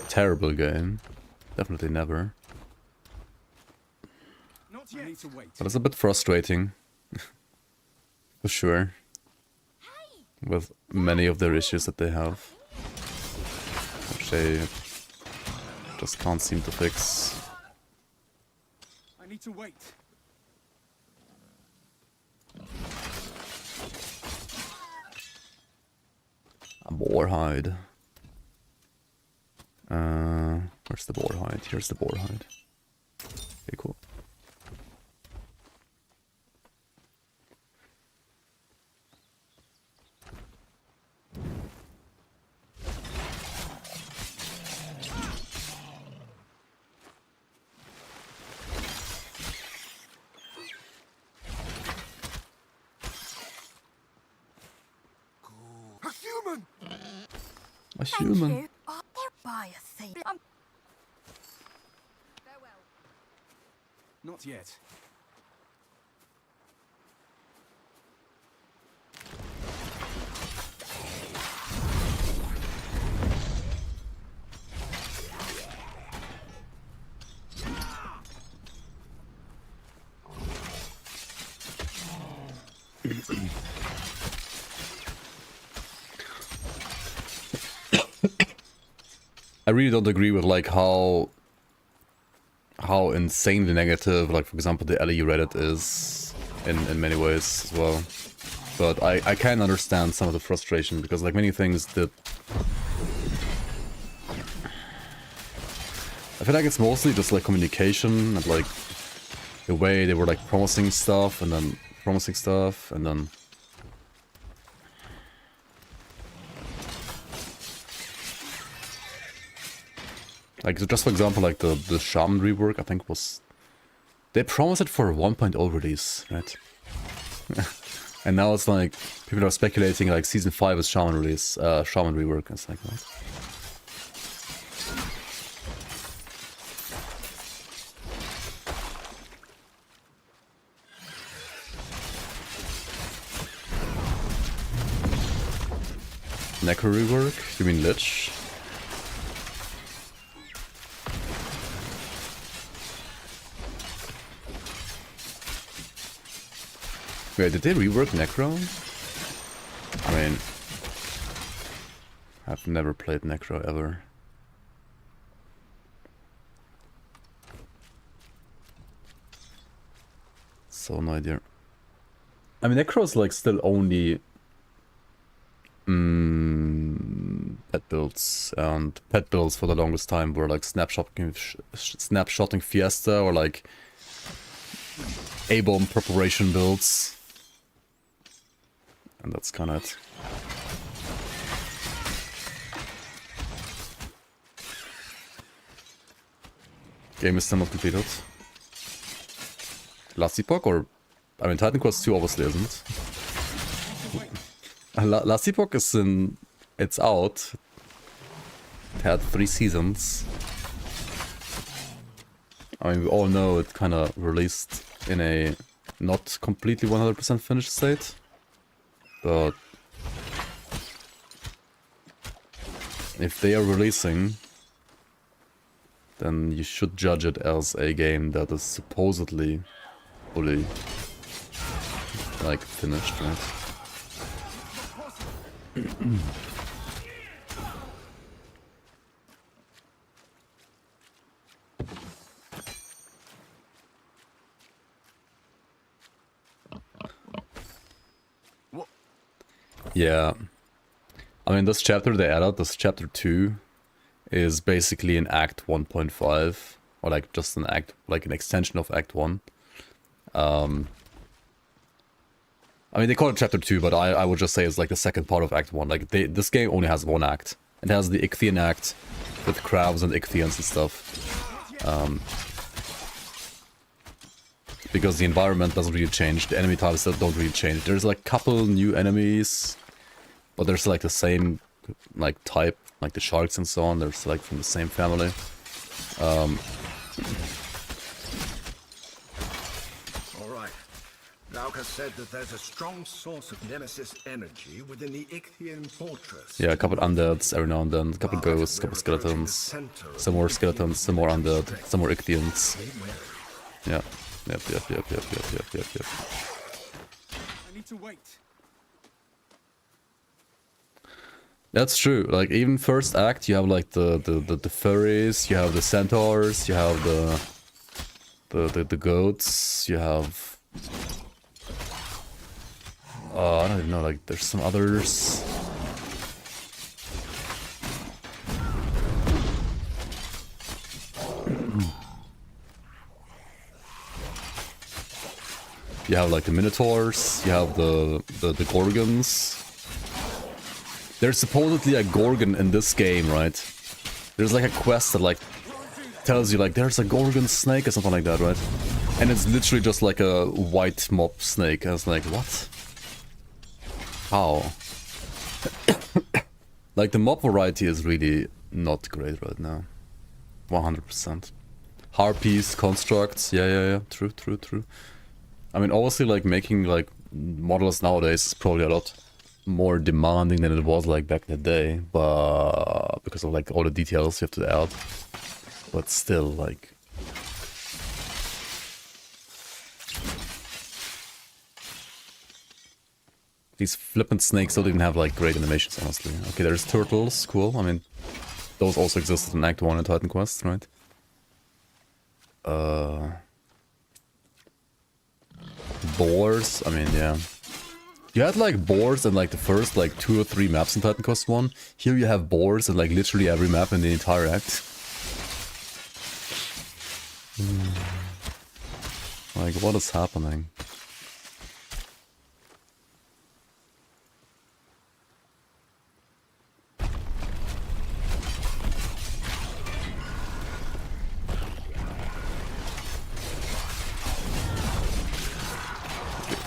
terrible game. Definitely never. But it's a bit frustrating. For sure. With many of their issues that they have. Which they just can't seem to fix. I need to wait. A boar hide. Where's the boar hide? Here's the boar hide. Okay, cool. A human! A human. Oh, they're by a thing. Farewell. Not yet. I really don't agree with, like, how insanely negative, like, for example, the LE Reddit is in many ways as well. But I can understand some of the frustration, because, like, many things that... I feel like it's mostly just, like, communication and, like, the way they were, like, promising stuff and then like, just for example, like the Shaman rework, I think was... They promised it for a 1.0 release, right? And now it's like, people are speculating like Season 5 is Shaman release, Shaman rework, it's like that. Necro rework? You mean Lich? Wait, did they rework Necro? I mean, I've never played Necro ever. So no idea. I mean, Necro is like still only pet builds, and pet builds for the longest time were like snapshotting Fiesta or like A-bomb preparation builds. And that's kind of it. Game is still not completed. Last Epoch, or... I mean, Titan Quest 2 obviously isn't. Last Epoch is in... It's out. It had 3 seasons. I mean, we all know it kind of released in a not completely 100% finished state. But if they are releasing, then you should judge it as a game that is supposedly fully, like, finished, right? Yeah. I mean, this chapter they added, this chapter 2, is basically an Act 1.5, or like just an act, like an extension of Act 1. I mean, they call it chapter 2, but I would just say it's like the second part of Act 1. Like, this game only has one act. It has the Ichthian Act with crabs and Ichthians and stuff. because the environment doesn't really change, the enemy types don't really change. There's like a couple new enemies, but there's like the same like type, like the sharks and so on. There's like from the same family. Alright. Glaucus said that there's a strong source of Nemesis energy within the Ichthian fortress. Yeah, a couple undeads every now and then, a couple ghosts, a couple skeletons, some more skeletons, some more undead, some more Ichthians. Yeah. Yep. I need to wait. That's true. Like even first act, you have like the furries, you have the centaurs, you have the goats, you have I don't even know. Like there's some others. You have like the minotaurs, you have the gorgons. There's supposedly a gorgon in this game, right? There's like a quest that like tells you like there's a gorgon snake or something like that, right? And it's literally just like a white mob snake. I was like, what? How? Like the mob variety is really not great right now. 100%. Harpies, constructs, yeah, true. I mean, obviously, like, making, like, models nowadays is probably a lot more demanding than it was, like, back in the day, but because of, like, all the details you have to add. But still, like... These flippant snakes don't even have, like, great animations, honestly. Okay, there's turtles, cool. I mean, those also existed in Act 1 in Titan Quest, right? Boars, I mean, yeah. You had like boars in like the first like 2 or 3 maps in Titan Quest 1. Here you have boars in like literally every map in the entire act. Like, what is happening?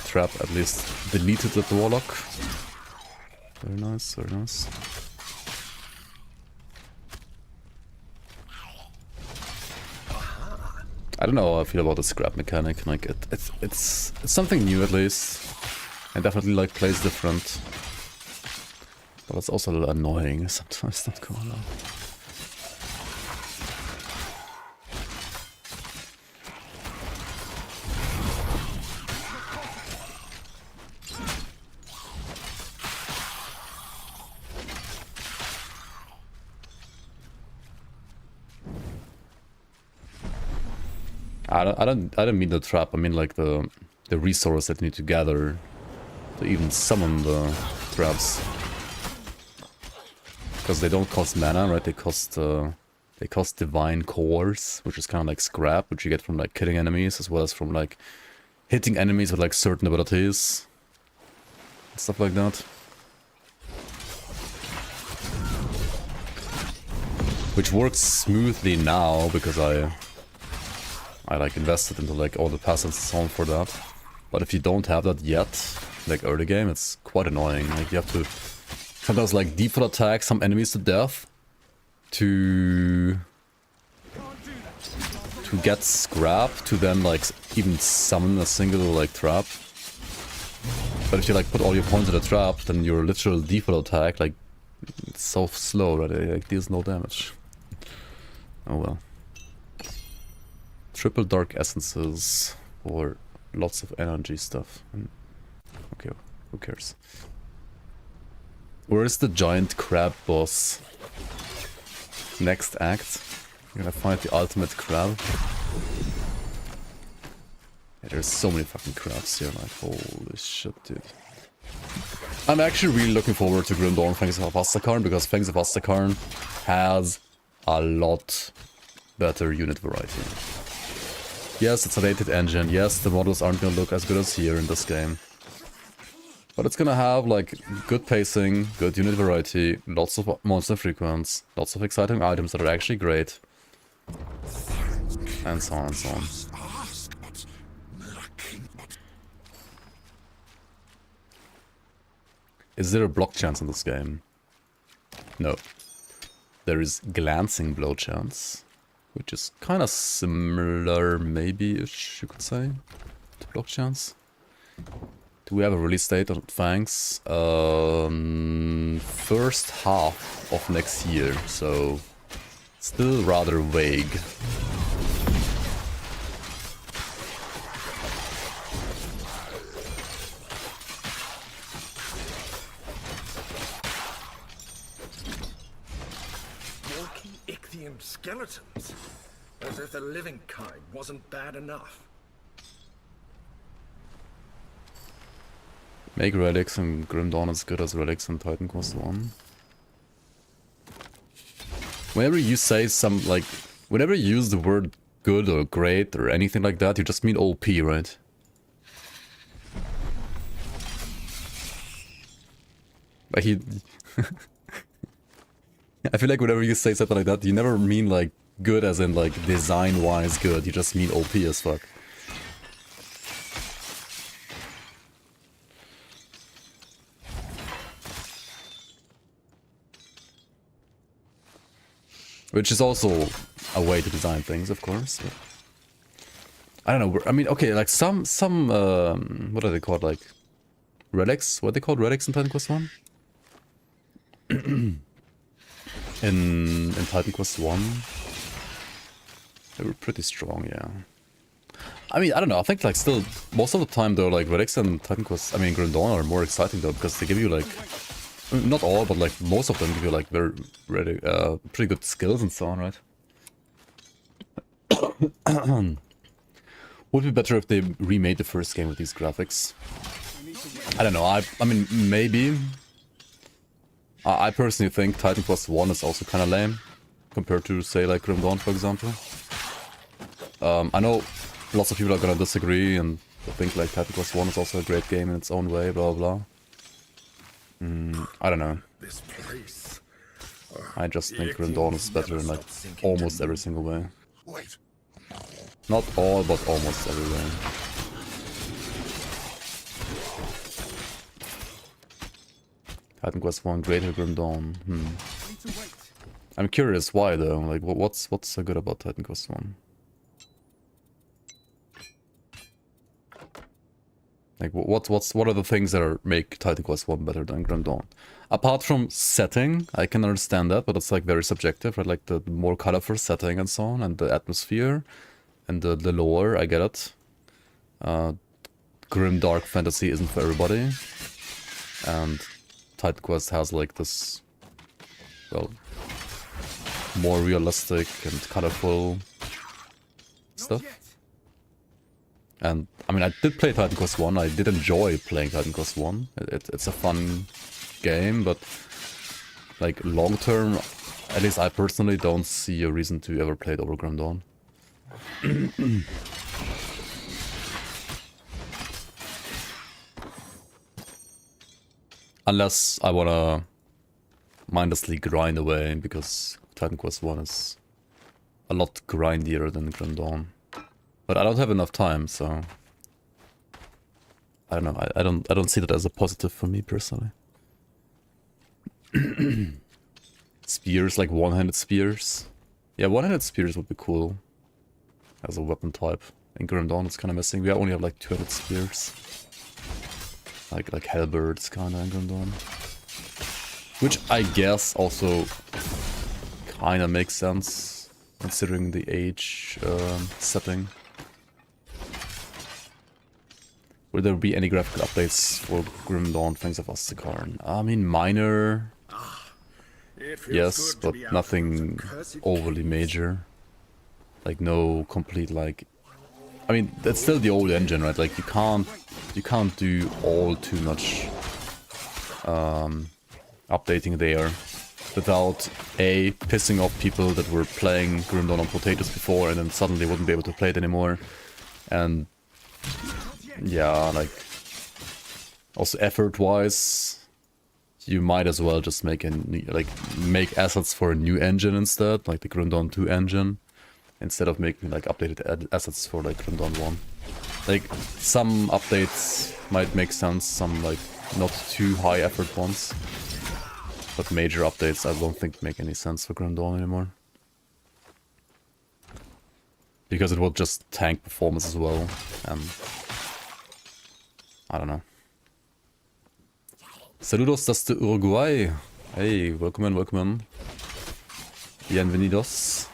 Trap at least deleted the warlock. Very nice, very nice. I don't know how I feel about the scrap mechanic. Like it's something new at least, and definitely like plays different. But it's also a little annoying sometimes. Not going on. I don't mean the trap. I mean like the resource that you need to gather to even summon the traps. Because they don't cost mana, right? They cost divine cores, which is kind of like scrap, which you get from like killing enemies as well as from like hitting enemies with like certain abilities, stuff like that. Which works smoothly now because I like invested into like all the passives and so on for that. But if you don't have that yet, like early game, it's quite annoying. Like you have to sometimes like default attack some enemies to death to get scrap to then like even summon a single like trap. But if you like put all your points in the trap, then your literal default attack like it's so slow that it like, deals no damage. Oh well. Triple dark essences for lots of energy stuff. Okay, who cares? Where is the giant crab boss? Next act. You're gonna find the ultimate crab. Yeah, there's so many fucking crabs here, like holy shit, dude. I'm actually really looking forward to Grim Dawn Fangs of Astakarn because Fangs of Astakarn has a lot better unit variety. Yes, it's a dated engine. Yes, the models aren't gonna look as good as here in this game. But it's gonna have like good pacing, good unit variety, lots of monster frequency, lots of exciting items that are actually great. And so on and so on. Is there a block chance in this game? No. There is glancing blow chance, which is kind of similar, maybe-ish, you could say, to block chance. Do we have a release date on Fangs? First half of next year, so still rather vague. Walking Ichthian skeletons, as if the living kind wasn't bad enough. Make Relics and Grim Dawn as good as Relics and Titan Quest 1. Whenever you say some, like, whenever you use the word good or great or anything like that, you just mean OP, right? Like I feel like whenever you say something like that, you never mean like good as in like design-wise good, you just mean OP as fuck. Which is also a way to design things, of course. But I don't know. I mean, okay, like some what are they called? Like relics? What are they called? Relics in Titan Quest 1? in Titan Quest 1, they were pretty strong, yeah. I mean, I don't know. I think like still most of the time though, like Relics and Titan Quest, I mean Grim Dawn are more exciting though because they give you like. Not all, but like most of them give you like very pretty good skills and so on, right? Would be better if they remade the first game with these graphics. I don't know. I mean, maybe. I personally think Titan Quest 1 is also kind of lame compared to say like Grim Dawn, for example. I know lots of people are gonna disagree and think like Titan Quest 1 is also a great game in its own way, blah blah. I don't know. This place. I just think Grim Dawn is better in like almost every single way. Wait. Not all, but almost every way. Titan Quest 1 greater Grim Dawn. I'm curious why though. Like what's so good about Titan Quest 1? Like what are the things that make Titan Quest 1 better than Grim Dawn? Apart from setting, I can understand that, but it's like very subjective, right? Like the more colorful setting and so on, and the atmosphere, and the lore, I get it. Grim dark fantasy isn't for everybody. And Titan Quest has like this, well, more realistic and colorful stuff. And, I mean, I did play Titan Quest 1, I did enjoy playing Titan Quest 1. It's a fun game, but, like, long term, at least I personally don't see a reason to ever play it over Grim Dawn. Unless I wanna mindlessly grind away, because Titan Quest 1 is a lot grindier than Grim Dawn. But I don't have enough time, so I don't know. I don't see that as a positive for me personally. Spears, like one-handed spears. Yeah, one-handed spears would be cool as a weapon type. In Grim Dawn, it's kind of missing. We only have like two-handed spears, like halberds kind of in Grim Dawn, which I guess also kind of makes sense considering the age setting. Will there be any graphical updates for Grim Dawn, Fangs of Ostakarn? I mean, minor, yes, but nothing overly major. Like, no complete, like... I mean, that's still the old engine, right? Like, you can't do all too much updating there without, A, pissing off people that were playing Grim Dawn on potatoes before and then suddenly wouldn't be able to play it anymore, and... yeah, like, also effort-wise, you might as well just make make assets for a new engine instead, like the Grim Dawn 2 engine, instead of making like updated assets for like Grim Dawn 1. Like, some updates might make sense, some like not too high effort ones. But major updates I don't think make any sense for Grim Dawn anymore. Because it will just tank performance as well, and I don't know. Saludos desde Uruguay. Hey, welcome in, welcome in. Bienvenidos.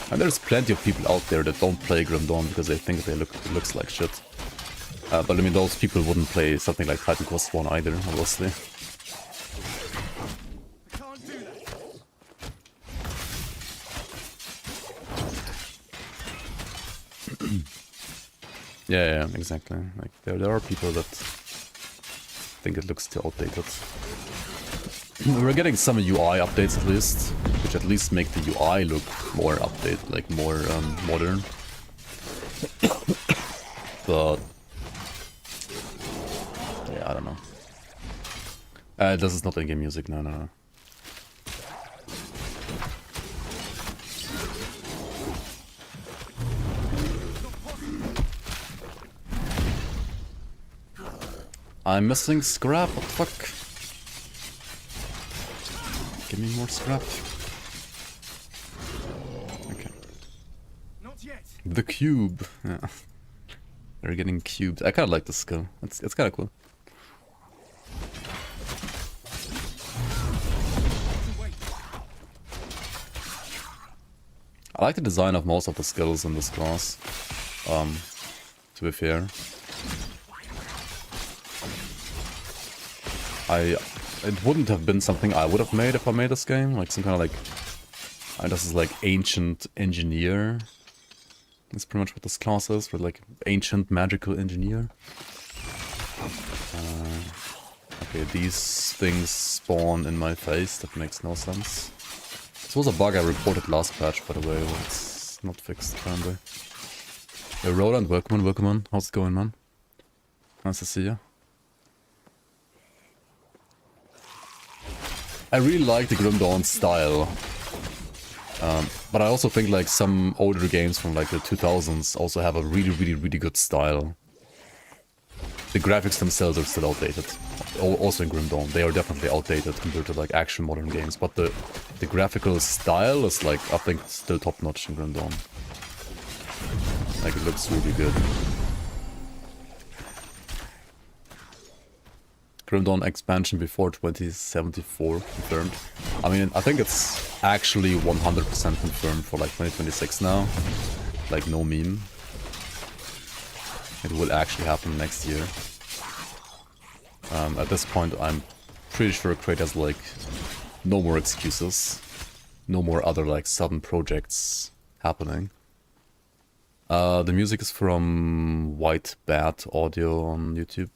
And there's plenty of people out there that don't play Grim Dawn because they think it looks like shit. But I mean, those people wouldn't play something like Titan Quest 1 either, obviously. Yeah, exactly. Like there are people that think it looks too outdated. We're getting some UI updates at least, which at least make the UI look more updated, like more modern. But yeah, I don't know. This is not in-game music, no. I'm missing scrap, what the fuck? Give me more scrap. Okay. The cube. Yeah. They're getting cubed. I kinda like this skill. It's kinda cool. I like the design of most of the skills in this class. To be fair. It wouldn't have been something I would have made if I made this game, like some kind of like, this is like ancient engineer. That's pretty much what this class is, for like ancient magical engineer. Okay, these things spawn in my face, that makes no sense. This was a bug I reported last patch, by the way, it's not fixed apparently. Hey Roland, welcome on, how's it going, man? Nice to see you. I really like the Grim Dawn style, but I also think like some older games from like the 2000s also have a really good style. The graphics themselves are still outdated, also in Grim Dawn. They are definitely outdated compared to like actual modern games, but the graphical style is like, I think, still top notch in Grim Dawn. Like it looks really good. Grim Dawn expansion before 2074 confirmed. I mean, I think it's actually 100% confirmed for like 2026 now. Like no meme. It will actually happen next year. At this point, I'm pretty sure Crate has like no more excuses. No more other like sudden projects happening. The music is from White Bat Audio on YouTube.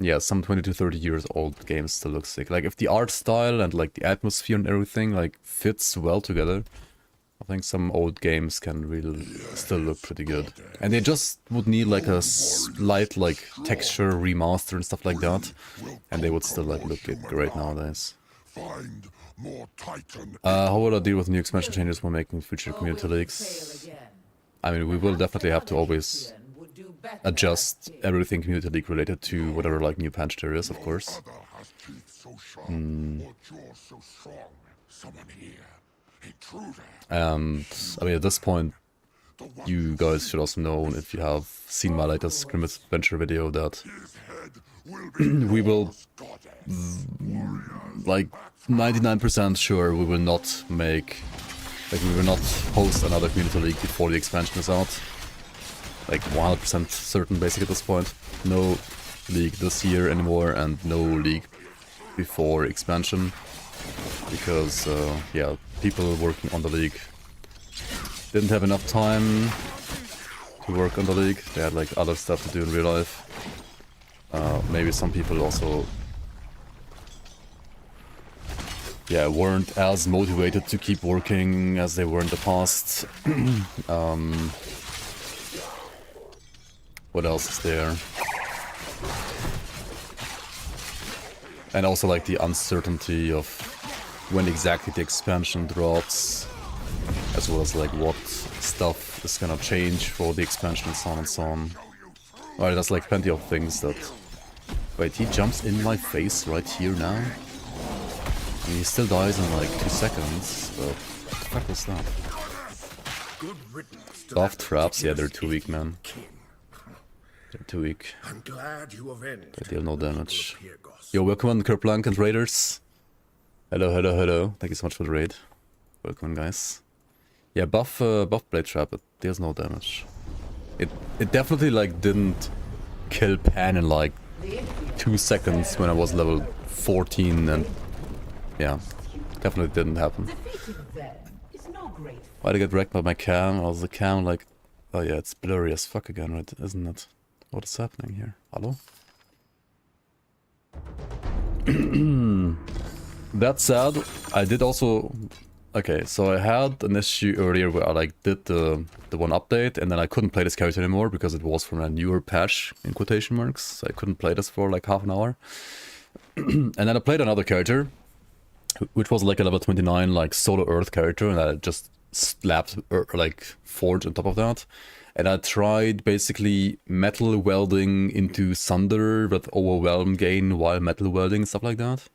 Yeah, some 20 to 30 years old games still look sick. Like if the art style and like the atmosphere and everything like fits well together, I think some old games can really still look pretty good. And they just would need like a slight like texture remaster and stuff like that, and they would still like look great nowadays. How will I deal with new expansion changes when making future community leaks? I mean, we will definitely have to always adjust everything Community League related to whatever like new patch there is, of course. And I mean, at this point, you guys should also know, if you have seen my latest Grim Adventure video, that we will, like 99% sure we will not make, like we will not host another Community League before the expansion is out. Like 100% certain basically at this point. No league this year anymore and no league before expansion. Because, yeah, people working on the league didn't have enough time to work on the league. They had like other stuff to do in real life. Maybe some people also yeah, weren't as motivated to keep working as they were in the past. What else is there? And also like the uncertainty of when exactly the expansion drops, as well as like what stuff is gonna change for the expansion and so on and so on. Alright, there's like plenty of things that... Wait, he jumps in my face right here now? I mean, he still dies in like 2 seconds, but what the fuck was that? Buff traps? Yeah, they're too weak, man. They're too weak. I'm glad you avenged. They deal no damage. Yo, welcome on Kerplunk and Raiders. Hello, hello, hello. Thank you so much for the raid. Welcome, guys. Yeah, buff blade trap, it deals no damage. It definitely like didn't kill Pan in like 2 seconds when I was level 14, and yeah, definitely didn't happen. Why'd I get wrecked by my cam? Was the cam like... Oh yeah, it's blurry as fuck again, right? Isn't it? What is happening here? Hello? That said, I did also... Okay, so I had an issue earlier where I like did the one update, and then I couldn't play this character anymore because it was from a newer patch, in quotation marks. So I couldn't play this for like half an hour. And then I played another character, which was like a level 29 like solo earth character, and I just slapped like forge on top of that. And I tried basically metal welding into thunder with overwhelm gain while metal welding, stuff like that.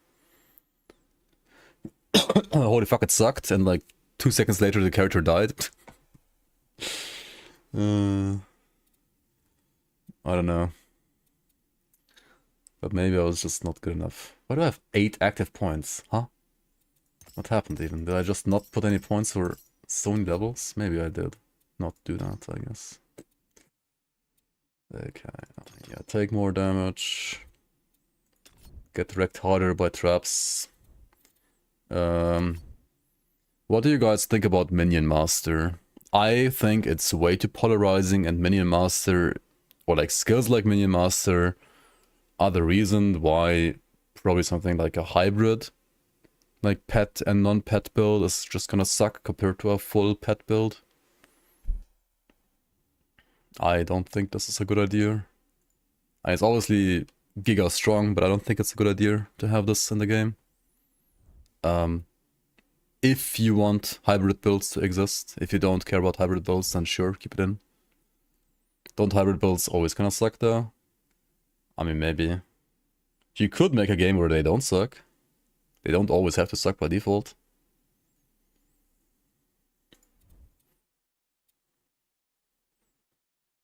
Holy fuck, it sucked, and like 2 seconds later the character died. I don't know. But maybe I was just not good enough. Why do I have 8 active points? Huh? What happened even? Did I just not put any points for zone levels? Maybe I did not do that, I guess. Okay, yeah, take more damage. Get wrecked harder by traps. What do you guys think about Minion Master? I think it's way too polarizing, and Minion Master, or like skills like Minion Master, are the reason why probably something like a hybrid, like pet and non-pet build, is just gonna suck compared to a full pet build. I don't think this is a good idea. It's obviously giga strong, but I don't think it's a good idea to have this in the game. If you want hybrid builds to exist, if you don't care about hybrid builds, then sure, keep it in. Don't hybrid builds always kinda suck though? I mean, maybe. You could make a game where they don't suck. They don't always have to suck by default.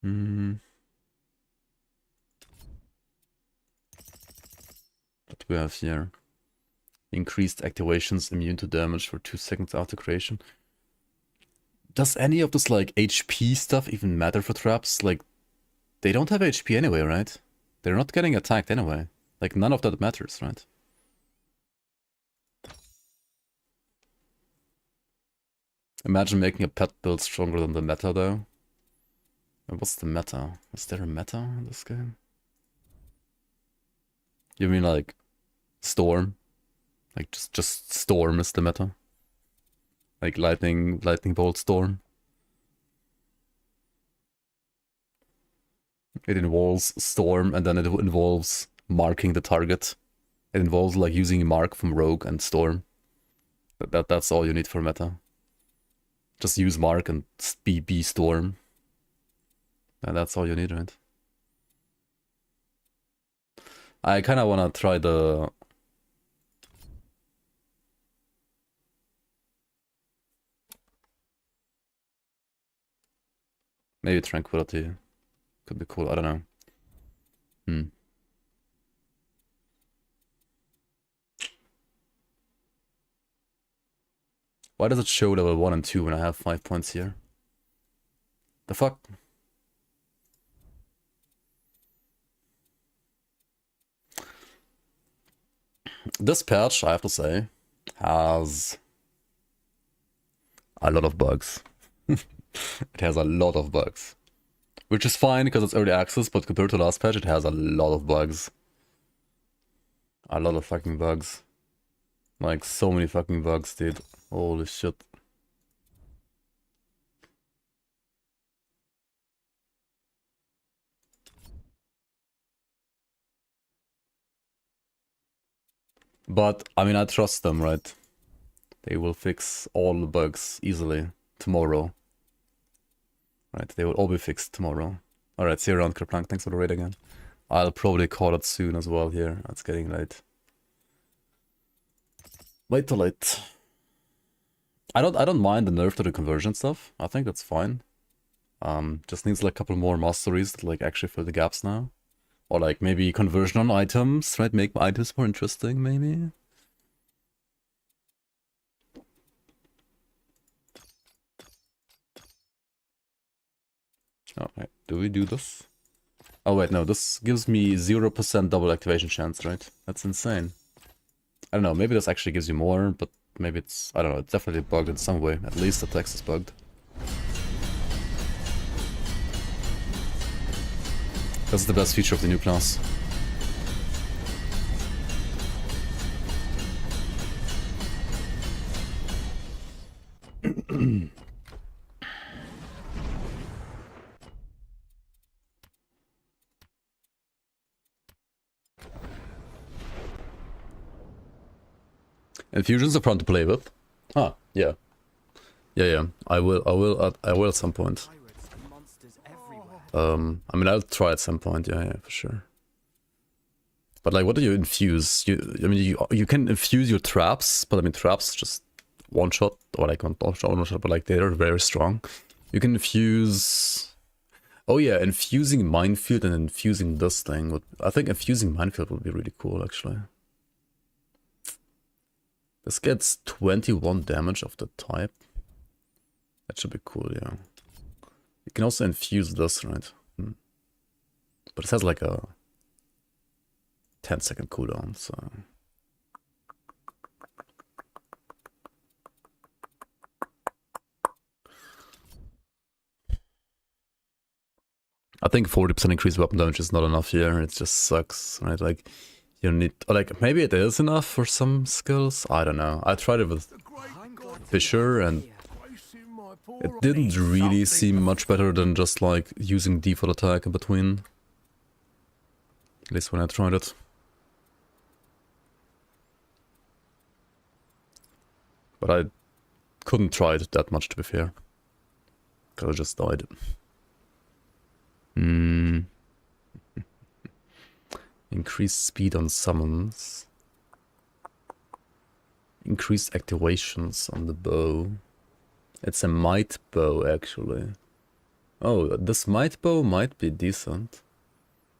What do we have here? Increased activations immune to damage for 2 seconds after creation. Does any of this like HP stuff even matter for traps? Like, they don't have HP anyway, right? They're not getting attacked anyway. Like, none of that matters, right? Imagine making a pet build stronger than the meta though. And what's the meta? Is there a meta in this game? You mean like Storm? Like just Storm is the meta. Like lightning bolt Storm. It involves Storm, and then it involves marking the target. It involves like using Mark from Rogue and Storm. That's all you need for meta. Just use Mark and be Storm. And that's all you need, right? I kind of want to try the... Maybe Tranquility. Could be cool, I don't know. Why does it show level 1 and 2 when I have 5 points here? The fuck? This patch, I have to say, has a lot of bugs. It has a lot of bugs. Which is fine because it's early access, but compared to last patch, it has a lot of bugs. A lot of fucking bugs. Like, so many fucking bugs, dude. Holy shit. But, I mean, I trust them, right? They will fix all the bugs easily tomorrow. Right, they will all be fixed tomorrow. Alright, see you around, Kerplunk. Thanks for the raid again. I'll probably call it soon as well here. It's getting late. Way too late. I don't mind the nerf to the conversion stuff. I think that's fine. Just needs like a couple more masteries to like actually fill the gaps now. Or like maybe conversion on items, right? Make items more interesting, maybe. Okay, do we do this? Oh wait, no, this gives me 0% double activation chance, right? That's insane. I don't know, maybe this actually gives you more, but maybe it's, I don't know, it's definitely bugged in some way. At least the text is bugged. That's the best feature of the new class. Infusions are fun to play with. Ah, yeah. Yeah. I will at some point. I mean, I'll try at some point. Yeah, for sure. But like, what do you infuse? I mean, you can infuse your traps, but I mean, traps just one shot or like one shot, but like they're very strong. You can infuse. Oh yeah, infusing minefield and infusing this thing. I think infusing minefield would be really cool, actually. This gets 21 damage of the type. That should be cool, yeah. You can also infuse this, right? But it has like a 10-second cooldown, so... I think 40% increased weapon damage is not enough here. It just sucks, right? Like, you need... Or like, maybe it is enough for some skills? I don't know. I tried it with Fisher and it didn't really seem much better than just like using default attack in between. At least when I tried it. But I couldn't try it that much, to be fair. Cause I just died. Increased speed on summons. Increased activations on the bow. It's a might bow, actually. Oh, this might bow might be decent.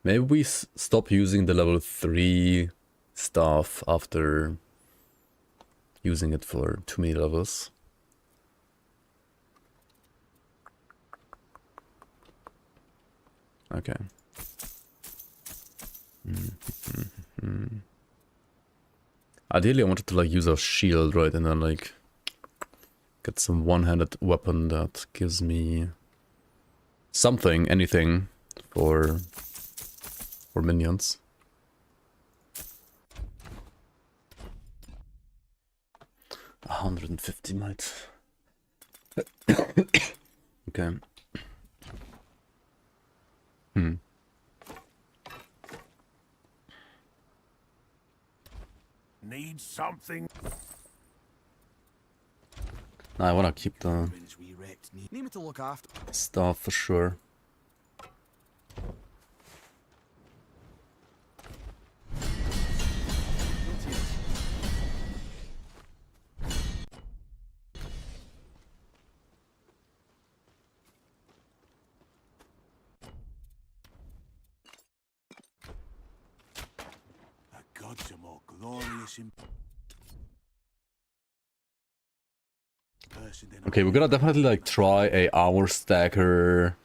Maybe we stop using the level 3 stuff after using it for too many levels. Okay. Ideally I wanted to like use a shield, right, and then like get some one-handed weapon that gives me something, anything for minions. $150 might. Okay. Need something. I wanna keep the Need me to look after stuff for sure. The gods are more glorious in person than Okay, we're gonna definitely like try a armor stacker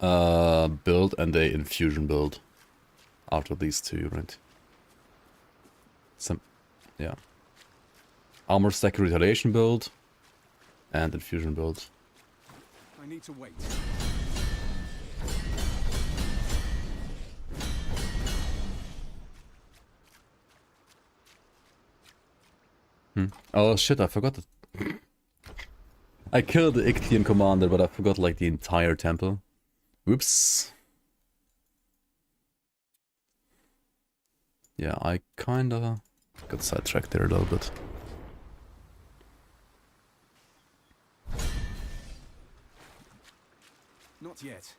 build and a infusion build after these two, right? Yeah. Armor stacker retaliation build and infusion build. I need to wait. Oh shit, I forgot it. I killed the Ictian commander, but I forgot like the entire temple. Whoops. Yeah, I kinda got sidetracked there a little bit. Not yet.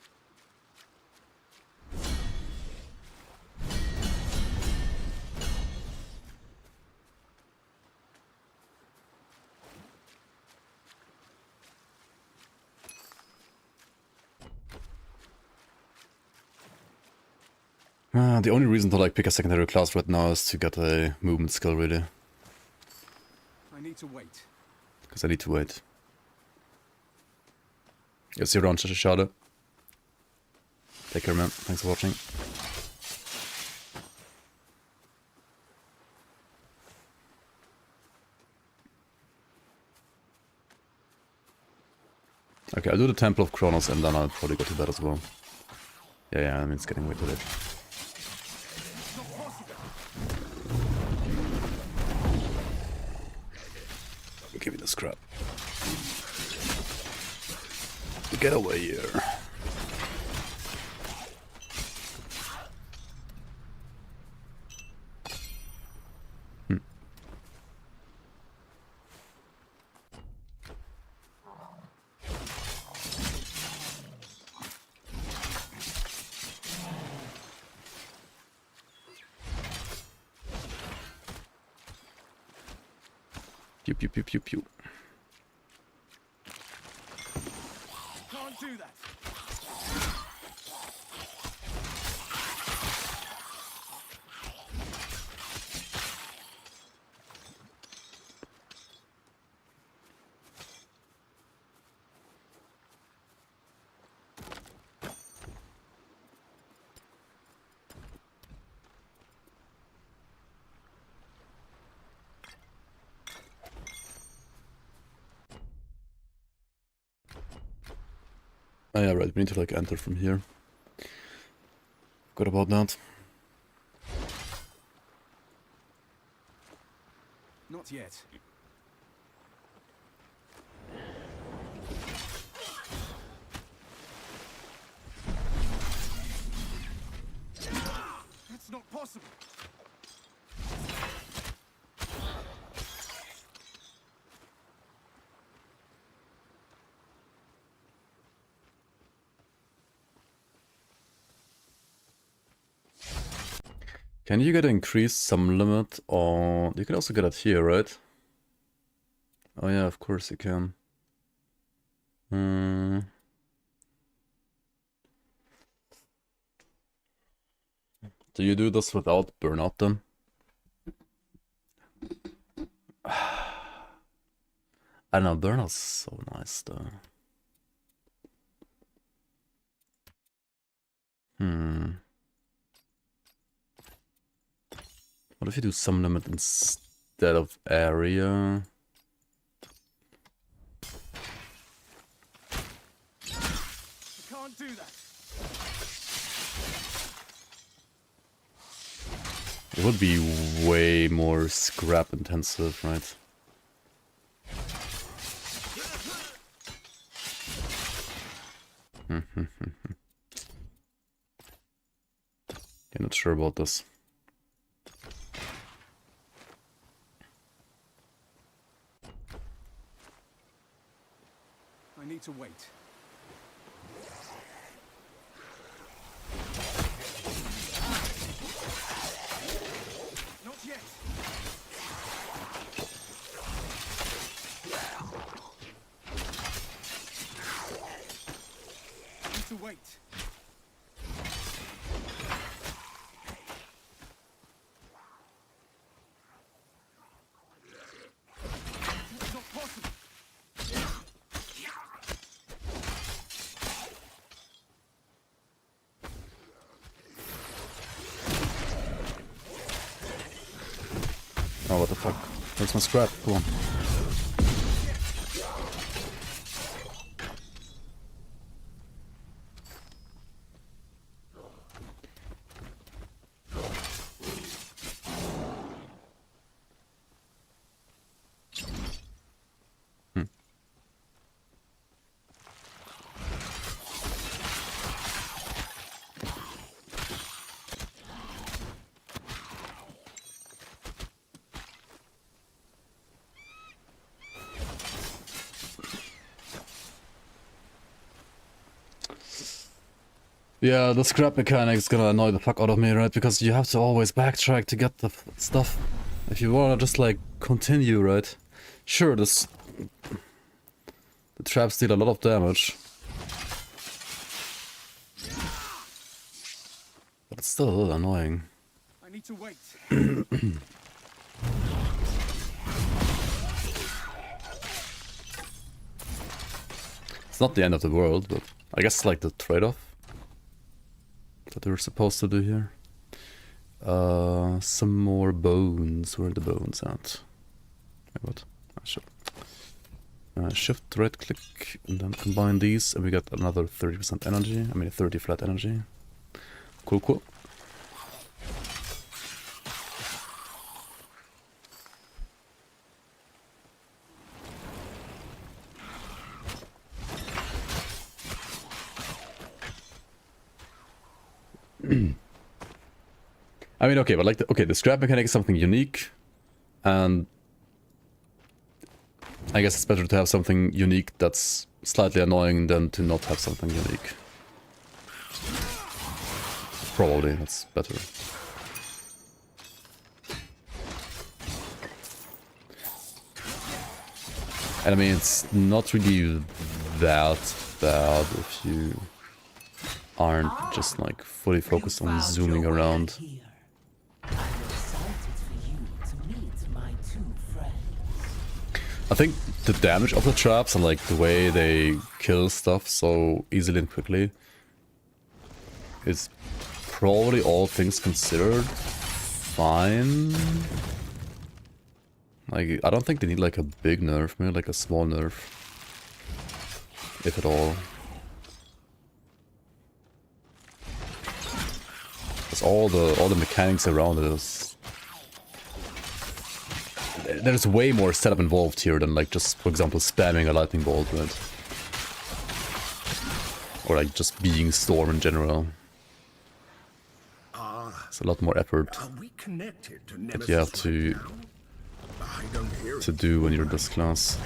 The only reason to like pick a secondary class right now is to get a movement skill, really. I need to wait. Because I need to wait. Yeah, see you around, Shada. Take care, man. Thanks for watching. Okay, I'll do the Temple of Kronos and then I'll probably go to bed as well. Yeah, I mean, it's getting way too late. Give me the scrap. Get away here. Pew pew pew pew pew. Can't do that. Oh yeah, right, we need to like enter from here. Forgot about that. Not yet. That's not possible. Can you get increased some limit on... You can also get it here, right? Oh yeah, of course you can. Do you do this without burnout then? I don't know, burnout's so nice though. What if you do some limit instead of area? I can't do that. It would be way more scrap intensive, right? I'm not sure about this. I need to wait. Not yet. I need to wait. It's not possible. Oh, what the fuck? Where's my scrap? Come on. Yeah, the scrap mechanic is gonna annoy the fuck out of me, right? Because you have to always backtrack to get the stuff. If you wanna just like continue, right? Sure, the traps deal a lot of damage. But it's still a little annoying. I need to wait. It's not the end of the world, but I guess it's like the trade-off that they were supposed to do here. Some more bones. Where are the bones at? Wait, what? Shift right click and then combine these and we get another 30% energy. I mean 30 flat energy. Cool, cool. I mean, okay, but like, the scrap mechanic is something unique, and I guess it's better to have something unique that's slightly annoying than to not have something unique. Probably, that's better. And I mean, it's not really that bad if you aren't just like fully focused on zooming around. I think the damage of the traps and like the way they kill stuff so easily and quickly is probably, all things considered, fine. Like, I don't think they need like a big nerf, maybe like a small nerf, if at all. Because all the mechanics around it is... There's way more setup involved here than like just, for example, spamming a lightning bolt, right? Or like just being Storm in general. It's a lot more effort that you have to do when you're this class.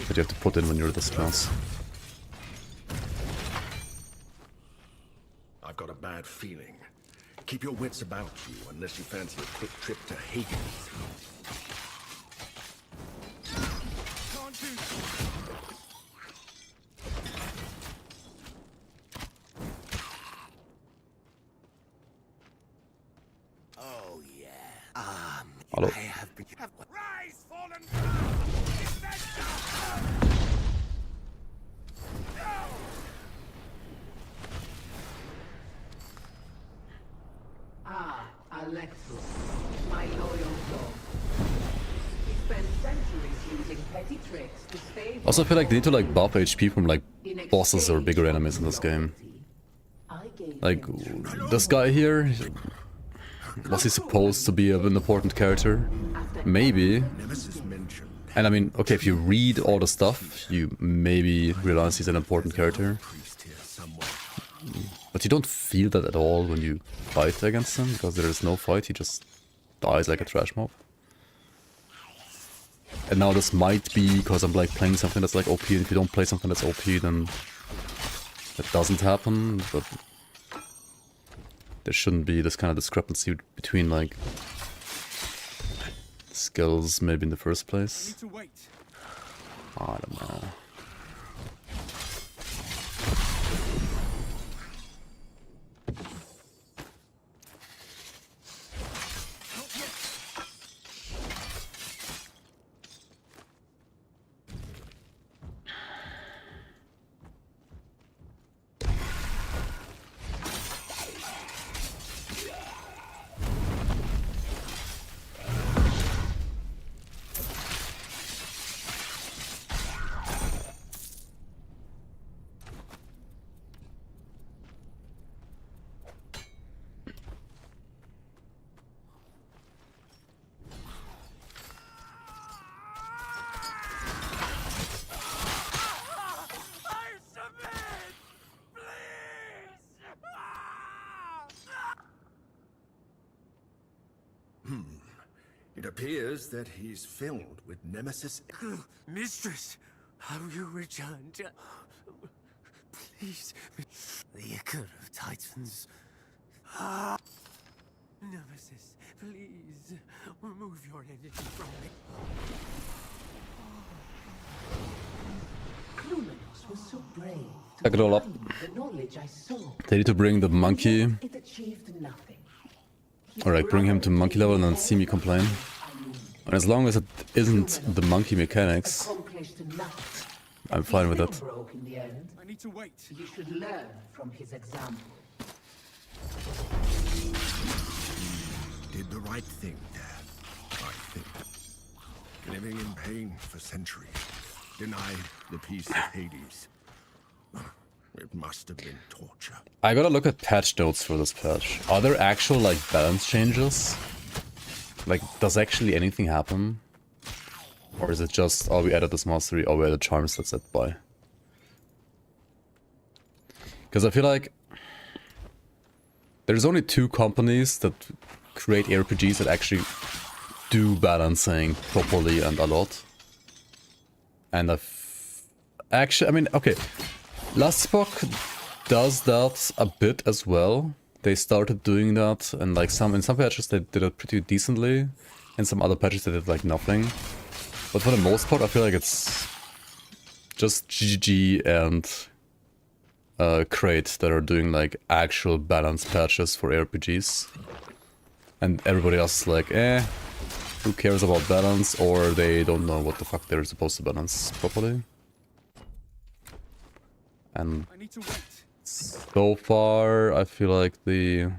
That you have to put in when you're this class. I've got a bad feeling. Keep your wits about you unless you fancy a quick trip to Hagen. Oh yeah. Hello. I have been. Rise, fallen! Alexis, my loyal dog. He spent centuries using petty tricks to stay. Also, I feel like they need to like buff HP from like bosses or bigger enemies in this game. Like this guy here, was he supposed to be an important character? Maybe. And I mean, okay, if you read all the stuff, you maybe realize he's an important character. But you don't feel that at all when you fight against him, because there is no fight, he just dies like a trash mob. And now this might be because I'm like playing something that's like OP, and if you don't play something that's OP, then that doesn't happen, but there shouldn't be this kind of discrepancy between like skills maybe in the first place. I don't know. It appears that he's filled with nemesis. Mistress, have you returned? Please. You could have Titans. Nemesis, please remove your energy from me. Clumanos was so brave to Pack it all up. find the knowledge I saw. They need to bring the monkey. It achieved nothing. Alright, bring him to monkey level and then see me complain. And as long as it isn't the monkey mechanics, Accomplished nothing. I'm fine with Still it. broke in the end. I need to wait. You should learn from his example. Did the right thing there, I think. Living in pain for centuries. Denied the peace of Hades. It must have been torture. I gotta look at patch notes for this patch. Are there actual, like, balance changes? Like, does actually anything happen? Or is it just, oh, we added this mastery, oh, we added charms, that's it, bye. Because I feel like there's only 2 companies that create RPGs that actually do balancing properly and a lot. And actually, I mean, okay, Lastbook does that a bit as well. They started doing that, and like in some patches they did it pretty decently, in some other patches they did like nothing. But for the most part, I feel like it's just GGG and Crate that are doing like actual balance patches for RPGs. And everybody else is like, who cares about balance, or they don't know what the fuck they're supposed to balance properly. And I need to wait. so far, I feel like the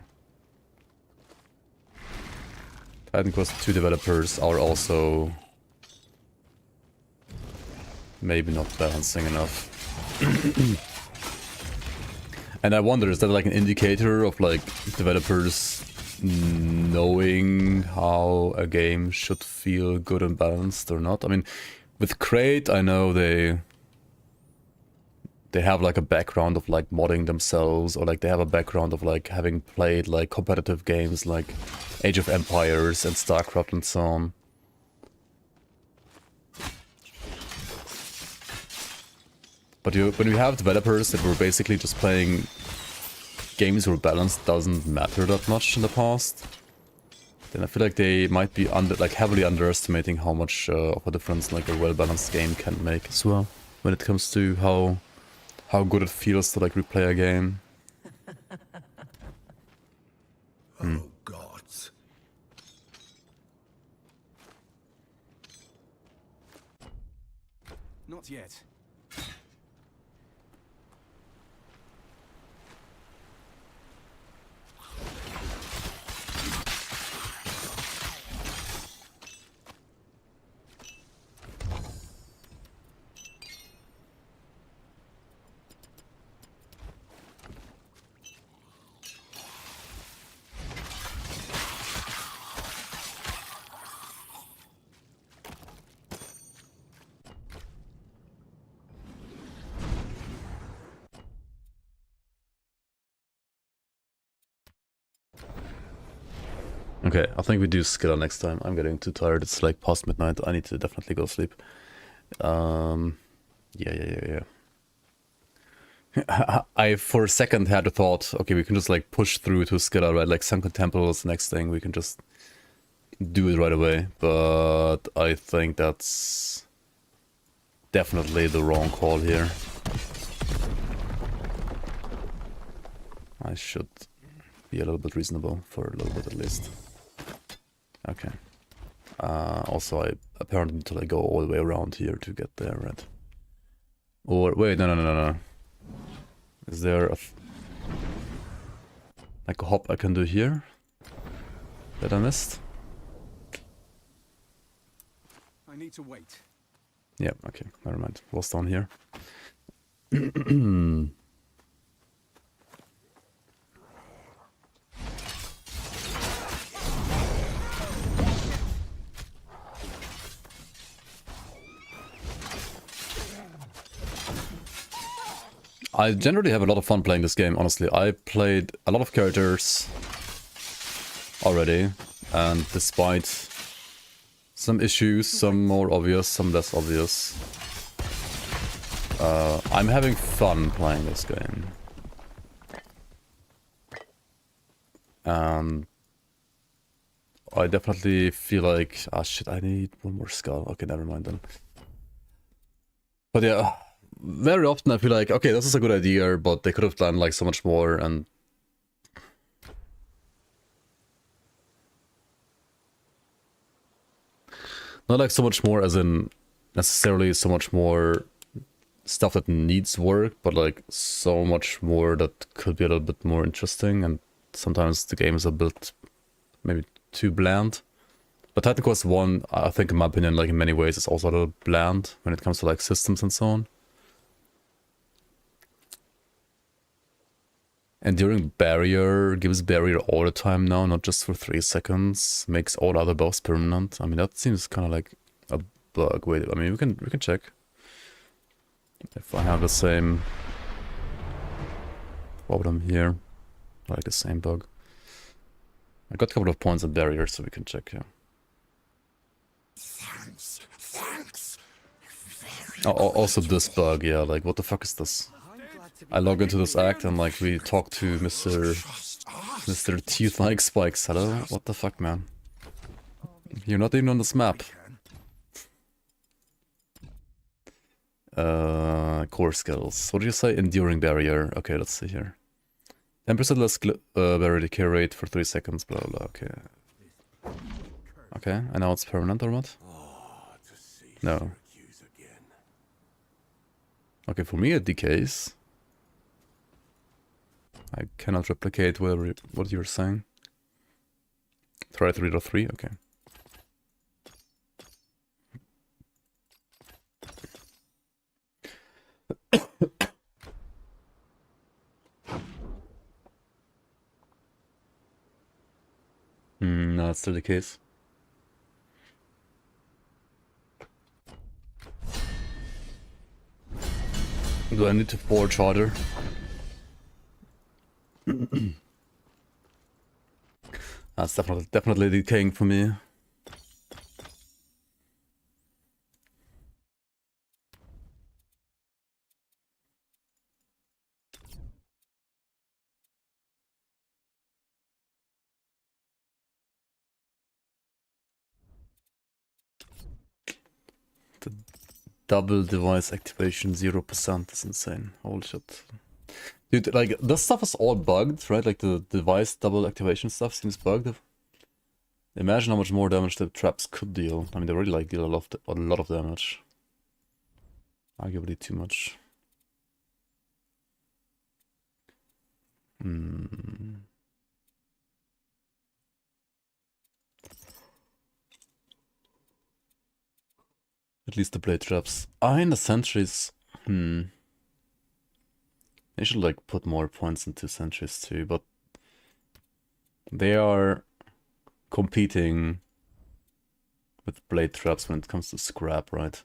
Titan Quest 2 developers are also maybe not balancing enough. And I wonder, is that like an indicator of like developers knowing how a game should feel good and balanced or not? I mean, with Crate, I know they have like a background of like modding themselves, or like they have a background of like having played like competitive games like Age of Empires and StarCraft and so on. But when you have developers that were basically just playing games where balance doesn't matter that much in the past, then I feel like they might be heavily underestimating how much of a difference like a well-balanced game can make as well, when it comes to how good it feels to like replay a game. Oh gods. Not yet. Okay, I think we do Skilla next time. I'm getting too tired. It's like past midnight. I need to definitely go sleep. Yeah. I for a second had the thought, okay, we can just like push through to Skilla, right? Like Sunken Temple is the next thing. We can just do it right away. But I think that's definitely the wrong call here. I should be a little bit reasonable for a little bit at least. Okay. Also, I apparently need to like go all the way around here to get there, right? Or wait, no. Is there like a hop I can do here that I missed? I need to wait. Yeah. Okay. Never mind. What's down here? I generally have a lot of fun playing this game, honestly. I played a lot of characters already, and despite some issues, some more obvious, some less obvious, I'm having fun playing this game. And I definitely feel like, ah shit, I need one more skull. Okay, never mind then. But yeah, very often I feel like, okay, this is a good idea, but they could have done like so much more, and not like so much more as in necessarily so much more stuff that needs work, but like so much more that could be a little bit more interesting, and sometimes the game is a bit maybe too bland. But Titan Quest 1, I think in my opinion, like in many ways, is also a little bland when it comes to like systems and so on. Enduring Barrier gives Barrier all the time now, not just for 3 seconds. Makes all other buffs permanent. I mean, that seems kind of like a bug. Wait, I mean, we can check if I have the same problem here, like the same bug. I got a couple of points of Barrier, so we can check here. Thanks. Oh, also this bug, yeah, like what the fuck is this? I log into this act and like we talk to Mr. Teeth-like Spikes. Hello? What the fuck, man? You're not even on this map. Core skills. What did you say? Enduring Barrier. Okay, let's see here. 10% less barrier decay rate for 3 seconds, blah blah, okay. Okay, and now it's permanent or what? No. Okay, for me it decays. I cannot replicate what you're saying. Try 3.3, okay. No, it's still the case. Do I need to forge harder? That's definitely decaying for me. The double device activation 0% is insane. Holy shit. Dude, like, this stuff is all bugged, right? Like, the device double activation stuff seems bugged. Imagine how much more damage the traps could deal. I mean, they already, like, deal a lot of damage. Arguably too much. At least the blade traps. In the sentries. They should like put more points into sentries too, but they are competing with blade traps when it comes to scrap, right?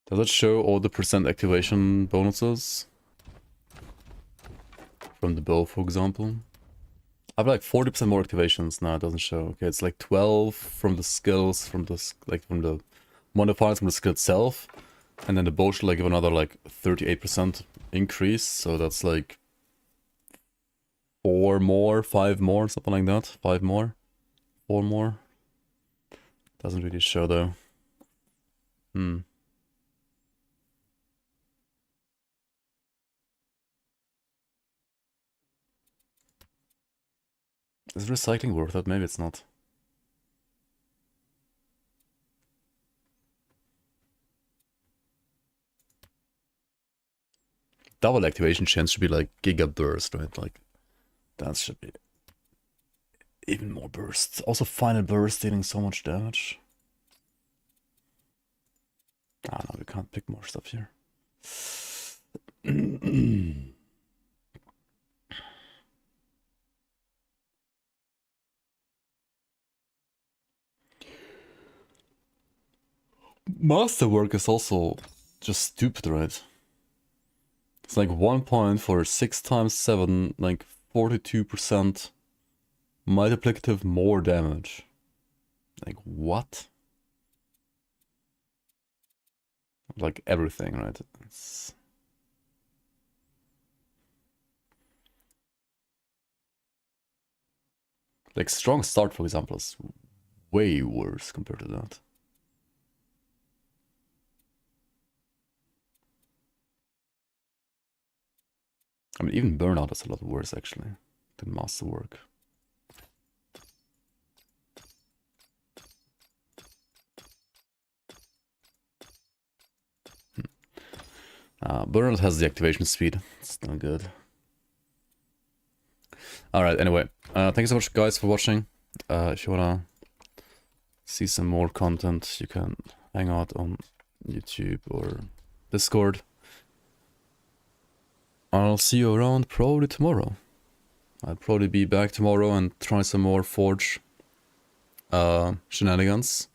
Does it show all the percent activation bonuses? From the bow, for example. I have like 40% more activations. No, it doesn't show. Okay, it's like 12 from the skills, from the modifiers from the skill itself. And then the bow should like give another like 38% increase. So that's like 4 more, 5 more, something like that. 5 more, 4 more. Doesn't really show though. Is recycling worth it? Maybe it's not. Double activation chance should be like giga burst, right? Like, that should be even more burst. Also, final burst dealing so much damage. Ah, no, we can't pick more stuff here. Masterwork is also just stupid, right? It's like 1 point for 6 times 7, like 42% multiplicative more damage. Like, what? Like everything, right? It's... like strong start, for example, is way worse compared to that. I mean, even burnout is a lot worse actually than masterwork. Burnout has the activation speed. It's not good. Alright, anyway. Thank you so much, guys, for watching. If you wanna see some more content, you can hang out on YouTube or Discord. I'll see you around probably tomorrow. I'll probably be back tomorrow and try some more Forge shenanigans.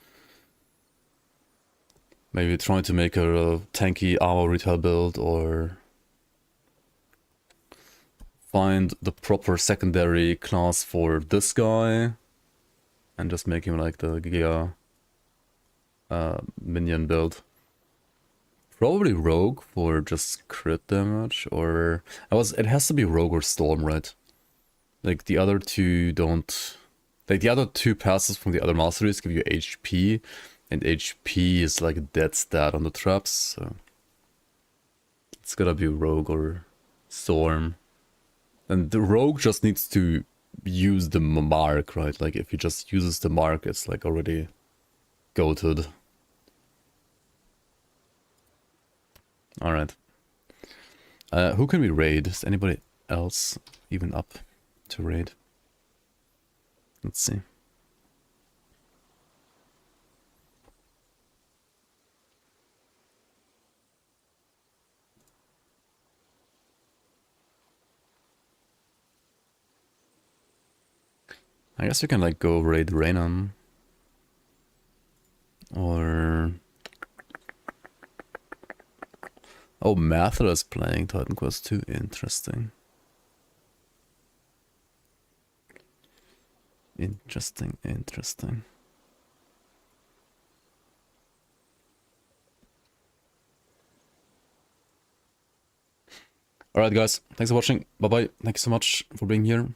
Maybe try to make a tanky armor retail build, or find the proper secondary class for this guy and just make him like the Giga Minion build. Probably Rogue for just crit damage, or it has to be Rogue or Storm, right? Like the other two don't, like the other two passes from the other masteries give you HP, and HP is like a dead stat on the traps, so it's gotta be Rogue or Storm. And the Rogue just needs to use the mark, right? Like if he just uses the mark, it's like already goated. Alright. Who can we raid? Is anybody else even up to raid? Let's see. I guess you can like go raid Rainan. Or... oh, Mather is playing Titan Quest 2. Interesting. Interesting. Alright guys, thanks for watching. Bye bye. Thank you so much for being here.